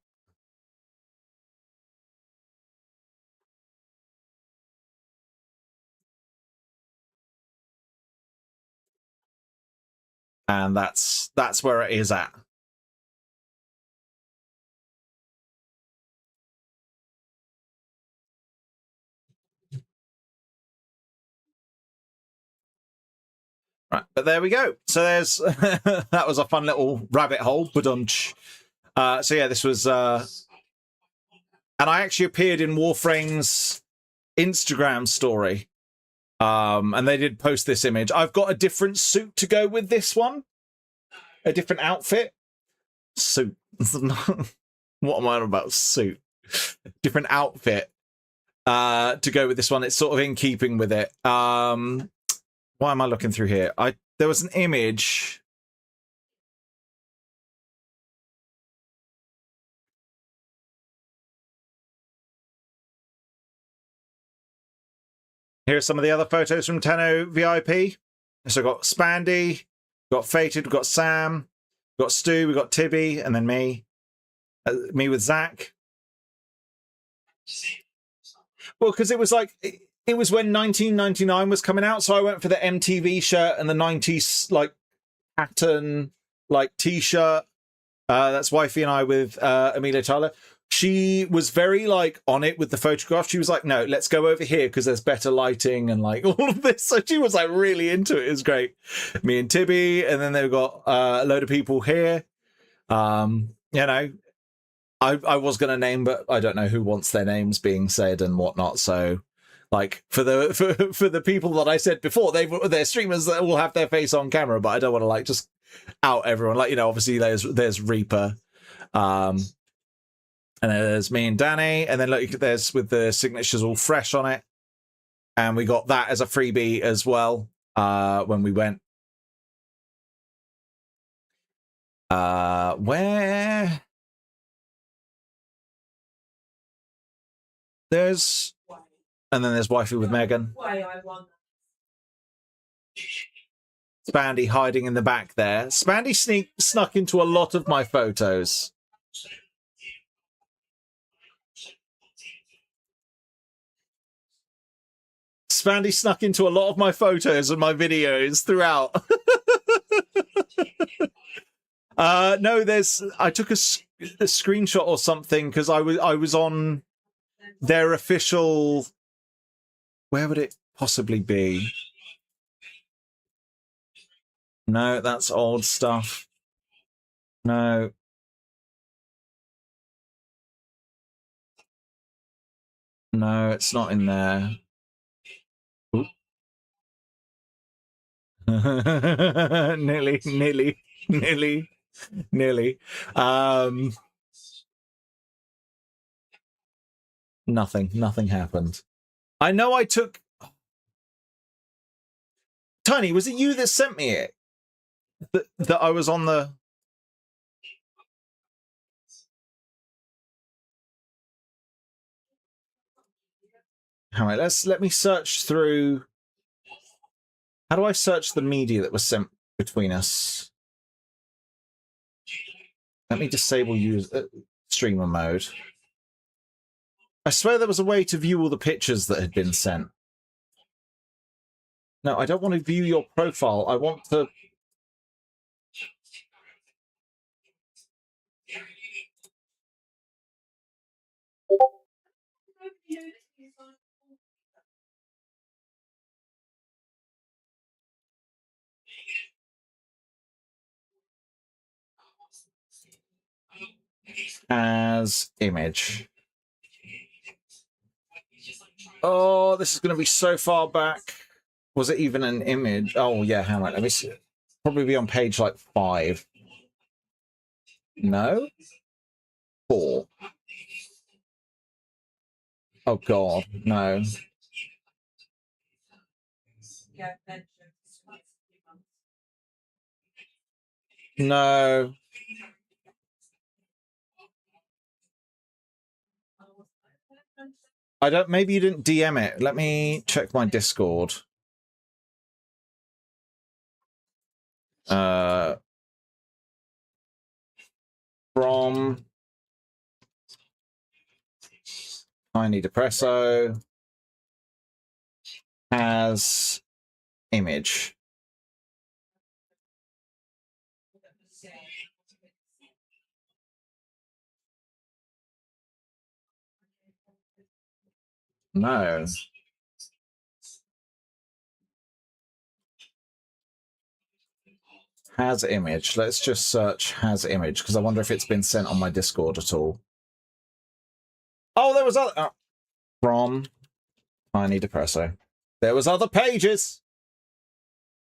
And that's where it is at. Right, but there we go. So there's that was a fun little rabbit hole. So yeah, this was and I actually appeared in Warframe's Instagram story. And they did post this image. I've got a different suit to go with this one. A different outfit. Suit. What am I on about? Suit. Different outfit to go with this one. It's sort of in keeping with it. Why am I looking through here? There was an image. Here's some of the other photos from Tenno VIP. So we've got Spandy, we've got Fated, we've got Sam, we've got Stu, we've got Tibby, and then me. Me with Zach. Well, because it was like, it was when 1999 was coming out, so I went for the MTV shirt and the 90s, like, pattern, like, t-shirt. That's Wifey and I with Amelia Tyler. She was very, like, on it with the photograph. She was like, no, let's go over here because there's better lighting and, like, all of this. So she was, like, really into it. It was great. Me and Tibby, and then they've got a load of people here. You know, I was going to name, but I don't know who wants their names being said and whatnot. So, like, for the people that I said before, they're streamers that will have their face on camera, but I don't want to, like, just out everyone. Like, you know, obviously there's Reaper. And there's me and Danny, and then look, there's with the signatures all fresh on it. And we got that as a freebie as well when we went. Where? There's... And then there's Wifey with Megan. Spandy hiding in the back there. Spandy snuck into a lot of my photos. Spandy snuck into a lot of my photos and my videos throughout. No, I took a screenshot or something because I was on their official. Where would it possibly be? No, that's old stuff. No. No, it's not in there. Nearly. Nothing happened. I know I took... Tiny, was it you that sent me it? That I was on the... All right, let me search through... How do I search the media that was sent between us? Let me disable streamer mode. I swear there was a way to view all the pictures that had been sent. No, I don't want to view your profile. I want to... As image. Oh, this is going to be so far back. Was it even an image? Oh, yeah, hang on. Let me see. Probably be on page, like, 5. No? 4. Oh, God. No. No. I don't. Maybe you didn't DM it. Let me check my Discord. From Tiny Depresso has image. No. Has image. Let's just search has image because I wonder if it's been sent on my Discord at all. Oh, there was other from Tiny Depresso. There was other pages.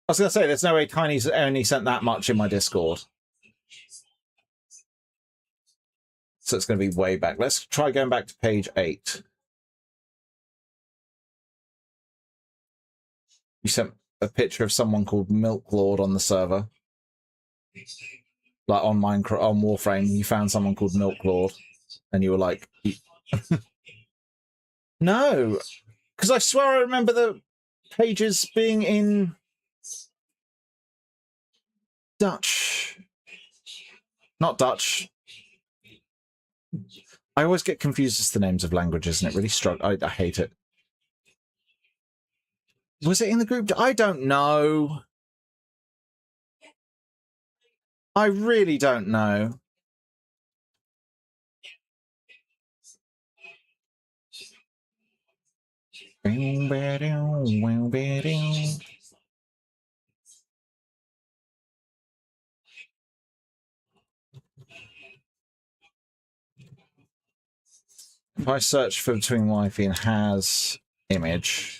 I was gonna say there's no way Tiny's only sent that much in my Discord. So it's gonna be way back. Let's try going back to page 8. You sent a picture of someone called Milk Lord on the server. Like on Minecraft, on Warframe, you found someone called Milk Lord, and you were like, no, because I swear I remember the pages being in Dutch, not Dutch. I always get confused as the names of languages, and it really struck. I hate it. Was it in the group? I don't know. I really don't know. If I search for between wifey and has image.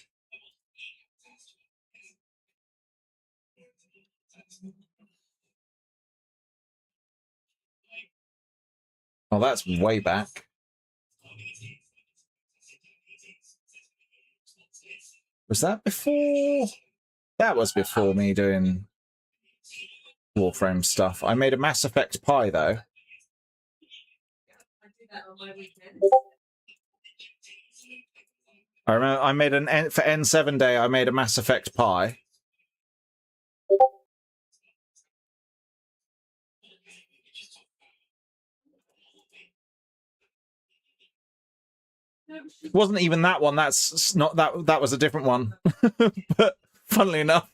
Oh, that's way back. Was that before? That was before me doing Warframe stuff. I made a Mass Effect pie, though. I remember I made for N7 Day, I made a Mass Effect pie. It wasn't even that one. That's not that. That was a different one. But funnily enough,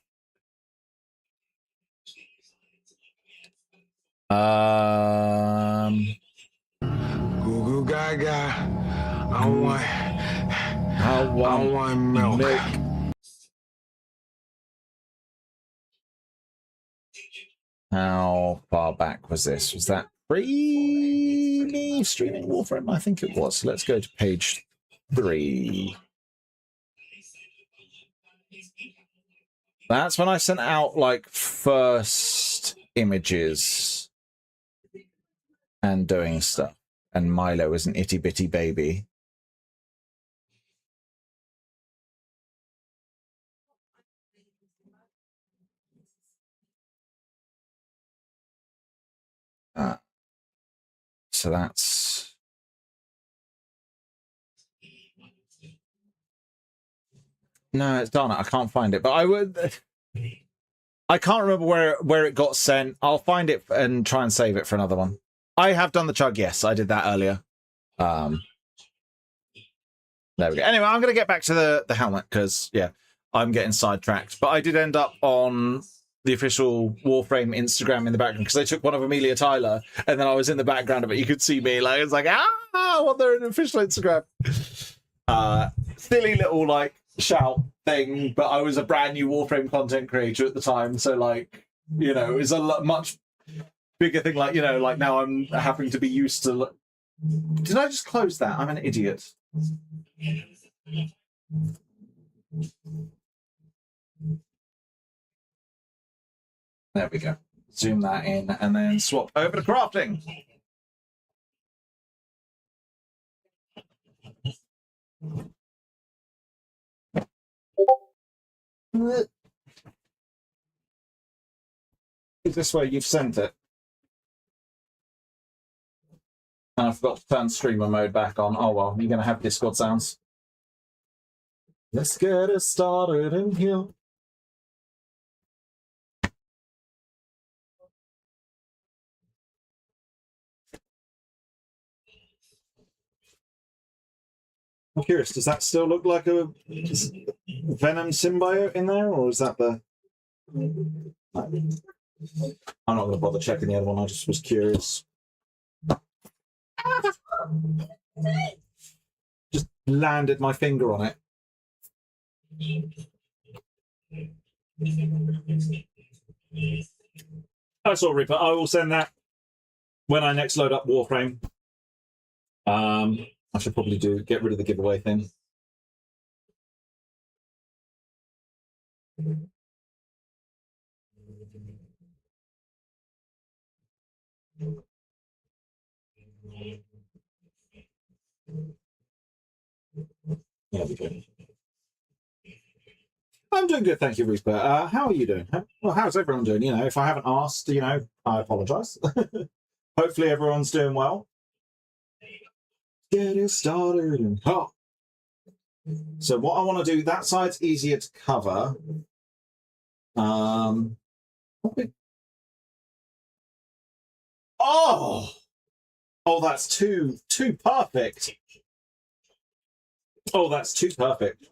Goo goo gaga. I want milk. How far back was this? Was that pre me streaming Warframe? I think it was. Let's go to page 3. That's when I sent out like first images and doing stuff. And Milo was an itty bitty baby. So that's no, it's done. I can't find it, but I would. I can't remember where it got sent. I'll find it and try and save it for another one. I have done the chug. Yes, I did that earlier. There we go. Anyway, I'm going to get back to the helmet because yeah, I'm getting sidetracked. But I did end up on the official Warframe Instagram in the background because I took one of Amelia Tyler and then I was in the background of it. You could see me like it's like what they're an official Instagram. Silly little like shout thing, but I was a brand new Warframe content creator at the time, so like you know it was a much bigger thing. Like you know, like now I'm having to be used to. Did I just close that? I'm an idiot. There we go. Zoom that in and then swap over to crafting. Is this where you've sent it? And I forgot to turn streamer mode back on. Oh well, you're going to have Discord sounds. Let's get it started in here. I'm curious, does that still look like a Venom symbiote in there, or is that the... No. I'm not going to bother checking the other one, I just was curious. Just landed my finger on it. I saw Reaper. I will send that when I next load up Warframe. I should probably get rid of the giveaway thing. There we go. I'm doing good, thank you, Reaper. How are you doing? Well, how's everyone doing? You know, if I haven't asked, you know, I apologise. Hopefully everyone's doing well. Get it started. Oh. So what I want to do, that side's easier to cover. Oh! Oh, that's too perfect. Oh, that's too perfect.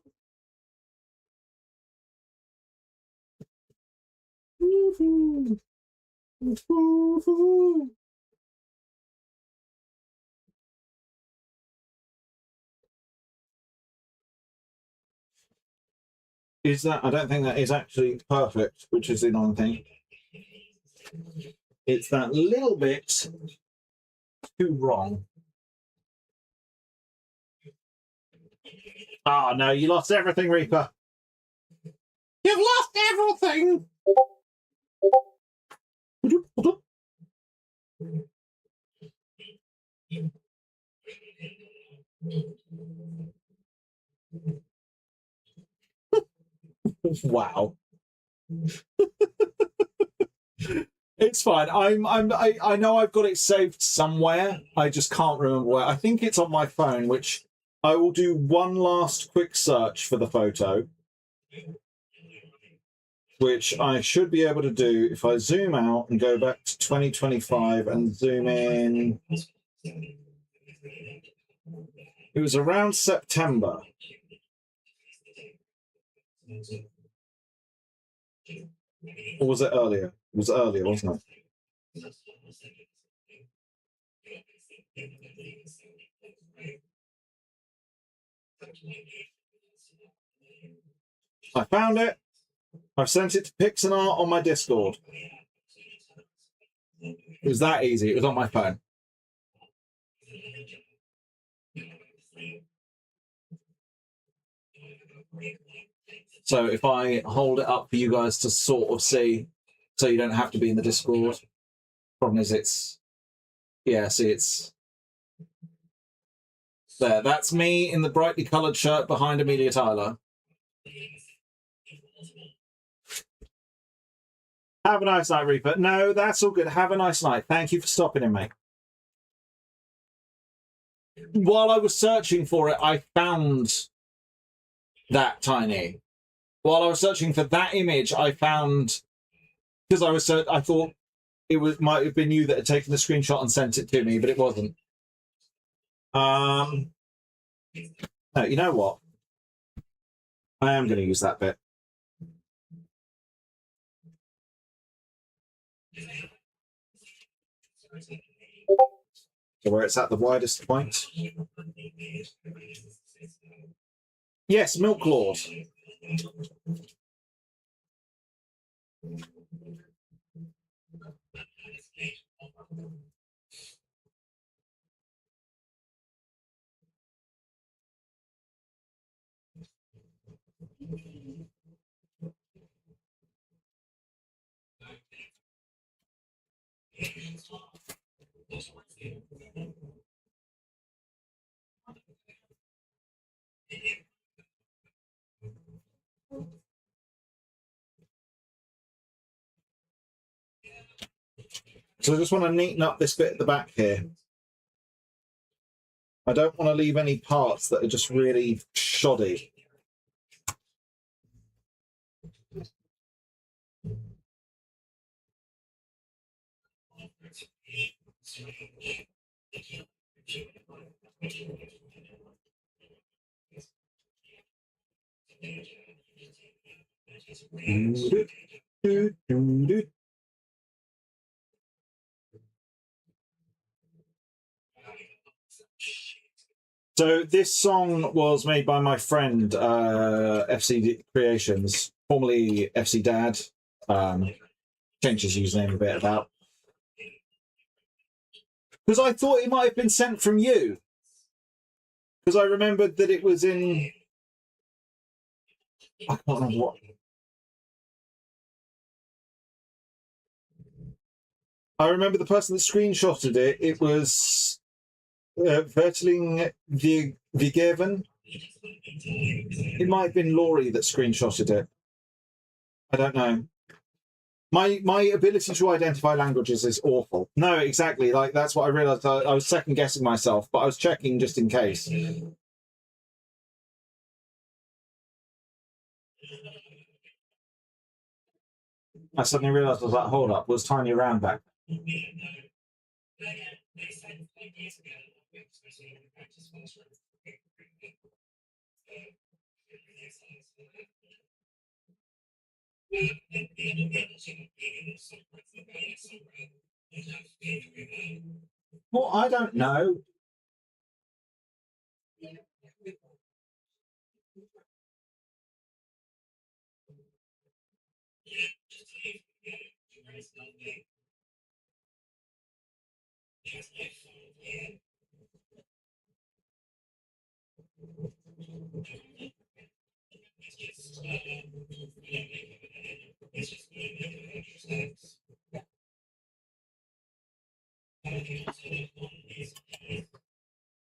Is that? I don't think that is actually perfect, which is the annoying thing. It's that little bit too wrong. Ah, no, you lost everything, Reaper. You've lost everything! Wow. It's fine. I know I've got it saved somewhere. I just can't remember where. I think it's on my phone, which I will do one last quick search for the photo, which I should be able to do if I zoom out and go back to 2025 and zoom in. It was around September. Or was it earlier? It was earlier, wasn't it? I found it. I've sent it to Pixanar on my Discord. It was that easy. It was on my phone. So if I hold it up for you guys to sort of see, so you don't have to be in the Discord. Problem is it's, yeah, see it's there. That's me in the brightly coloured shirt behind Amelia Tyler. Have a nice night, Reaper. No, that's all good. Have a nice night. Thank you for stopping in, mate. While I was searching for it, I found that tiny. While I was searching for that image, I found, because I thought it might have been you that had taken the screenshot and sent it to me, but it wasn't. No, you know what? I am going to use that bit. So where it's at the widest point. Yes, Milk Lord. So I just want to neaten up this bit at the back here. I don't want to leave any parts that are just really shoddy. So this song was made by my friend FC Creations, formerly FC Dad. Changed his username a bit about. Because I thought it might have been sent from you. Because I remembered that it was in... I can't remember what... I remember the person that screenshotted it. It was Vertling Vigeven. It might have been Laurie that screenshotted it. I don't know. My ability to identify languages is awful. No, exactly. Like that's what I realized. I was second guessing myself, but I was checking just in case. I suddenly realized I was like, hold up, was Tiny around back? Well, I don't know.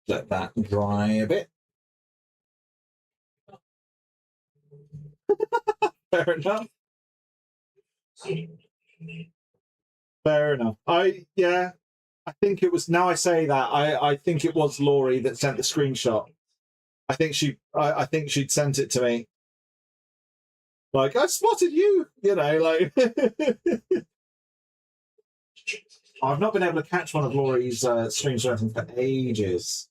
Let that dry a bit. Fair enough. Fair enough. I think it was. Now I say that, I think it was Laurie that sent the screenshot. I think she'd sent it to me. Like, I spotted you, you know, like. I've not been able to catch one of Laurie's streams or anything for ages.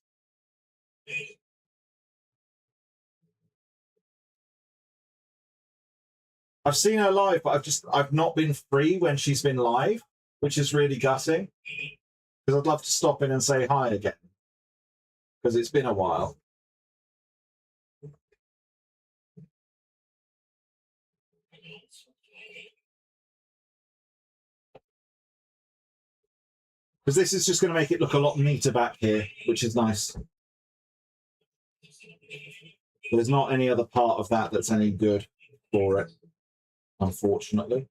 I've seen her live, but I've not been free when she's been live, which is really gutting. Because I'd love to stop in and say hi again. Because it's been a while. Because this is just going to make it look a lot neater back here, which is nice. But there's not any other part of that that's any good for it, unfortunately.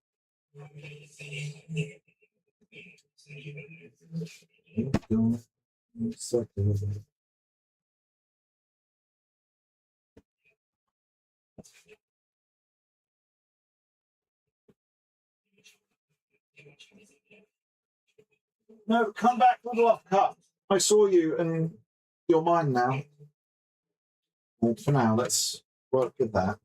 No, come back, little off cut. I saw you and you're mine now. Well, for now, let's work with that.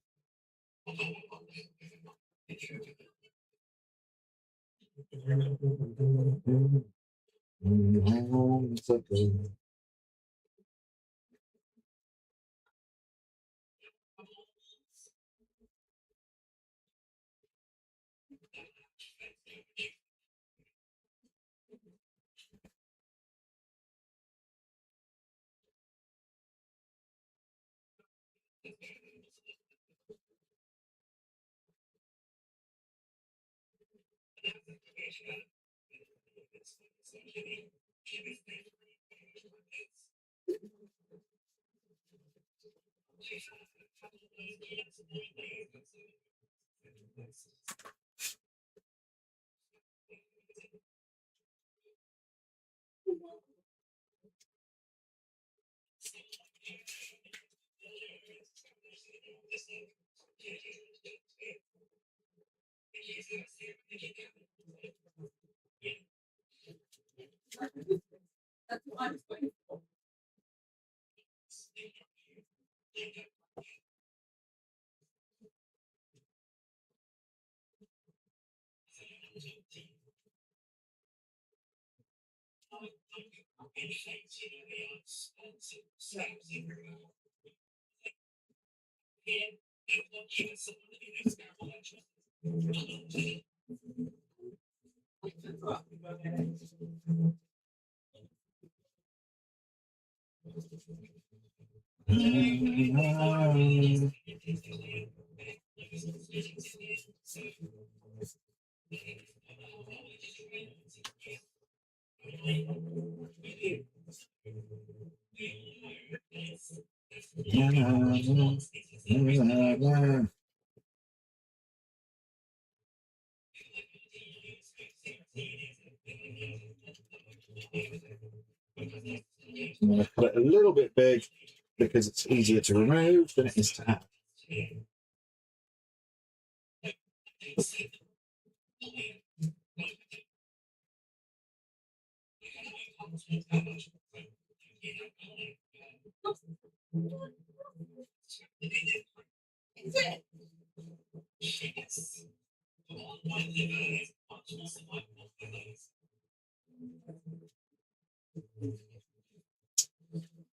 That's what I was waiting for. I'm going to cut it a little bit big because it's easier to remove than it is to add.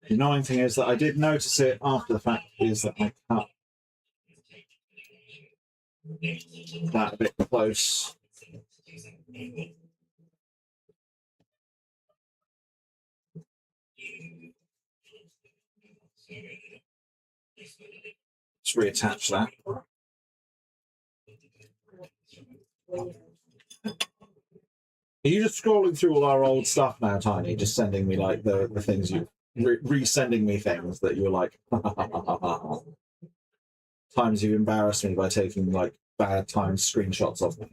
The annoying thing is that I did notice it after the fact is that I cut that a bit close. Let's reattach that. Are you just scrolling through all our old stuff now, Tiny? Just sending me like the things you resending me things that you're like times you've embarrassed me by taking like bad times screenshots of me.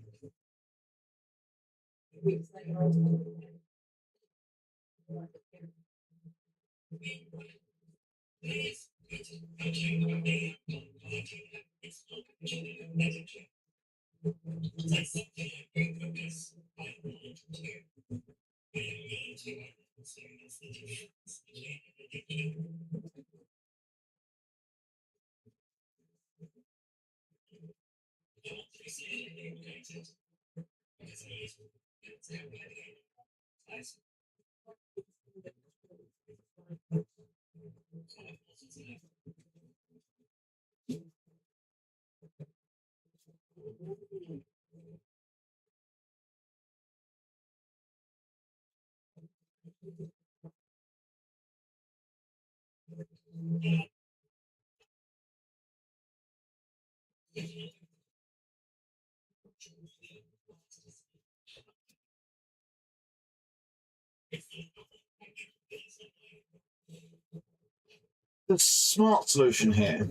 The smart solution here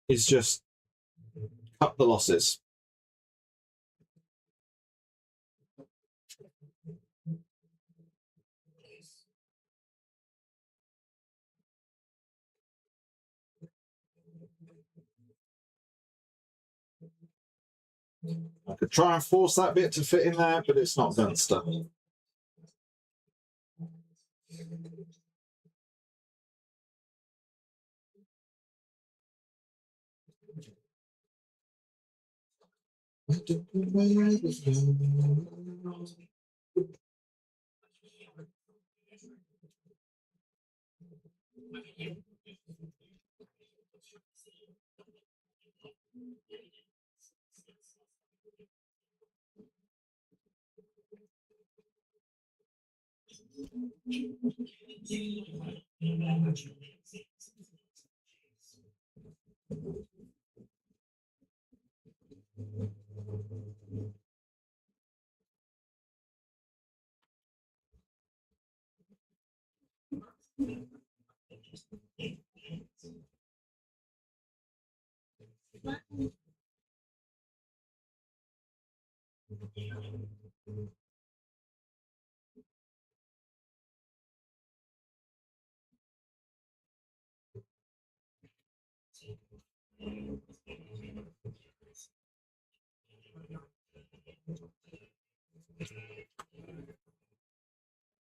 is just cut the losses. I could try and force that bit to fit in there, but it's not Gunster.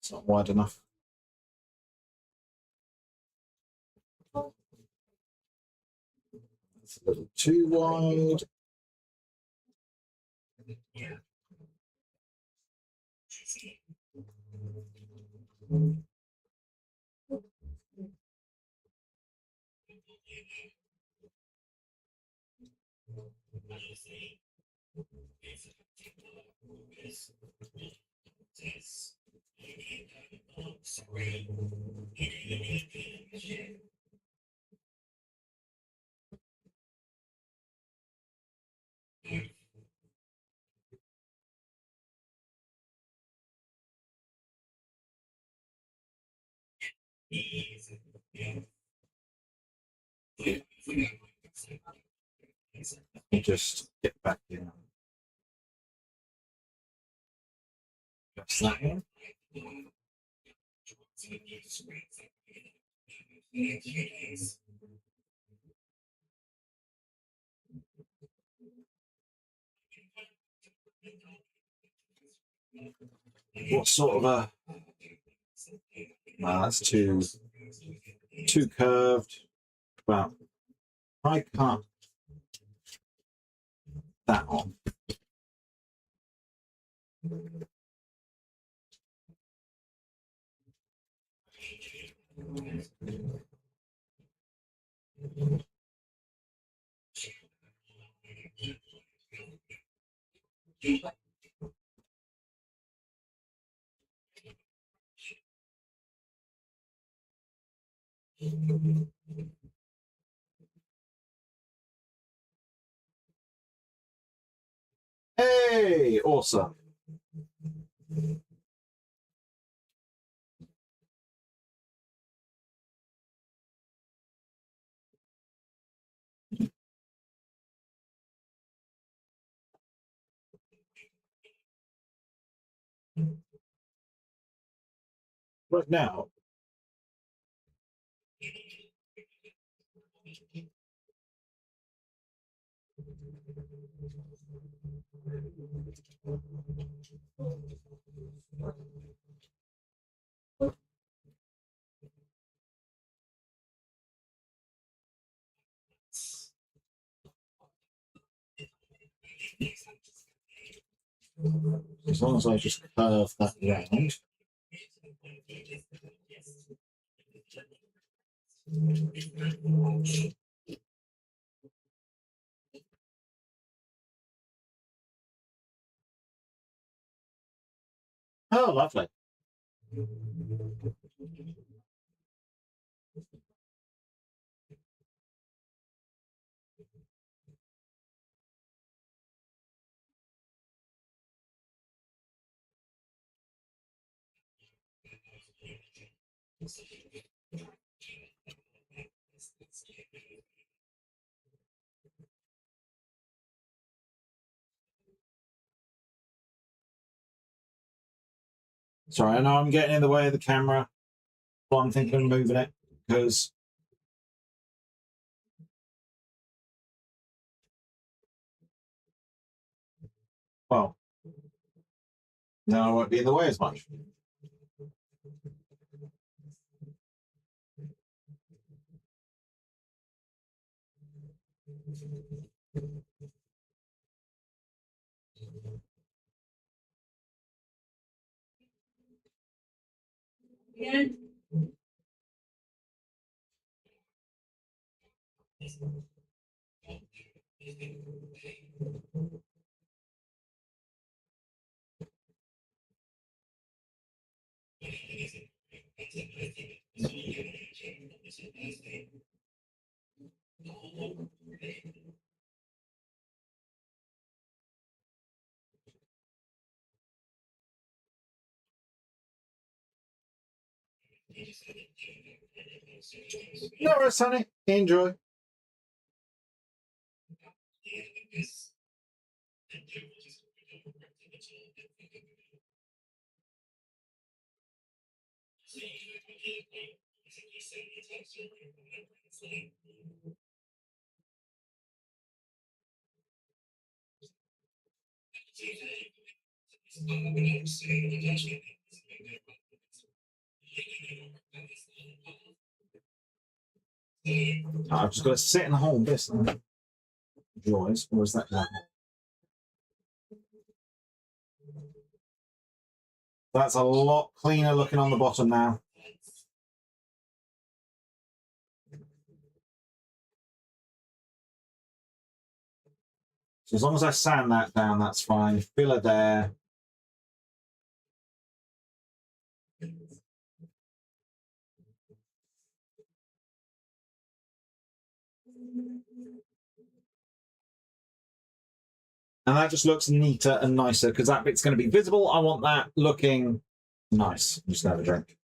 It's not wide enough. It's a little too wide. Just get back in. That's that one. What sort of a? No, that's too curved. Well, I can't that on. Hey, awesome. Right now, as long as I just curve that round. Oh, lovely. Sorry, I know I'm getting in the way of the camera, but I'm thinking of moving it because, well, now I won't be in the way as much. Yeah. No worries, honey. Enjoy. I've just got to sit and hold this. Joys, or is that? That's a lot cleaner looking on the bottom now. So as long as I sand that down, that's fine. Filler there. And that just looks neater and nicer because that bit's going to be visible. I want that looking nice. I'm just going to have a drink.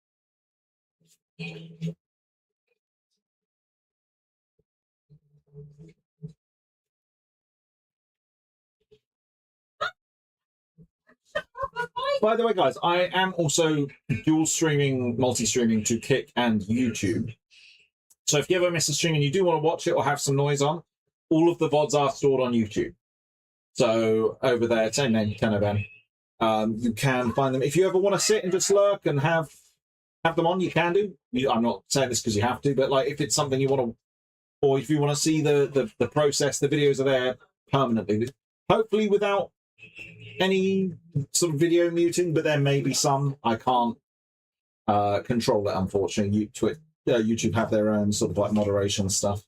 By the way, guys, I am also dual streaming, multi-streaming to Kick and YouTube. So if you ever miss a stream and you do want to watch it or have some noise on, all of the VODs are stored on YouTube. So over there, same name, Caliban. You can find them. If you ever want to sit and just lurk and have them on, you can do. I'm not saying this because you have to, but like if it's something you want to, or if you want to see the process, the videos are there permanently. Hopefully without any sort of video muting, but there may be some. I can't control it, unfortunately. YouTube have their own sort of like moderation stuff.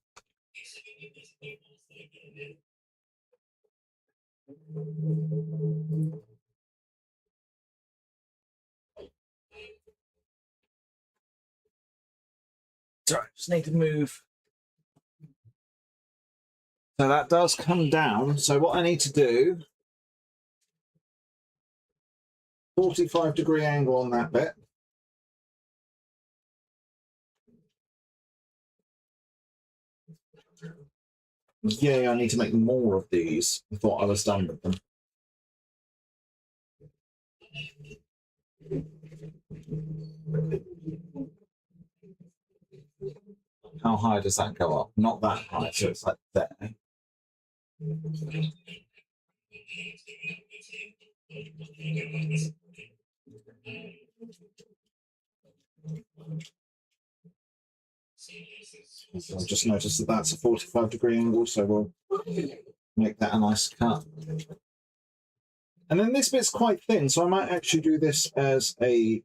Sorry, just need to move. So that does come down. So what I need to do, 45-degree angle on that bit. Yeah, I need to make more of these. I thought I was done with them. How high does that go up? Not that high, so it's like there. So I've just noticed that that's a 45-degree angle, so we'll make that a nice cut. And then this bit's quite thin, so I might actually do this as a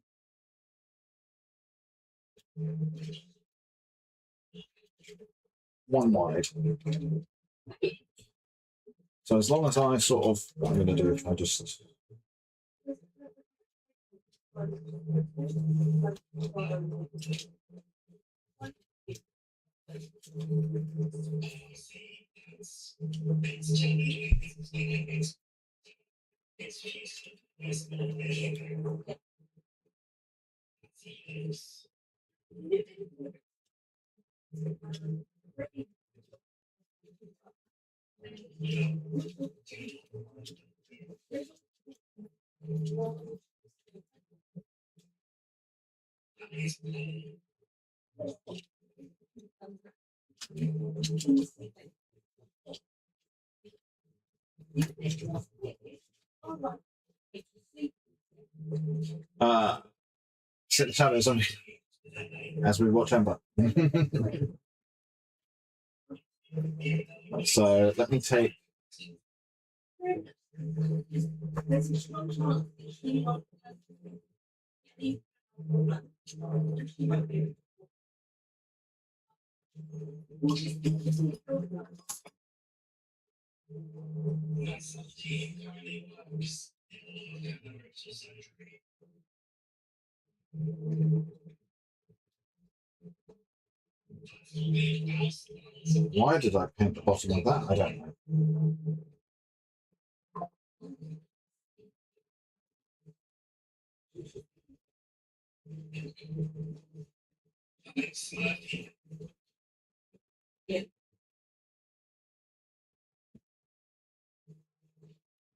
one wide. So as long as I sort of, what I'm going to do if I just... Set the shadows on as we watch Ember. So let me take. Why did I paint the bottom of that? I don't know.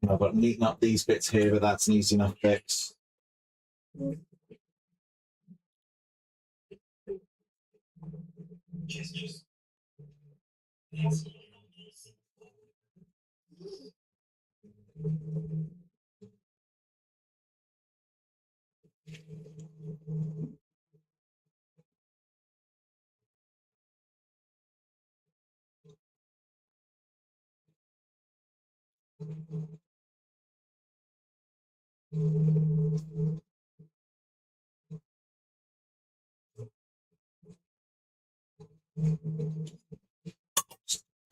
I've got to neaten up these bits here, but that's an easy enough fix.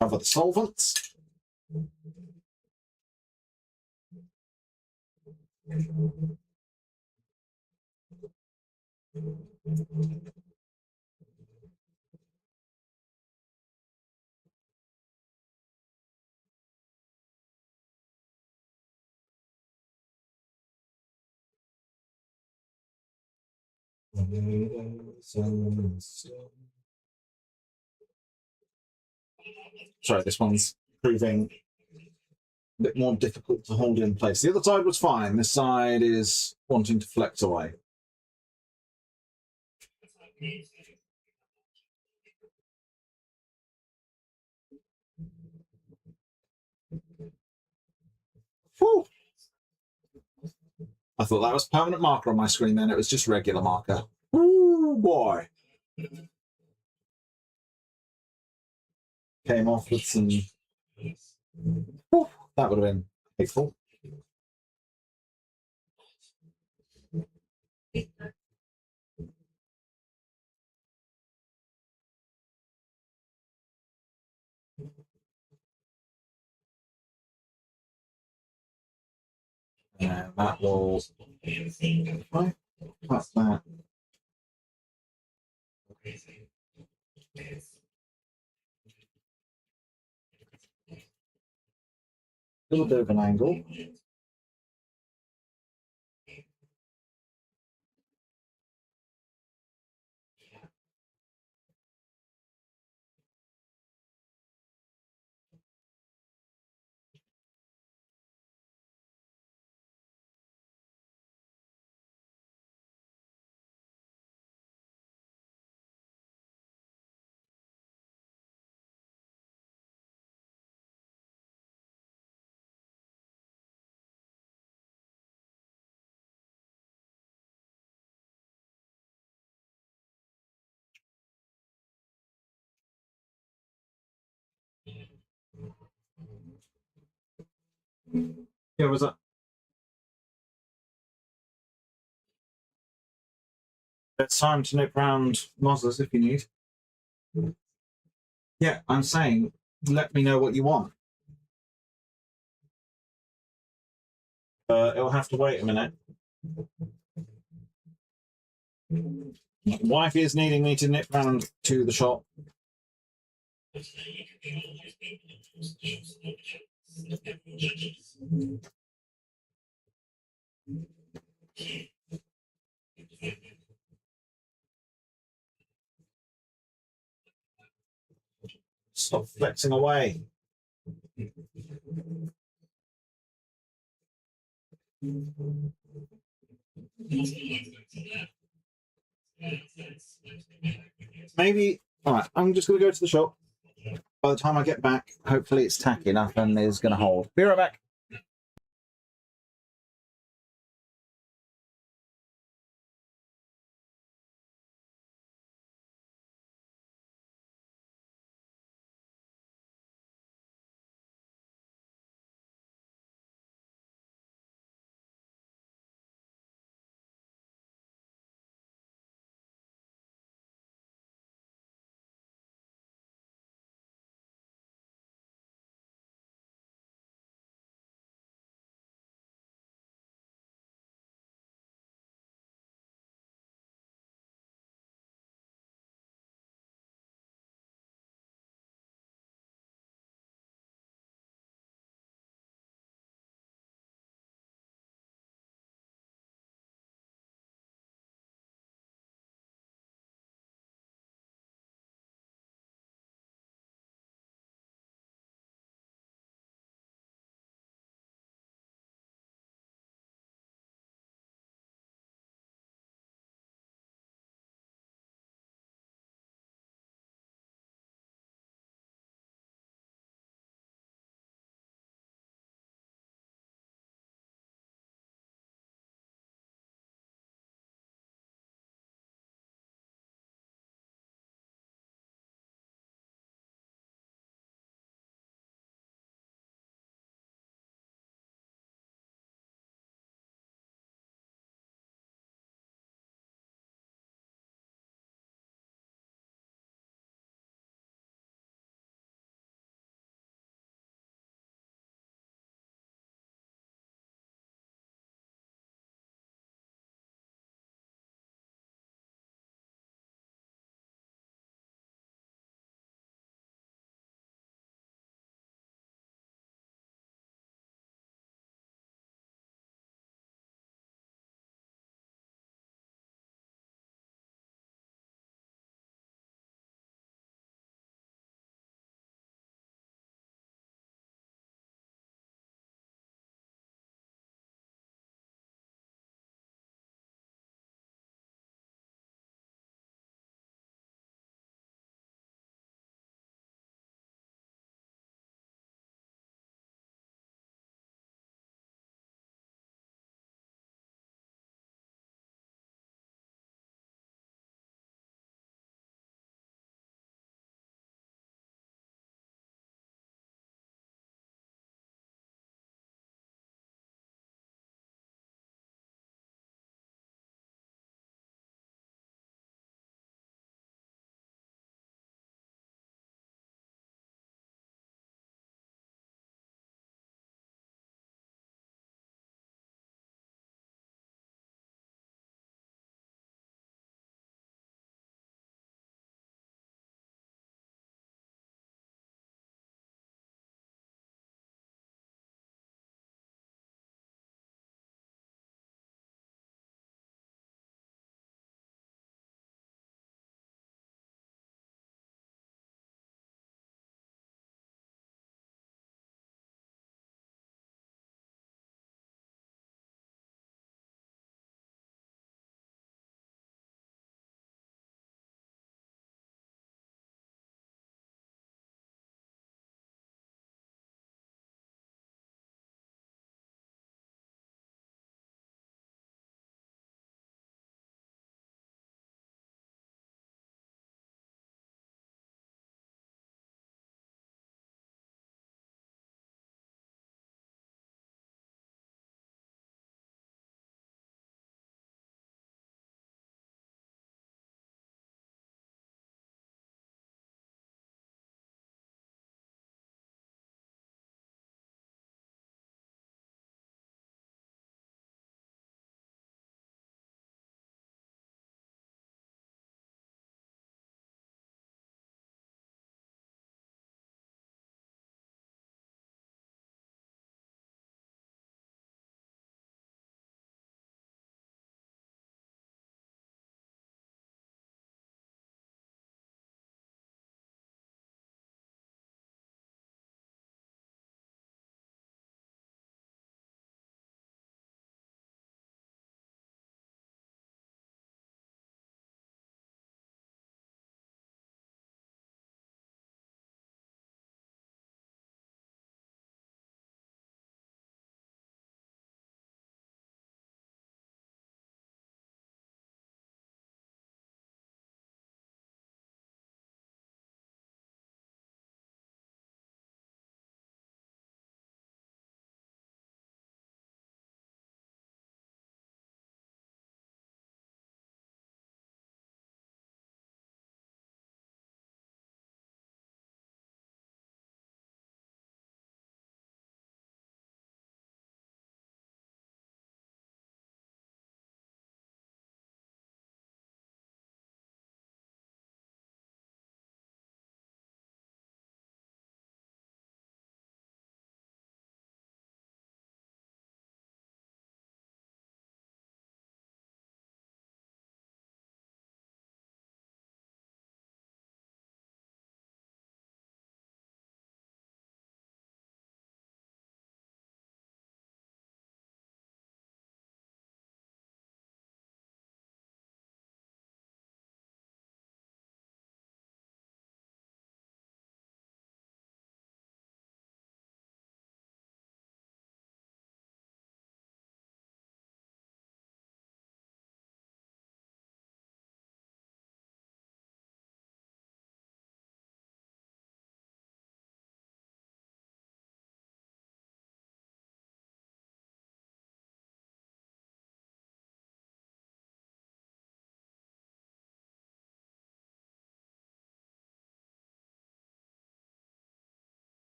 Cover the solvents. Sorry, this one's proving a bit more difficult to hold in place. The other side was fine. This side is wanting to flex away. Whew. I thought that was permanent marker on my screen then. It was just regular marker. Ooh, boy. Came off with some... Whew, that would have been hateful. And that will... Right, that's that. A little bit of an angle. Yeah, was that? It's time to nip round Mosler's if you need. Yeah, I'm saying, let me know what you want. It'll have to wait a minute. Wifey is needing me to nip round to the shop. Stop flexing away. Maybe, all right, I'm just going to go to the shop. By the time I get back, hopefully it's tacky enough and is going to hold. Be right back.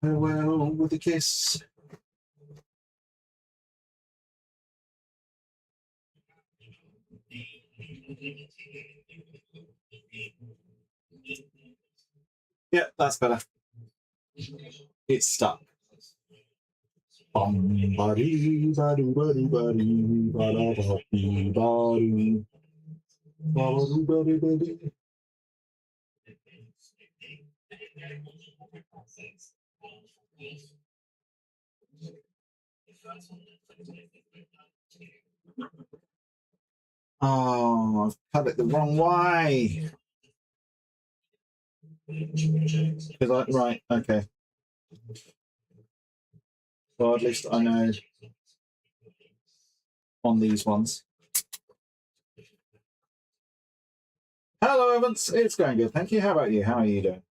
Farewell with a kiss. Yeah, that's better. It's stuck. Oh, I've cut it the wrong way. Right, okay. So at least I know on these ones. Hello, Evans. It's going good, thank you. How about you? How are you doing?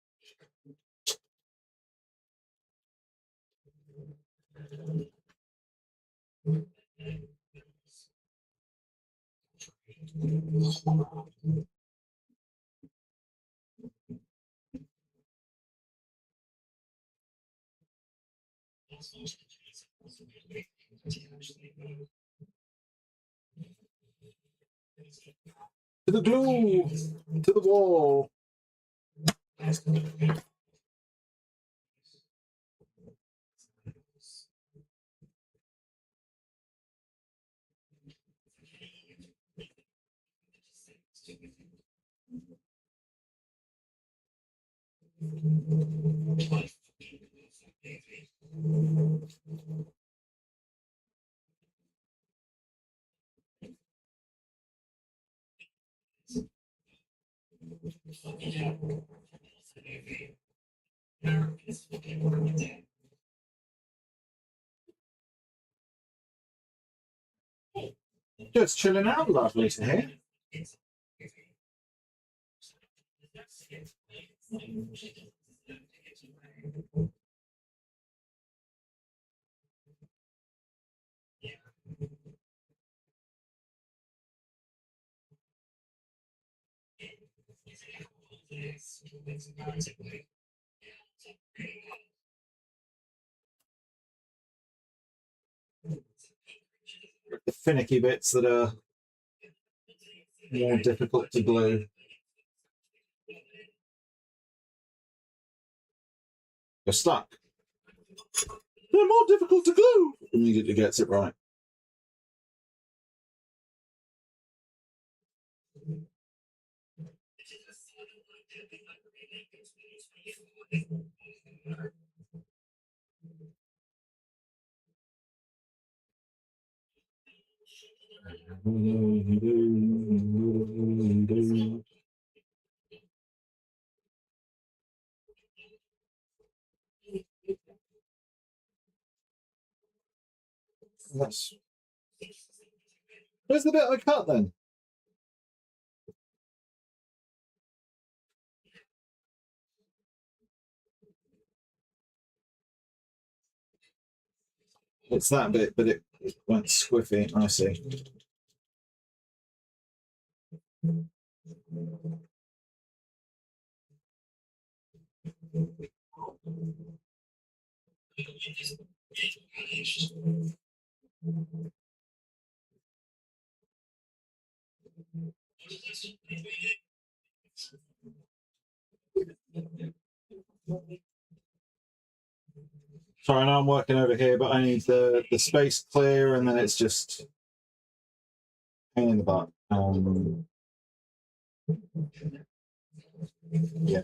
To the glue, to the wall. Just chilling out, lovely to hear. The finicky bits that are more difficult to glue. You're stuck. They're more difficult to glue. Immediately gets it right. Where's the bit I cut then? It's that bit, but it went squiffy. I see. Sorry, I know I'm working over here, but I need the space clear, and then it's just pain in the butt. Yeah.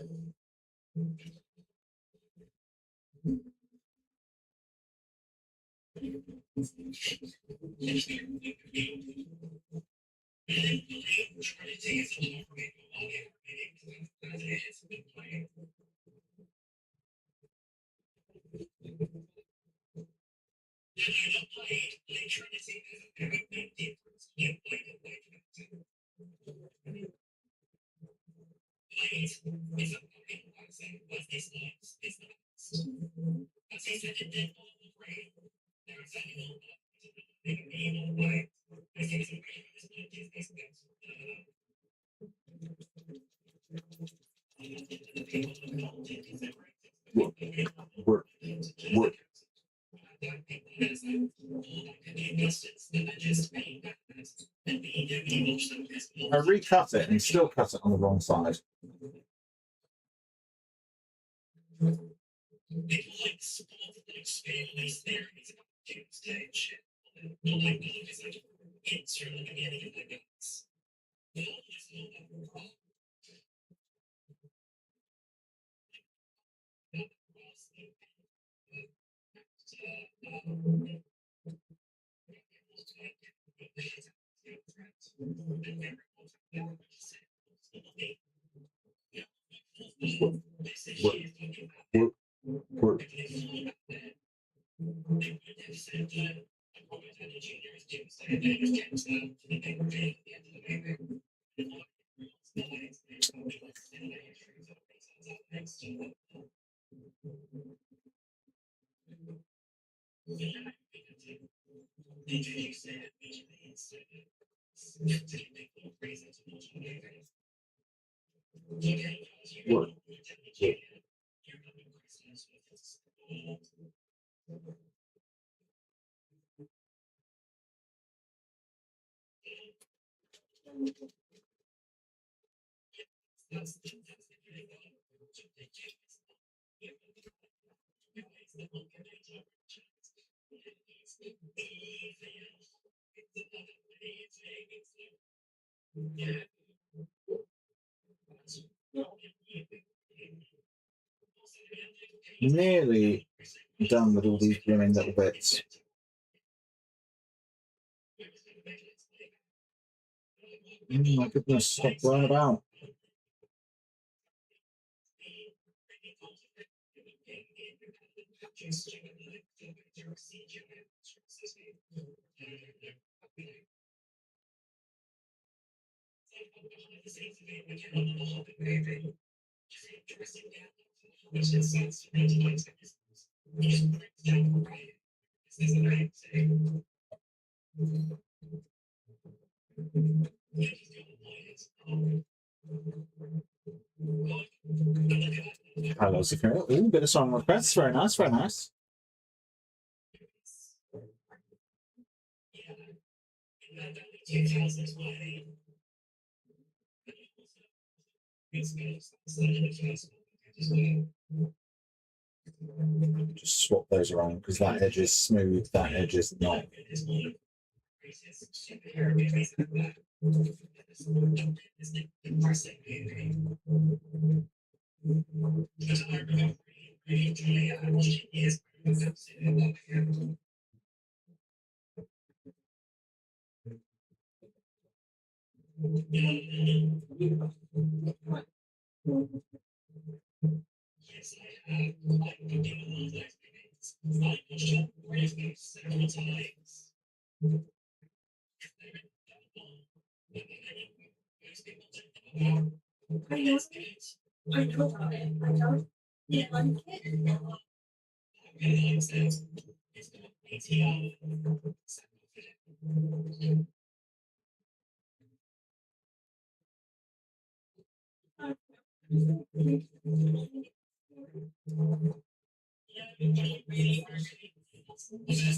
Work. I recut it and still cut it on the wrong side. Work. Work. Nearly done with all these blooming little bits. Oh my goodness, stop right about. Hello, security. Ooh, bit of song requests. Very nice, very nice. Just swap those around because that edge is smooth, that edge is not.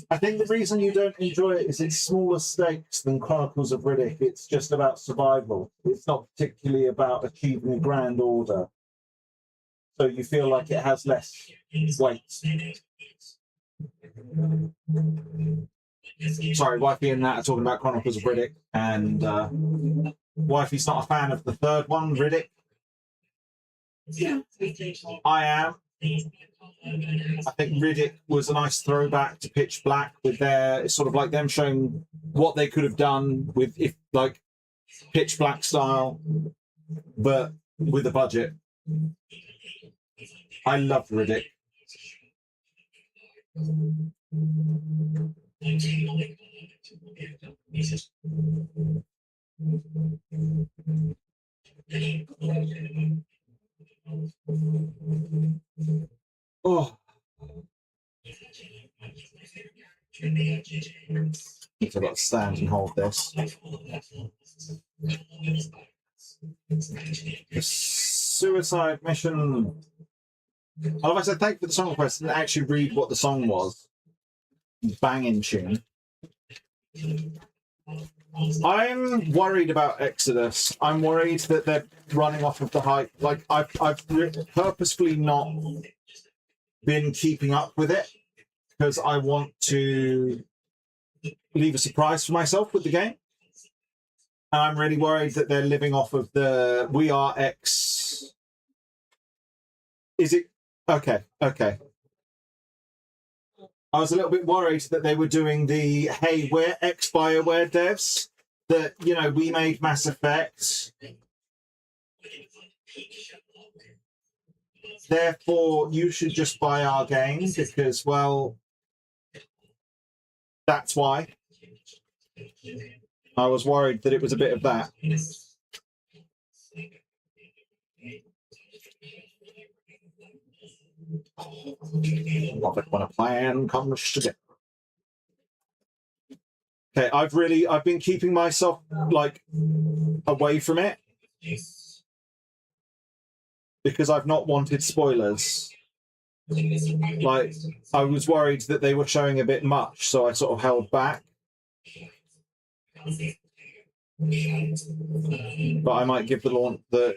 I think the reason you don't enjoy it is it's smaller stakes than Chronicles of Riddick. It's just about survival. It's not particularly about achieving a grand order. So you feel like it has less weight. Sorry, Wifey and Nat are talking about Chronicles of Riddick, and Wifey's not a fan of the third one, Riddick. I am. I think Riddick was a nice throwback to Pitch Black with their sort of like them showing what they could have done with if like Pitch Black style, but with a budget. I love Riddick. Oh. I've got to stand and hold this. suicide mission. Oh, I said thank you for the song request. I didn't actually read what the song was. Banging tune. I'm worried about Exodus. I'm worried that they're running off of the hype. Like I've purposefully not been keeping up with it because I want to leave a surprise for myself with the game. And I'm really worried that they're living off of the We Are X. Is it okay? Okay. I was a little bit worried that they were doing the hey, we're ex BioWare devs. That, you know, we made Mass Effect. Therefore, you should just buy our game because, well, that's why. I was worried that it was a bit of that. Love it when a plan comes together. Okay, I've been keeping myself like away from it because I've not wanted spoilers. Like I was worried that they were showing a bit much, so I sort of held back. But I might give the launch the.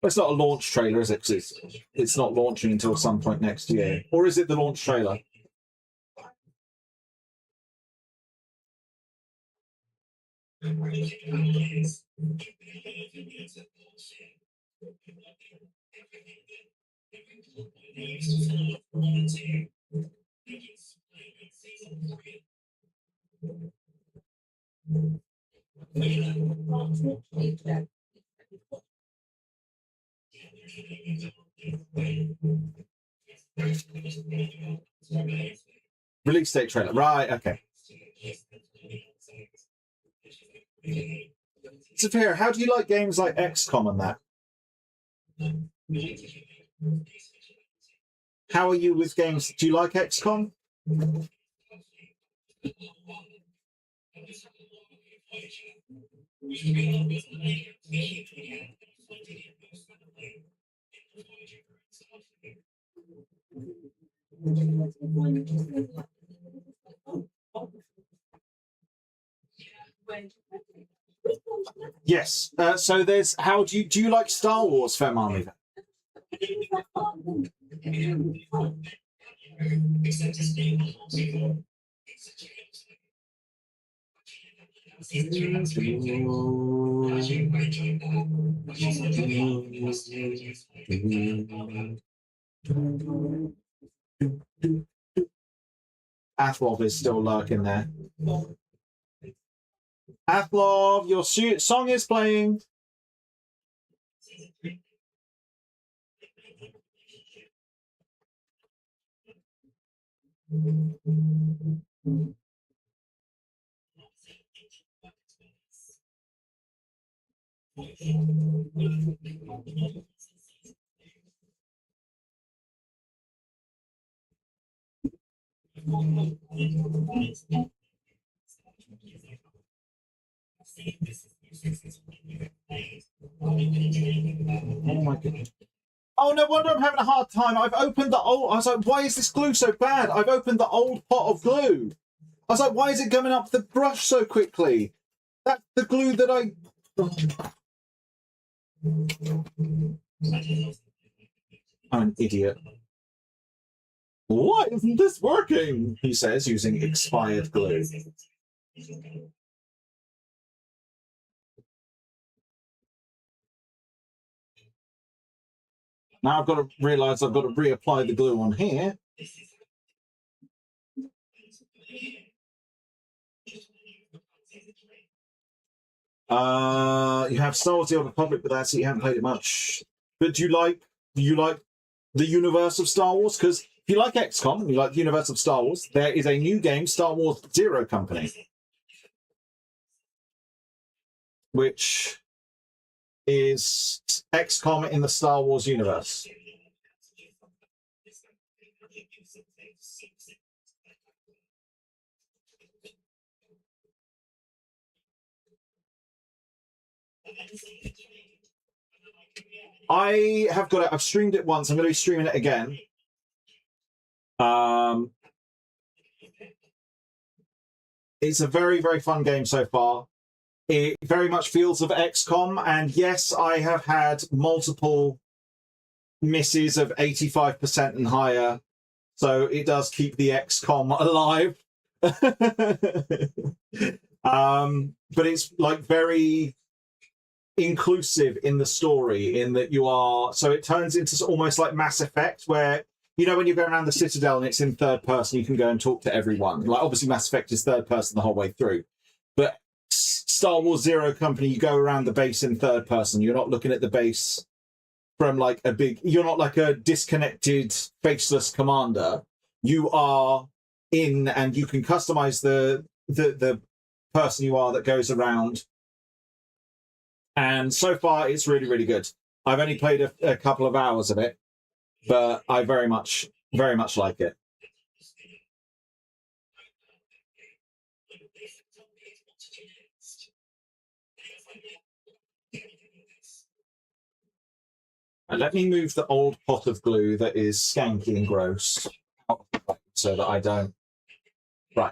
It's not a launch trailer, is it? 'Cause it's not launching until some point next year, or is it the launch trailer? Release date trailer, right? Okay. Sophia, how do you like games like XCOM and that? How are you with games? Do you like XCOM? Yes. So there's how do you like Star Wars, Femani? Athlov is still lurking there. Athlov, your song is playing. Oh my goodness. Oh, no wonder I'm having a hard time. I've opened the old... I was like, why is this glue so bad? I've opened the old pot of glue. I was like, why is it coming up the brush so quickly? That's the glue that I... I'm an idiot. Why isn't this working? He says, using expired glue. Now I've got to realise I've got to reapply the glue on here. You have Star Wars: The Old Republic, but that's it. You haven't played it much. But do you like the universe of Star Wars? Because if you like XCOM and you like the universe of Star Wars, there is a new game, Star Wars Zero Company, which is XCOM in the Star Wars universe. I have got it. I've streamed it once. I'm going to be streaming it again. It's a very, very fun game so far. It very much feels of XCOM, and yes, I have had multiple misses of 85% and higher, so it does keep the XCOM alive. But it's like very inclusive in the story, in that you are, so it turns into almost like Mass Effect, where, you know, when you go around the Citadel and it's in third person, you can go and talk to everyone. Like, obviously Mass Effect is third person the whole way through, but Star Wars Zero Company, you go around the base in third person. You're not looking at the base from like a big, you're not like a disconnected faceless commander. You are in, and you can customize the person you are that goes around. And so far it's really, really good. I've only played a couple of hours of it, but I very much like it. And let me move the old pot of glue that is skanky and gross so that I don't. Right.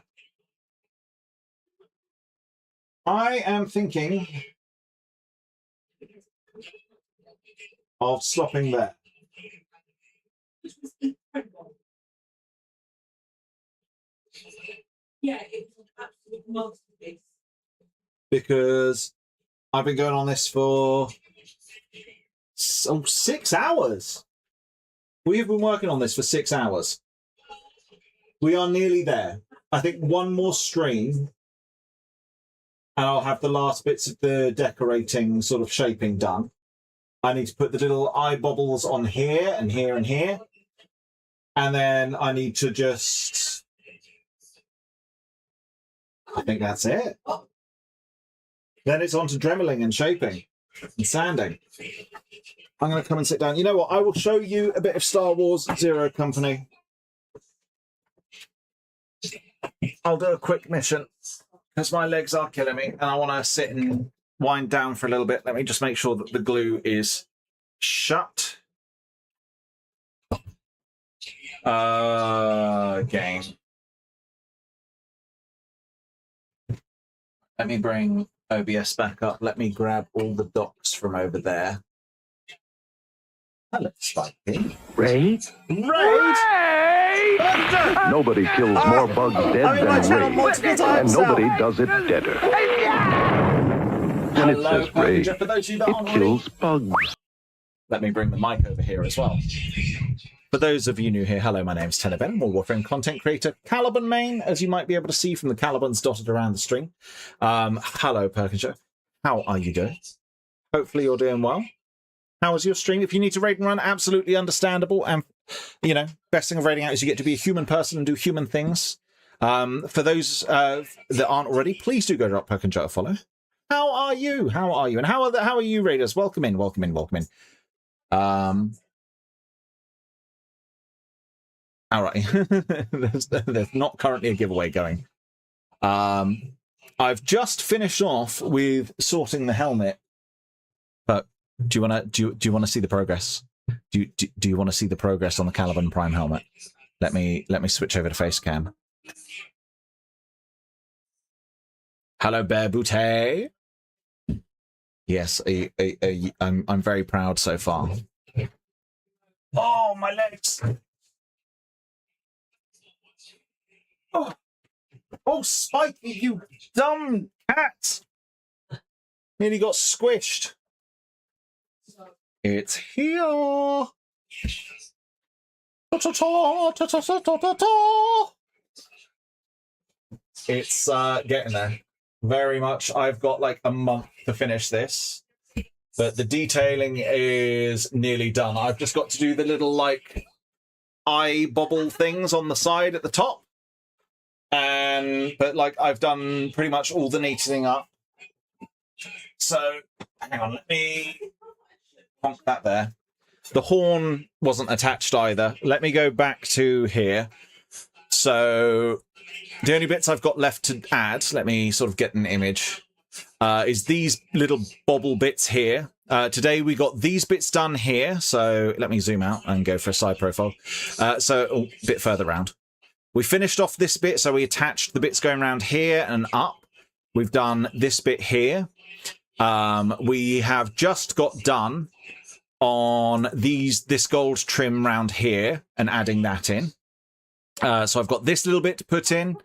I am thinking of stopping there. Yeah, it's an absolute masterpiece. Because I've been going on this for 6 hours. We have been working on this for 6 hours. We are nearly there. I think one more stream and I'll have the last bits of the decorating sort of shaping done. I need to put the little eye bubbles on here and here and here. And then I need to just, I think that's it. Then it's on to dremeling and shaping and sanding. I'm going to come and sit down. You know what? I will show you a bit of Star Wars Zero Company. I'll do a quick mission because my legs are killing me and I want to sit and wind down for a little bit. Let me just make sure that the glue is shut. Game. Let me bring OBS back up. Let me grab all the docs from over there. Hello, Spikey. Raid? Raid! Nobody kills more bugs dead than Raid, and nobody does it deader. When it says Raid, it kills bugs. Let me bring the mic over here as well. For those of you new here, hello, my name's Teneben, more Warframe content creator, Caliban main, as you might be able to see from the Calibans dotted around the stream. Hello, Perkinshaw. How are you doing? Hopefully you're doing well. How was your stream? If you need to raid and run, absolutely understandable. And, you know, best thing of raiding out is you get to be a human person and do human things. For those that aren't already, please do go drop Perkinshaw a follow. How are you? How are you? And how are you, raiders? Welcome in, welcome in, welcome in. All right. there's not currently a giveaway going. I've just finished off with sorting the helmet. But do you want to see the progress? Do you want to see the progress on the Caliban Prime helmet? Let me switch over to face cam. Hello, Bear Boutte. Yes, I'm very proud so far. Oh, my legs. Oh, Spikey, you dumb cat! Nearly got squished. It's here. It's getting there. Very much. I've got like a month to finish this, but the detailing is nearly done. I've just got to do the little like eye bubble things on the side at the top. But like I've done pretty much all the neatening up. So hang on, let me honk that there. The horn wasn't attached either. Let me go back to here. So the only bits I've got left to add, let me sort of get an image. is these little bobble bits here. Today we got these bits done here. So let me zoom out and go for a side profile. So a bit further round. We finished off this bit, so we attached the bits going around here and up. We've done this bit here. We have just got done on this gold trim round here and adding that in. So I've got this little bit to put in.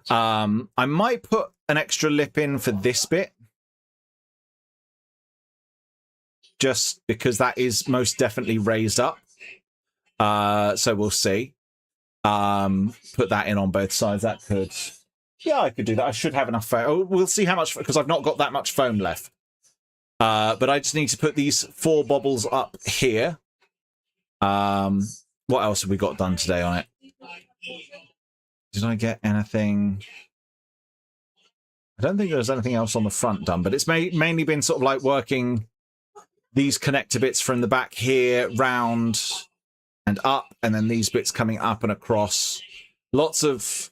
I might put an extra lip in for this bit, just because that is most definitely raised up. So we'll see. Put that in on both sides. That could, yeah, I could do that. I should have enough foam. Oh, we'll see how much, because I've not got that much foam left. But I just need to put these 4 bobbles up here. What else have we got done today on it? Did I get anything? I don't think there's anything else on the front done, but it's mainly been sort of like working these connector bits from the back here, round and up, and then these bits coming up and across. Lots of...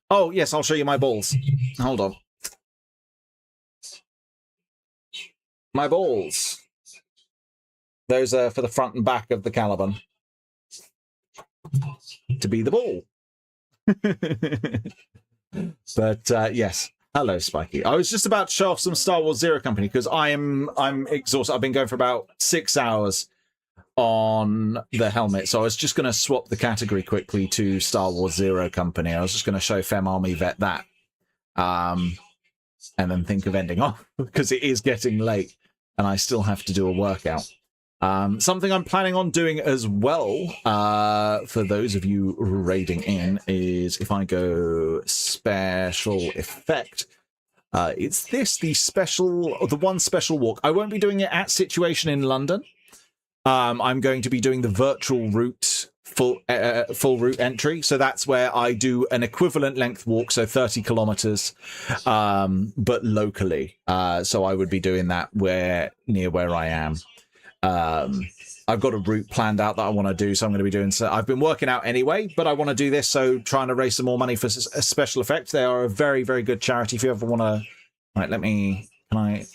Oh, yes, I'll show you my balls. Hold on. My balls. Those are for the front and back of the Caliban. To be the ball. But yes, hello Spiky. I was just about to show off some Star Wars Zero Company because I'm exhausted. I've been going for about 6 hours on the helmet, so I was just going to swap the category quickly to Star Wars Zero Company. I was just going to show Fem Army Vet that, and then think of ending off because it is getting late and I still have to do a workout. Something I'm planning on doing as well, for those of you raiding in, is if I go special effect, it's the one special walk. I won't be doing it at Situation in London. I'm going to be doing the virtual route, full route entry. So that's where I do an equivalent length walk, so 30 kilometers, but locally. So I would be doing that near where I am. I've got a route planned out that I want to do, so I'm going to be doing so. I've been working out anyway, but I want to do this, so trying to raise some more money for a special effect. They are a very, very good charity. If you ever want to, right?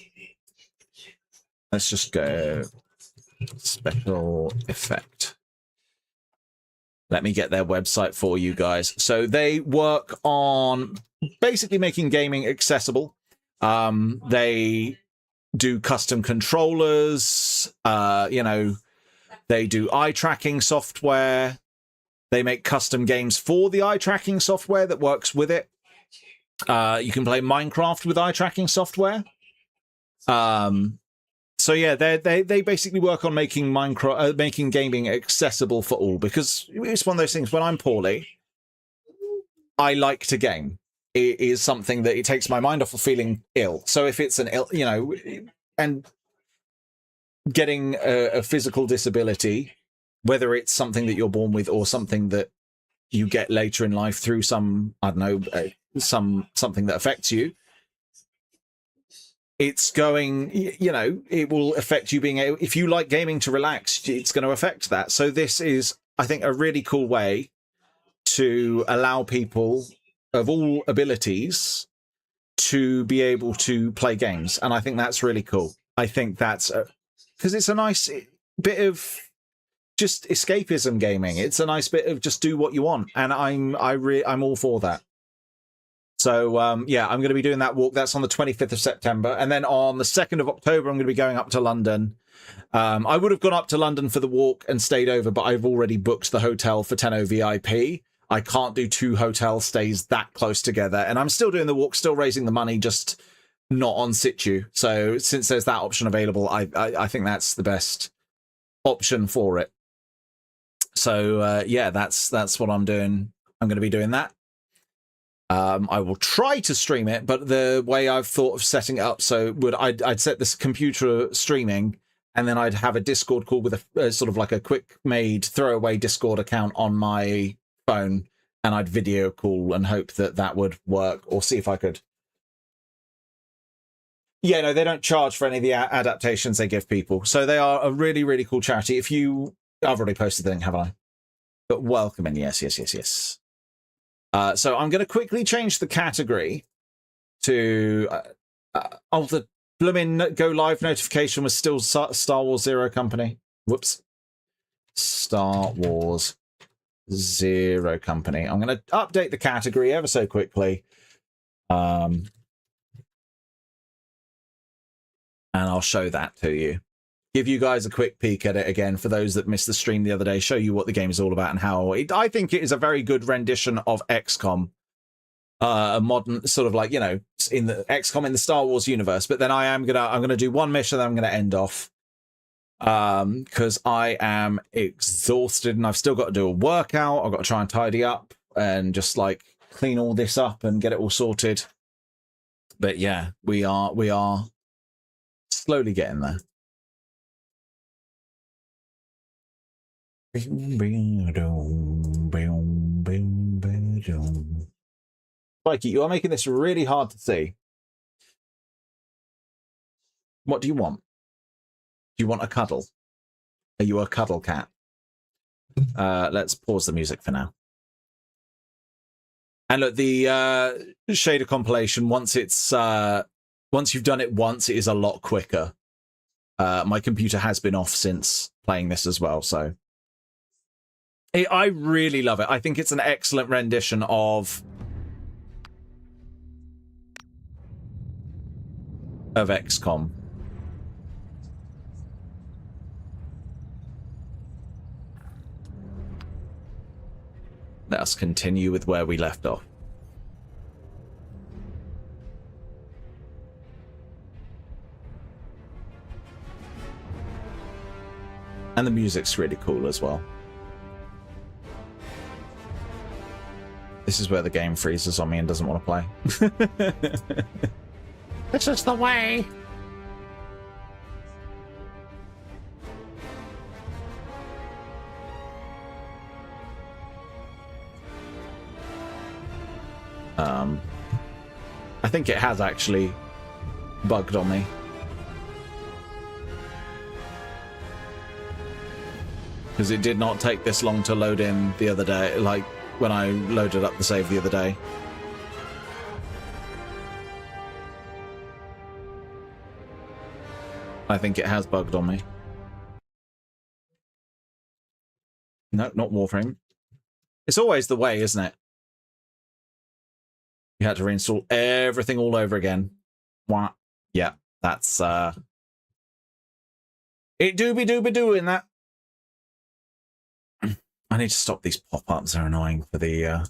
Let's just go special effect. Let me get their website for you guys. So they work on basically making gaming accessible. They do custom controllers, they do eye tracking software. They make custom games for the eye tracking software that works with it. You can play Minecraft with eye tracking software. So yeah, they basically work on making making gaming accessible for all, because it's one of those things. When I'm poorly, I like to game. It is something that it takes my mind off of feeling ill. So if it's an ill, and getting a physical disability, whether it's something that you're born with or something that you get later in life through some, I don't know, something that affects you, it's going, it will affect you being able, if you like gaming to relax, it's going to affect that. So this is, I think, a really cool way to allow people of all abilities to be able to play games. And I think that's really cool. I think that's because it's a nice bit of just escapism gaming. It's a nice bit of just do what you want. And I'm all for that. So, yeah, I'm going to be doing that walk. That's on the 25th of September. And then on the 2nd of October, I'm going to be going up to London. I would have gone up to London for the walk and stayed over, but I've already booked the hotel for 10 VIP. I can't do 2 hotel stays that close together. And I'm still doing the walk, still raising the money, just not on situ. So since there's that option available, I think that's the best option for it. So, yeah, that's what I'm doing. I'm going to be doing that. I will try to stream it, but the way I've thought of setting it up, so I'd set this computer streaming, and then I'd have a Discord call with a sort of like a quick made throwaway Discord account on my phone, and I'd video call and hope that would work, or see if I could. Yeah, no, they don't charge for any of the adaptations they give people, so they are a really, really cool charity. I've already posted the link, haven't I? But welcome in, yes. So I'm going to quickly change the category to Oh, the blooming go live notification was still Star Wars Zero Company. Whoops. Star Wars Zero Company. I'm going to update the category ever so quickly. And I'll show that to you. Give you guys a quick peek at it again for those that missed the stream the other day. Show you what the game is all about and how I think it is a very good rendition of XCOM. A modern sort of like, you know, in the XCOM in the Star Wars universe. But then I'm gonna do one mission, then I'm gonna end off. Because I am exhausted and I've still got to do a workout. I've got to try and tidy up and just like clean all this up and get it all sorted. But yeah, we are slowly getting there. Mikey, you are making this really hard to see. What do you want? Do you want a cuddle? Are you a cuddle cat? Let's pause the music for now. And look, the shader compilation, once you've done it once, it is a lot quicker. My computer has been off since playing this as well, so I really love it. I think it's an excellent rendition of XCOM. Let us continue with where we left off. And the music's really cool as well. This is where the game freezes on me and doesn't want to play. This is the way. I think it has actually bugged on me. Because it did not take this long to load in the other day, like when I loaded up the save the other day. I think it has bugged on me. No, not Warframe. It's always the way, isn't it? You had to reinstall everything all over again. Wah. Yeah, that's it do be doing that. I need to stop these pop-ups. They're annoying for the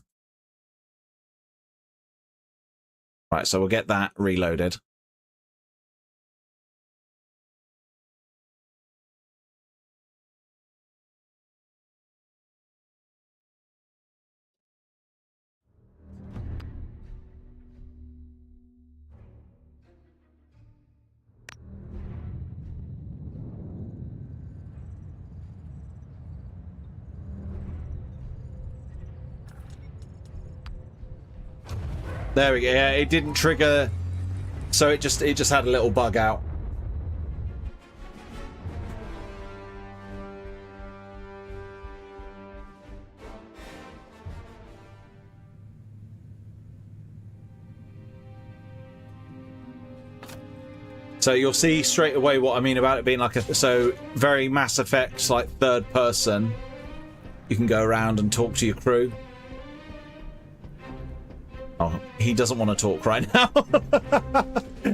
Right, so we'll get that reloaded. There we go. Yeah, it didn't trigger, so it just had a little bug out. So you'll see straight away what I mean about it being like so very Mass Effect, like third person. You can go around and talk to your crew. Oh, he doesn't want to talk right now.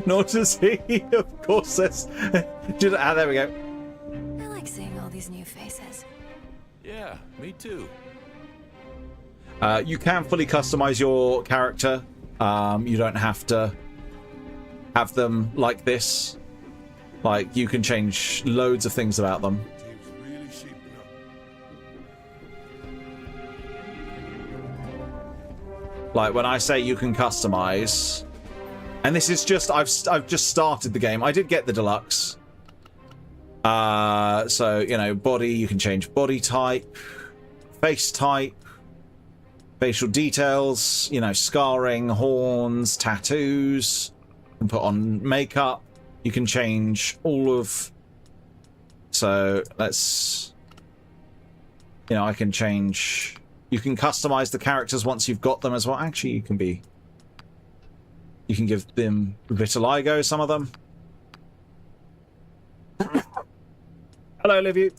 Nor does he. Of course, there's... there we go. I like seeing all these new faces. Yeah, me too. You can fully customize your character. You don't have to have them like this. Like, you can change loads of things about them. Like, when I say you can customize, and this is just, I've just started the game. I did get the deluxe. So, you know, body, you can change body type, face type, facial details, you know, scarring, horns, tattoos. You can put on makeup. You can change all of... So, let's... You know, I can change... You can customize the characters once you've got them as well. Actually, you can be... You can give them vitiligo, some of them. Hello, Livu.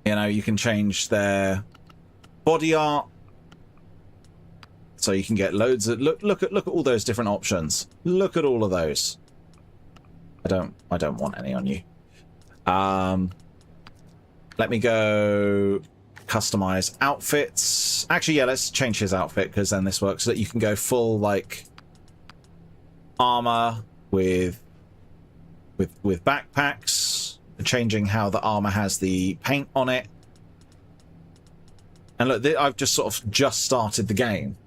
You know, you can change their body art. So you can get loads of look at all those different options. Look at all of those. I don't want any on you. Let me go customize outfits. Actually, yeah, let's change his outfit because then this works so that you can go full like armor with backpacks, changing how the armor has the paint on it. And look, I've just sort of just started the game.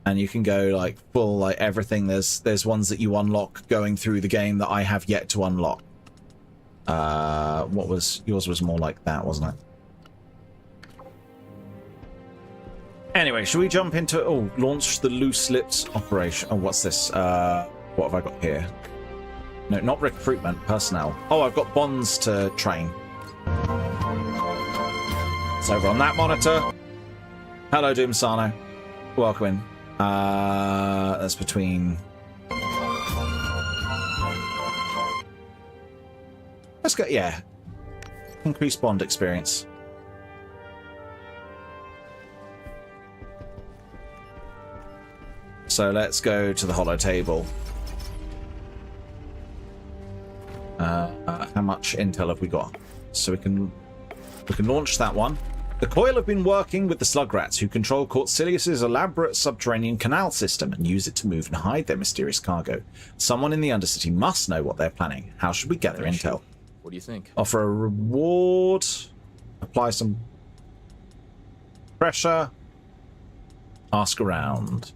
And you can go like full like everything. There's ones that you unlock going through the game that I have yet to unlock. What was yours? Was more like that, wasn't it? Anyway, should we jump into launch the loose lips operation? Oh, what's this? What have I got here? No, not recruitment, personnel. Oh, I've got bonds to train. It's over on that monitor. Hello, Doom Sano. Welcome in. That's between. Let's go. Yeah, increased bond experience. So let's go to the holo table. How much intel have we got? So we can launch that one. The Coil have been working with the slug rats who control Court Silius's elaborate subterranean canal system and use it to move and hide their mysterious cargo. Someone in the Undercity must know what they're planning. How should we gather intel? What do you think? Offer a reward. Apply some pressure. Ask around.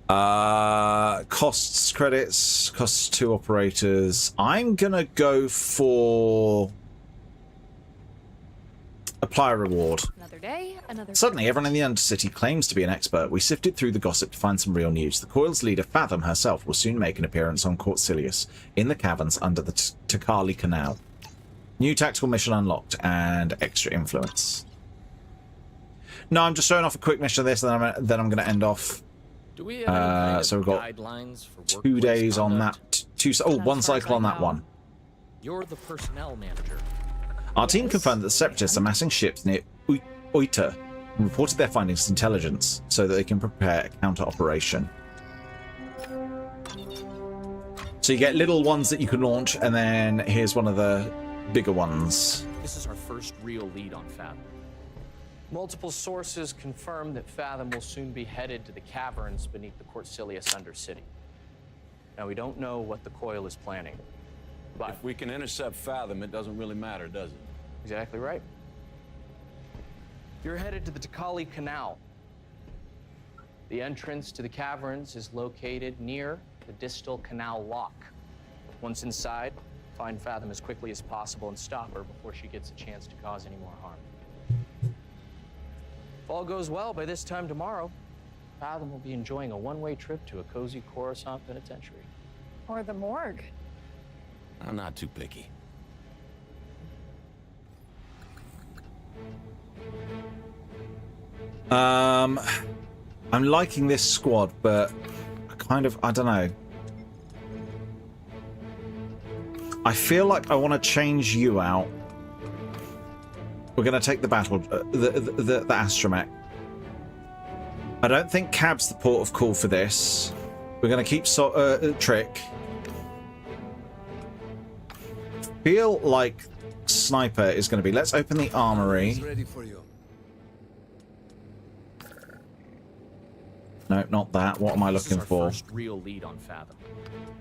Costs, credits, costs 2 operators. I'm gonna go for apply a reward. Another day, another. Suddenly, everyone in the Undercity claims to be an expert. We sifted through the gossip to find some real news. The Coil's leader, Fathom herself, will soon make an appearance on Court Silius in the caverns under the Takali Canal. New tactical mission unlocked and extra influence. No, I'm just showing off a quick mission of this, and then I'm going to end off. Do we have any kind of so we've got guidelines for 2 days on conduct? that. One cycle on that one. You're the personnel manager. Our team confirmed that the Separatists are massing ships near Oita and reported their findings to intelligence so that they can prepare a counter-operation. So you get little ones that you can launch, and then here's one of the bigger ones. This is our first real lead on Fathom. Multiple sources confirm that Fathom will soon be headed to the caverns beneath the Court Silius Undercity. Now, we don't know what the Coil is planning, but if we can intercept Fathom, it doesn't really matter, does it? Exactly right. You're headed to the Takali Canal. The entrance to the caverns is located near the distal canal lock. Once inside, find Fathom as quickly as possible and stop her before she gets a chance to cause any more harm. If all goes well, by this time tomorrow, Fathom will be enjoying a one-way trip to a cozy Coruscant penitentiary. Or the morgue. I'm not too picky. I'm liking this squad, but I don't know. I feel like I want to change you out. We're going to take the battle, the astromech. I don't think Cab's the port of call for this. We're going to keep Trick. Feel like Sniper is going to be. Let's open the armory. Ready for you. No, not that. What am I looking for? First real lead on Fathom.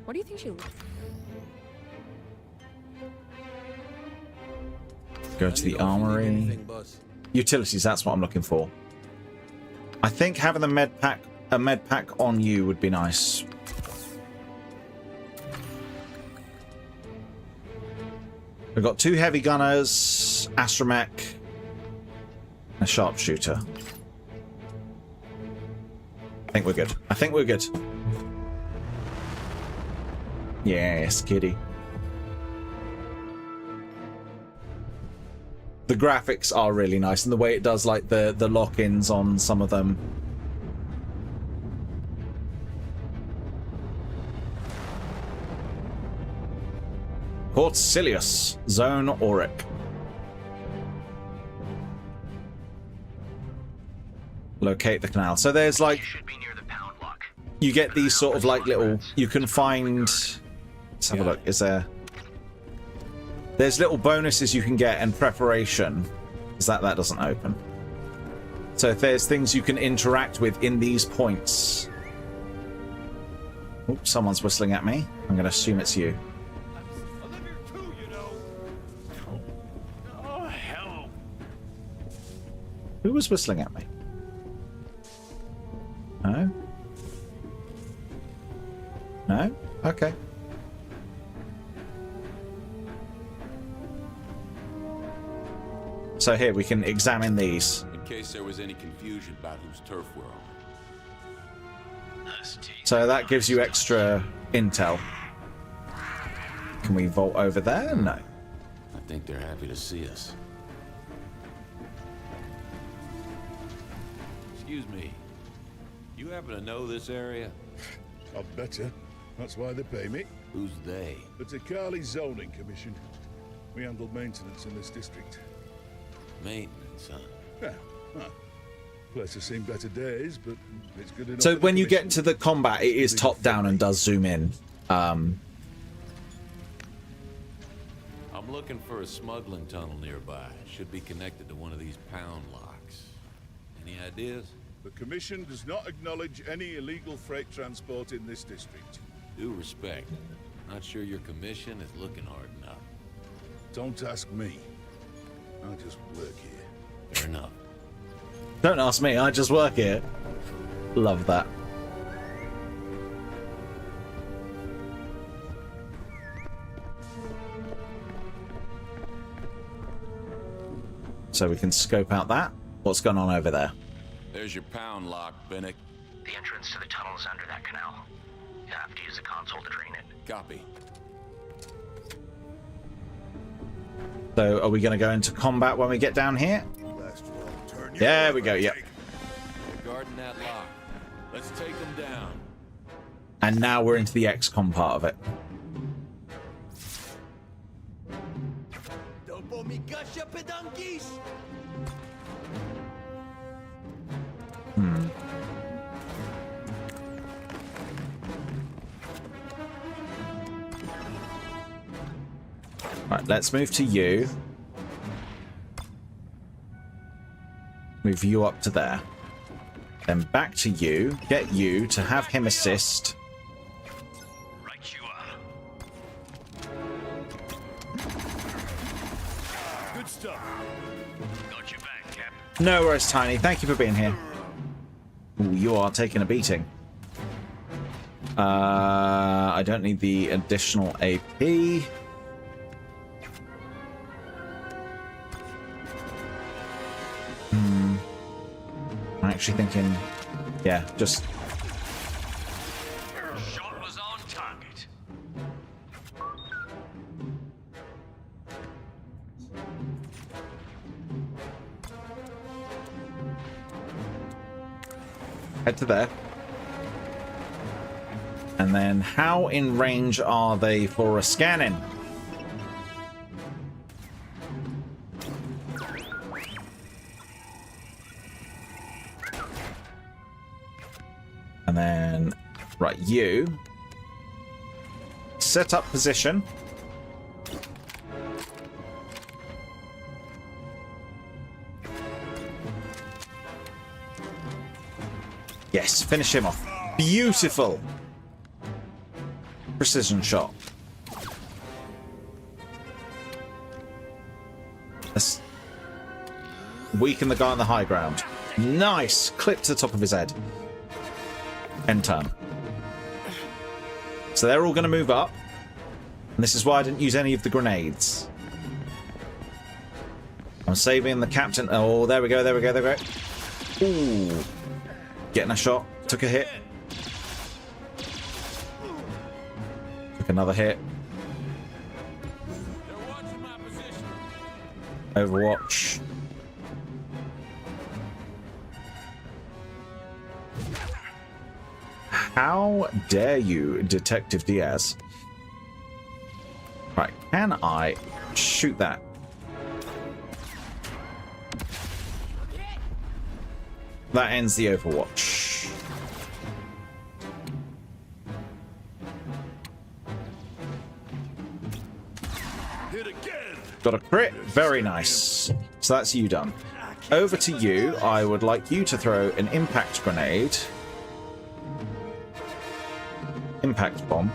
What do you think she? Go to the armory. Utilities, that's what I'm looking for. I think having a med pack on you would be nice. We've got 2 heavy gunners, astromech, and a sharpshooter. I think we're good. I think we're good. Yes, kitty. The graphics are really nice, and the way it does like the lock-ins on some of them. Port Silius, Zone Auric. Locate the canal. So there's like, you get these sort of like little, you can find, let's have a look, is there's little bonuses you can get and preparation. Is that doesn't open. So if there's things you can interact with in these points. Oops, someone's whistling at me. I'm going to assume it's you. Who was whistling at me? No? No? Okay. So here, we can examine these. In case there was any confusion about whose turf we're on. So that gives you extra intel. Can we vault over there? No. I think they're happy to see us. Excuse me. You happen to know this area? I betcha. That's why they pay me. Who's they? The Takali Zoning Commission. We handle maintenance in this district. Maintenance, huh? Yeah. Huh. Place has seen better days, but it's good enough. So when you get to the combat, it is top down and does zoom in. I'm looking for a smuggling tunnel nearby. Should be connected to one of these pound locks. Any ideas? The Commission does not acknowledge any illegal freight transport in this district. Due respect. Not sure your commission is looking hard enough. Don't ask me. I just work here. Fair enough. Don't ask me, I just work here. Love that. So we can scope out that. What's going on over there? There's your pound lock, Binnick. The entrance to the tunnel is under that canal. You have to use the console to drain it. Copy. So are we going to go into combat when we get down here? There we go, yep. They're guarding that lock. Let's take them down. And now we're into the XCOM part of it. Right, let's move to you. Move you up to there. Then back to you. Get you to have him assist. Right you are. Good stuff. Got your back, Cap. No worries, Tiny. Thank you for being here. Ooh, you are taking a beating. I don't need the additional AP. I'm actually thinking, yeah, just... Shot was on target. Head to there. And then how in range are they for a scanning? And then, right, you set up position. Yes, finish him off. Beautiful. Precision shot. Let's weaken the guy on the high ground. Nice. Clip to the top of his head. End turn. So they're all going to move up. And this is why I didn't use any of the grenades. I'm saving the captain. Oh, there we go, there we go, there we go. Ooh. Getting a shot. Took a hit. Took another hit. Overwatch. How dare you, Detective Diaz? Right, can I shoot that? That ends the Overwatch. Got a crit. Very nice. So that's you done. Over to you. I would like you to throw an impact grenade. Impact bomb.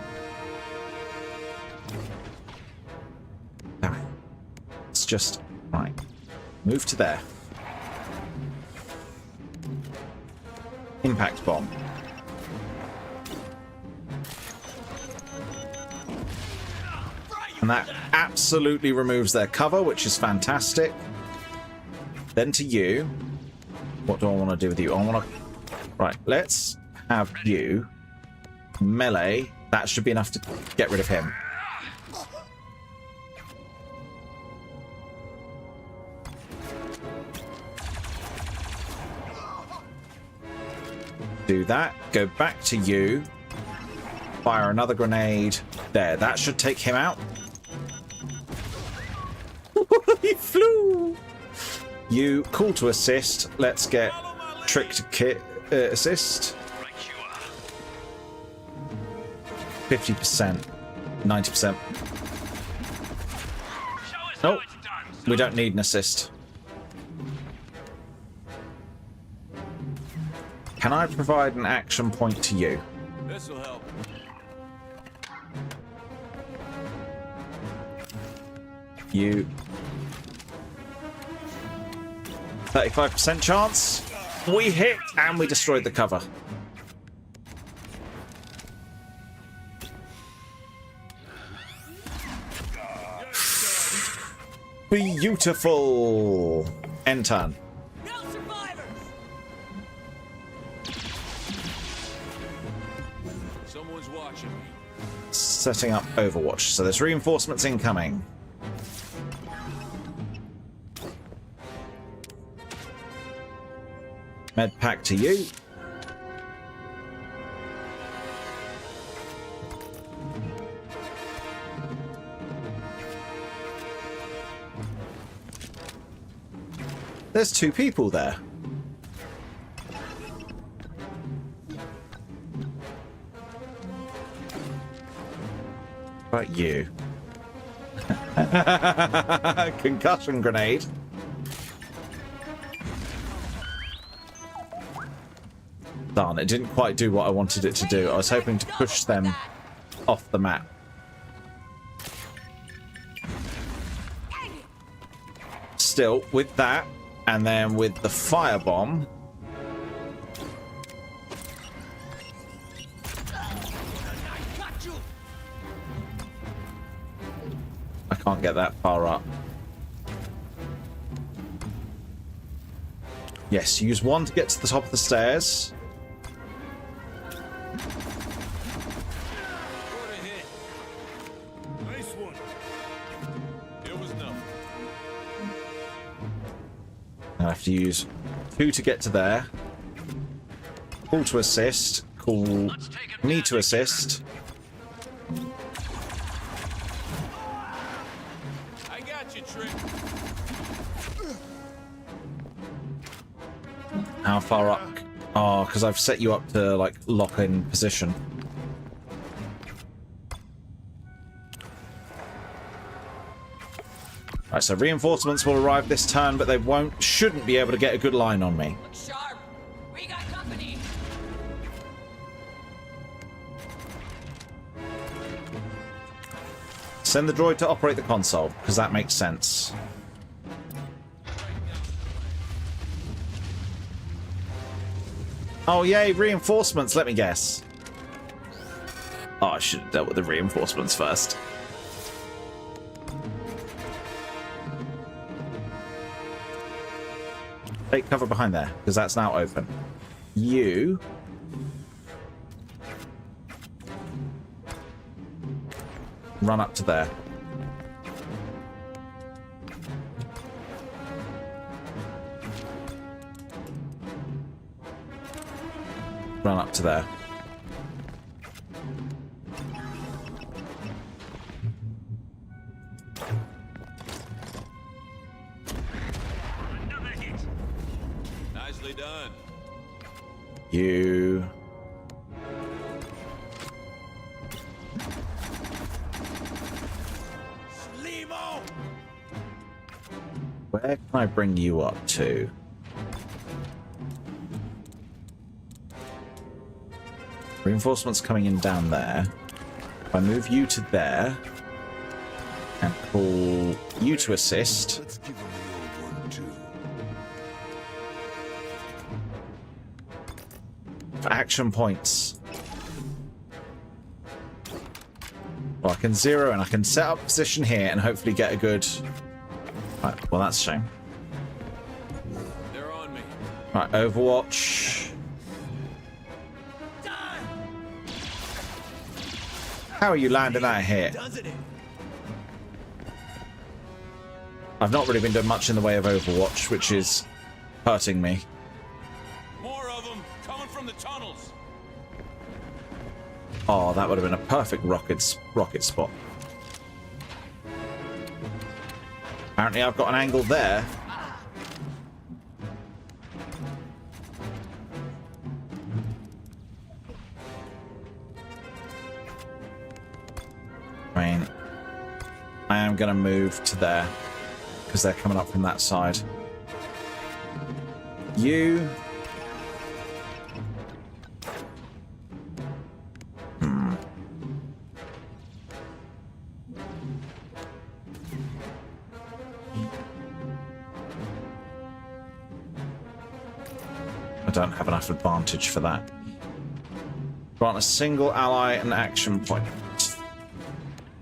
It's just... Right. Move to there. Impact bomb. And that absolutely removes their cover, which is fantastic. Then to you. What do I want to do with you? I want to... Right, let's have you... Melee. That should be enough to get rid of him. Do that. Go back to you. Fire another grenade. There. That should take him out. He flew. You call to assist. Let's get Trick to kit assist. 50%. 90%. Nope. We don't need an assist. Can I provide an action point to you? This'll help. You. 35% chance. We hit and we destroyed the cover. Beautiful. End turn. Someone's watching me. Setting up Overwatch. So there's reinforcements incoming. Med pack to you. There's 2 people there. Right, you. Concussion grenade. Darn, it didn't quite do what I wanted it to do. I was hoping to push them off the map. Still, with that, and then with the firebomb, I can't get that far up. Yes, use 1 to get to the top of the stairs. Nice one. It was nothing. I have to use 2 to get to there. Call to assist. Call me to assist. I got you, Trick. How far up? Oh, because I've set you up to, like, lock in position. Right, so reinforcements will arrive this turn, but they shouldn't be able to get a good line on me. Look sharp. We got company. Send the droid to operate the console, because that makes sense. Oh, yay, reinforcements, let me guess. Oh, I should have dealt with the reinforcements first. Take cover behind there, because that's now open. You... run up to there. run up to there. Nicely done. You. Where can I bring you up to? Reinforcements coming in down there. If I move you to there and call you to assist. Let's give him the old one too. For action points. Well, I can zero and I can set up position here and hopefully get a good... Right, well, that's a shame. They're on me. Right, Overwatch. How are you landing out here? I've not really been doing much in the way of Overwatch, which is hurting me. More of them coming from the tunnels. Oh, that would have been a perfect rocket spot. Apparently I've got an angle there. I mean, I am going to move to there because they're coming up from that side. You... I don't have enough advantage for that. Grant a single ally an action point.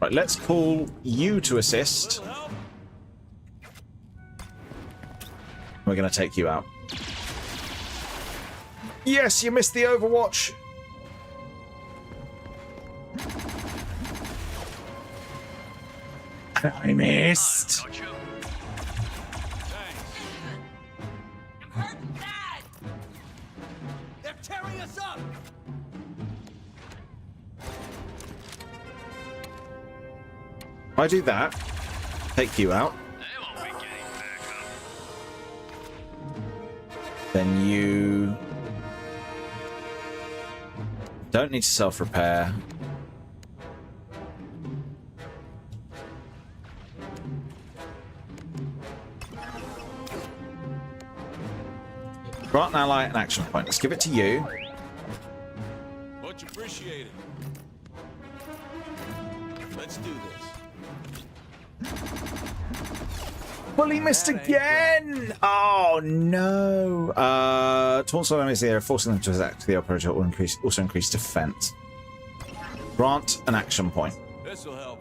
Right, let's call you to assist. We're going to take you out. Yes, you missed the Overwatch. I missed. Tearing us up! If I do that, take you out. Then you don't need to self-repair. Grant an ally an action point. Let's give it to you. Much appreciated. Let's do this. Fully missed again! Oh no! Taunt enemies there, forcing them to attack the operator will also increase defense. Grant an action point. This'll help.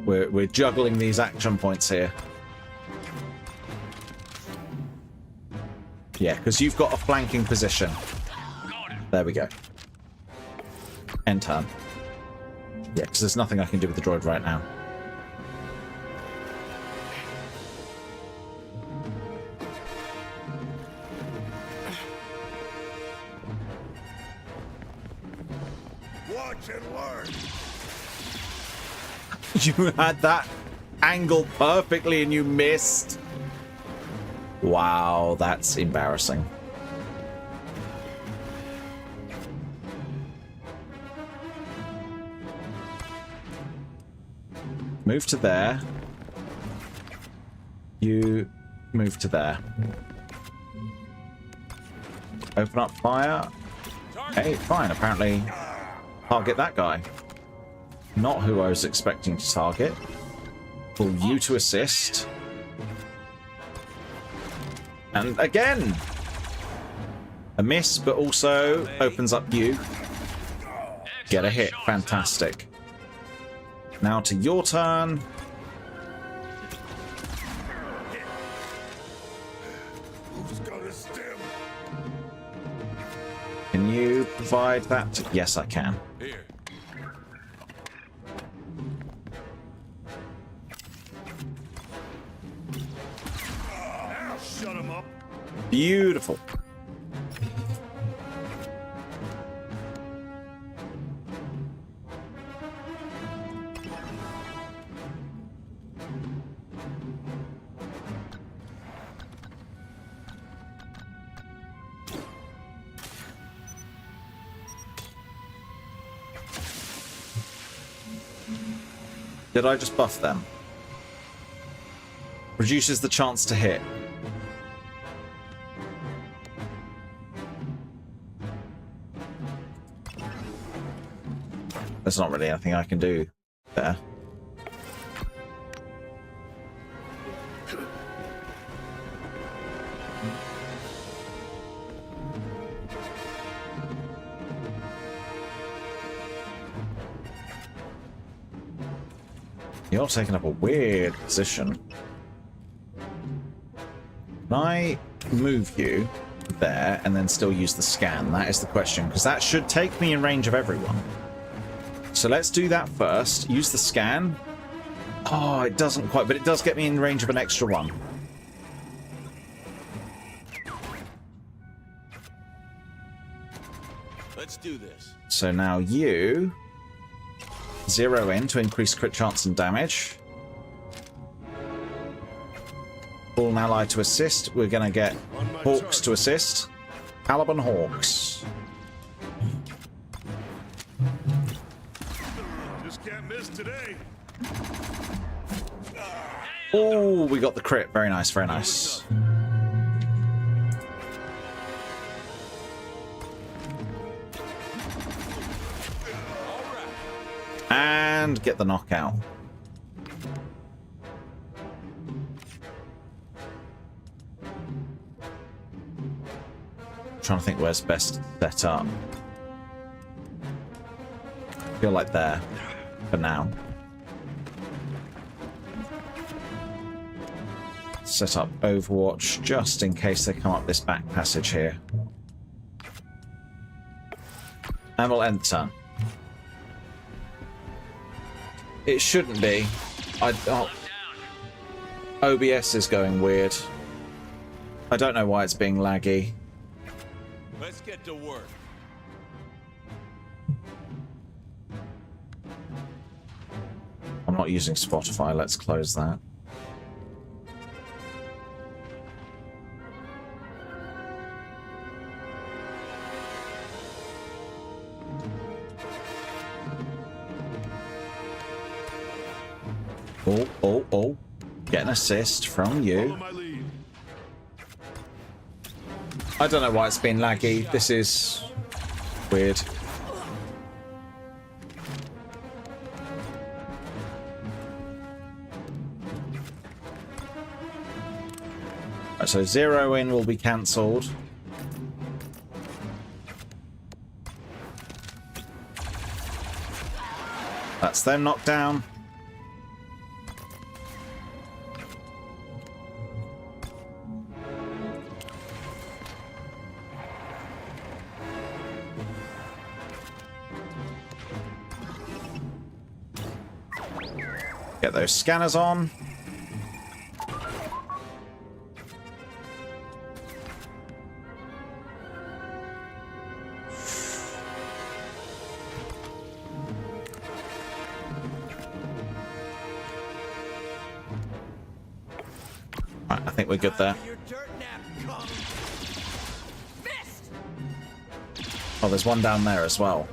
We're juggling these action points here. Yeah, because you've got a flanking position. There we go. End turn. Yeah, because there's nothing I can do with the droid right now. Watch and learn. You had that angle perfectly and you missed. Wow, that's embarrassing. Move to there. You move to there. Open up fire. Hey, fine. Apparently, target that guy. Not who I was expecting to target. Pull you to assist. And again, a miss, but also opens up you. Get a hit. Fantastic. Now to your turn. Who's gonna stem? Can you provide that? Yes, I can. Here. Shut him up. Beautiful. Did I just buff them? Reduces the chance to hit. There's not really anything I can do there. You're taking up a weird position. Can I move you there and then still use the scan? That is the question, because that should take me in range of everyone. So let's do that first. Use the scan. Oh, it doesn't quite, but it does get me in range of an extra one. Let's do this. So now you zero in to increase crit chance and damage. Call an ally to assist. We're going to get Hawks to assist. Caliban Hawks. Just can't miss today. Oh, we got the crit. Very nice, very nice. And get the knockout. Trying to think where's best set up. Feel like there for now. Set up Overwatch just in case they come up this back passage here. And we'll end the turn. It shouldn't be. OBS is going weird. I don't know why it's being laggy. Let's get to work. I'm not using Spotify. Let's close that. Oh. Get an assist from you. I don't know why it's been laggy. This is weird. Right, so zero in will be cancelled. That's them knocked down. Get those scanners on. Right, I think we're good there. Oh, there's one down there as well.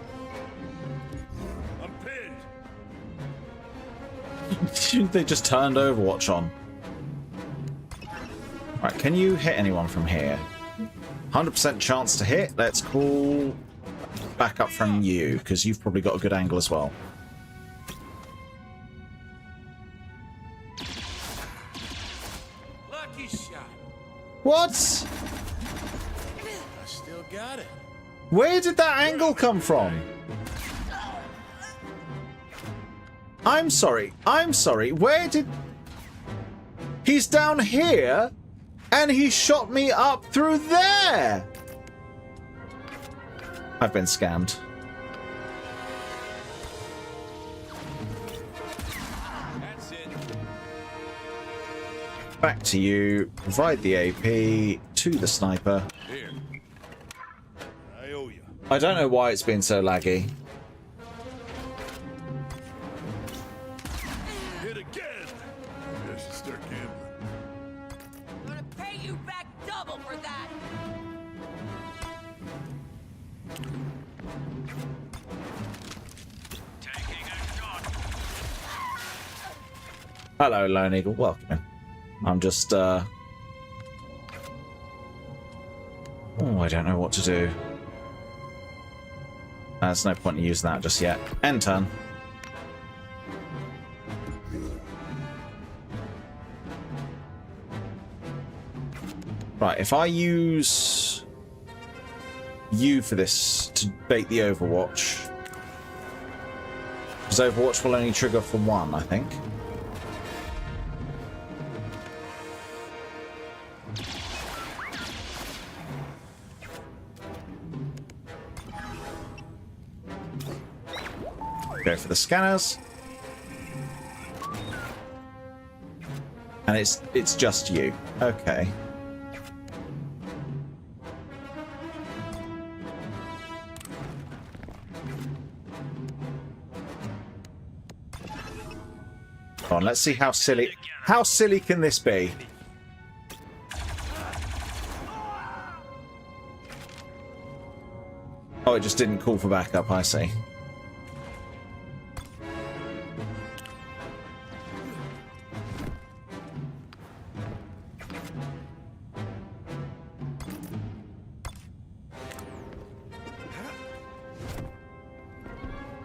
They just turned Overwatch on. Right, can you hit anyone from here? 100% chance to hit. Let's call back up from you, because you've probably got a good angle as well. Lucky shot. What? I still got it. Where did that angle come from? I'm sorry. Where did... He's down here, and he shot me up through there! I've been scammed. That's it. Back to you. Provide the AP to the sniper. Here. I owe you. I don't know why it's been so laggy. Hit again. I should start gambling. I'm gonna pay you back double for that. Hello, Lone Eagle. Welcome in. I'm just, Oh, I don't know what to do. There's no point in using that just yet. End turn. Right, if I use you for this to bait the Overwatch, because Overwatch will only trigger for one, I think. Go for the scanners. And it's just you. Okay. Come on, let's see how silly can this be? Oh, it just didn't call for backup, I see.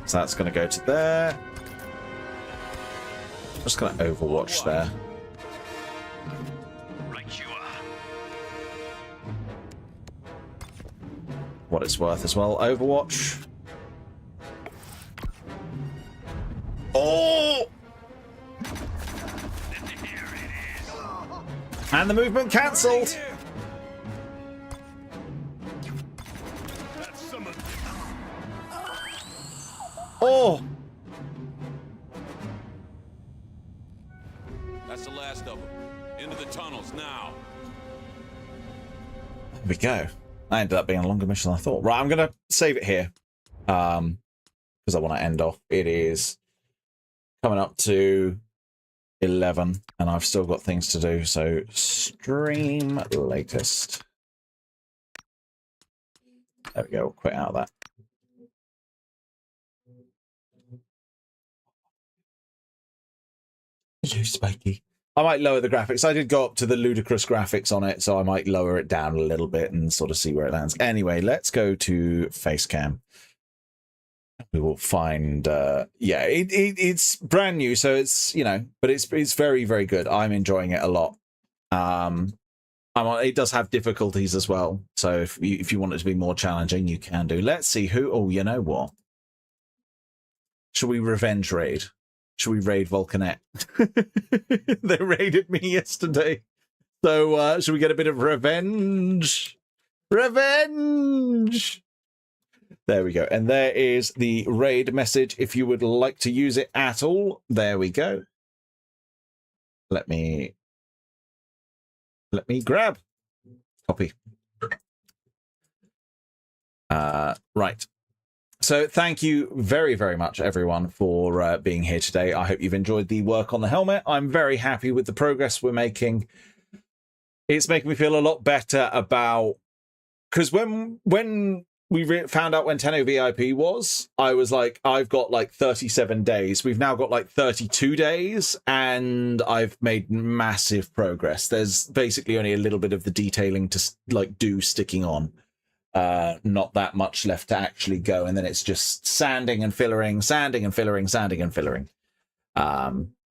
So that's going to go to there. I'm just going to Overwatch there. What it's worth as well. Overwatch. Oh! And the movement cancelled. Oh! That's the last of them. Into the tunnels now. There we go. That ended up being a longer mission than I thought. Right, I'm going to save it here. Because I want to end off. It is coming up to 11, and I've still got things to do. So, stream latest. There we go. We'll quit out of that. Hello, Spiky. I might lower the graphics. I did go up to the ludicrous graphics on it, so I might lower it down a little bit and sort of see where it lands. Anyway, let's go to Facecam. We will find, yeah, it's brand new, so it's, you know, but it's very, very good. I'm enjoying it a lot. It does have difficulties as well, so if you want it to be more challenging, you can do. Let's see who. Oh, you know what? Should we revenge raid? Should we raid Vulcanet? They raided me yesterday. So should we get a bit of revenge? Revenge! There we go. And there is the raid message. If you would like to use it at all, there we go. Let me grab. Copy. Right. So thank you very, very much, everyone, for being here today. I hope you've enjoyed the work on the helmet. I'm very happy with the progress we're making. It's making me feel a lot better about... Because when we found out when Tenno VIP was, I was like, I've got like 37 days. We've now got like 32 days, and I've made massive progress. There's basically only a little bit of the detailing to like do sticking on. Not that much left to actually go, and then it's just sanding and fillering, sanding and fillering, sanding and fillering.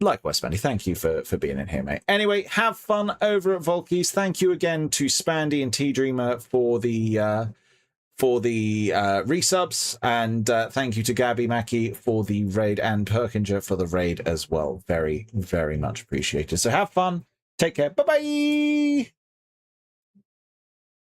Likewise, Spandy, thank you for being in here, mate. Anyway, have fun over at Volkies. Thank you again to Spandy and T-Dreamer for the resubs, and thank you to Gabby Mackie for the raid, and Perkinger for the raid as well. Very, very much appreciated. So have fun. Take care. Bye-bye.